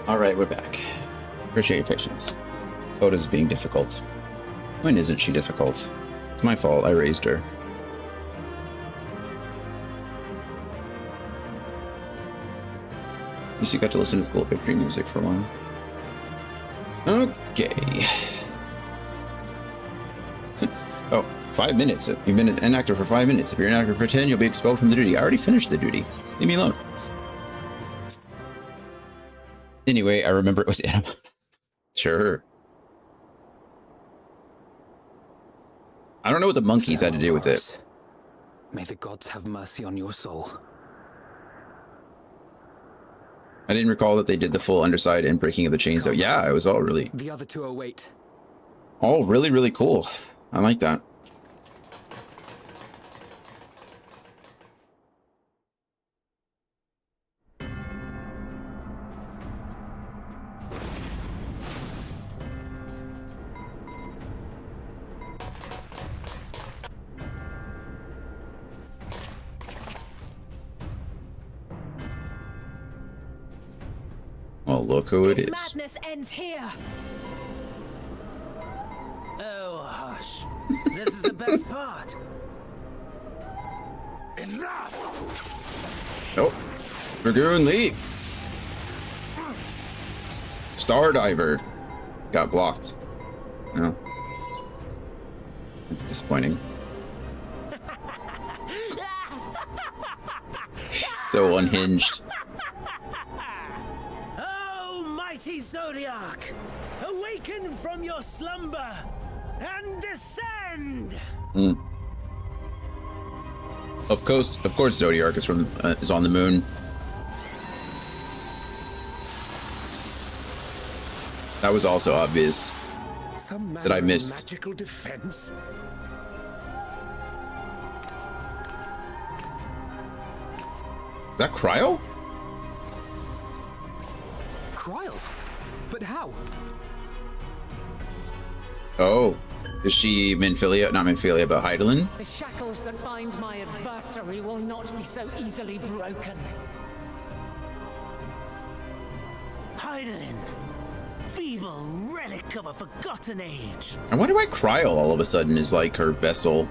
All right, we're back. Appreciate your patience. Coda's being difficult. When isn't she difficult? It's my fault. I raised her. At least you got to listen to the cool victory music for a while. Okay. Oh, 5 minutes. You've been inactive for 5 minutes. If you're inactive for 10, you'll be expelled from the duty. I already finished the duty. Leave me alone. Anyway, I remember it was animal. Sure. I don't know what the monkeys had to do with it.
May the gods have mercy on your soul.
I didn't recall that they did the full underside and breaking of the chains, though. Yeah, it was all really...
The other two await.
All really, really cool. I like that. Well, look who it is.
Madness ends here.
Oh, hush. This is the best part. Enough!
Nope. Dragoon, leave. Stardiver. Got blocked. No. It's disappointing. He's so unhinged.
Mighty Zodiac, awaken from your slumber and descend.
Of course, Zodiac is is on the moon. That was also obvious. That I missed.
Magical defense.
Is that Cryo?
Cryo? But how?
Oh, is she Minfilia? Not Minfilia, but Hydaelyn?
The shackles that bind my adversary will not be so easily broken.
Hydaelyn, feeble relic of a forgotten age.
I wonder why Cryo all of a sudden is like her vessel.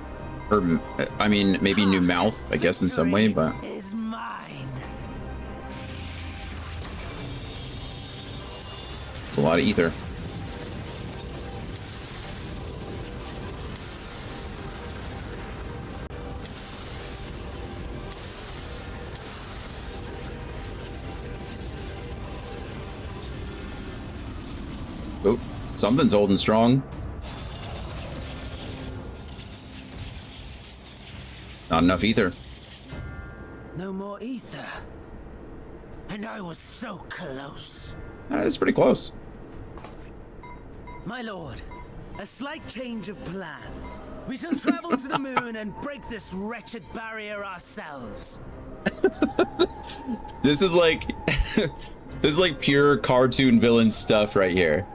Her, I mean, maybe new mouth, I guess, in some way, but...
Is mine.
It's a lot of ether. Oh, something's holding strong. Not enough ether.
No more ether. And I was so close.
It's pretty close.
My lord, a slight change of plans. We shall travel to the moon and break this wretched barrier ourselves.
This is like this is like pure cartoon villain stuff right here.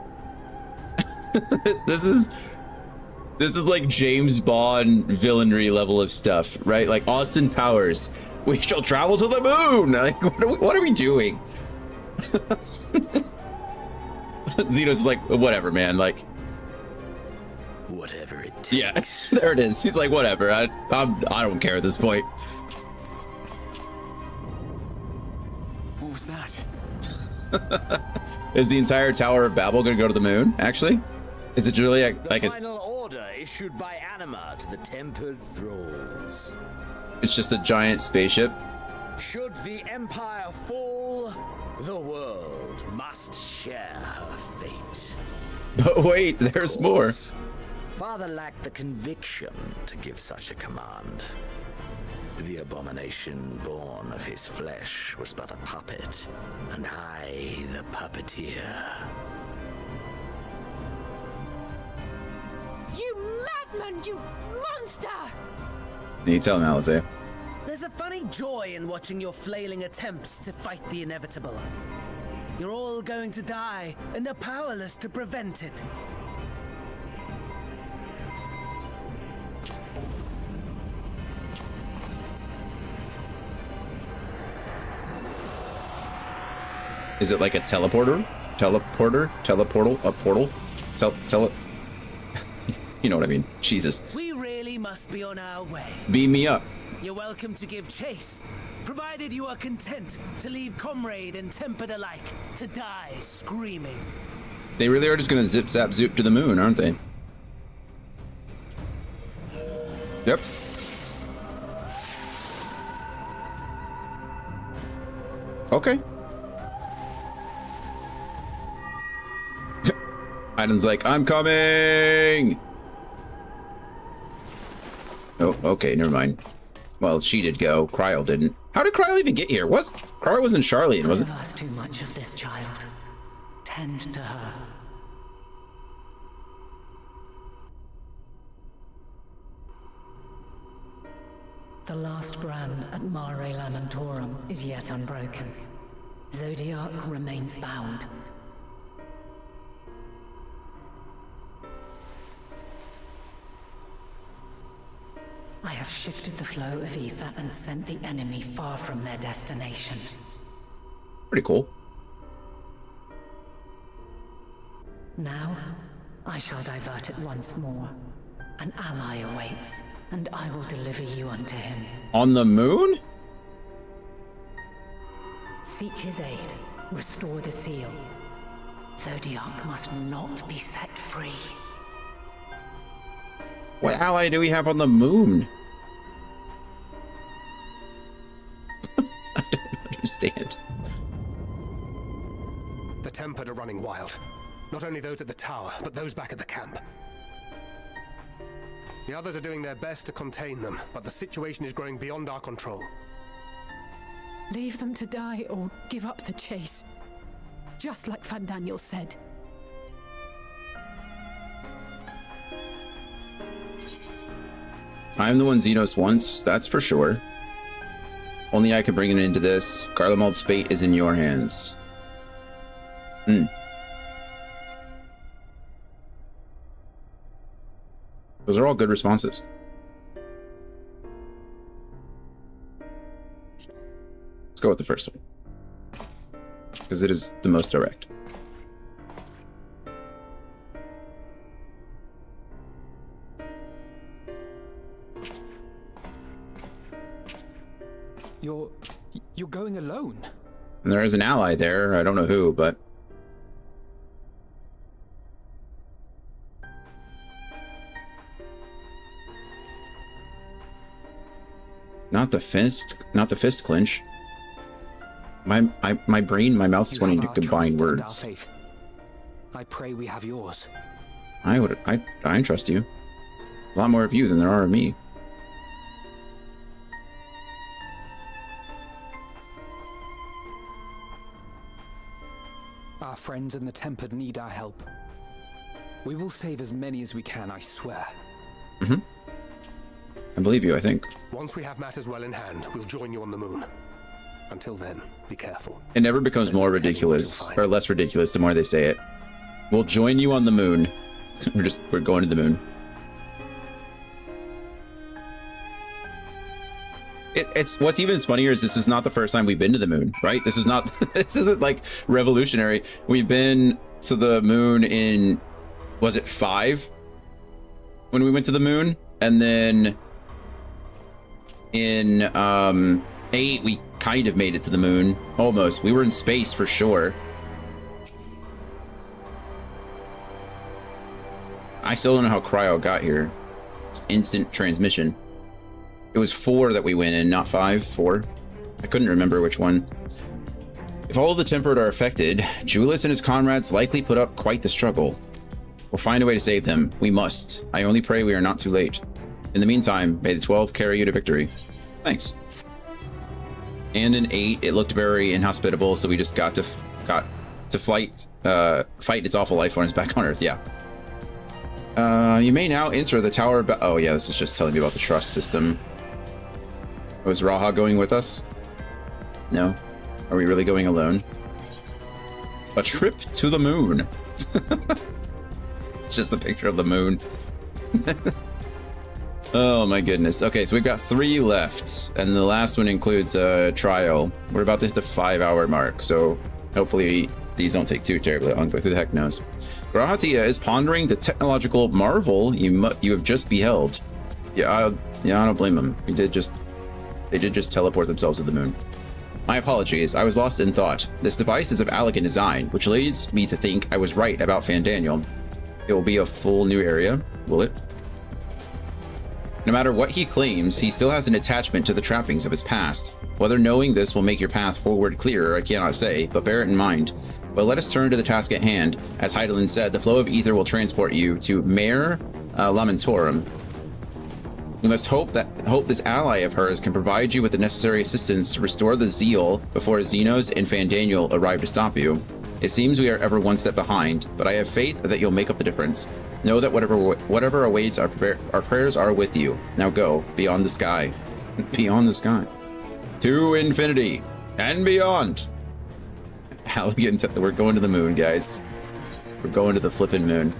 This is like James Bond villainry level of stuff, right? Like Austin Powers. We shall travel to the moon. Like, what are we doing? Xenos is like, whatever, man. Like,
whatever it takes.
Yeah, there it is. He's like, whatever. I don't care at this point.
What was that?
Is the entire Tower of Babel going to go to the moon? Actually, is it really like
the final order issued by Anima to the tempered thralls?
It's just a giant spaceship.
Should the Empire fall, the world must share her fate.
But wait, there's more.
Father lacked the conviction to give such a command. The abomination born of his flesh was but a puppet, and I the puppeteer.
You madman, you monster!
Can you tell him, Alizé?
There's a funny joy in watching your flailing attempts to fight the inevitable. You're all going to die, and are powerless to prevent it.
Is it like a teleporter? Teleportal? A portal? You know what I mean. Jesus.
We really must be on our way.
Beam me up.
You're welcome to give chase, provided you are content to leave comrade and tempered alike to die screaming.
They really are just gonna zip zap zoop to the moon, aren't they? Yep. Okay. Iden's like, I'm coming! Oh, okay, never mind. Well, she did go. Cryle didn't. How did Cryle even get here? Cryle wasn't Charlian, was it?
I've asked too much of this child. Tend to her. The last brand at Mare Lamentorum is yet unbroken. Zodiac remains bound. I have shifted the flow of ether and sent the enemy far from their destination.
Pretty cool.
Now, I shall divert it once more. An ally awaits, and I will deliver you unto him.
On the moon?
Seek his aid. Restore the seal. Zodiac must not be set free.
What ally do we have on the moon? I don't understand.
The Tempered are running wild. Not only those at the tower, but those back at the camp. The others are doing their best to contain them, but the situation is growing beyond our control.
Leave them to die or give up the chase. Just like Van Daniel said.
I'm the one Xenos wants, that's for sure. Only I could bring it into this. Garlemald's fate is in your hands. Those are all good responses. Let's go with the first one, because it is the most direct.
You're going alone?
And there is an ally there. I don't know who, but... Not the fist clinch. My brain, my mouth is wanting to combine words.
I pray we have yours.
I trust you. A lot more of you than there are of me.
Our friends in the Tempered need our help. We will save as many as we can, I swear.
Mm-hmm. I believe you, I think.
Once we have matters well in hand, we'll join you on the moon. Until then, be careful.
It never becomes more ridiculous, or less ridiculous the more they say it. We'll join you on the moon. We're going to the moon. It's what's even funnier is this is not the first time we've been to the moon, right? This isn't like revolutionary. We've been to the moon in, was it 5? When we went to the moon? And then in 8 we kind of made it to the moon. Almost. We were in space for sure. I still don't know how Cryo got here. Just instant transmission. It was 4 that we went in, not 5. 4. I couldn't remember which one. If all of the Tempered are affected, Julius and his comrades likely put up quite the struggle. We'll find a way to save them. We must. I only pray we are not too late. In the meantime, may the 12 carry you to victory. Thanks. And in 8, it looked very inhospitable, so we just got to fight its awful life forms back on Earth. Yeah. You may now enter the tower. Oh yeah, this is just telling me about the trust system. Was Raha going with us? No. Are we really going alone? A trip to the moon. It's just a picture of the moon. Oh my goodness. Okay, so we've got 3 left, and the last one includes a trial. We're about to hit the 5-hour mark, so Hopefully these don't take too terribly long, but who the heck knows. Grahatia is pondering the technological marvel you have just beheld. Yeah, I don't blame them. They did just teleport themselves to the moon. My apologies, I was lost in thought. This device is of elegant design, which leads me to think I was right about Fandaniel. It will be a full new area, will it? No matter what he claims, he still has an attachment to the trappings of his past. Whether knowing this will make your path forward clearer, I cannot say, but bear it in mind. But let us turn to the task at hand. As Hydaelyn said, the flow of ether will transport you to Mare Lamentorum. We must hope this ally of hers can provide you with the necessary assistance to restore the zeal before Xenos and Fandaniel arrive to stop you. It seems we are ever one step behind, but I have faith that you'll make up the difference. Know that whatever awaits, our prayers are with you. Now go, beyond the sky. Beyond the sky. To infinity and beyond. We're going to the moon, guys. We're going to the flippin' moon.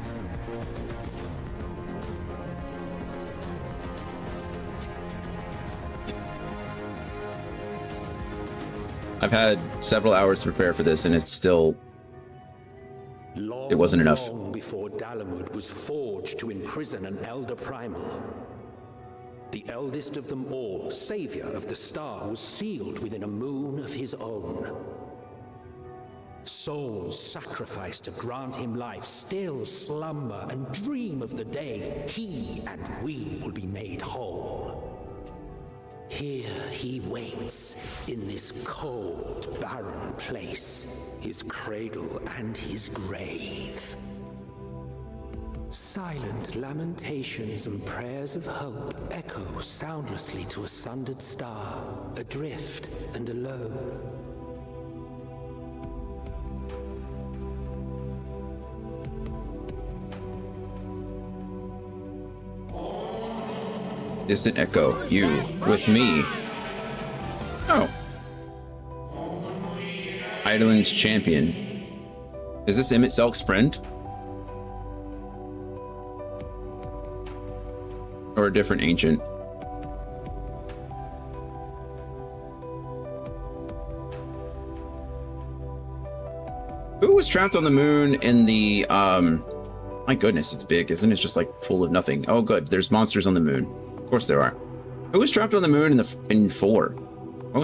I've had several hours to prepare for this, and it wasn't enough.
Long before Dalamud was forged to imprison an Elder Primal, the eldest of them all, savior of the star, was sealed within a moon of his own. Souls sacrificed to grant him life still slumber and dream of the day he and we will be made whole. Here he waits, in this cold, barren place, his cradle and his grave. Silent lamentations and prayers of hope echo soundlessly to a sundered star, adrift and alone.
Distant echo, you with me. Oh. Hydaelyn's champion. Is this Emmett Selk's friend? Or a different ancient? Who was trapped on the moon in the, my goodness, it's big, isn't it? It's just like full of nothing. Oh, good. There's monsters on the moon. Of course there are. Who was trapped on the moon in 4? Who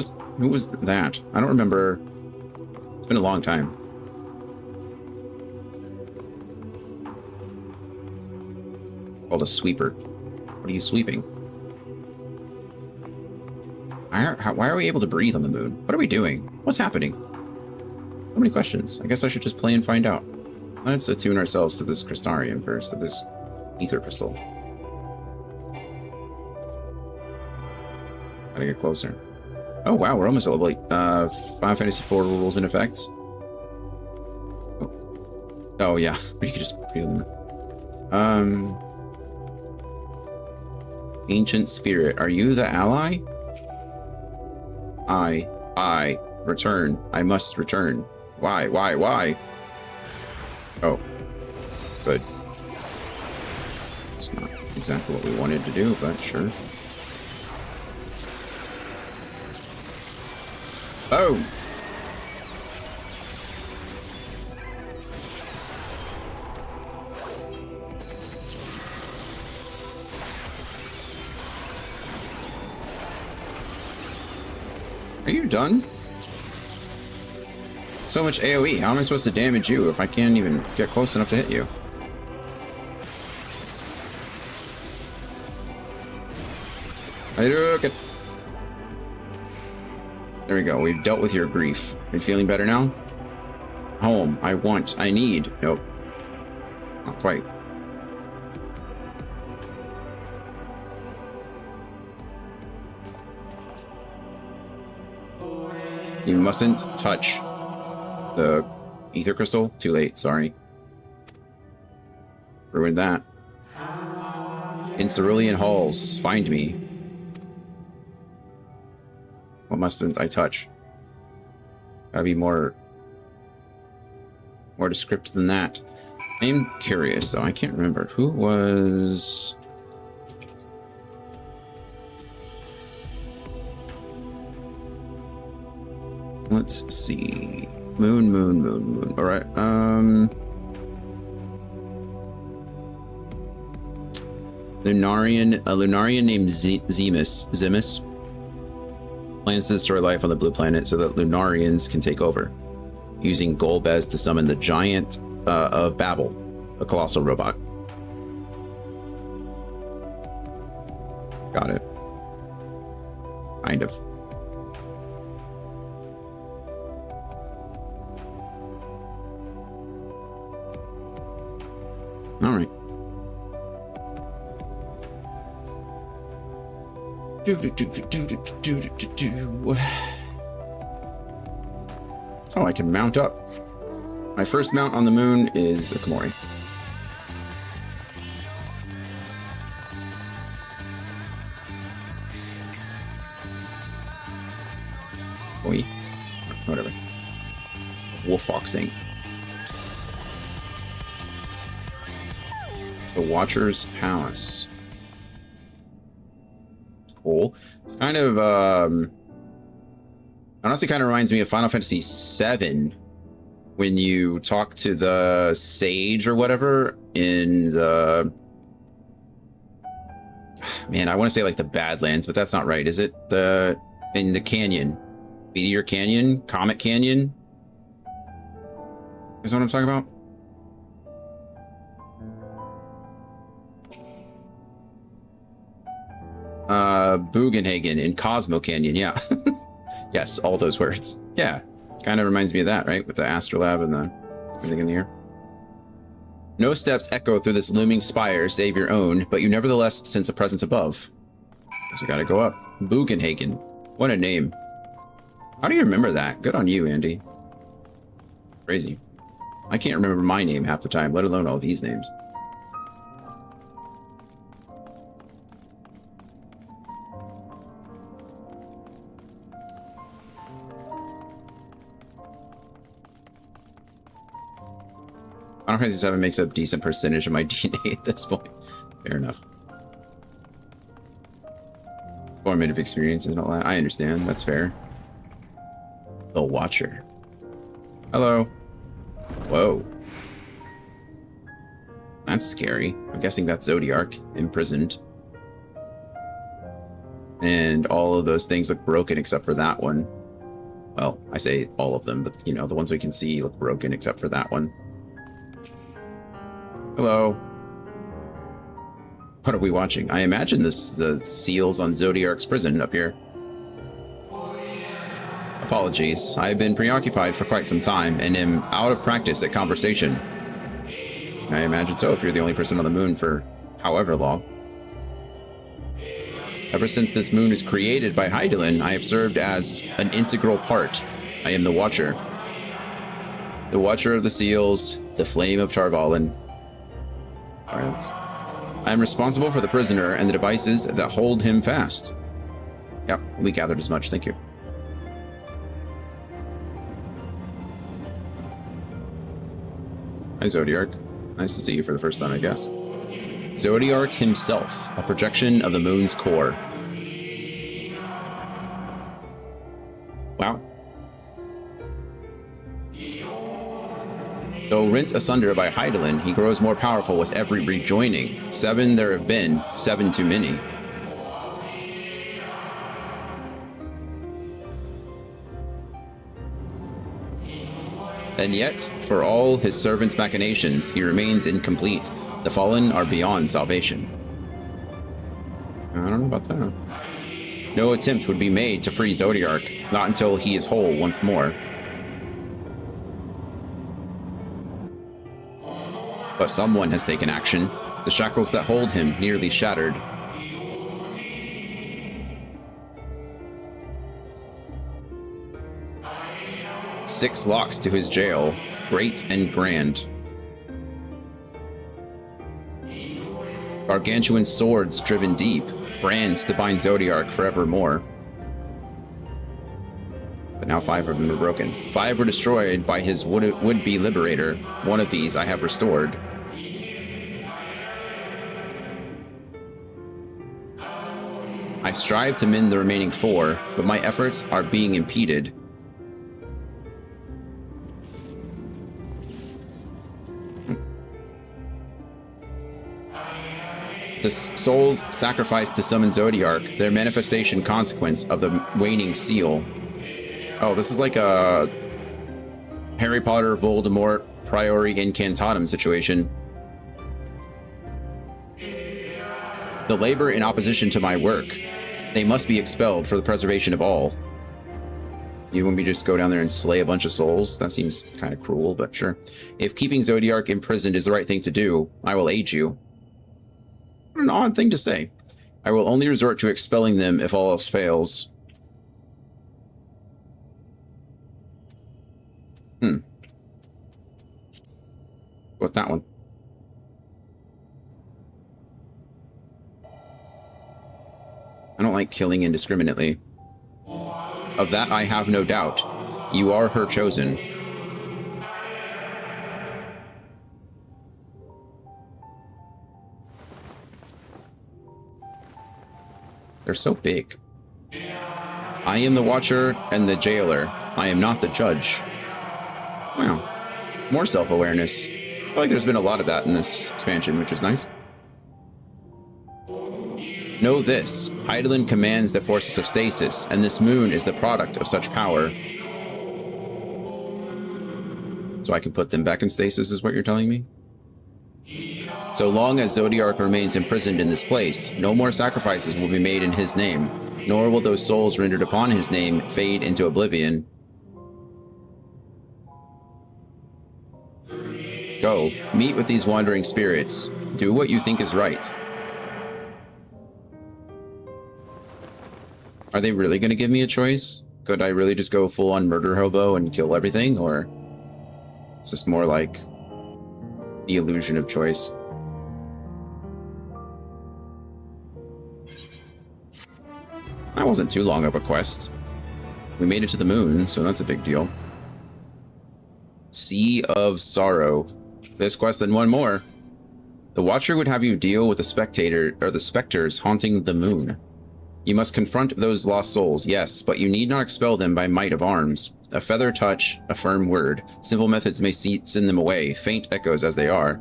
was that? I don't remember. It's been a long time. Called a sweeper. What are you sweeping? Why are we able to breathe on the moon? What are we doing? What's happening? So many questions. I guess I should just play and find out. Let's attune ourselves to this crystarium first, to this ether crystal. Gotta get closer. Oh wow, we're almost at level 8. Final Fantasy IV rules in effect. Oh yeah, you could just Ancient Spirit, are you the ally? I return. I must return. Why? Oh, good. It's not exactly what we wanted to do, but sure. Oh! Are you done? So much AoE. How am I supposed to damage you if I can't even get close enough to hit you? There we go. We've dealt with your grief. Are you feeling better now? Home. I need. Nope. Not quite. You mustn't touch the ether crystal. Too late, sorry. Ruined that. In Cerulean halls, find me. What mustn't I touch? Gotta be more descriptive than that. I am curious, though. I can't remember. Who was... Let's see. Moon. All right. A Lunarian named Zimus plans to destroy life on the blue planet so that Lunarians can take over, using Golbez to summon the giant of Babel, a colossal robot. Got it. Kind of. All right. Oh, I can mount up. My first mount on the moon is a Komori. Oi. Whatever. Wolf foxing. The Watcher's Palace. Cool. It's kind of honestly kind of reminds me of Final Fantasy VII when you talk to the sage or whatever in the, man, I want to say like the Badlands, but that's not right, is it? In the canyon, Meteor Canyon, Comet Canyon, is what I'm talking about. Bugenhagen in Cosmo Canyon, yeah. Yes, all those words. Yeah, kind of reminds me of that, right? With the Astrolab and the everything in the air. No steps echo through this looming spire save your own, but you nevertheless sense a presence above. So you gotta go up. Bugenhagen. What a name. How do you remember that? Good on you, Andy. Crazy. I can't remember my name half the time, let alone all these names. Final Fantasy VII makes a decent percentage of my DNA at this point. Fair enough. Formative experience and all that. I understand. That's fair. The Watcher. Hello. Whoa. That's scary. I'm guessing that's Zodiark imprisoned. And all of those things look broken except for that one. Well, I say all of them, but you know, the ones we can see look broken except for that one. Hello. What are we watching? I imagine the seals on Zodiark's prison up here. Apologies. I've been preoccupied for quite some time and am out of practice at conversation. I imagine so if you're the only person on the moon for however long. Ever since this moon was created by Hydaelyn, I have served as an integral part. I am the Watcher. The Watcher of the Seals, the Flame of Tarvalin. Alright. I am responsible for the prisoner and the devices that hold him fast. Yep, we gathered as much, thank you. Hi, Zodiark. Nice to see you for the first time, I guess. Zodiark himself, a projection of the moon's core. Wow. Though rent asunder by Hydaelyn, he grows more powerful with every rejoining. 7 there have been, 7 too many. And yet, for all his servants' machinations, he remains incomplete. The fallen are beyond salvation. I don't know about that. No attempt would be made to free Zodiark, not until he is whole once more. But someone has taken action. The shackles that hold him nearly shattered. Six locks to his jail, great and grand. Gargantuan swords driven deep, brands to bind Zodiark forevermore. But now 5 of them are broken. 5 were destroyed by his would-be liberator. One of these I have restored. I strive to mend the remaining 4, but my efforts are being impeded. the souls sacrificed to summon Zodiark, their manifestation consequence of the waning seal. Oh, this is like a Harry Potter Voldemort Priori Incantatem situation. The labor in opposition to my work. They must be expelled for the preservation of all. You want me to just go down there and slay a bunch of souls? That seems kind of cruel, but sure. If keeping Zodiark imprisoned is the right thing to do, I will aid you. What an odd thing to say. I will only resort to expelling them if all else fails. What that one? I don't like killing indiscriminately. Of that I have no doubt. You are her chosen. They're so big. I am the watcher and the jailer. I am not the judge. Wow. More self-awareness. I feel like there's been a lot of that in this expansion, which is nice. Know this. Hydaelyn commands the forces of stasis, and this moon is the product of such power. So I can put them back in stasis, is what you're telling me? So long as Zodiark remains imprisoned in this place, no more sacrifices will be made in his name, nor will those souls rendered upon his name fade into oblivion. Go, meet with these wandering spirits. Do what you think is right. Are they really going to give me a choice? Could I really just go full-on murder hobo and kill everything, or is this more like the illusion of choice? That wasn't too long of a quest. We made it to the moon, so that's a big deal. Sea of Sorrow. This quest and one more. The Watcher would have you deal with the spectator or the specters haunting the moon. You must confront those lost souls, yes, but you need not expel them by might of arms. A feather touch, a firm word. Simple methods may send them away, faint echoes as they are.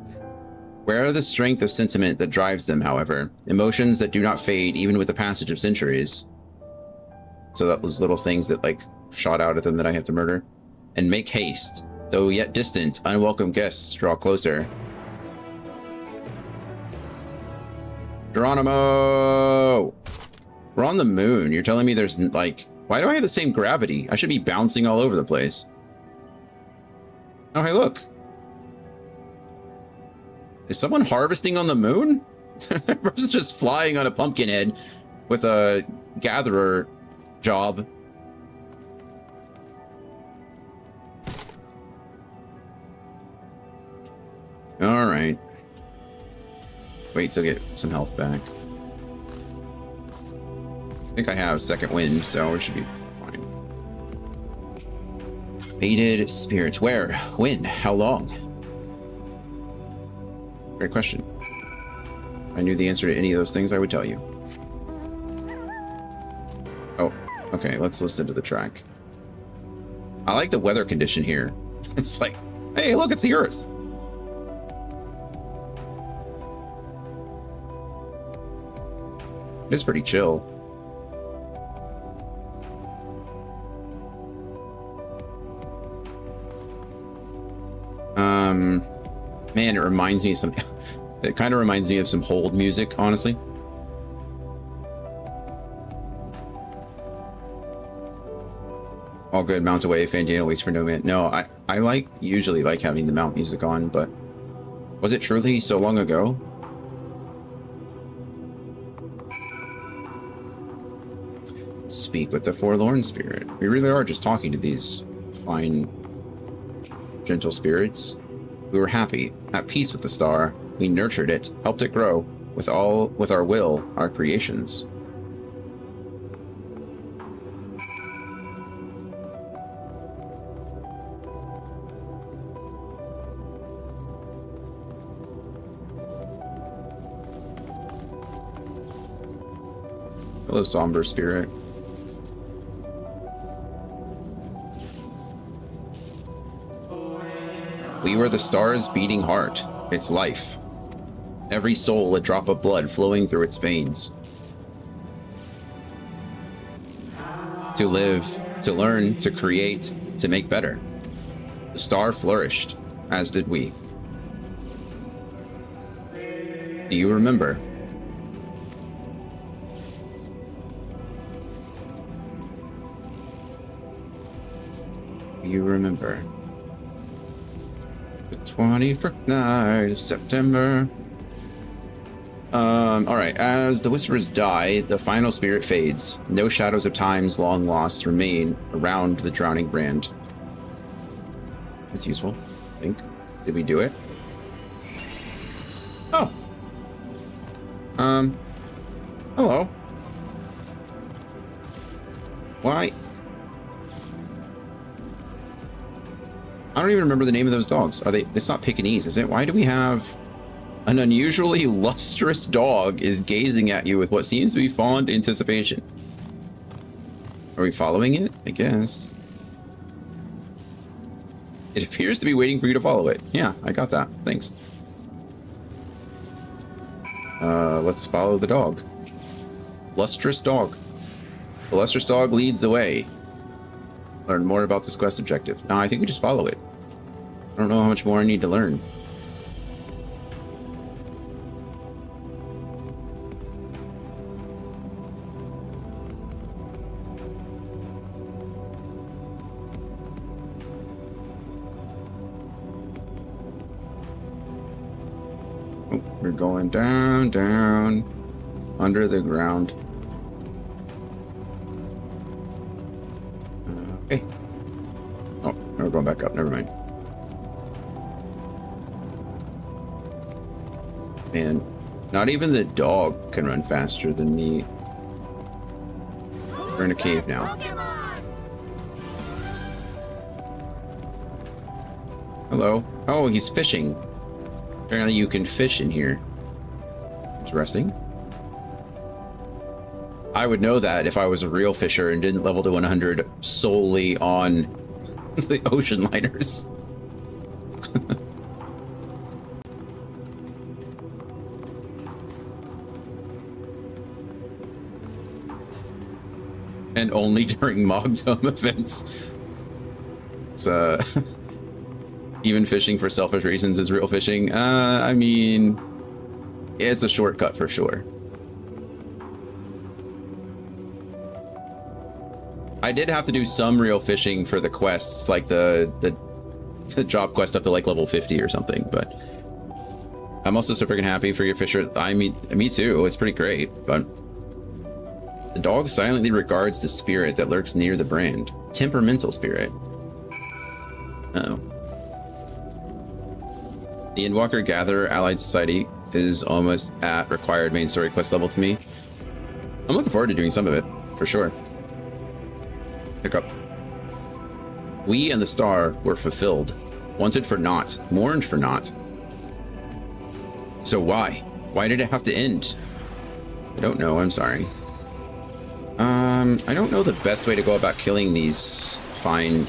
Where are the strength of sentiment that drives them, however? Emotions that do not fade even with the passage of centuries. So that was little things that, like, shot out at them that I have to murder. And make haste. Though yet distant, unwelcome guests draw closer. Geronimo! We're on the moon. You're telling me there's, like... Why do I have the same gravity? I should be bouncing all over the place. Oh, hey, look. Is someone harvesting on the moon? That person's just flying on a pumpkin head with a gatherer job. All right. Wait till I get some health back. I think I have second wind, so we should be fine. Fated spirits. Where? When? How long? Great question. If I knew the answer to any of those things, I would tell you. Oh, okay, let's listen to the track. I like the weather condition here. It's like, hey, look, it's the Earth. It is pretty chill. Man, it reminds me of some... It kind of reminds me of some hold music, honestly. All good, mount away, Fandino waits for no man. No, I usually like having the mount music on, but... Was it truly so long ago? Speak with the forlorn spirit. We really are just talking to these fine, gentle spirits. We were happy, at peace with the star. We nurtured it, helped it grow, with our will, our creations. Hello, somber spirit. We were the star's beating heart, its life. every soul a drop of blood flowing through its veins. To live, to learn, to create, to make better. The star flourished, as did we. Do you remember? Do you remember? The 21st night of September. Alright, as the Whisperers die, the final spirit fades. No shadows of times long lost remain around the drowning brand. That's useful, I think. Did we do it? Oh! Hello. Why? I don't even remember the name of those dogs. Are they? It's not Pekingese, is it? Why do we have an unusually lustrous dog is gazing at you with what seems to be fond anticipation? Are we following it? I guess. It appears to be waiting for you to follow it. Yeah, I got that. Thanks. Let's follow the dog. Lustrous dog. The lustrous dog leads the way. Learn more about this quest objective. No, I think we just follow it. I don't know how much more I need to learn. Oh, we're going down, down, under the ground. Okay. Oh, we're going back up. Never mind. Man, not even the dog can run faster than me. We're in a cave now. Hello. Oh, he's fishing. Apparently you can fish in here. Interesting. I would know that if I was a real fisher and didn't level to 100 solely on the ocean liners. And only during Mogdom events. It's even fishing for selfish reasons is real fishing. I mean, it's a shortcut for sure. I did have to do some real fishing for the quests, like the job quest up to like level 50 or something, but I'm also so freaking happy for your fisher. I mean, me too. It's pretty great, but the dog silently regards the spirit that lurks near the brand. Temperamental spirit. Uh-oh. The Endwalker Gatherer Allied Society is almost at required main story quest level to me. I'm looking forward to doing some of it, for sure. Pick up. We and the star were fulfilled. Wanted for naught. Mourned for naught. So why? Why did it have to end? I don't know, I'm sorry. I don't know the best way to go about killing these fine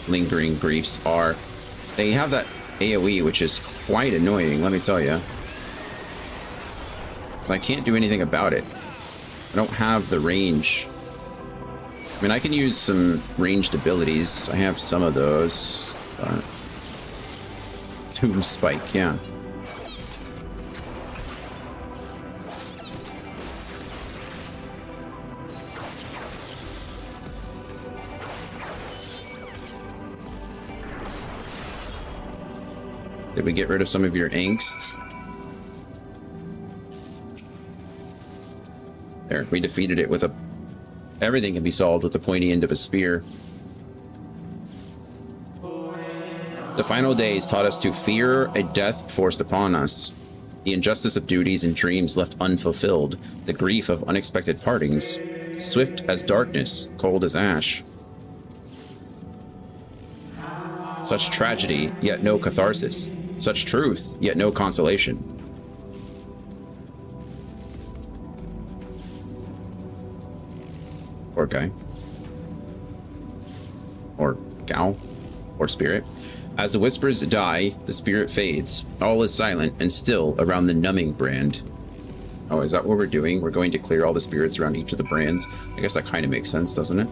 lingering griefs are. They have that AoE, which is quite annoying, let me tell you. Because I can't do anything about it. I don't have the range. I mean, I can use some ranged abilities. I have some of those. Tomb Spike, yeah. Did we get rid of some of your angst? There, we defeated it with a... Everything can be solved with the pointy end of a spear. The final days taught us to fear a death forced upon us. The injustice of duties and dreams left unfulfilled. The grief of unexpected partings. Swift as darkness, cold as ash. Such tragedy, yet no catharsis. Such truth, yet no consolation. Poor guy. Or gal. Or spirit. As the whispers die, the spirit fades. All is silent and still around the numbing brand. Oh, is that what we're doing? We're going to clear all the spirits around each of the brands? I guess that kind of makes sense, doesn't it?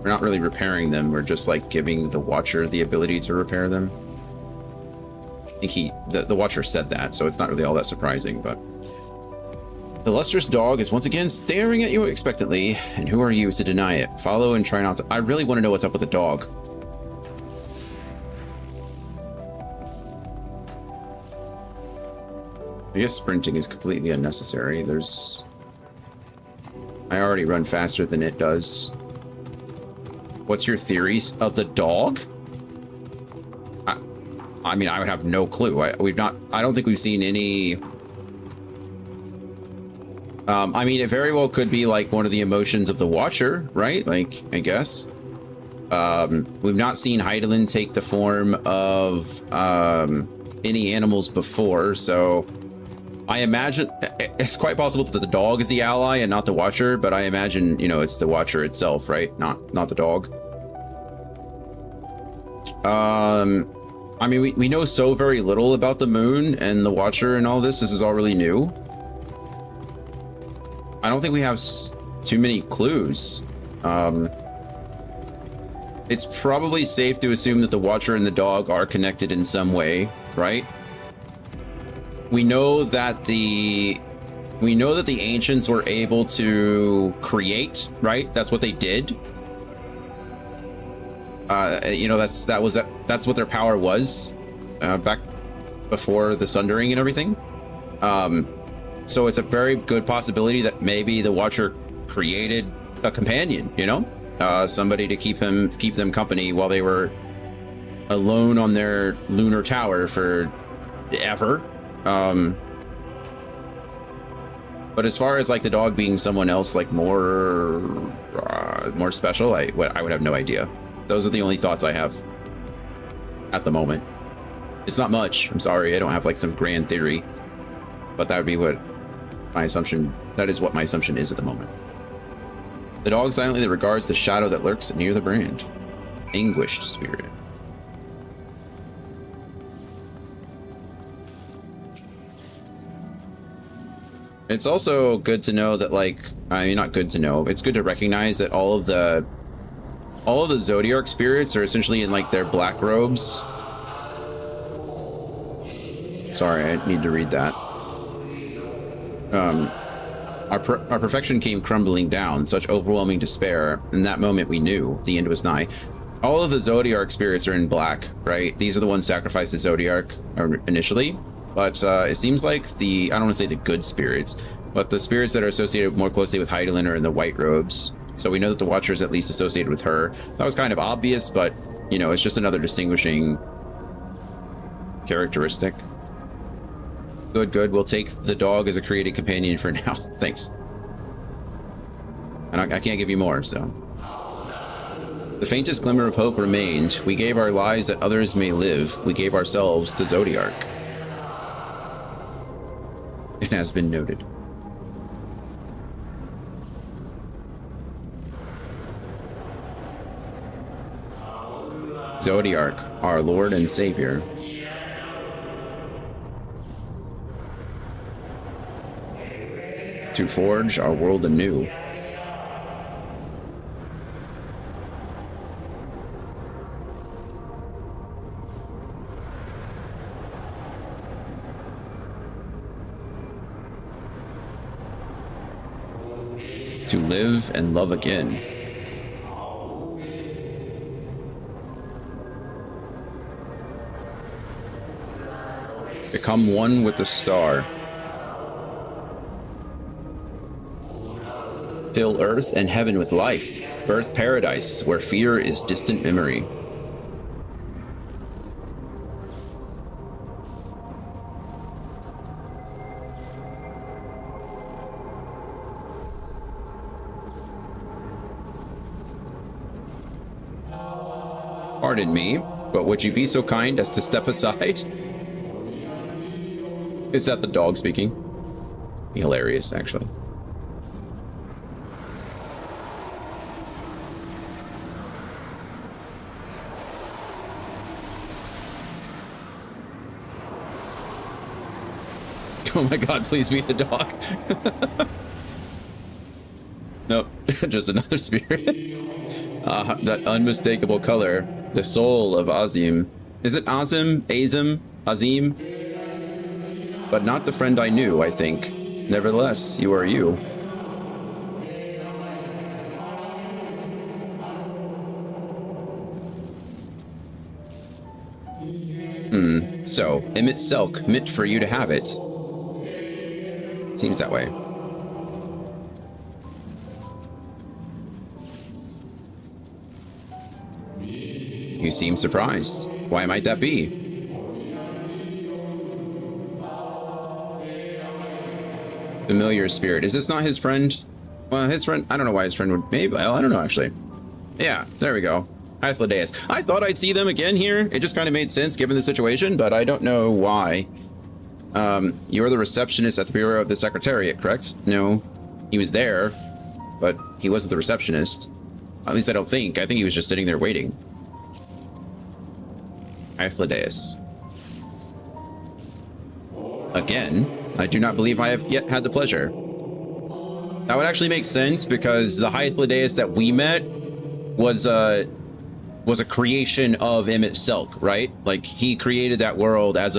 We're not really repairing them. We're just like giving the Watcher the ability to repair them. I think the Watcher said that, so it's not really all that surprising, but... The lustrous dog is once again staring at you expectantly, and who are you to deny it? Follow and try not to... I really want to know what's up with the dog. I guess sprinting is completely unnecessary. I already run faster than it does. What's your theories of the dog? I mean, I would have no clue. I don't think we've seen any... I mean, it very well could be like one of the emotions of the Watcher, right? Like, I guess. We've not seen Hydaelyn take the form of any animals before, so I imagine it's quite possible that the dog is the ally and not the Watcher, but I imagine, you know, it's the Watcher itself, right? Not the dog. I mean, we know so very little about the moon and the Watcher and all this. This is all really new. I don't think we have too many clues. It's probably safe to assume that the Watcher and the dog are connected in some way, right? We know that the ancients were able to create, right? That's what they did. You know, that's what their power was back before the Sundering and everything. So it's a very good possibility that maybe the Watcher created a companion, you know, somebody to keep them company while they were alone on their lunar tower for ever. But as far as like the dog being someone else, like more special, I would have no idea. Those are the only thoughts I have at the moment. It's not much. I'm sorry, I don't have like some grand theory, but that would be what my assumption. That is what my assumption is at the moment. The dog silently regards the shadow that lurks near the brand. Anguished spirit. It's also good to know that, like, I mean, not good to know. It's good to recognize that all of the Zodiark spirits are essentially in like their black robes. Sorry, I need to read that. Our perfection came crumbling down, such overwhelming despair. In that moment, we knew the end was nigh. All of the Zodiark spirits are in black, right? These are the ones sacrificed to Zodiark initially. But it seems like I don't want to say the good spirits, but the spirits that are associated more closely with Hydaelyn are in the white robes. So we know that the Watcher is at least associated with her. That was kind of obvious, but, you know, it's just another distinguishing characteristic. Good. We'll take the dog as a created companion for now. Thanks. And I can't give you more, so. The faintest glimmer of hope remained. We gave our lives that others may live. We gave ourselves to Zodiark. It has been noted. Zodiark, our Lord and Savior. To forge our world anew. To live and love again. Become one with the star. Fill earth and heaven with life. Birth paradise, where fear is distant memory. Pardon me, but would you be so kind as to step aside? Is that the dog speaking? Be hilarious, actually. Oh my god, please be the dog. Nope, just another spirit. That unmistakable color, the soul of Azim. Is it Azim? Azim? Azim? But not the friend I knew, I think. Nevertheless, you are you. So, Emmett Selk meant for you to have it. Seems that way. You seem surprised. Why might that be? Familiar spirit. Is this not his friend? Well, his friend, I don't know why his friend would, maybe, well, I don't know actually. Yeah, there we go. Hythlodaeus. I thought I'd see them again here. It just kind of made sense given the situation, but I don't know why. You're the receptionist at the Bureau of the Secretariat, correct? No, he was there, but he wasn't the receptionist. At least I don't think. I think he was just sitting there waiting. Hythlodaeus. Again, I do not believe I have yet had the pleasure. That would actually make sense because the Hythlodaeus that we met was a creation of Emmett Selk, right? Like he created that world as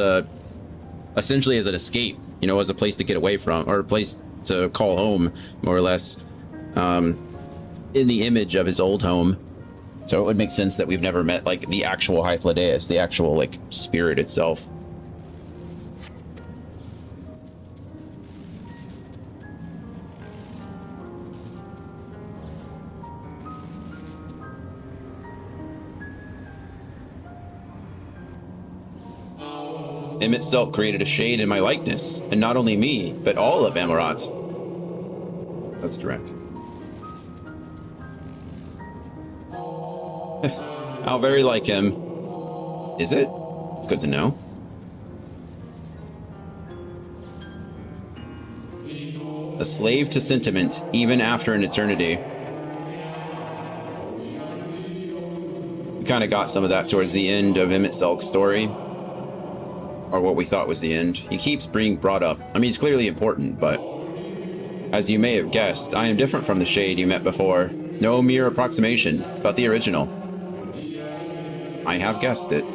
essentially as an escape, you know, as a place to get away from, or a place to call home, more or less, in the image of his old home. So it would make sense that we've never met like the actual Hythlodaeus, the actual like spirit itself. Emmett Selk created a shade in my likeness, and not only me, but all of Amarat. That's direct. How very like him. Is it? It's good to know. A slave to sentiment, even after an eternity. We kind of got some of that towards the end of Emmett Selk's story. Or what we thought was the end. He keeps being brought up. I mean, he's clearly important, but as you may have guessed, I am different from the shade you met before. No mere approximation, but the original. I have guessed it.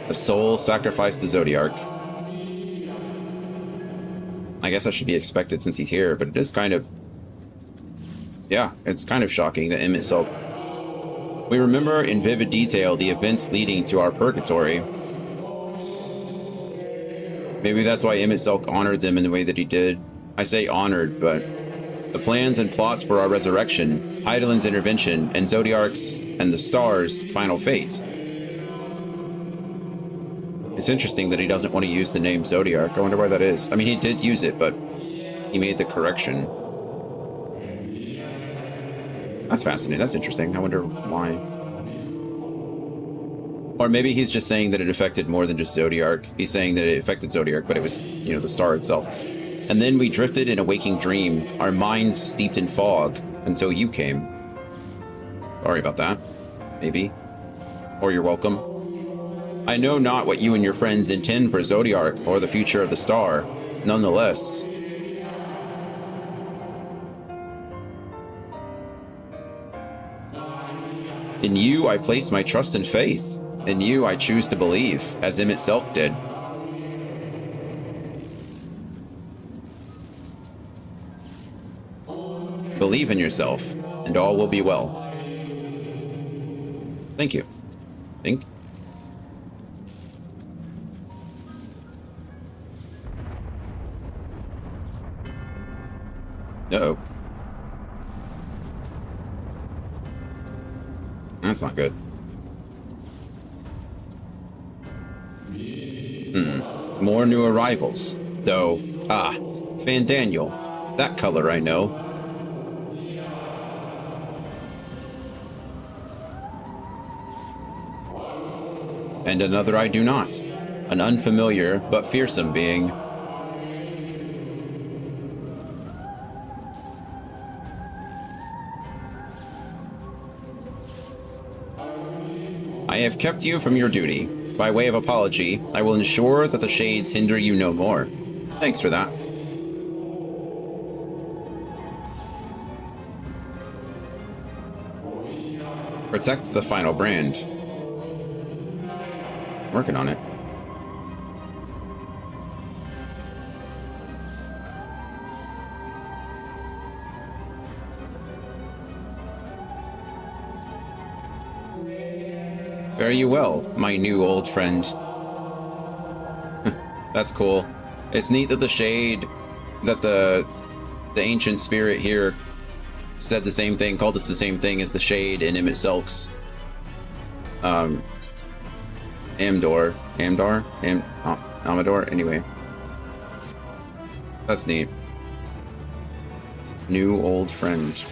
The soul sacrificed the Zodiarch. I guess that should be expected since he's here, but it is kind of... Yeah, it's kind of shocking that Emmett Selk... We remember in vivid detail the events leading to our purgatory. Maybe that's why Emmett Selk honored them in the way that he did. I say honored, but the plans and plots for our resurrection, Hydaelyn's intervention, and Zodiarch's and the Stars' final fate. It's interesting that he doesn't want to use the name Zodiarch. I wonder why that is. I mean, he did use it, but he made the correction. That's fascinating. That's interesting. I wonder why. Or maybe he's just saying that it affected more than just Zodiarch. He's saying that it affected Zodiarch, but it was, you know, the star itself. And then we drifted in a waking dream, our minds steeped in fog, until you came. Sorry about that. Maybe. Or you're welcome. I know not what you and your friends intend for Zodiarch or the future of the star. Nonetheless... In you, I place my trust and faith. In you, I choose to believe, as Emmett Selk did. Believe in yourself, and all will be well. Thank you. Think. Uh-oh. That's not good. More new arrivals, though. Ah, Fandaniel. That color I know. And another I do not. An unfamiliar but fearsome being. have kept you from your duty. By way of apology, I will ensure that the shades hinder you no more. Thanks for that. Protect the final brand. Working on it. Fare you well, my new old friend. That's cool. It's neat that the shade, that the ancient spirit here said the same thing, called us the same thing as the shade in Emmett Selk's Amador, anyway. That's neat. New old friend.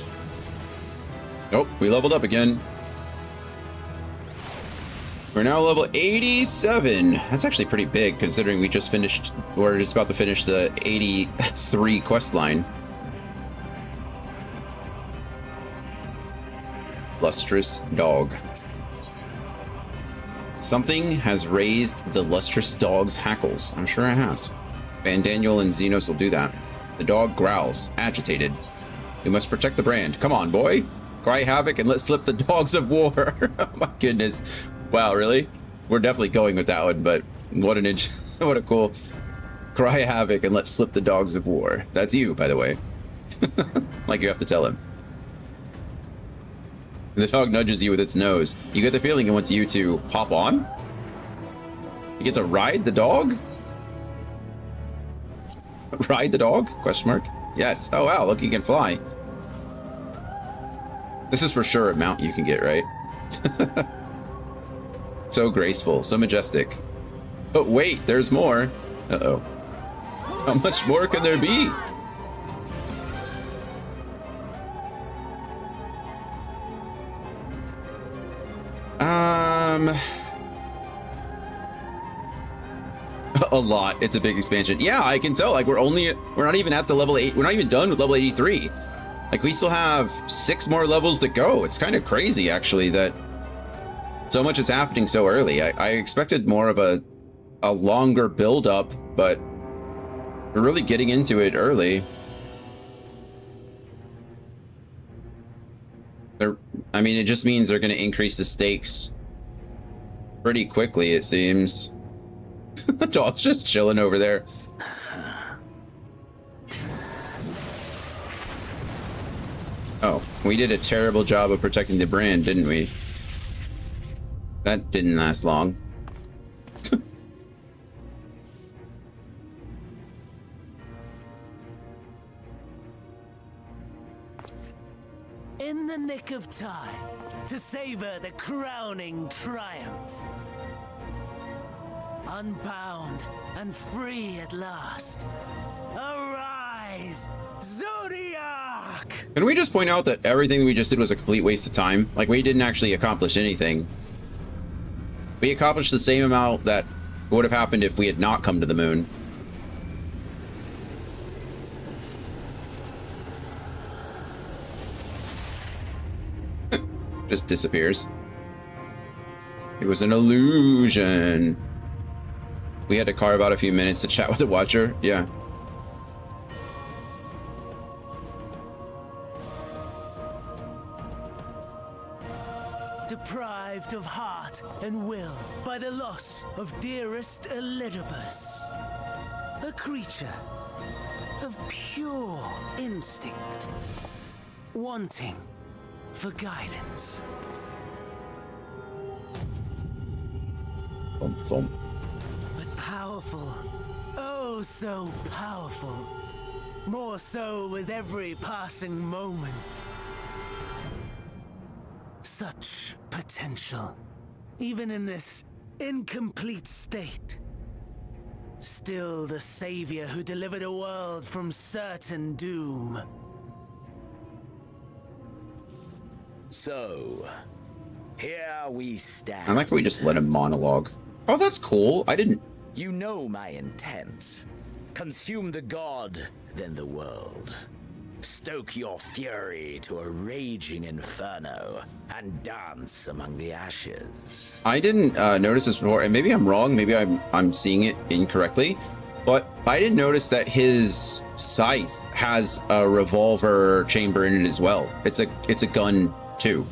Nope, we leveled up again. We're now level 87. That's actually pretty big considering we just finished, we're just about to finish the 83 quest line. Lustrous dog. Something has raised the lustrous dog's hackles. I'm sure it has. Van Daniel and Xenos will do that. The dog growls, agitated. We must protect the brand. Come on, boy. Cry havoc and let slip the dogs of war. Oh my goodness. Wow, really? We're definitely going with that one, but what an inch. What a cool. Cry havoc and let slip the dogs of war. That's you, by the way. Like you have to tell him. The dog nudges you with its nose. You get the feeling it wants you to hop on? You get to ride the dog? Ride the dog? Question mark. Yes. Oh wow, look, you can fly. This is for sure a mount you can get, right? So graceful, so majestic. But wait, there's more. Uh-oh. How much more can there be? A lot. It's a big expansion. Yeah, I can tell. Like we're not even at the level 8. We're not even done with level 83. Like we still have 6 more levels to go. It's kind of crazy actually that so much is happening so early. I expected more of a longer build up, but we're really getting into it early. I mean, it just means they're going to increase the stakes pretty quickly, it seems. The dog's just chilling over there. Oh, we did a terrible job of protecting the brand, didn't we? That didn't last long.
In the nick of time to savor the crowning triumph. Unbound and free at last. Arise, Zodiac!
Can we just point out that everything we just did was a complete waste of time? Like, we didn't actually accomplish anything. We accomplished the same amount that would have happened if we had not come to the moon. Just disappears. It was an illusion. We had to carve out a few minutes to chat with the Watcher. Yeah.
Deprived of heart and will by the loss of dearest Elidibus. A creature of pure instinct, wanting for guidance. But powerful, oh so powerful, more so with every passing moment. Such potential, even in this incomplete state. Still the savior who delivered a world from certain doom.
So, here we stand.
I like how we just let him monologue. Oh, that's cool. I didn't...
You know my intent. Consume the god, then the world. stoke your fury to a raging inferno and dance among the ashes.
I didn't notice this before, and maybe I'm wrong. Maybe I'm seeing it incorrectly, but I didn't notice that his scythe has a revolver chamber in it as well. It's a gun too,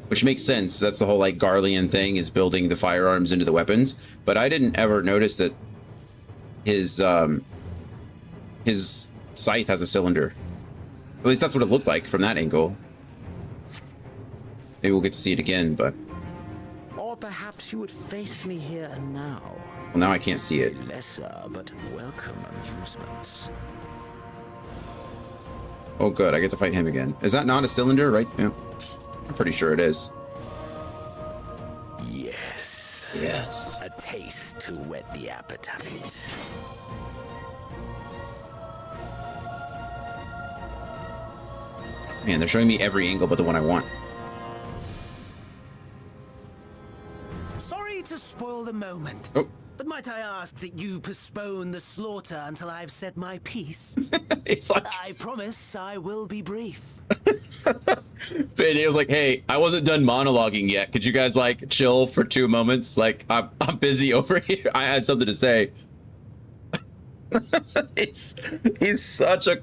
which makes sense. That's the whole like Garlean thing, is building the firearms into the weapons. But I didn't ever notice that his scythe has a cylinder. At least that's what it looked like from that angle. Maybe we'll get to see it again, but...
Or perhaps you would face me here and now.
Well, now I can't see it.
Lesser but welcome amusements.
Oh, good. I get to fight him again. Is that not a cylinder, right? Yeah. I'm pretty sure it is.
Yes.
Yes.
A taste to whet the appetite.
Man, they're showing me every angle but the one I want.
Sorry to spoil the moment.
Oh.
But might I ask that you postpone the slaughter until I've said my piece?
It's like...
I promise I will be brief.
It was like, hey, I wasn't done monologuing yet. Could you guys like chill for 2 moments? Like, I'm busy over here. I had something to say. He's such a...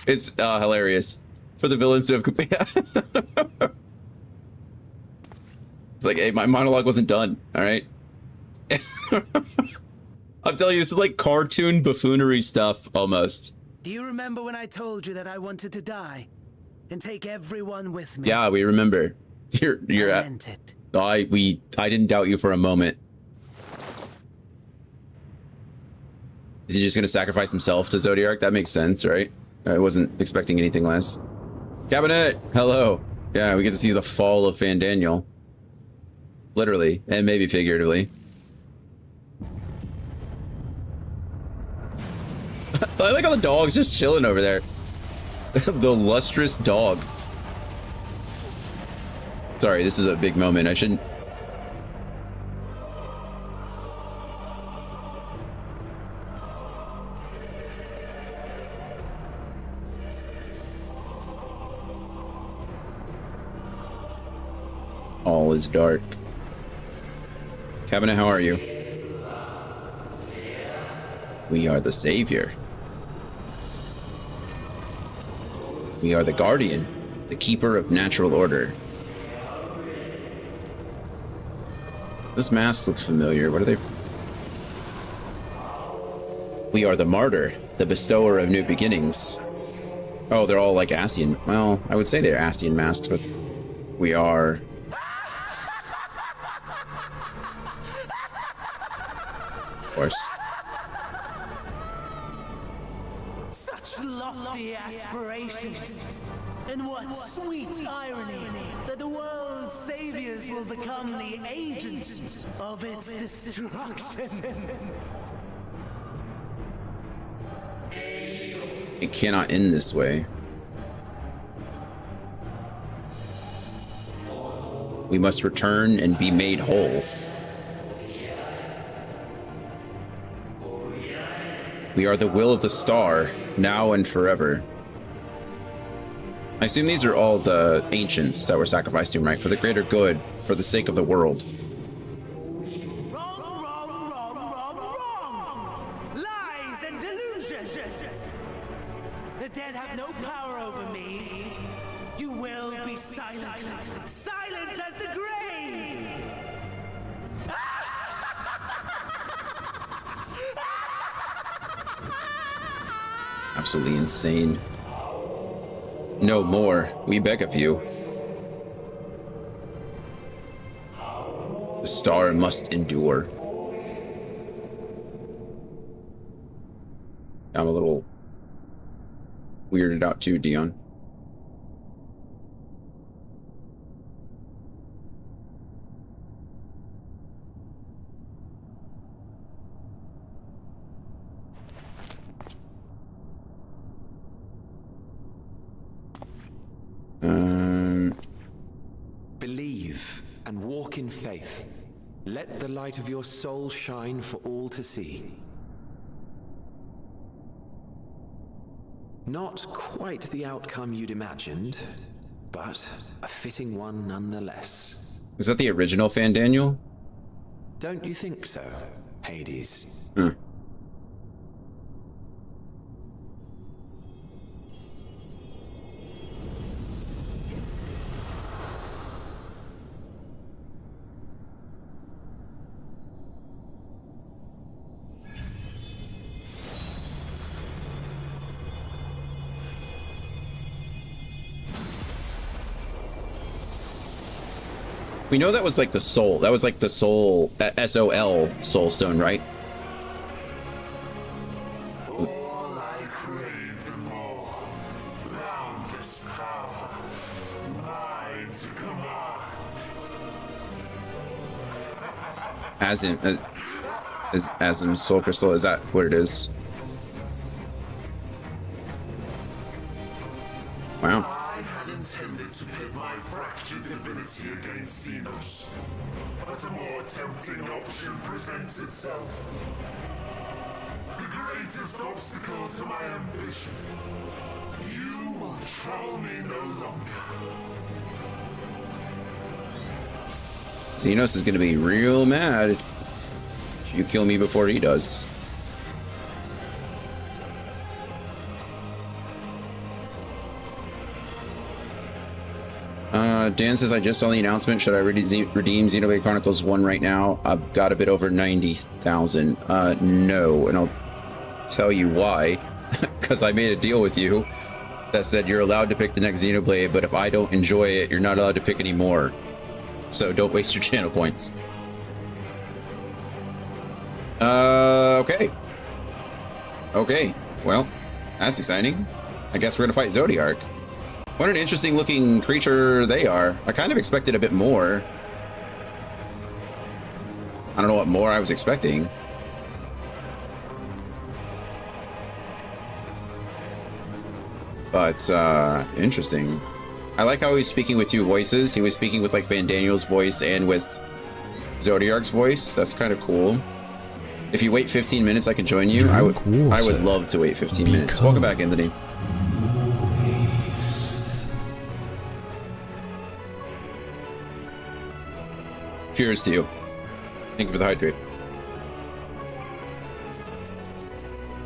It's hilarious for the villains to have... It's like, hey, my monologue wasn't done, all right? I'm telling you, this is like cartoon buffoonery stuff, almost.
Do you remember when I told you that I wanted to die? And take everyone with me?
Yeah, we remember. You're
I meant it.
I didn't doubt you for a moment. Is he just gonna sacrifice himself to Zodiark? That makes sense, right? I wasn't expecting anything less. Cabinet, hello. Yeah, we get to see the fall of Fandaniel. Literally, and maybe figuratively. I like how the dog's just chilling over there. The lustrous dog. Sorry, this is a big moment. I shouldn't... All is dark. Cabinet, how are you? We are the Savior. We are the Guardian, the Keeper of Natural Order. This mask looks familiar. What are they? We are the Martyr, the Bestower of New Beginnings. Oh, they're all like Ascian. Well, I would say they're Ascian masks, but we are... Of course.
Such lofty aspirations. And what sweet irony that the world's saviors will become the agents of its destruction.
It cannot end this way. We must return and be made whole. We are the will of the star, now and forever. I assume these are all the ancients that were sacrificed to him, right? For the greater good, for the sake of the world.
Lies and delusion! The dead have no power over me. You will be silent. Silent as the grave!
Absolutely insane. No more, we beg of you. The star must endure. I'm a little weirded out too, Dion.
Believe and walk in faith. Let the light of your soul shine for all to see. Not quite the outcome you'd imagined, but a fitting one nonetheless.
Is that the original Fandaniel?
Don't you think so, Hades?
Hmm. We know that was like the soul. That was like the soul, S-O-L soul stone, right?
All I craved and more. Boundless power. Mine to command.
As in soul crystal, is that what it is? Wow.
I had intended to pit my fractured divinity against Xenos, but a more tempting option presents itself. The greatest obstacle to my ambition. You will troll me no longer.
Xenos is gonna be real mad if you kill me before he does. Dan says, I just saw the announcement. Should I redeem Xenoblade Chronicles 1 right now? I've got a bit over 90,000. No, and I'll tell you why. Because I made a deal with you that said you're allowed to pick the next Xenoblade, but if I don't enjoy it, you're not allowed to pick any more. So don't waste your channel points. Okay. Okay, well, that's exciting. I guess we're gonna fight Zodiark. What an interesting looking creature they are. I kind of expected a bit more. I don't know what more I was expecting. But, interesting. I like how he's speaking with two voices. He was speaking with, like, Fandaniel's voice and with Zodiark's voice. That's kind of cool. If you wait 15 minutes, I can join you. I would love to wait 15 minutes. Welcome back, Anthony. Cheers to you. Thank you for the hydrate.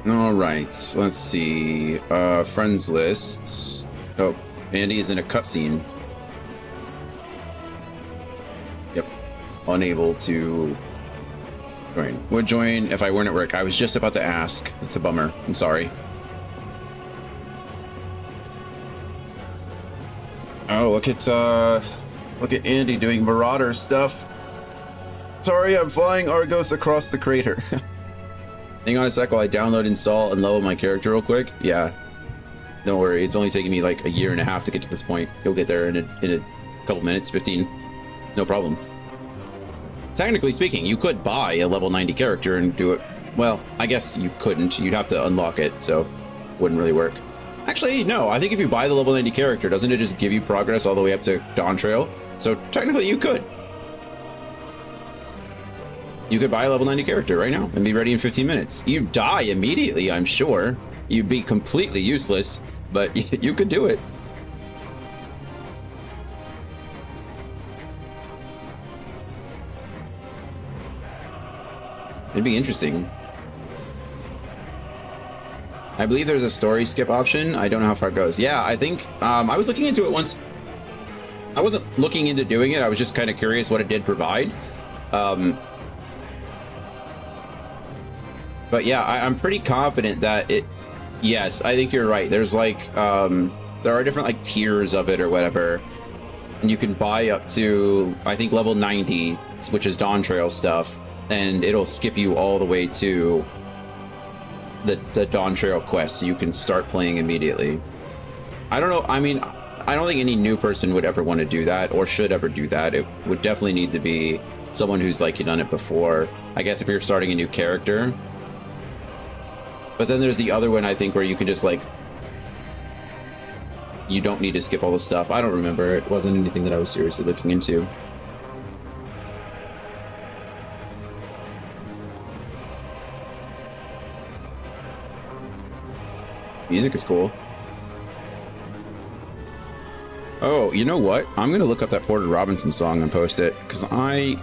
All right, let's see. Friends lists. Oh, Andy is in a cutscene. Yep. Unable to join. Would join if I weren't at work. I was just about to ask. It's a bummer. I'm sorry. Oh, look at Andy doing Marauder stuff. Sorry, I'm flying Argos across the crater. Hang on a sec while I download, install, and level my character real quick. Yeah. Don't worry, it's only taking me like a year and a half to get to this point. You'll get there in a couple minutes, 15. No problem. Technically speaking, you could buy a level 90 character and do it. Well, I guess you couldn't. You'd have to unlock it, so it wouldn't really work. Actually, no. I think if you buy the level 90 character, doesn't it just give you progress all the way up to Dawn Trail? So technically you could. You could buy a level 90 character right now and be ready in 15 minutes. You'd die immediately, I'm sure. You'd be completely useless, but you could do it. It'd be interesting. I believe there's a story skip option. I don't know how far it goes. Yeah, I think I was looking into it once. I wasn't looking into doing it. I was just kind of curious what it did provide. But yeah, I'm pretty confident that it. Yes, I think you're right. There's like there are different like tiers of it or whatever, and you can buy up to I think level 90, which is Dawn Trail stuff, and it'll skip you all the way to the Dawn Trail quest, so you can start playing immediately. I don't know. I mean, I don't think any new person would ever want to do that or should ever do that. It would definitely need to be someone who's like done it before. I guess if you're starting a new character. But then there's the other one, I think, where you can just like, you don't need to skip all the stuff. I don't remember. It wasn't anything that I was seriously looking into. Music is cool. Oh, you know what? I'm gonna look up that Porter Robinson song and post it, because I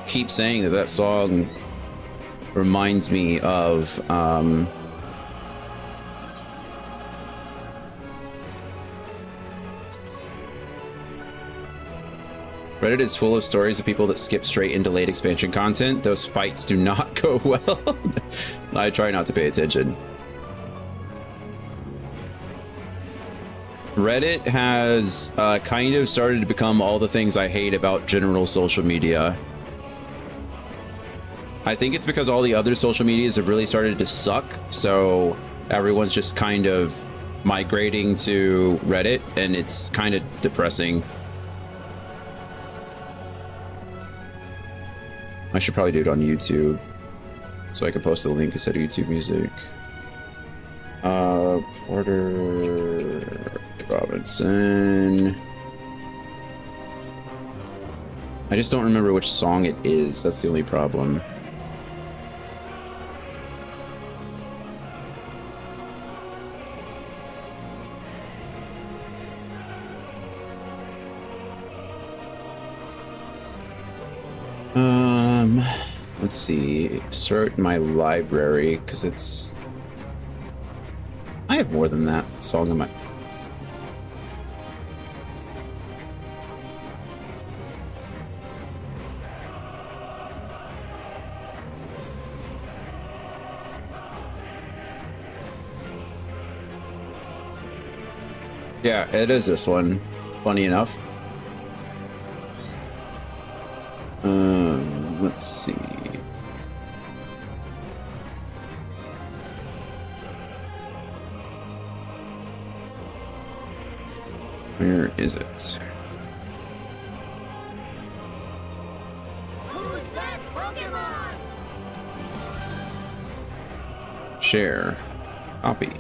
keep saying that that song reminds me of Reddit is full of stories of people that skip straight into late expansion content. Those fights do not go well. I try not to pay attention. Reddit has kind of started to become all the things I hate about general social media. I think it's because all the other social medias have really started to suck, so everyone's just kind of migrating to Reddit, and it's kind of depressing. I should probably do it on YouTube, so I can post the link instead of YouTube Music. Porter Robinson. I just don't remember which song it is. That's the only problem. Let's see. Start my library, because it's... I have more than that song in my... Yeah, it is this one. Funny enough. Let's see. Where is it?
Who's that Pokemon?
Share. Copy.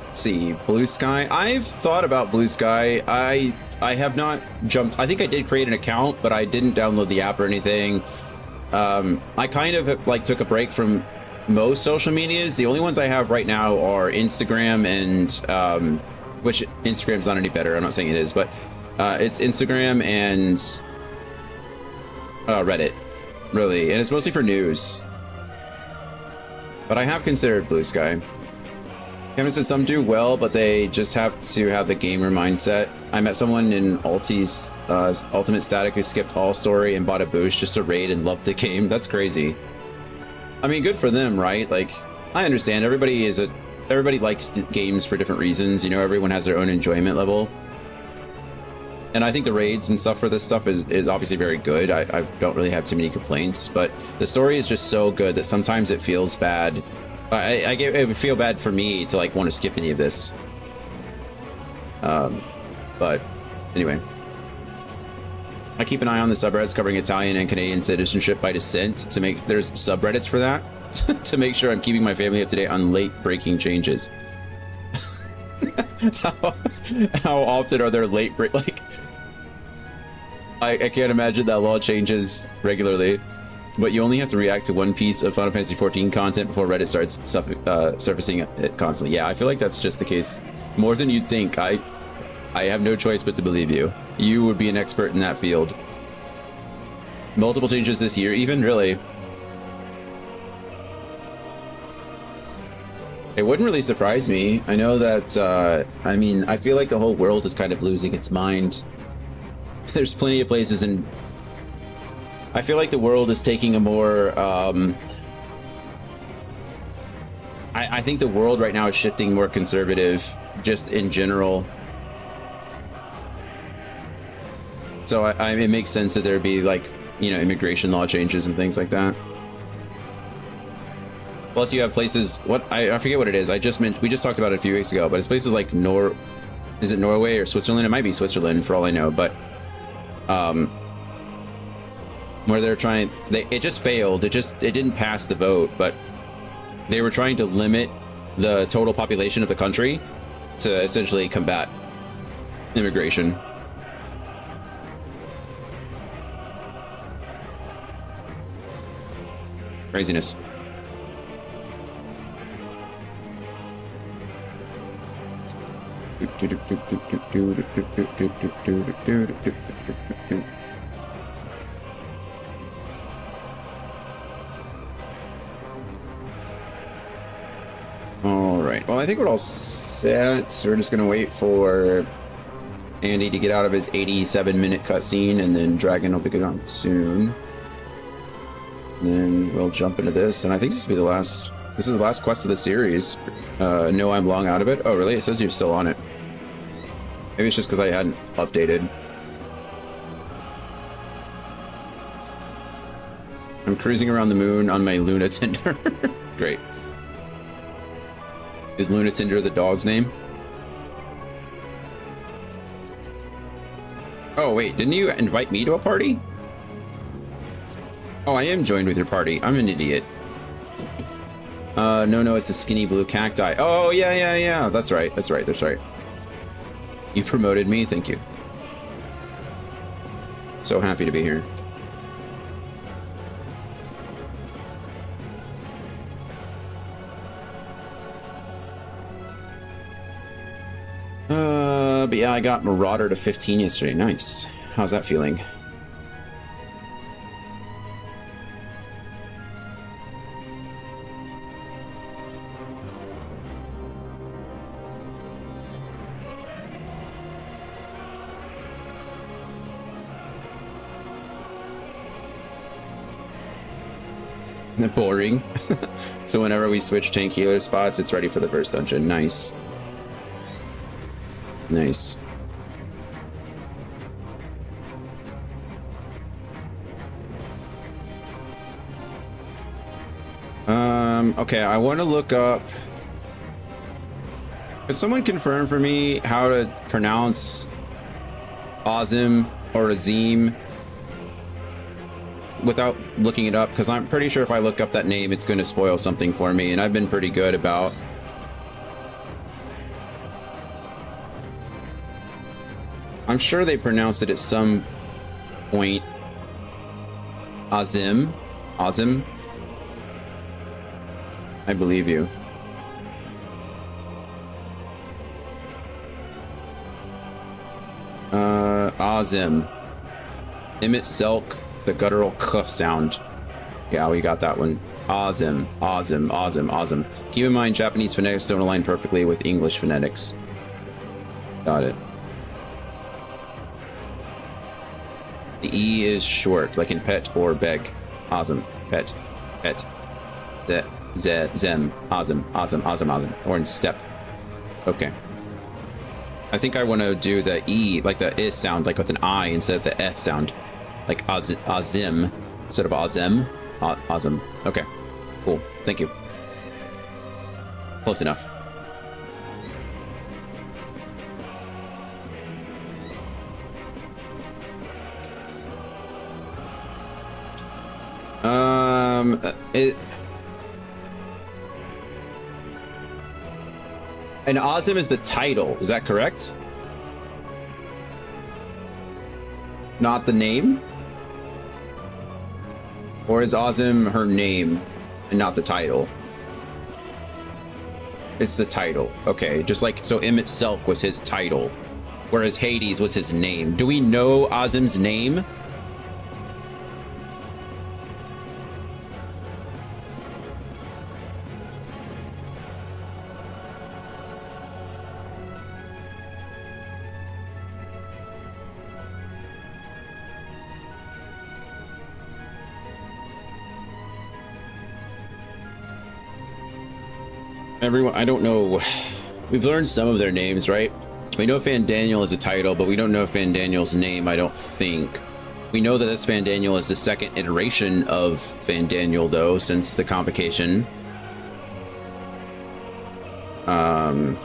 Let's see, Blue Sky. I've thought about Blue Sky. I have not jumped. I think I did create an account, but I didn't download the app or anything. I kind of like took a break from most social medias. The only ones I have right now are Instagram and which Instagram's not any better. I'm not saying it is, but it's Instagram and Reddit, really, and it's mostly for news. But I have considered Blue Sky. Kevin said some do well, but they just have to have the gamer mindset. I met someone in Ulti's Ultimate Static who skipped all story and bought a boost just to raid and loved the game. That's crazy. I mean, good for them, right? Like, I understand everybody likes the games for different reasons. You know, everyone has their own enjoyment level. And I think the raids and stuff for this stuff is obviously very good. I don't really have too many complaints, but the story is just so good that sometimes it feels bad. It would feel bad for me to like want to skip any of this. But anyway, I keep an eye on the subreddits covering Italian and Canadian citizenship by descent to make there's subreddits for that to make sure I'm keeping my family up to date on late breaking changes. How often are there late break? Like, I can't imagine that law changes regularly, but you only have to react to one piece of Final Fantasy XIV content before Reddit starts surfacing it constantly. Yeah, I feel like that's just the case more than you'd think. I have no choice but to believe you. You would be an expert in that field. Multiple changes this year, even, really. It wouldn't really surprise me. I know that, I mean, I feel like the whole world is kind of losing its mind. There's plenty of places in... I feel like the world is taking a more, I think the world right now is shifting more conservative, just in general. So it makes sense that there'd be, like, you know, immigration law changes and things like that. Plus, you have places. I forget what it is. We just talked about it a few weeks ago, but it's places like is it Norway or Switzerland? It might be Switzerland for all I know, but where they're trying. It just failed. It didn't pass the vote, but they were trying to limit the total population of the country to essentially combat immigration. Craziness. All right. Well, I think we're all set. So we're just gonna wait for Andy to get out of his 87-minute cutscene, and then Dragon will be on soon. And then we'll jump into this, and I think this will be the last. This is the last quest of the series. No, I'm long out of it. Oh, really? It says you're still on it. Maybe it's just because I hadn't updated. I'm cruising around the moon on my Luna Tinder. Great. Is Luna Tinder the dog's name? Oh, wait, didn't you invite me to a party? Oh, I am joined with your party. I'm an idiot. No, it's the skinny blue cacti. Oh, yeah. That's right. You promoted me, thank you. So happy to be here. But yeah, I got Marauder to 15 yesterday. Nice. How's that feeling? Boring. So whenever we switch tank healer spots, it's ready for the first dungeon. Nice. Nice. Okay, I want to look up. Could someone confirm for me how to pronounce Azim or Azim without looking it up? Because I'm pretty sure if I look up that name, it's going to spoil something for me, and I've been pretty good about. I'm sure they pronounced it at some point. Azim. I believe you. Azim. Emmet Selk, the guttural k sound. Yeah, we got that one. Azim. Keep in mind, Japanese phonetics don't align perfectly with English phonetics. Got it. The E is short, like in pet or beg. Azim. Pet. Zem. Azim. Or in step. Okay. I think I want to do the E, like the I sound, like with an I instead of the S sound. Like Azim instead of Azem. Azim. Okay. Cool. Thank you. Close enough. And Azim is the title, is that correct? Not the name? Or is Azim her name and not the title? It's the title. Okay, just like, so Emmet Selk was his title, whereas Hades was his name. Do we know Azim's name? Everyone, I don't know. We've learned some of their names, right? We know Fandaniel is a title, but we don't know Fandaniel's name, I don't think. We know that this Fandaniel is the second iteration of Fandaniel, though, since the convocation. Emmet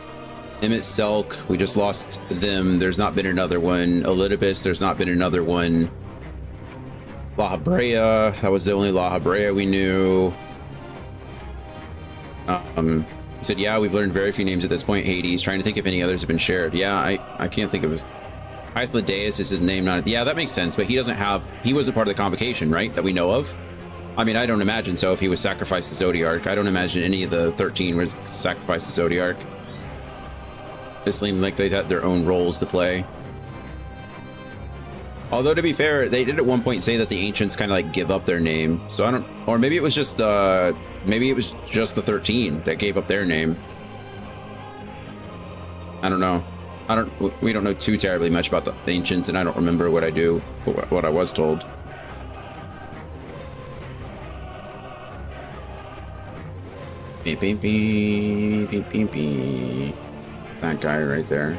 Selk, we just lost them. There's not been another one. Elidibus, there's not been another one. La Habrea, that was the only La Habrea we knew. Said, yeah, we've learned very few names at this point. Hades, trying to think if any others have been shared. Yeah, I can't think of. Hythlodaeus is his name, not. Yeah, that makes sense, but he doesn't have. He wasn't part of the convocation, right? That we know of. I mean, I don't imagine so if he was sacrificed to Zodiark. I don't imagine any of the 13 was sacrificed to Zodiark. It seemed like they had their own roles to play. Although, to be fair, they did at one point say that the Ancients kind of like give up their name. So I don't, or maybe it was just the 13 that gave up their name. I don't know. We don't know too terribly much about the Ancients, and I don't remember what I was told. Beep, beep, beep, beep, beep, beep. That guy right there.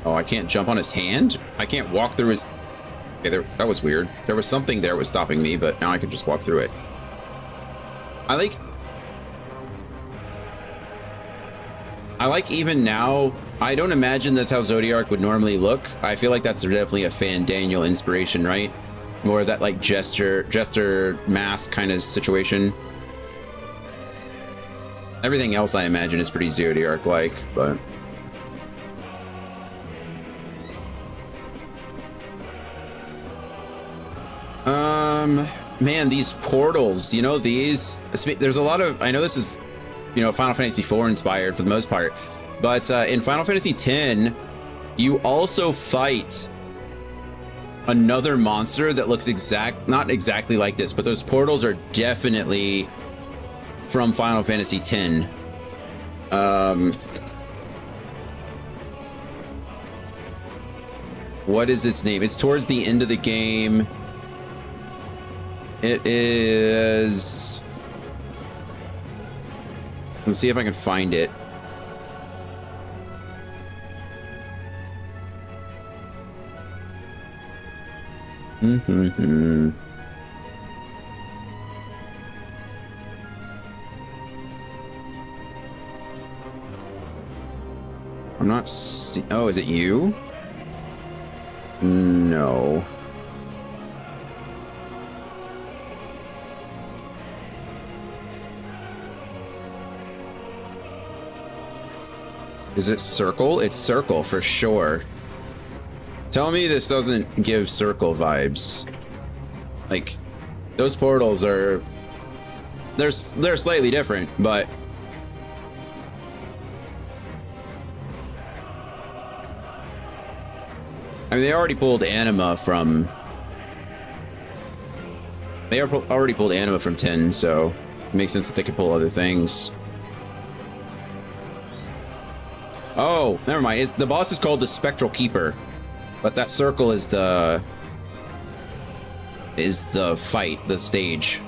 Oh, I can't jump on his hand? I can't walk through his... Okay, that was weird. There was something there was stopping me, but now I can just walk through it. I like even now, I don't imagine that's how Zodiark would normally look. I feel like that's definitely a Fan Daniel inspiration, right? More of that like jester mask kind of situation. Everything else I imagine is pretty Zodiark-like, but... Man, these portals, you know, these, there's a lot of, I know this is, you know, Final Fantasy IV inspired for the most part, but in Final Fantasy X, you also fight another monster that looks not exactly like this, but those portals are definitely from Final Fantasy X. What is its name? It's towards the end of the game. It is... Let's see if I can find it. I'm not oh, is it you? No. Is it Circle? It's Circle for sure. Tell me this doesn't give Circle vibes. Like, those portals are... They're slightly different, but... I mean, they already pulled Anima from... They already pulled Anima from 10, so it makes sense that they could pull other things. Oh, never mind. The boss is called the Spectral Keeper, but that circle is the fight, the stage.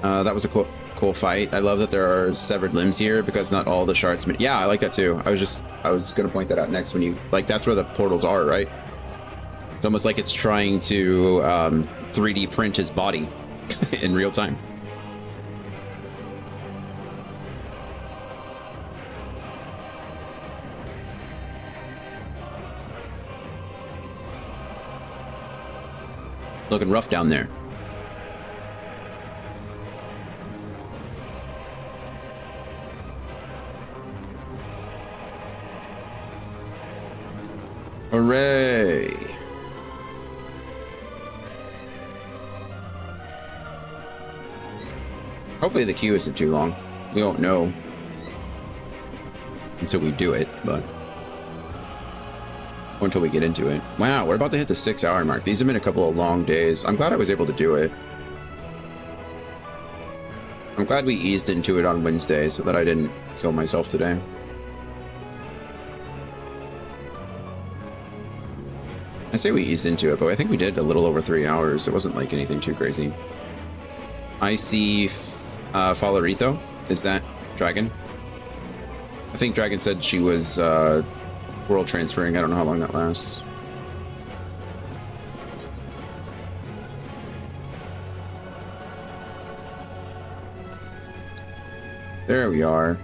That was a cool fight. I love that there are severed limbs here because not all the shards. Yeah, I like that too. I was gonna point that out next when you like. That's where the portals are, right? It's almost like it's trying to 3D print his body in real time. Looking rough down there. Hooray! Hopefully the queue isn't too long. We won't know until we do it, but or until we get into it. Wow, we're about to hit the 6-hour mark. These have been a couple of long days. I'm glad I was able to do it. I'm glad we eased into it on Wednesday so that I didn't kill myself today. I say we eased into it, but I think we did a little over 3 hours. It wasn't like anything too crazy. I see Falaritho. Is that Dragon? I think Dragon said she was world transferring. I don't know how long that lasts. There we are.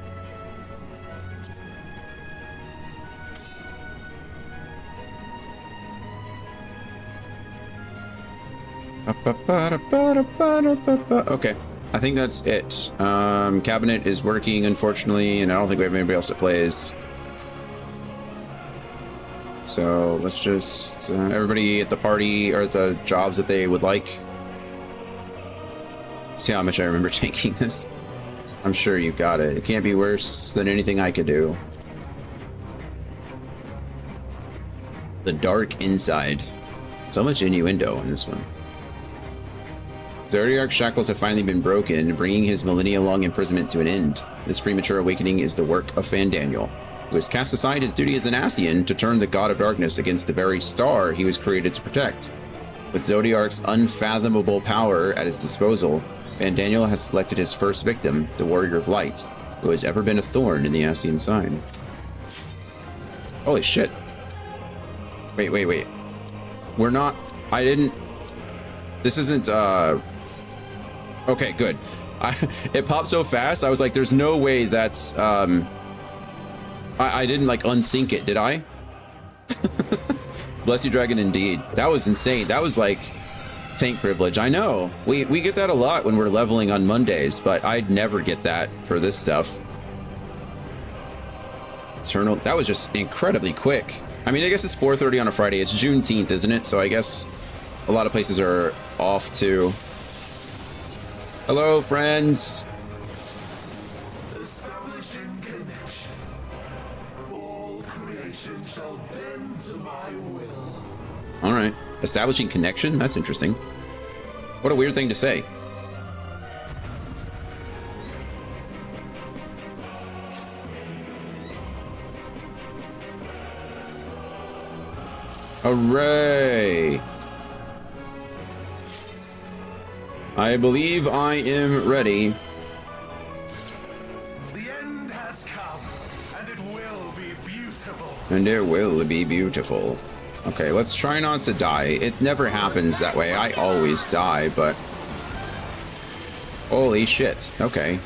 Okay, I think that's it. Cabinet is working, unfortunately, and I don't think we have anybody else that plays. So let's just everybody at the party or at the jobs that they would like. See how much I remember taking this. I'm sure you got it. It can't be worse than anything I could do. The dark inside. So much innuendo in this one. Zodiark's shackles have finally been broken, bringing his millennia-long imprisonment to an end. This premature awakening is the work of Fandaniel, who has cast aside his duty as an Ascian to turn the god of darkness against the very star he was created to protect. With Zodiark's unfathomable power at his disposal, Fandaniel has selected his first victim, the Warrior of Light, who has ever been a thorn in the Ascian side. Holy shit. Wait. We're not... I didn't... This isn't, Okay, good. It popped so fast, I was like, there's no way that's, I didn't, like, unsync it, did I? Bless you, Dragon, indeed. That was insane. That was, like, tank privilege. I know. We get that a lot when we're leveling on Mondays, but I'd never get that for this stuff. Eternal... That was just incredibly quick. I mean, I guess it's 4:30 on a Friday. It's Juneteenth, isn't it? So I guess a lot of places are off, too. Hello, friends.
Establishing connection. All creation shall bend to my will.
All right. Establishing connection? That's interesting. What a weird thing to say. Hooray! I believe I am ready.
The end has come, and it will be beautiful.
And it will be beautiful. Okay, let's try not to die. It never happens that way. I always die, but... Holy shit. Okay.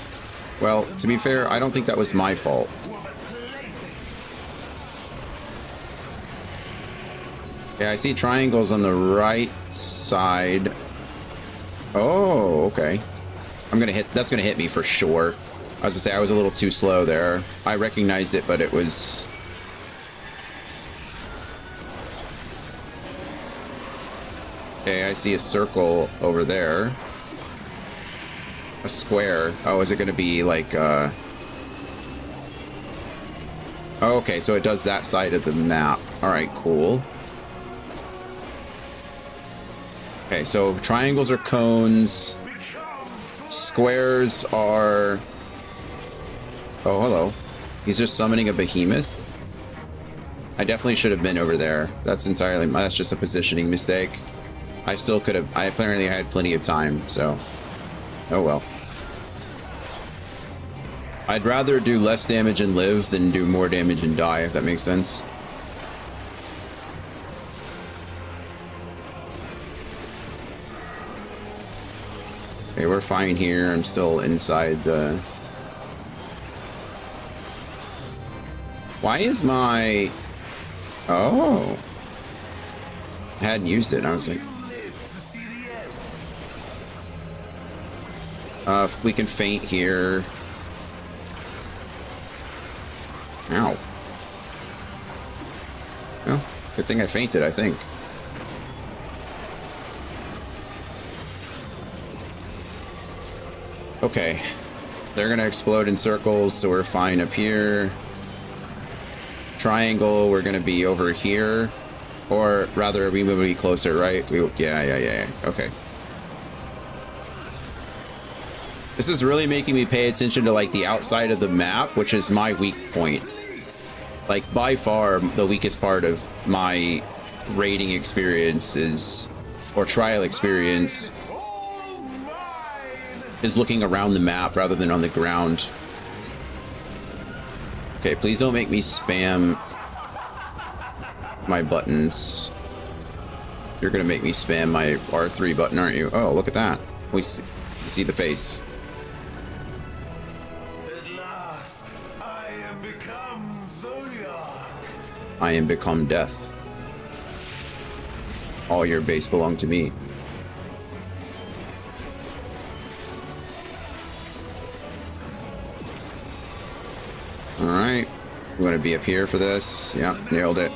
Well, to be fair, I don't think that was my fault. Okay, I see triangles on the right side. Oh, okay. I'm gonna hit... That's gonna hit me for sure. I was gonna say, I was a little too slow there. I recognized it, but it was... Okay, I see a circle over there. A square. Oh, is it gonna be like, Oh, okay, so it does that side of the map. Alright, cool. Okay, so triangles are cones. Squares are... Oh, hello. He's just summoning a behemoth? I definitely should have been over there. That's entirely... That's just a positioning mistake. I still could have... I apparently had plenty of time, so... Oh well. I'd rather do less damage and live than do more damage and die, if that makes sense. Okay, we're fine here. I'm still inside the... Why is my... Oh. I hadn't used it. I was like... If we can faint here... Ow. Oh, good thing I fainted, I think. Okay. They're gonna explode in circles, so we're fine up here. Triangle, we're gonna be over here. Or rather, we will be closer, right? Yeah. Okay. This is really making me pay attention to, like, the outside of the map, which is my weak point. Like, by far, the weakest part of my raiding experience is... Or trial experience... is looking around the map rather than on the ground. Okay, please don't make me spam my buttons. You're gonna make me spam my R3 button, aren't you? Oh, look at that. We see the face.
At last, I am become Zodiark.
I am become death. All your base belong to me. Alright. I'm gonna be up here for this. Yep, nailed it.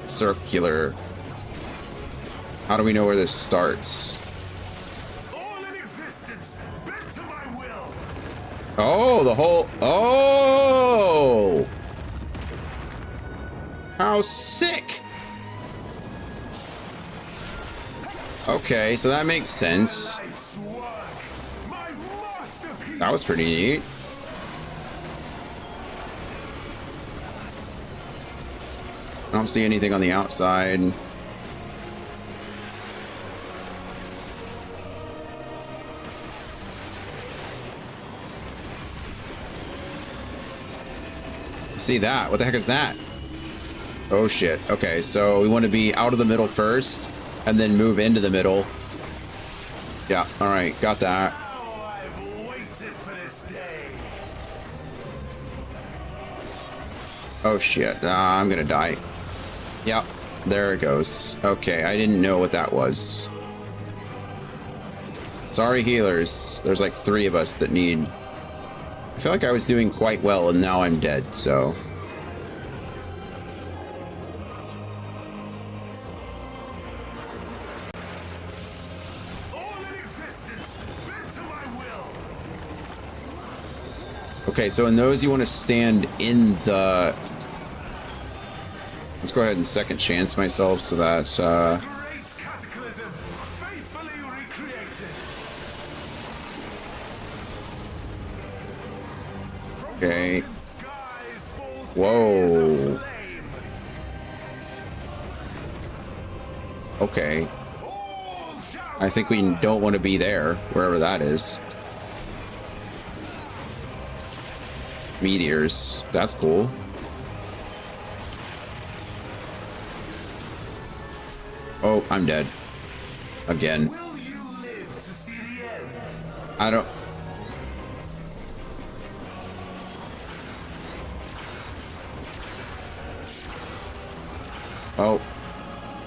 circular. How do we know where this starts? Oh, the whole... Oh! How sick! Okay, so that makes sense. That was pretty neat. I don't see anything on the outside. See that? What the heck is that? Oh shit. Okay, so we want to be out of the middle first and then move into the middle. Yeah, all right, got that. Oh shit, I'm gonna die. Yep, there it goes. Okay, I didn't know what that was. Sorry, healers. There's like 3 of us that need... I feel like I was doing quite well and now I'm dead, so... Okay, so in those you want to stand in the... Let's go ahead and second chance myself so that... Okay. Whoa. Okay. I think we don't want to be there, wherever that is. Meteors. That's cool. Oh, I'm dead. Again. I don't... Oh.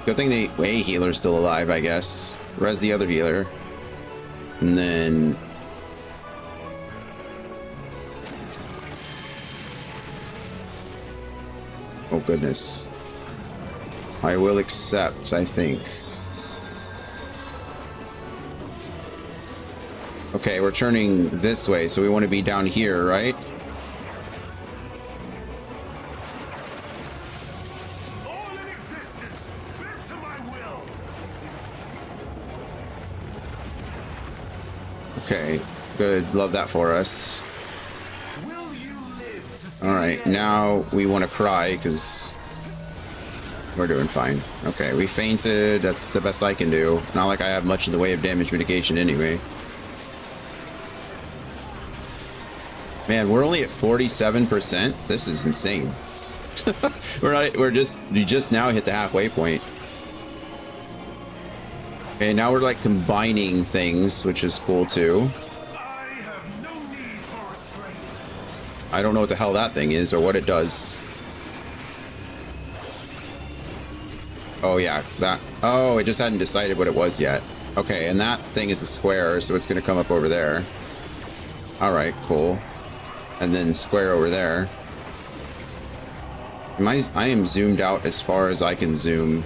Good thing the way healer's still alive, I guess. Res the other healer. And then... Oh goodness. I will accept, I think. Okay, we're turning this way, so we want to be down here, right? Okay, good. Love that for us. Alright, now we want to cry because we're doing fine. Okay, we fainted. That's the best I can do. Not like I have much in the way of damage mitigation anyway. Man, we're only at 47%. This is insane. We just now hit the halfway point. Okay, now we're like combining things, which is cool too. I don't know what the hell that thing is or what it does. Oh yeah, that. Oh, it just hadn't decided what it was yet. Okay, and that thing is a square, so it's gonna come up over there. All right, cool. And then square over there. I am zoomed out as far as I can zoom.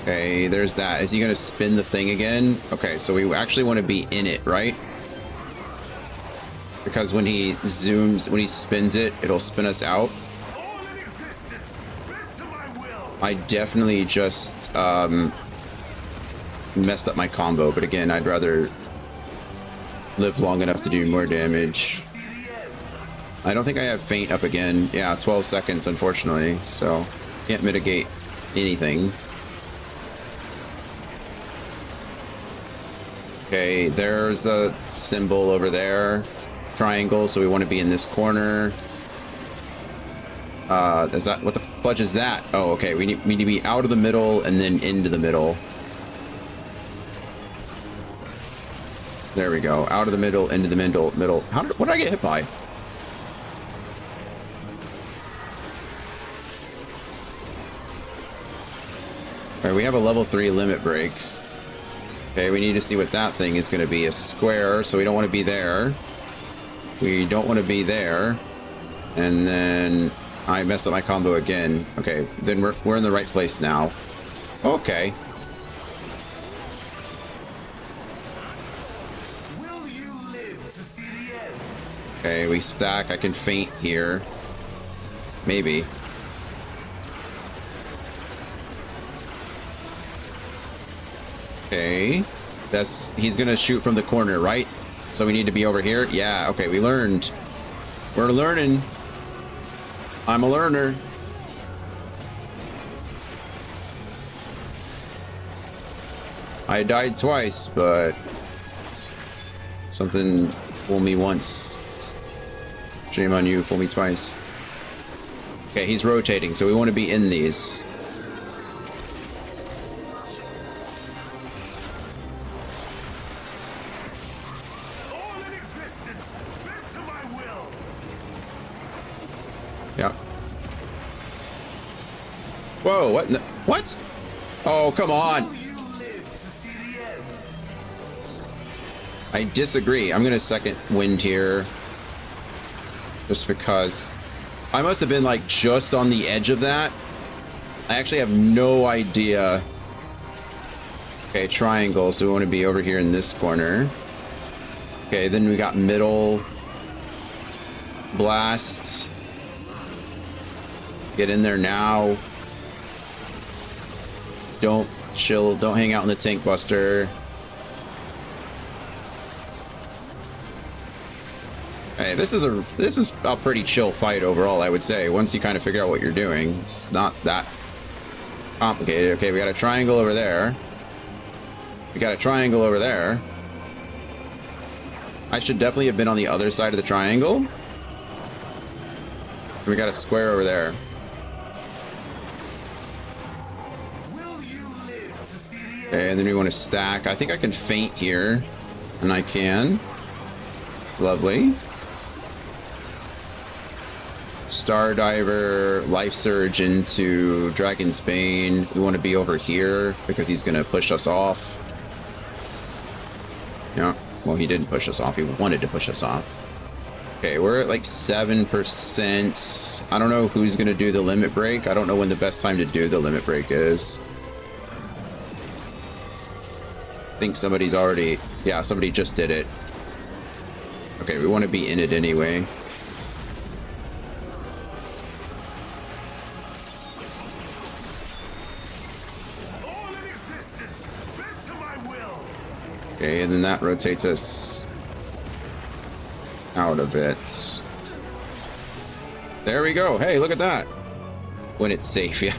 Okay, there's that. Is he gonna spin the thing again? Okay, so we actually want to be in it, right? Because when he zooms, when he spins it, it'll spin us out. I definitely just messed up my combo, but again, I'd rather live long enough to do more damage. I don't think I have faint up again. Yeah, 12 seconds, unfortunately, so can't mitigate anything. Okay, there's a symbol over there. Triangle, so we want to be in this corner. Is that... what the fudge is that? Oh, okay, we need to be out of the middle and then into the middle. There we go. Out of the middle, into the middle. What did I get hit by? Alright, we have a level 3 limit break. Okay, we need to see what that thing is going to be. A square, so we don't want to be there. We don't want to be there. And then I messed up my combo again. Okay, then we're in the right place now. Okay. Okay, we stack. I can feint here. Maybe. Okay. He's gonna shoot from the corner, right? So we need to be over here? Yeah, okay, we learned. We're learning. I'm a learner. I died twice, but something fooled me once. Shame on you, fool me twice. Okay, he's rotating, so we want to be in these. Yeah. Whoa, what? What? Oh, come on. I disagree. I'm gonna second wind here. Just because I must have been like just on the edge of that. I actually have no idea. Okay, triangle, so we want to be over here in this corner. Okay, then we got middle. Blast. Get in there now. Don't chill, don't hang out in the tank buster. Hey, this is a pretty chill fight overall, I would say. Once you kind of figure out what you're doing, it's not that complicated. Okay, we got a triangle over there. We got a triangle over there. I should definitely have been on the other side of the triangle. And we got a square over there. Okay, and then we want to stack. I think I can feint here. And I can. It's lovely. Star Diver, Life Surge into Dragon's Bane. We want to be over here because he's going to push us off. Yeah, well, he didn't push us off. He wanted to push us off. Okay, we're at like 7%. I don't know who's going to do the limit break. I don't know when the best time to do the limit break is. I think somebody's already... Yeah, somebody just did it. Okay, we want to be in it anyway. Okay, and then that rotates us out of it. There we go. Hey, look at that. When it's safe, yeah.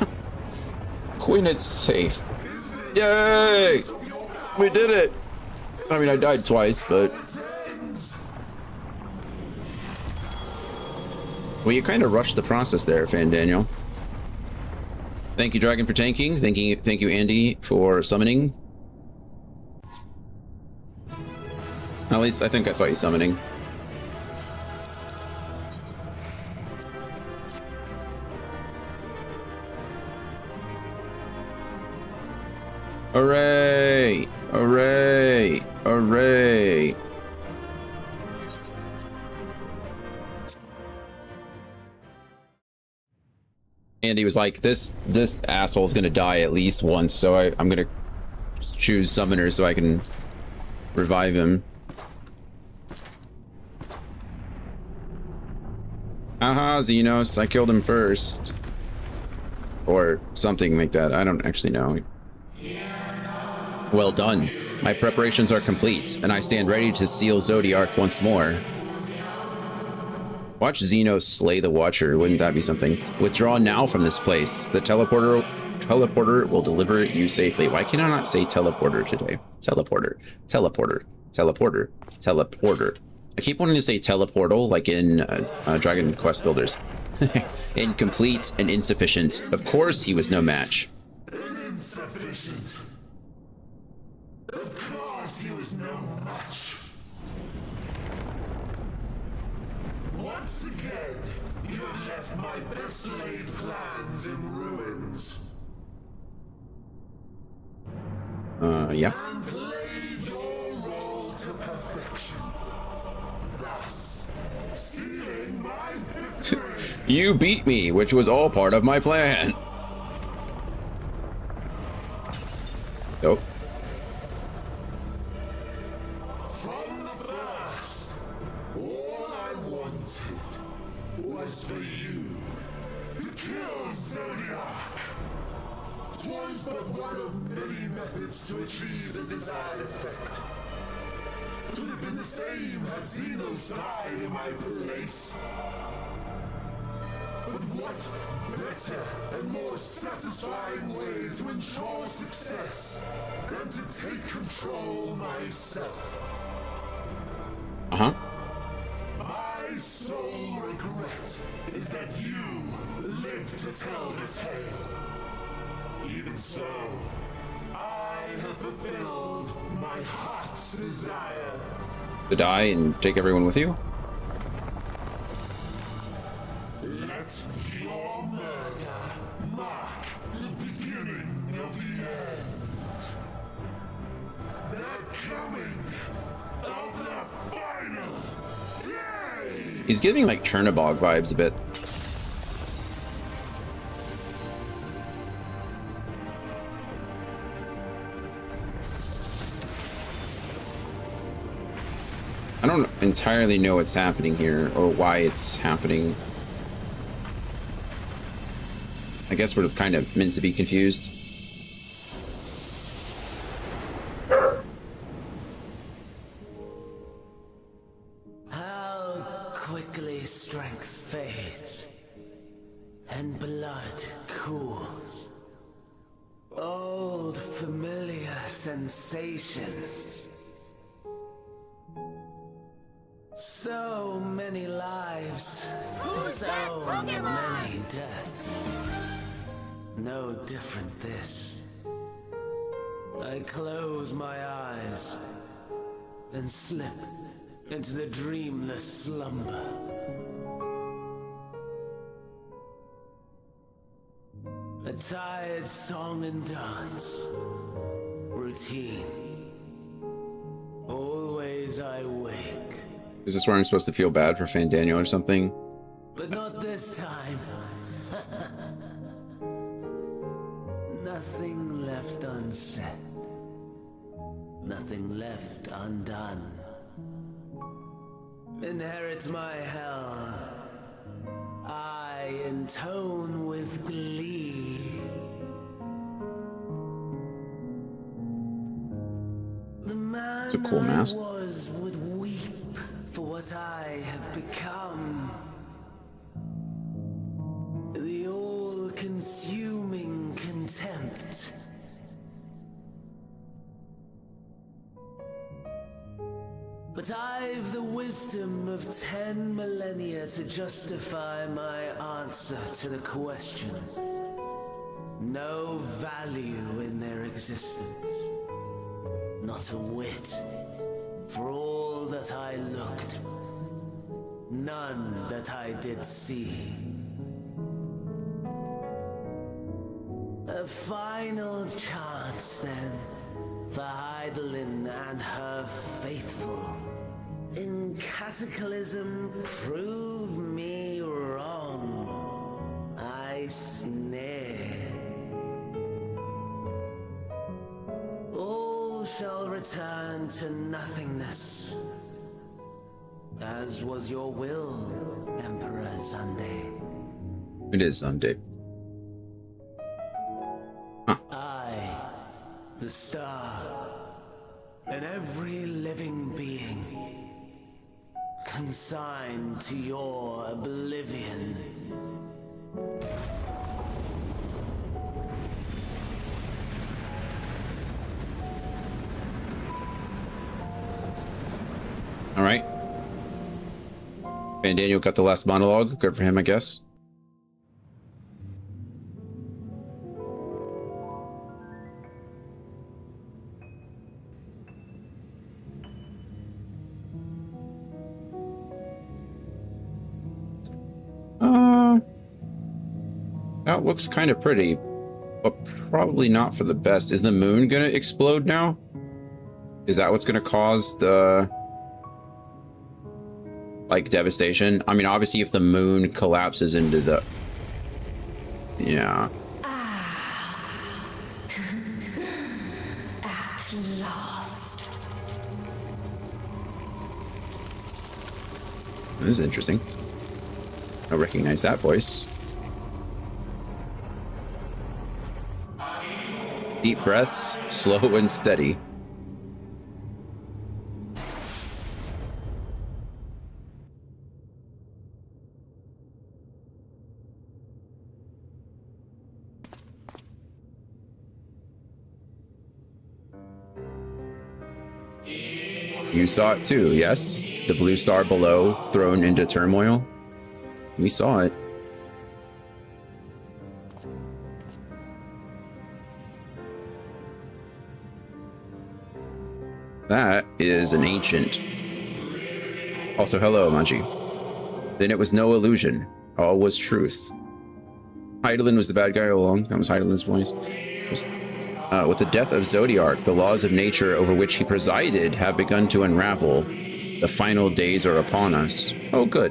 When it's safe. Yay! We did it! I mean, I died twice, but... Well, you kind of rushed the process there, Fan Daniel. Thank you, Dragon, for tanking. Thank you, Andy, for summoning. At least I think I saw you summoning. Hooray! Hooray! Hooray! Andy was like, this asshole's gonna die at least once, so I'm gonna choose summoner so I can revive him. Haha, Xenos, I killed him first. Or something like that, I don't actually know. Well done. My preparations are complete, and I stand ready to seal Zodiark once more. Watch Xenos slay the Watcher, wouldn't that be something? Withdraw now from this place. The teleporter will deliver you safely. Why can I not say teleporter today? Teleporter, teleporter, teleporter, teleporter. I keep wanting to say teleportal, like in Dragon Quest Builders. Incomplete and insufficient. Of course he was no match.
Insufficient. Of course he was no match. Once again, you have left my best laid plans in ruins.
Yeah.
And played your role to perfection. Thus,
You beat me, which was all part of my plan. Nope.
From the first, all I wanted was for you to kill Zodiac. 'Twas but one of many methods to achieve the desired effect. It would have been the same had Xenos died in my place. But what better and more satisfying way to ensure success than to take control myself?
Uh-huh.
My sole regret is that you live to tell the tale. Even so, I have fulfilled my heart's desire.
To die and take everyone with you?
Let your murder mark the beginning of the end. The coming of the final day!
He's giving like Chernobog vibes a bit. I don't entirely know what's happening here or why it's happening. I guess we're kind of meant to be confused.
How quickly strength fades and blood cools. Old familiar sensations. So many lives, so many deaths. No different this. I close my eyes and slip into the dreamless slumber. A tired song and dance. Routine. Always I wake.
Is this where I'm supposed to feel bad for Fandaniel or something?
But not this time. Nothing left unsaid. Nothing left undone. Inherit my hell. I intone with glee. The man
It's a cool mask.
I was would weep for what I have become. The all-consuming contempt. But I've the wisdom of 10 millennia to justify my answer to the question. No value in their existence. Not a whit. For all that I looked. None that I did see. A final chance then for Heidelin and her faithful. In Cataclysm, prove me wrong. I snare. All shall return to nothingness. As was your will, Emperor Sunday.
It is Sunday.
I, the star, and every living being, consigned to your oblivion.
All right. Fandaniel got the last monologue. Good for him, I guess. That looks kind of pretty, but probably not for the best. Is the moon gonna explode now? Is that what's gonna cause the like devastation. I mean, obviously, if the moon collapses into the, yeah.
At last.
This is interesting. I recognize that voice. Deep breaths, slow and steady. You saw it too, yes? The blue star below, thrown into turmoil. We saw it. That is an ancient. Also, hello, Manji. Then it was no illusion. All was truth. Hydaelyn was the bad guy all along. That was Hydaelyn's voice. With the death of Zodiark, the laws of nature over which he presided have begun to unravel. The final days are upon us. Oh, good.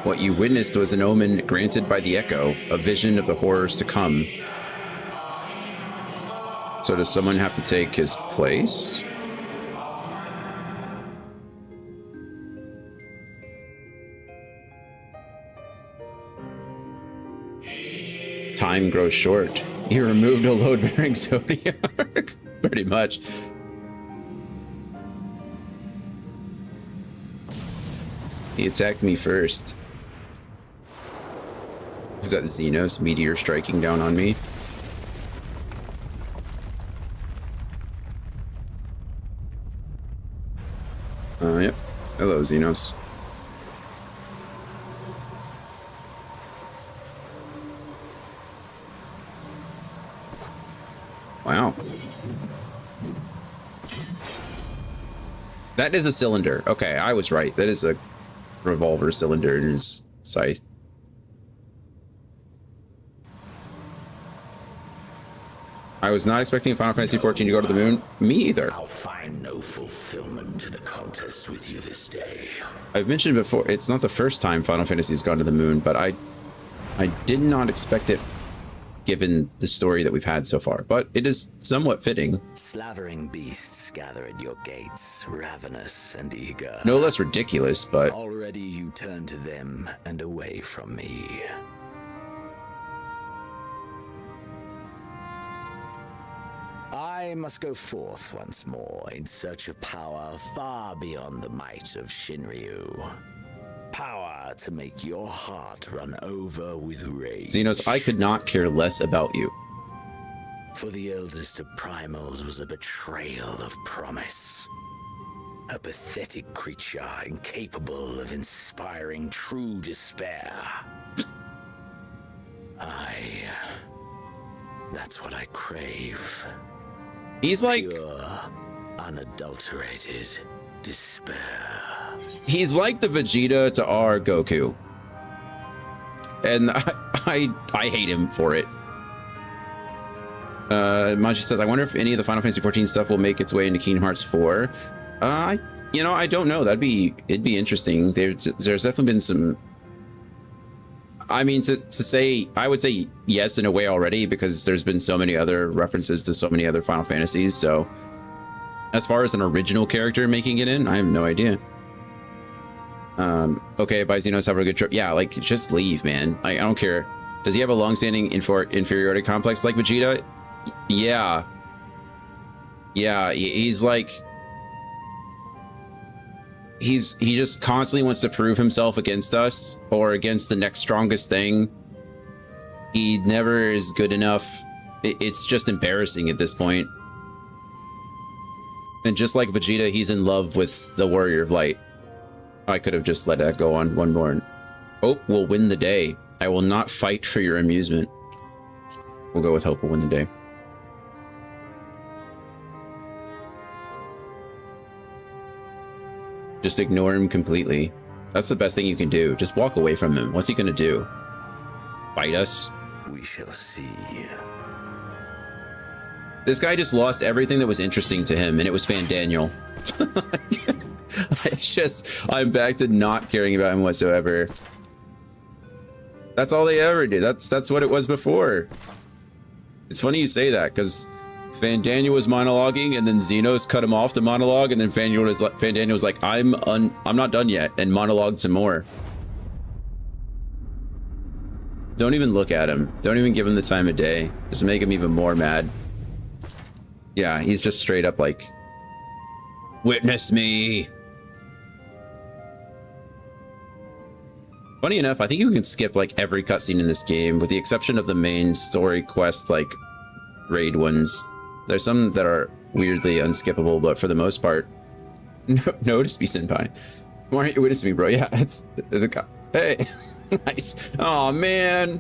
What you witnessed was an omen granted by the Echo, a vision of the horrors to come. So does someone have to take his place? Time grows short. You removed a load-bearing Zodiark. Pretty much. He attacked me first. Is that Xenos meteor striking down on me? Yep. Hello, Xenos. Wow. That is a cylinder. Okay, I was right. That is a revolver cylinder in his scythe. I was not expecting Final Fantasy XIV to go to the moon. Me either.
I'll find no fulfillment in a contest with you this day.
I've mentioned before, it's not the first time Final Fantasy has gone to the moon, but I did not expect it given the story that we've had so far, but it is somewhat fitting.
Slavering beasts gather at your gates, ravenous and eager.
No less ridiculous, but...
Already you turn to them and away from me. I must go forth once more in search of power far beyond the might of Shinryu. Power to make your heart run over with rage.
Xenos, I could not care less about you.
For the eldest of primals was a betrayal of promise. A pathetic creature incapable of inspiring true despair. That's what I crave.
He's like...
Pure, unadulterated despair.
He's like the Vegeta to our Goku. And I hate him for it. Manji says, I wonder if any of the Final Fantasy XIV stuff will make its way into Kingdom Hearts 4. I don't know. It'd be interesting. There's definitely been some... I mean, to say, I would say yes in a way already, because there's been so many other references to so many other Final Fantasies, so... As far as an original character making it in, I have no idea. Okay, bye Xenos, have a good trip. Yeah, like, just leave, man. I don't care. Does he have a long-standing inferiority complex like Vegeta? Yeah. Yeah, he's like... He just constantly wants to prove himself against us, or against the next strongest thing. He never is good enough. It's just embarrassing at this point. And just like Vegeta, he's in love with the Warrior of Light. I could have just let that go on one more. Hope will win the day. I will not fight for your amusement. We'll go with Hope will win the day. Just ignore him completely. That's the best thing you can do. Just walk away from him. What's he gonna do? Fight us?
We shall see.
This guy just lost everything that was interesting to him, and it was Fan Daniel. I'm back to not caring about him whatsoever. That's all they ever do. That's what it was before. It's funny you say that, because Fandaniel was monologuing, and then Xenos cut him off to monologue, and then Fandaniel was like, I'm not done yet, and monologued some more. Don't even look at him. Don't even give him the time of day. Just make him even more mad. Yeah, he's just straight up like, witness me. Funny enough, I think you can skip like every cutscene in this game, with the exception of the main story quest, like raid ones. There's some that are weirdly unskippable, but for the most part, notice me, senpai. Why aren't you witnessing me, bro? Yeah, it's the guy. Hey, nice. Oh man,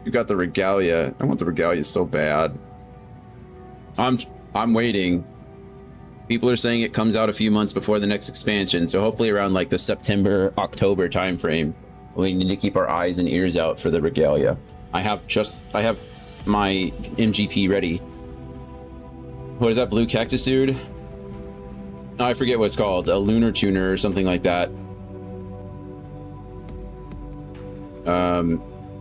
you got the regalia. I want the regalia so bad. I'm waiting. People are saying it comes out a few months before the next expansion, so hopefully around like the September, October time frame. We need to keep our eyes and ears out for the regalia. I have my MGP ready. What is that blue cactus dude? No, I forget what it's called. A lunar tuner or something like that.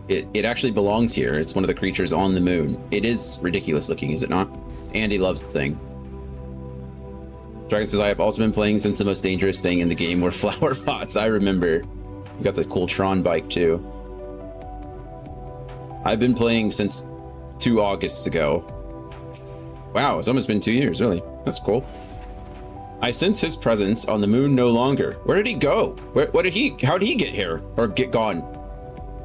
It actually belongs here. It's one of the creatures on the moon. It is ridiculous looking, is it not? Andy loves the thing. Dragon says, I have also been playing since the most dangerous thing in the game were flower pots. I remember. You got the cool Tron bike too. I've been playing since 2 Augusts ago. Wow, it's almost been 2 years, really. That's cool. I sense his presence on the moon no longer. Where did he go? How did he get here? Or get gone?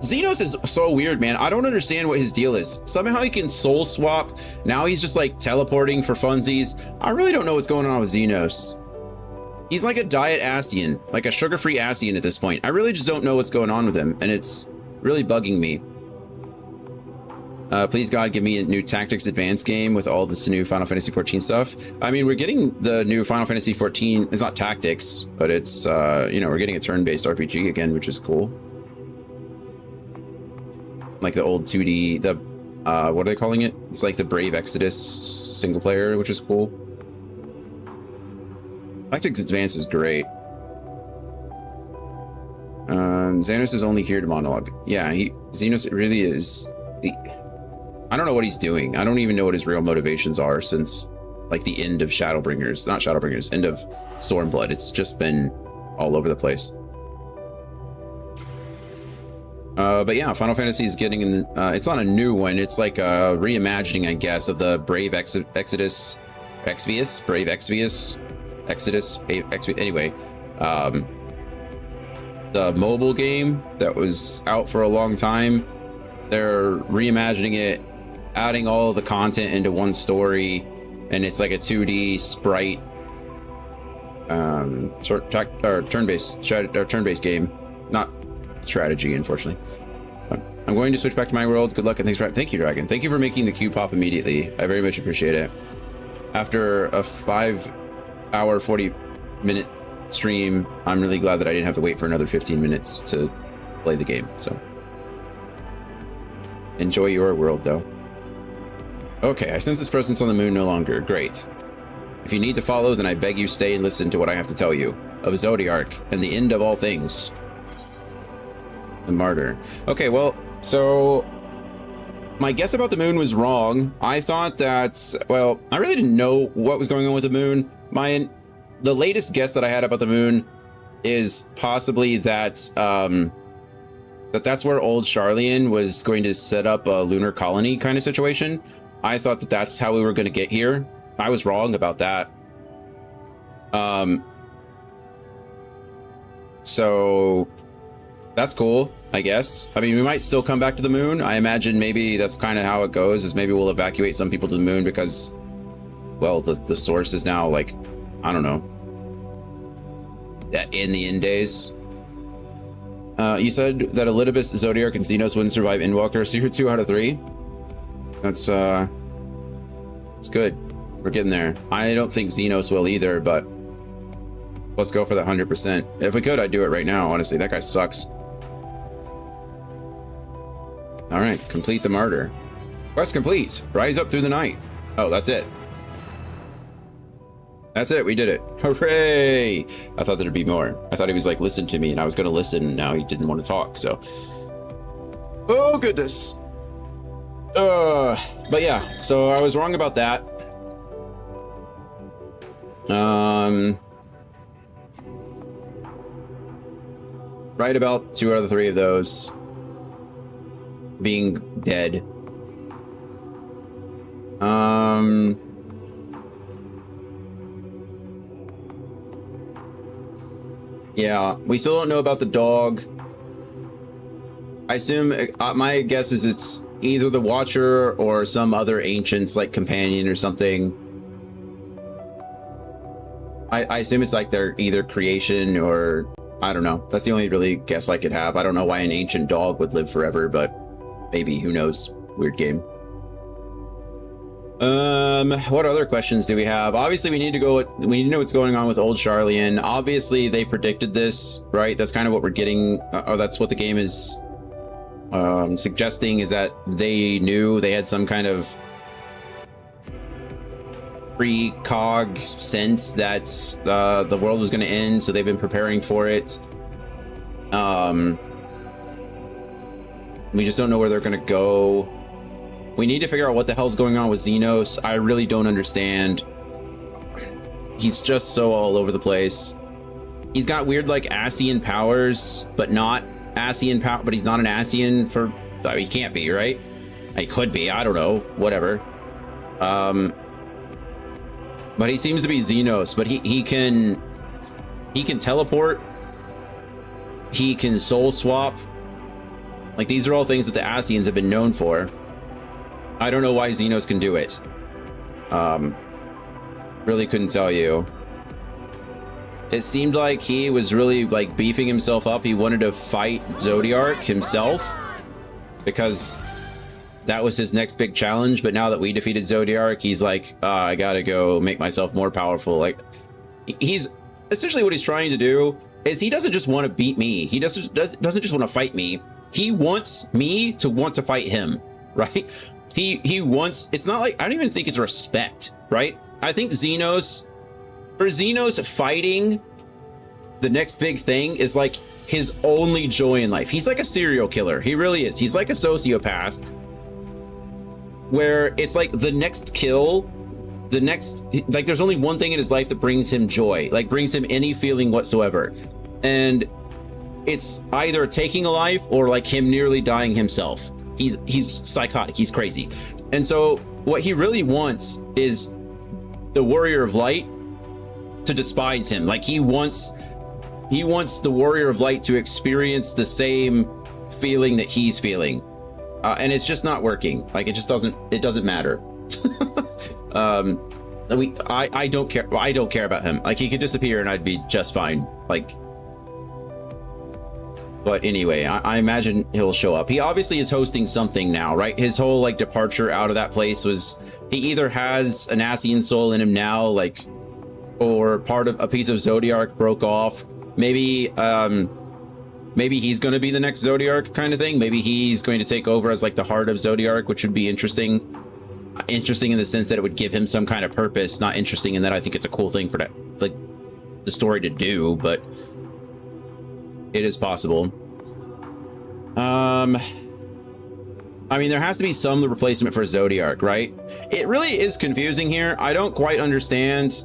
Xenos is so weird, man. I don't understand what his deal is. Somehow he can soul swap. Now he's just like teleporting for funsies. I really don't know what's going on with Xenos. He's like a diet Ascian, like a sugar-free Ascian at this point. I really just don't know what's going on with him, and it's really bugging me. Please God, give me a new Tactics Advanced game with all this new Final Fantasy XIV stuff. I mean, we're getting the new Final Fantasy XIV. It's not Tactics, but it's, you know, we're getting a turn-based RPG again, which is cool. Like the old 2D, what are they calling it? It's like the Brave Exodus single player, which is cool. Tactics Advance is great. Xenos is only here to monologue. Yeah, Xenos really is. I don't know what he's doing. I don't even know what his real motivations are since like the end of Shadowbringers. Not Shadowbringers, end of Stormblood. It's just been all over the place. But yeah, Final Fantasy is getting in the, it's not a new one. It's like a reimagining, I guess, of the Brave Exodus, Brave Exodus, anyway, the mobile game that was out for a long time. They're reimagining it, adding all of the content into one story, and it's like a 2D sprite, turn-based game, not strategy, unfortunately. I'm going to switch back to my world. Good luck and thanks for thank you, Dragon. Thank you for making the queue pop immediately. I very much appreciate it. After a 5-hour 40-minute stream, I'm really glad that I didn't have to wait for another 15 minutes to play the game. So enjoy your world, though. Okay, I sense his presence on the moon no longer. Great. If you need to follow, then I beg you stay and listen to what I have to tell you of Zodiark and the end of all things. The martyr. Okay, well, so my guess about the moon was wrong. I thought that, well, I really didn't know what was going on with the moon. The latest guess that I had about the moon is possibly that that's where old Charlian was going to set up a lunar colony kind of situation. I thought that that's how we were going to get here. I was wrong about that. So that's cool, I guess. I mean, we might still come back to the moon. I imagine maybe that's kind of how it goes, is maybe we'll evacuate some people to the moon because, well, the source is now like, I don't know, in the end days. You said that Elidibus, Zodiark, and Xenos wouldn't survive Endwalker, so you're 2 out of 3. That's it's good. We're getting there. I don't think Xenos will either, but let's go for the 100%. If we could, I'd do it right now, honestly. That guy sucks. All right, complete the martyr. Quest complete. Rise up through the night. Oh, that's it. That's it. We did it. Hooray! I thought there'd be more. I thought he was like, listen to me, and I was going to listen, and now he didn't want to talk, so. Oh, goodness. But yeah, so I was wrong about that. Right about 2 out of the 3 of those being dead. Yeah, we still don't know about the dog. I assume, my guess is it's either the Watcher or some other ancient's like companion or something. I assume it's like their either creation or I don't know. That's the only really guess I could have. I don't know why an ancient dog would live forever, but maybe, who knows? Weird game. What other questions do we have? Obviously, we need to know what's going on with Old Sharlayan. Obviously, they predicted this, right? That's kind of what we're getting, or that's what the game is suggesting, is that they knew they had some kind of precog sense that the world was going to end, so they've been preparing for it. We just don't know where they're going to go. We need to figure out what the hell's going on with Xenos. I really don't understand. He's just so all over the place. He's got weird like Ascian powers, but not Ascian power. But he's not an Ascian for. I mean, he can't be, right? He could be. I don't know. Whatever. But he seems to be Xenos. But he can teleport. He can soul swap. Like, these are all things that the Ascians have been known for. I don't know why Xenos can do it. Really couldn't tell you. It seemed like he was really like beefing himself up. He wanted to fight Zodiark himself because that was his next big challenge. But now that we defeated Zodiark, he's like, I gotta go make myself more powerful. Like, he's essentially what he's trying to do is he doesn't just want to beat me. He doesn't just want to fight me. He wants me to want to fight him, right? He wants, it's not like, I don't even think it's respect, right? I think Xenos, fighting the next big thing is like his only joy in life. He's like a serial killer. He really is. He's like a sociopath where it's like the next kill, like there's only one thing in his life that brings him joy, like brings him any feeling whatsoever. And it's either taking a life or like him nearly dying himself. He's psychotic. He's crazy. And so what he really wants is the Warrior of Light to despise him. Like he wants the Warrior of Light to experience the same feeling that he's feeling. And it's just not working. Like it doesn't matter. I don't care. I don't care about him. Like he could disappear and I'd be just fine. Like, but anyway, I imagine he'll show up. He obviously is hosting something now, right? His whole like departure out of that place was, he either has an Ascian soul in him now, like, or part of a piece of Zodiark broke off. Maybe he's going to be the next Zodiark kind of thing. Maybe he's going to take over as like the heart of Zodiark, which would be interesting. Interesting in the sense that it would give him some kind of purpose. Not interesting in that I think it's a cool thing for that, like, the story to do, but it is possible. I mean, there has to be some replacement for Zodiark, right? It really is confusing here. I don't quite understand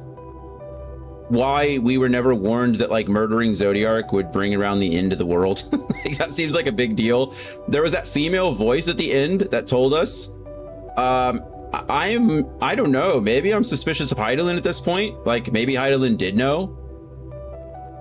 why we were never warned that like murdering Zodiark would bring around the end of the world. That seems like a big deal. There was that female voice at the end that told us. I don't know. Maybe I'm suspicious of Hydaelyn at this point. Like maybe Hydaelyn did know,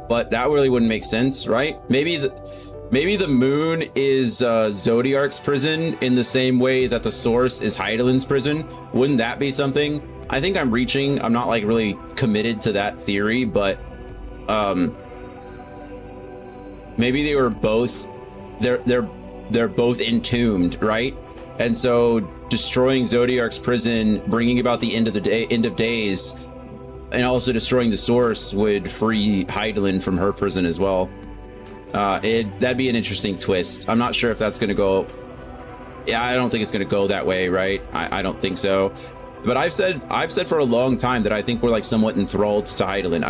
but that really wouldn't make sense, right? Maybe the moon is Zodiark's prison in the same way that the source is Hydaelyn's prison. Wouldn't that be something? I think I'm reaching. I'm not like really committed to that theory, but maybe they were both. They're both entombed, right? And so destroying Zodiark's prison, bringing about the end of days, and also destroying the source would free Hydaelyn from her prison as well. That'd be an interesting twist. I'm not sure if that's going to go. Yeah, I don't think it's going to go that way, right? I don't think so. But I've said for a long time that I think we're like somewhat enthralled to Hydaelyn.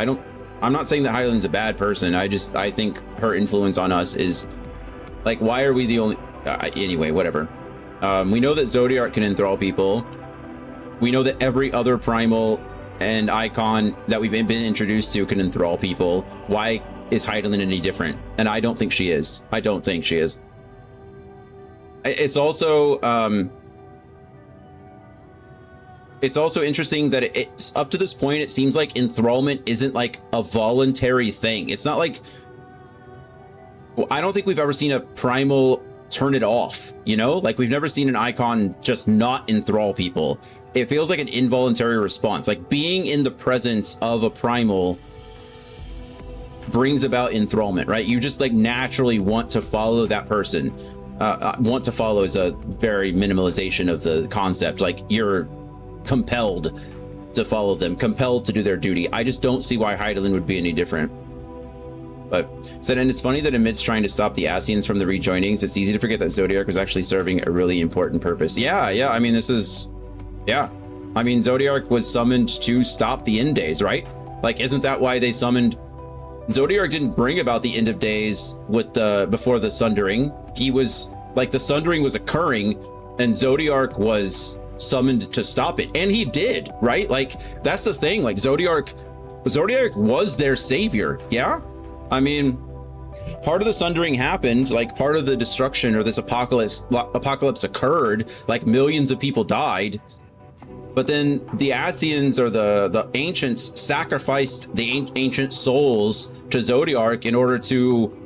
I'm not saying that Hydaelyn's a bad person. I think her influence on us is like, why are we the only anyway, whatever. We know that Zodiark can enthrall people. We know that every other primal and icon that we've been introduced to can enthrall people. Why is Hydaelyn any different? And I don't think she is. I don't think she is. It's also interesting that it's up to this point, it seems like enthrallment isn't like a voluntary thing. It's not like, well, I don't think we've ever seen a primal turn it off, you know? Like, we've never seen an icon just not enthrall people. It feels like an involuntary response. Like, being in the presence of a primal brings about enthrallment, right? You just like naturally want to follow that person. Want to follow is a very minimalization of the concept. Like, you're compelled to follow them, compelled to do their duty. I just don't see why Hydaelyn would be any different. But said, and it's funny that amidst trying to stop the Ascians from the rejoinings, it's easy to forget that Zodiark was actually serving a really important purpose. Yeah. I mean, I mean, Zodiark was summoned to stop the end days, right? Like, isn't that why they summoned? Zodiark didn't bring about the end of days with before the Sundering. He was like, the Sundering was occurring, and Zodiark was summoned to stop it, and he did, right? Like, that's the thing. Like, Zodiark was their savior. Yeah, I mean, part of the Sundering happened, like part of the destruction or this apocalypse occurred, like millions of people died, but then the Ascians or the ancients sacrificed the ancient souls to Zodiark in order to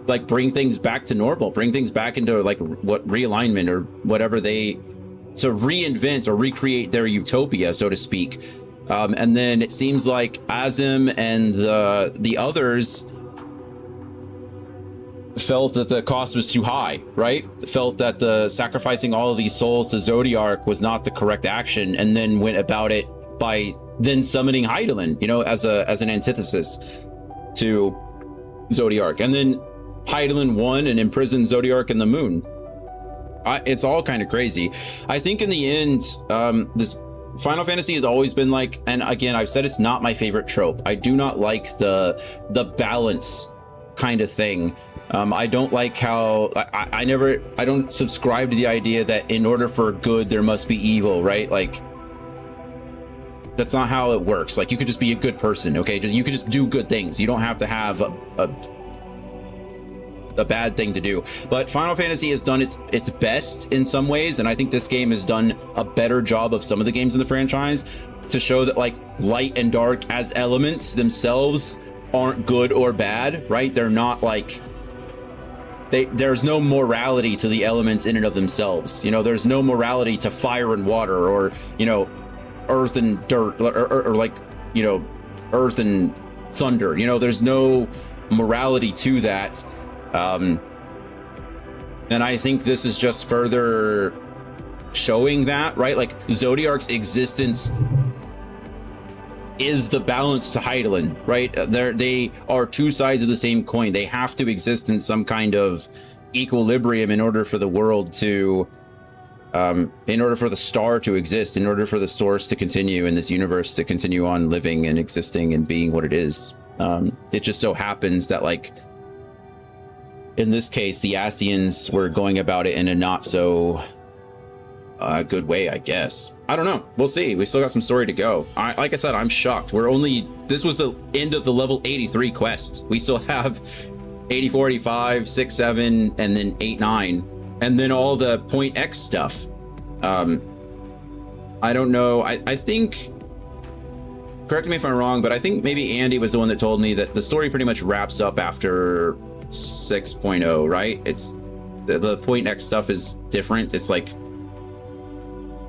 like bring things back to normal, bring things back into like what realignment or whatever, to reinvent or recreate their utopia, so to speak. And then it seems like Azim and the others felt that the cost was too high, right? Felt that the sacrificing all of these souls to Zodiark was not the correct action, and then went about it by then summoning Hydaelyn, you know, as an antithesis to Zodiark. And then Hydaelyn won and imprisoned Zodiark in the moon. It's all kind of crazy. I think in the end, this Final Fantasy has always been like, and again, I've said it's not my favorite trope. I do not like the balance kind of thing. I don't like how I don't subscribe to the idea that in order for good there must be evil, right? Like, that's not how it works. Like, you could just be a good person, okay? You could just do good things. You don't have to have a bad thing to do. But Final Fantasy has done its best in some ways, and I think this game has done a better job of some of the games in the franchise to show that like light and dark as elements themselves aren't good or bad, right? They're not like there's no morality to the elements in and of themselves. You know, there's no morality to fire and water, or, you know, earth and dirt, or like, you know, earth and thunder. You know, there's no morality to that. And I think this is just further showing that, right? Like, Zodiark's existence is the balance to Hydaelyn, right? They are two sides of the same coin. They have to exist in some kind of equilibrium in order for the world to, in order for the star to exist, in order for the source to continue, and this universe to continue on living and existing and being what it is. It just so happens that, like, in this case, the Ascians were going about it in a not so good way, I guess. I don't know. We'll see. We still got some story to go. Like I said, I'm shocked. This was the end of the level 83 quest. We still have 84, 85, 6, 7, and then 8, 9, and then all the Point X stuff. I don't know. I think, correct me if I'm wrong, but I think maybe Andy was the one that told me that the story pretty much wraps up after 6.0, right? It's the Point X stuff is different. It's like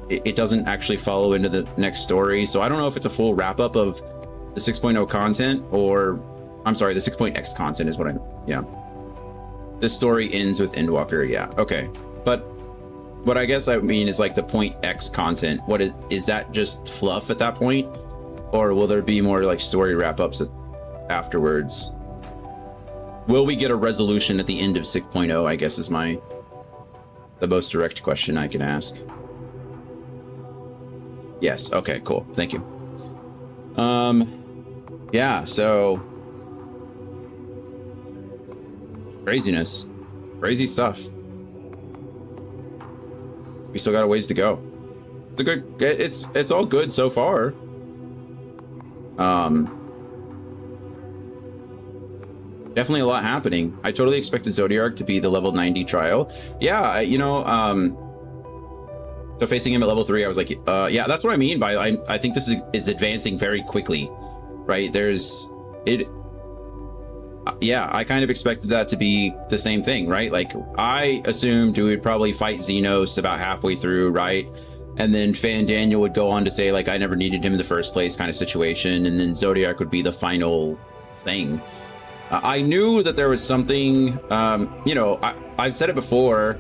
it doesn't actually follow into the next story. So I don't know if it's a full wrap up of the 6.0 content, or I'm sorry, the 6.x content is yeah. This story ends with Endwalker, yeah, okay. But what I guess I mean is like the Point X content, what is that just fluff at that point? Or will there be more like story wrap ups afterwards? Will we get a resolution at the end of 6.0, I guess is the most direct question I can ask. Yes. Okay, cool. Thank you. Yeah, so craziness. Crazy stuff. We still got a ways to go. It's a good, it's all good so far. Definitely a lot happening. I totally expected Zodiark to be the level 90 trial. Yeah, you know, so facing him at level 3, I was like, yeah, that's what I mean by I think this is advancing very quickly, right? Yeah, I kind of expected that to be the same thing, right? Like, I assumed we would probably fight Xenos about halfway through, right? And then Fandaniel would go on to say, like, I never needed him in the first place kind of situation. And then Zodiark would be the final thing. I knew that there was something, you know, I've said it before,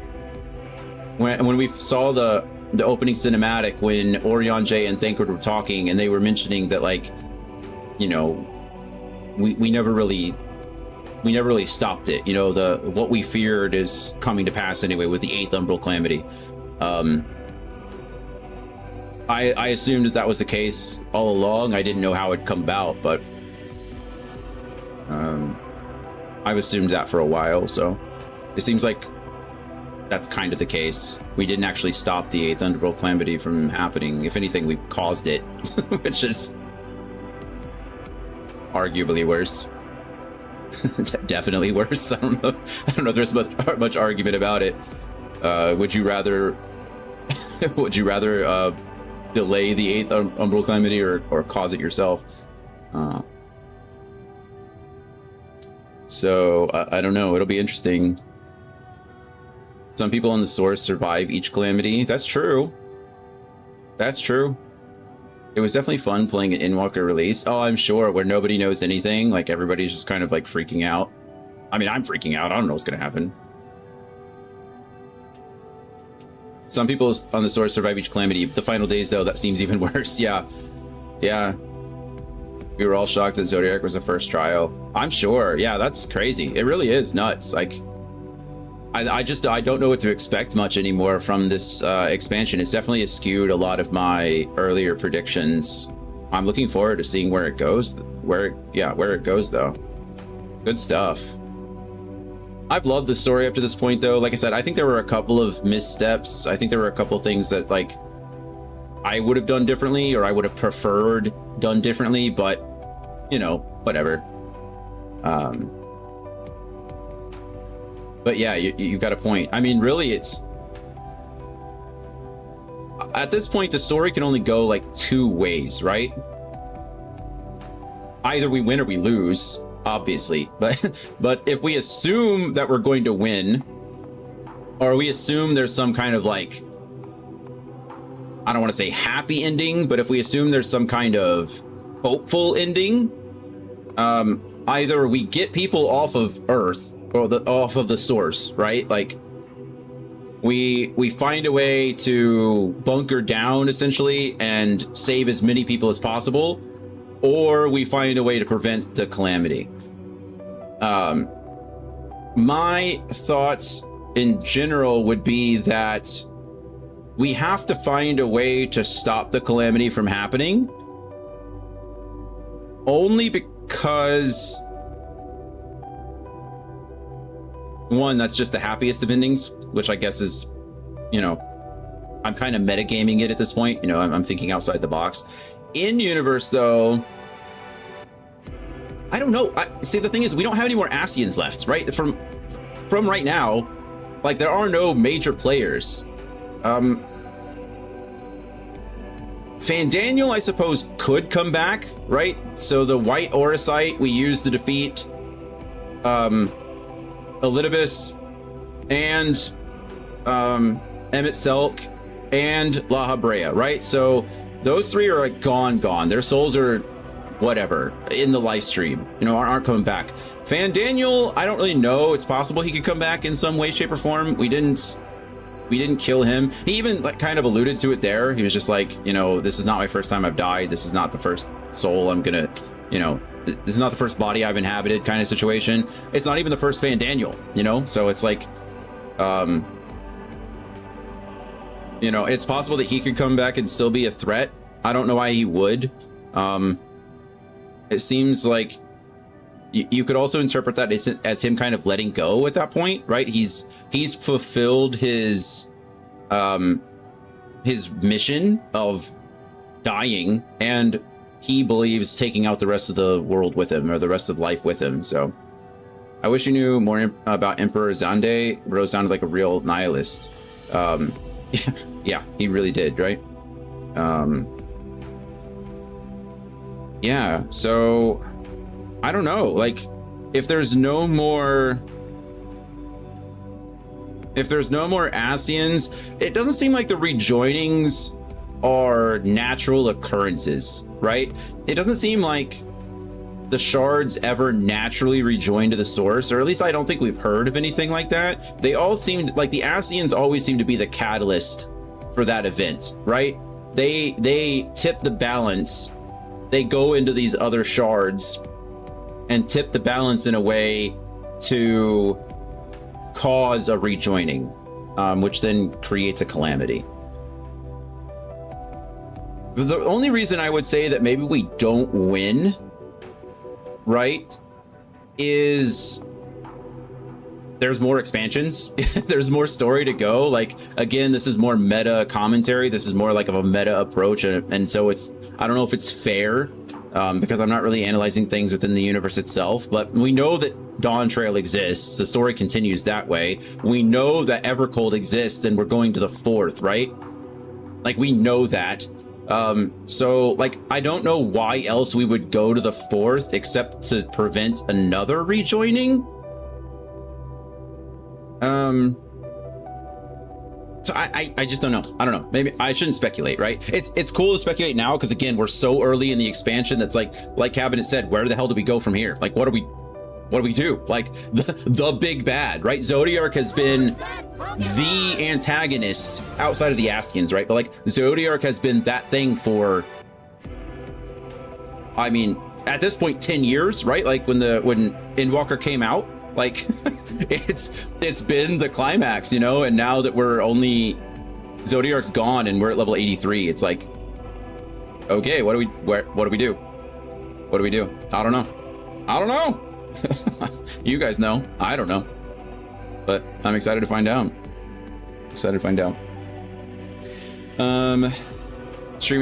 when we saw the opening cinematic, when Orion J and Thancred were talking, and they were mentioning that, like, you know, we never really stopped it. You know, what we feared is coming to pass anyway with the 8th Umbral Calamity. I assumed that was the case all along. I didn't know how it'd come about, but I've assumed that for a while, so it seems like that's kind of the case. We didn't actually stop the 8th Umbral Calamity from happening. If anything, we caused it, which is arguably worse. Definitely worse. I don't know if there's much argument about it. Would you rather delay the 8th Umbral Calamity or cause it yourself? So I don't know. It'll be interesting. Some people on the source survive each calamity. That's true. That's true. It was definitely fun playing an Endwalker release. Oh, I'm sure, where nobody knows anything. Like, everybody's just kind of like freaking out. I mean, I'm freaking out. I don't know what's gonna happen. Some people on the source survive each calamity. The final days, though, that seems even worse. Yeah. Yeah. We were all shocked that Zodiark was the first trial. I'm sure. Yeah, that's crazy. It really is nuts. Like, I don't know what to expect much anymore from this expansion. It's definitely skewed a lot of my earlier predictions. I'm looking forward to seeing where it goes. Where it goes, though. Good stuff. I've loved the story up to this point, though. Like I said, I think there were a couple of missteps. I think there were a couple things that, like, I would have done differently, or I would have preferred done differently, but, you know, whatever. But yeah, you got a point. I mean, really, it's... At this point, the story can only go, like, 2 ways, right? Either we win or we lose, obviously. But if we assume that we're going to win, or we assume there's some kind of, like... I don't want to say happy ending, but if we assume there's some kind of hopeful ending, either we get people off of Earth or off of the source, right? Like, we find a way to bunker down essentially and save as many people as possible, or we find a way to prevent the calamity. My thoughts in general would be that we have to find a way to stop the calamity from happening, only because, one, that's just the happiest of endings, which I guess is, you know, I'm kind of metagaming it at this point. You know, I'm thinking outside the box. In universe, though, I don't know. See, the thing is, we don't have any more Ascians left, right? From right now, like, there are no major players. Fandaniel, I suppose, could come back, right? So the white Orosite we used to defeat Elidibus and Emmett Selk and La Habrea, right? So those 3 are like gone. Their souls are whatever in the live stream, you know, aren't coming back. Fandaniel, I don't really know. It's possible he could come back in some way, shape, or form. We didn't kill him. He even, like, kind of alluded to it there. He was just like, you know, this is not my first time I've died. This is not the first soul I'm gonna, you know, this is not the first body I've inhabited kind of situation. It's not even the first Fandaniel, you know? So it's like, you know, it's possible that he could come back and still be a threat. I don't know why he would. It seems like you could also interpret that as him kind of letting go at that point, right? He's fulfilled his mission of dying, and he believes taking out the rest of the world with him, or the rest of life with him. So I wish you knew more about Emperor Zande. Bro sounded like a real nihilist. Yeah, he really did, right? Yeah, so I don't know, like, if there's no more Ascians, it doesn't seem like the rejoinings are natural occurrences, right? It doesn't seem like the shards ever naturally rejoin to the source, or at least I don't think we've heard of anything like that. They all seemed like the Ascians always seem to be the catalyst for that event, right? They tip the balance. They go into these other shards and tip the balance in a way to cause a rejoining, which then creates a calamity. The only reason I would say that maybe we don't win, right, is there's more expansions. There's more story to go. Like, again, this is more meta commentary. This is more like of a meta approach, and so it's, I don't know if it's fair, because I'm not really analyzing things within the universe itself, but we know that Dawn Trail exists. The story continues that way. We know that Evercold exists, and we're going to the 4th, right? Like, we know that. So, like, I don't know why else we would go to the 4th except to prevent another rejoining. So I just don't know. I don't know. Maybe I shouldn't speculate, right? It's cool to speculate now because, again, we're so early in the expansion that's like Cabinet said, where the hell do we go from here? Like, what do we do? Like, the big bad, right? Zodiark has been the antagonist outside of the Ascians, right? But like, Zodiark has been that thing for, I mean, at this point, 10 years, right? Like when Endwalker came out, like it's been the climax, you know. And now that we're only, Zodiark's gone and we're at level 83, it's like, okay, what do we do? What do we do? I don't know. You guys know. I don't know. But I'm excited to find out. Streamer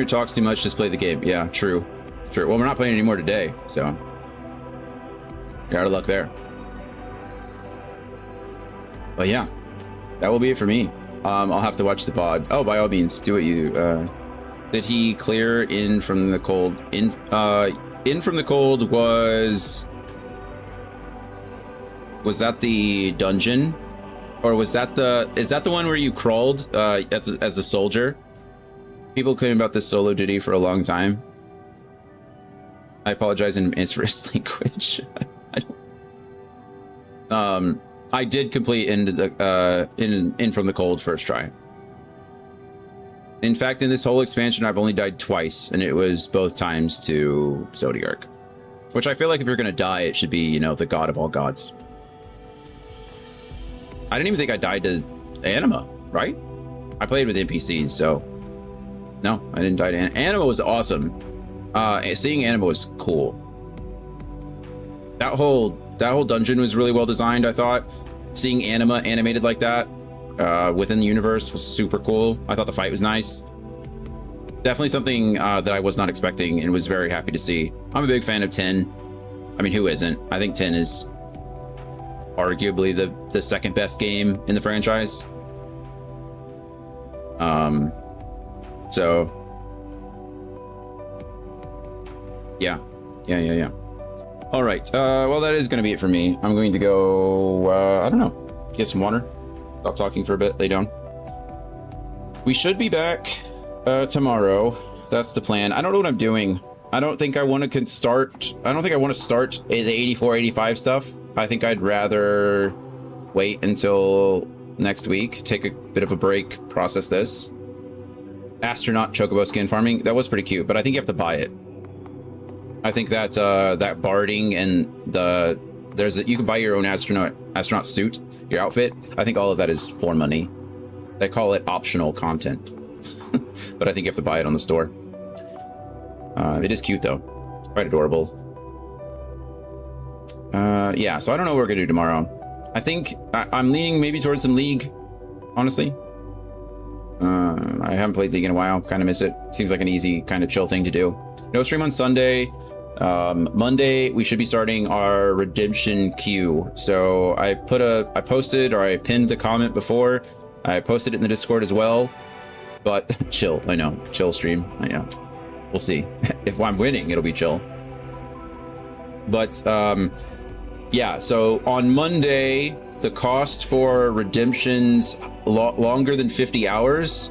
talks too much, just play the game. Yeah, true. Well, we're not playing anymore today, so you're out of luck there. But yeah, that will be it for me. I'll have to watch the VOD. Oh, by all means, do what you. Did he clear in from the cold? In from the cold was that the dungeon, or was that is that the one where you crawled as a soldier? People claim about this solo duty for a long time. I apologize in advance for his language. I did complete in from the cold first try. In fact, in this whole expansion, I've only died twice, and it was both times to Zodiark, which I feel like if you're gonna die, it should be, you know, the god of all gods. I didn't even think I died to Anima, right? I played with NPCs, so no, I didn't die to Anima. Anima was awesome. Seeing Anima was cool. That whole dungeon was really well designed, I thought. Seeing Anima animated like that within the universe was super cool. I thought the fight was nice. Definitely something that I was not expecting and was very happy to see. I'm a big fan of 10. I mean, who isn't? I think 10 is arguably the second best game in the franchise. So yeah. All right. Well, that is going to be it for me. I'm going to go, I don't know, get some water, stop talking for a bit, lay down. We should be back tomorrow. That's the plan. I don't know what I'm doing. I don't think I want to start the 84, 85 stuff. I think I'd rather wait until next week, take a bit of a break, process this. Astronaut chocobo skin farming, that was pretty cute, but I think you have to buy it. I think that that barding and you can buy your own astronaut suit, your outfit. I think all of that is for money. They call it optional content, but I think you have to buy it on the store. It is cute though. It's quite adorable. Yeah, so I don't know what we're gonna do tomorrow. I think I'm leaning maybe towards some League, honestly. I haven't played League in a while, kind of miss it. Seems like an easy kind of chill thing to do. No stream on Sunday. Monday we should be starting our redemption queue. So I posted, or I pinned the comment before. I posted it in the Discord as well. But chill, I know, chill stream. I know. We'll see. If I'm winning, it'll be chill. But yeah, so on Monday, the cost for redemptions longer than 50 hours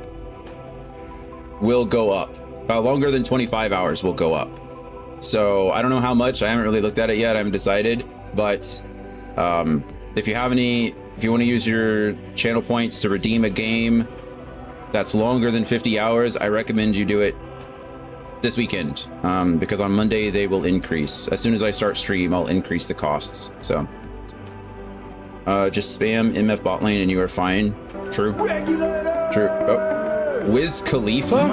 will go up. Longer than 25 hours will go up. So I don't know how much. I haven't really looked at it yet. I haven't decided. But if you want to use your channel points to redeem a game that's longer than 50 hours, I recommend you do it this weekend, because on Monday they will increase. As soon as I start stream, I'll increase the costs. So just spam MF bot lane and you are fine. True. True. Oh. Wiz Khalifa?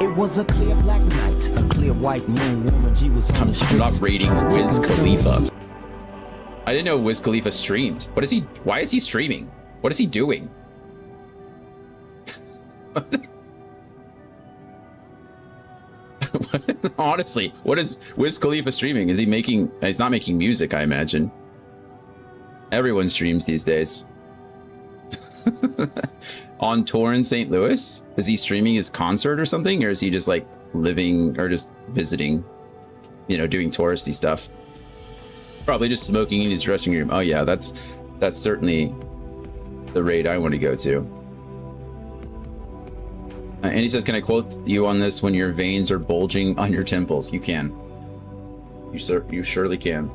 It was a clear black night, a clear white moon. Woman G was on the streets.
I'm not rating Wiz Khalifa. I didn't know Wiz Khalifa streamed. What is he? Why is he streaming? What is he doing? Honestly, what is Wiz Khalifa streaming? Is he making? He's not making music, I imagine. Everyone streams these days. On tour in St. Louis? Is he streaming his concert or something? Or is he just like living or just visiting, you know, doing touristy stuff? Probably just smoking in his dressing room. Oh yeah, that's certainly the raid I want to go to. And he says, can I quote you on this? When your veins are bulging on your temples? You can. You surely can.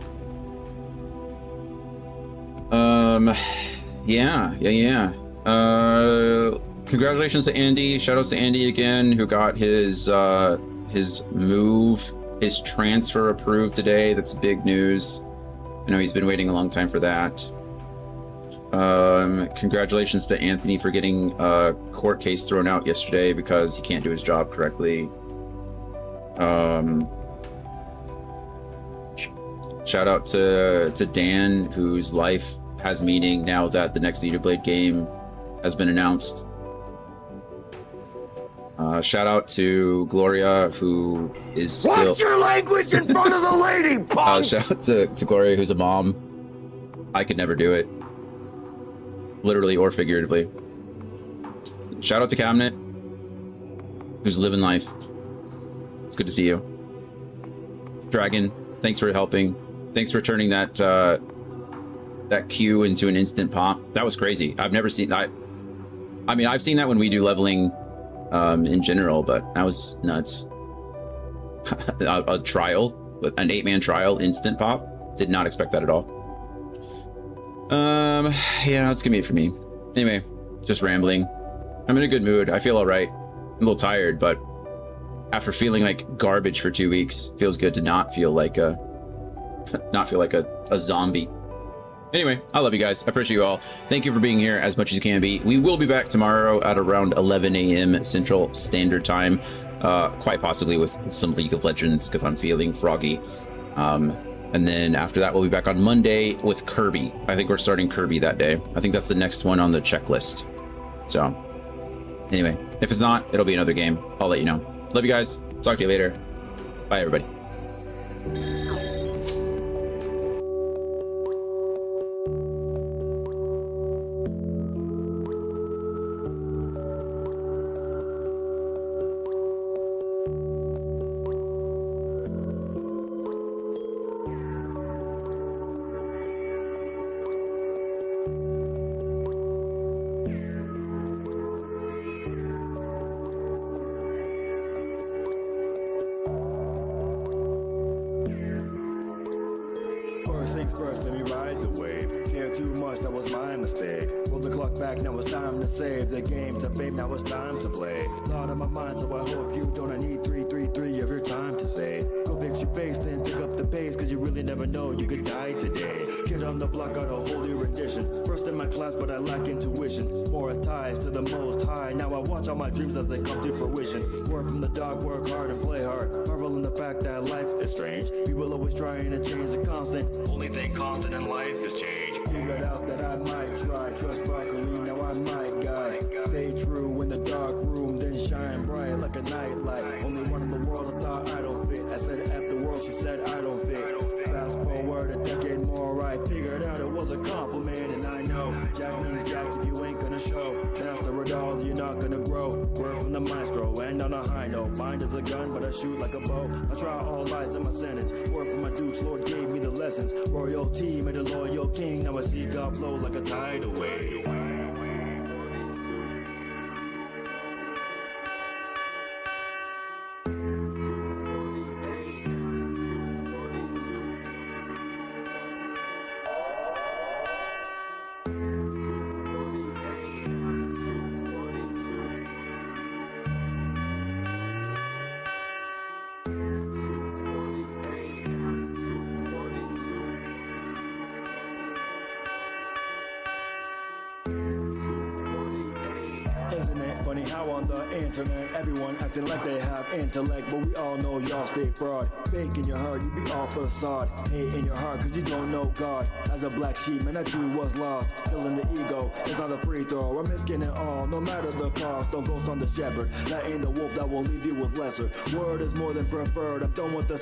Yeah. Congratulations to Andy. Shoutouts to Andy again, who got his transfer approved today. That's big news. I know he's been waiting a long time for that. Congratulations to Anthony for getting a court case thrown out yesterday because he can't do his job correctly. Shout out to Dan, whose life has meaning now that the next Xenoblade game has been announced. Shout out to Gloria, who is still...
Watch your language in front of the lady, punk!
Shout out to Gloria, who's a mom. I could never do it. Literally or figuratively. Shout out to Cabinet, who's living life. It's good to see you. Dragon, thanks for helping. Thanks for turning that that Q into an instant pop. That was crazy. I've never seen that. I mean, I've seen that when we do leveling in general, but that was nuts. A trial, an 8-man trial, instant pop. Did not expect that at all. Yeah, that's gonna be it for me. Anyway, just rambling. I'm in a good mood. I feel all right. I'm a little tired, but after feeling like garbage for 2 weeks, feels good to not feel like a zombie. Anyway, I love you guys. I appreciate you all. Thank you for being here as much as you can be. We will be back tomorrow at around 11 a.m. Central Standard Time, quite possibly with some League of Legends because I'm feeling froggy. And then after that, we'll be back on Monday with Kirby. I think we're starting Kirby that day. I think that's the next one on the checklist. So anyway, if it's not, it'll be another game. I'll let you know. Love you guys. Talk to you later. Bye, everybody.
First things first, let me ride the wave. Care too much, that was my mistake. Roll the clock back, now it's time to save the game to babe, now it's time to play. Thought on my mind, so I hope you don't. I need 333 of your time to say. Go fix your face, then pick up the pace, cause you really never know, you could die today. Kid on the block got a holy rendition. First in my class, but I lack intuition. More ties to the most high. Now I watch all my dreams as they come to fruition. Word from the dog, work hard and play hard. Marvel in the fact that life is strange. People always trying to change the constant. Only thing constant in life is change. Figured out that I might try. Trust broccoli, now I might guide. Stay true in the dark room, then shine bright like a nightlight. Only one in the world I thought I don't fit. I said F the world, she said I don't fit. Fast forward a decade more, I figured out it was a compliment. And I know Jack means Jack if you ain't gonna show. Master it all, you're not gonna grow. Word from the maestro, and on a high note. Mind is a gun, but I shoot like a bow. I try all lies in my sentence. Word from my dukes, Lord gave me the lessons. Royalty made a loyal king. Now I see God flow like a tidal wave. Isn't it funny how on the internet everyone acting like they have intellect, but we all know y'all stay fraud. Fake in your heart, you be all facade. Hate in your heart cause you don't know God. As a black sheep, man, that too was lost. Killing the ego, it's not a free throw. I'm risking it all, no matter the cost. Don't ghost on the shepherd, that ain't the wolf that will leave you with lesser. Word is more than preferred, I'm done with the